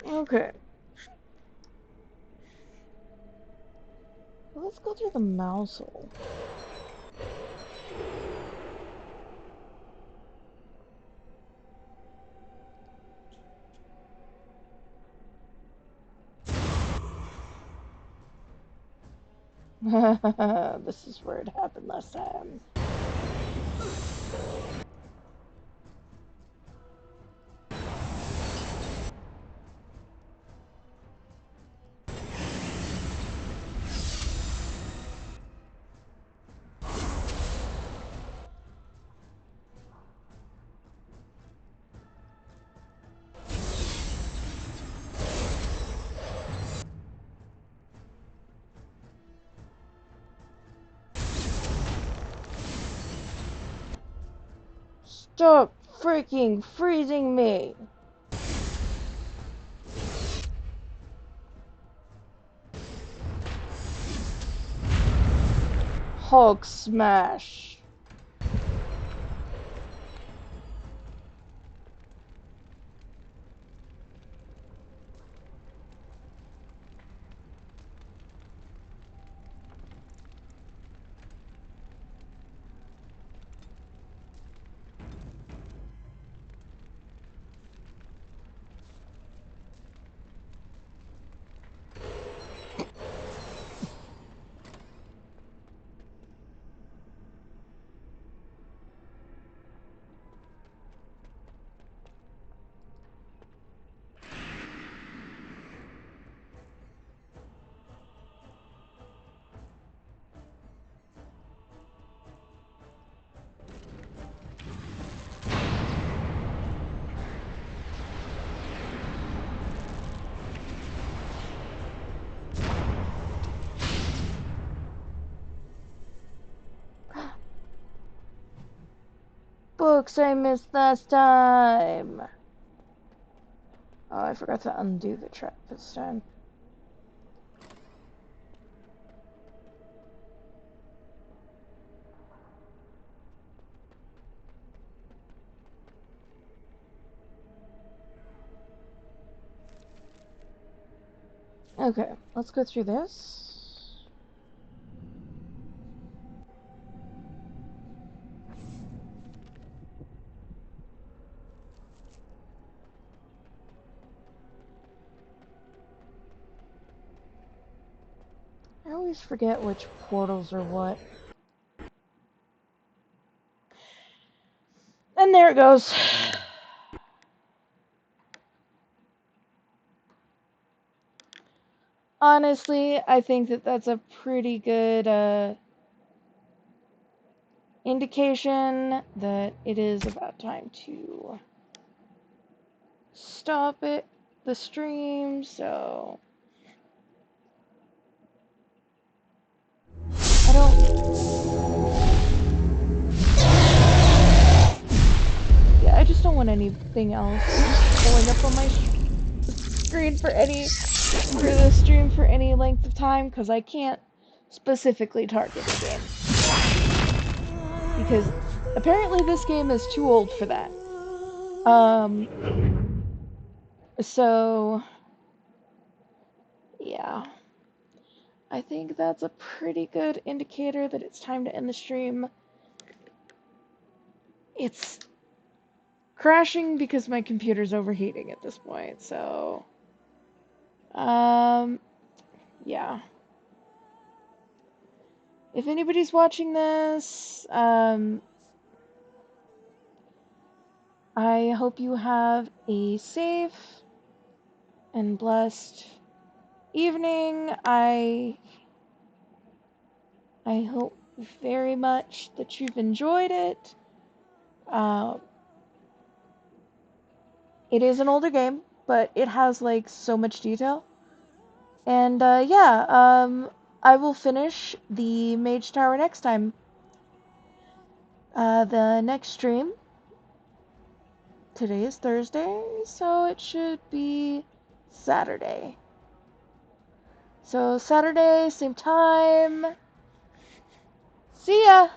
Okay. Let's go through the mouse hole. This is where it happened last time. Stop freaking freezing me! Hulk smash! Books I missed last time! Oh, I forgot to undo the trap this time. Okay, let's go through this. I always forget which portals are what. And there it goes. Honestly, I think that that's a pretty good indication that it is about time to stop the stream, so I don't... Yeah, I just don't want anything else pulling up on my screen for the stream for any length of time, because I can't specifically target the game. Because apparently this game is too old for that. So, yeah. I think that's a pretty good indicator that it's time to end the stream. It's crashing because my computer's overheating at this point, so... yeah. If anybody's watching this, I hope you have a safe and blessed evening. I hope very much that you've enjoyed it. It is an older game, but it has like so much detail. And yeah, I will finish the Mage Tower next time. The next stream. Today is Thursday, so it should be Saturday. So Saturday, same time. See ya!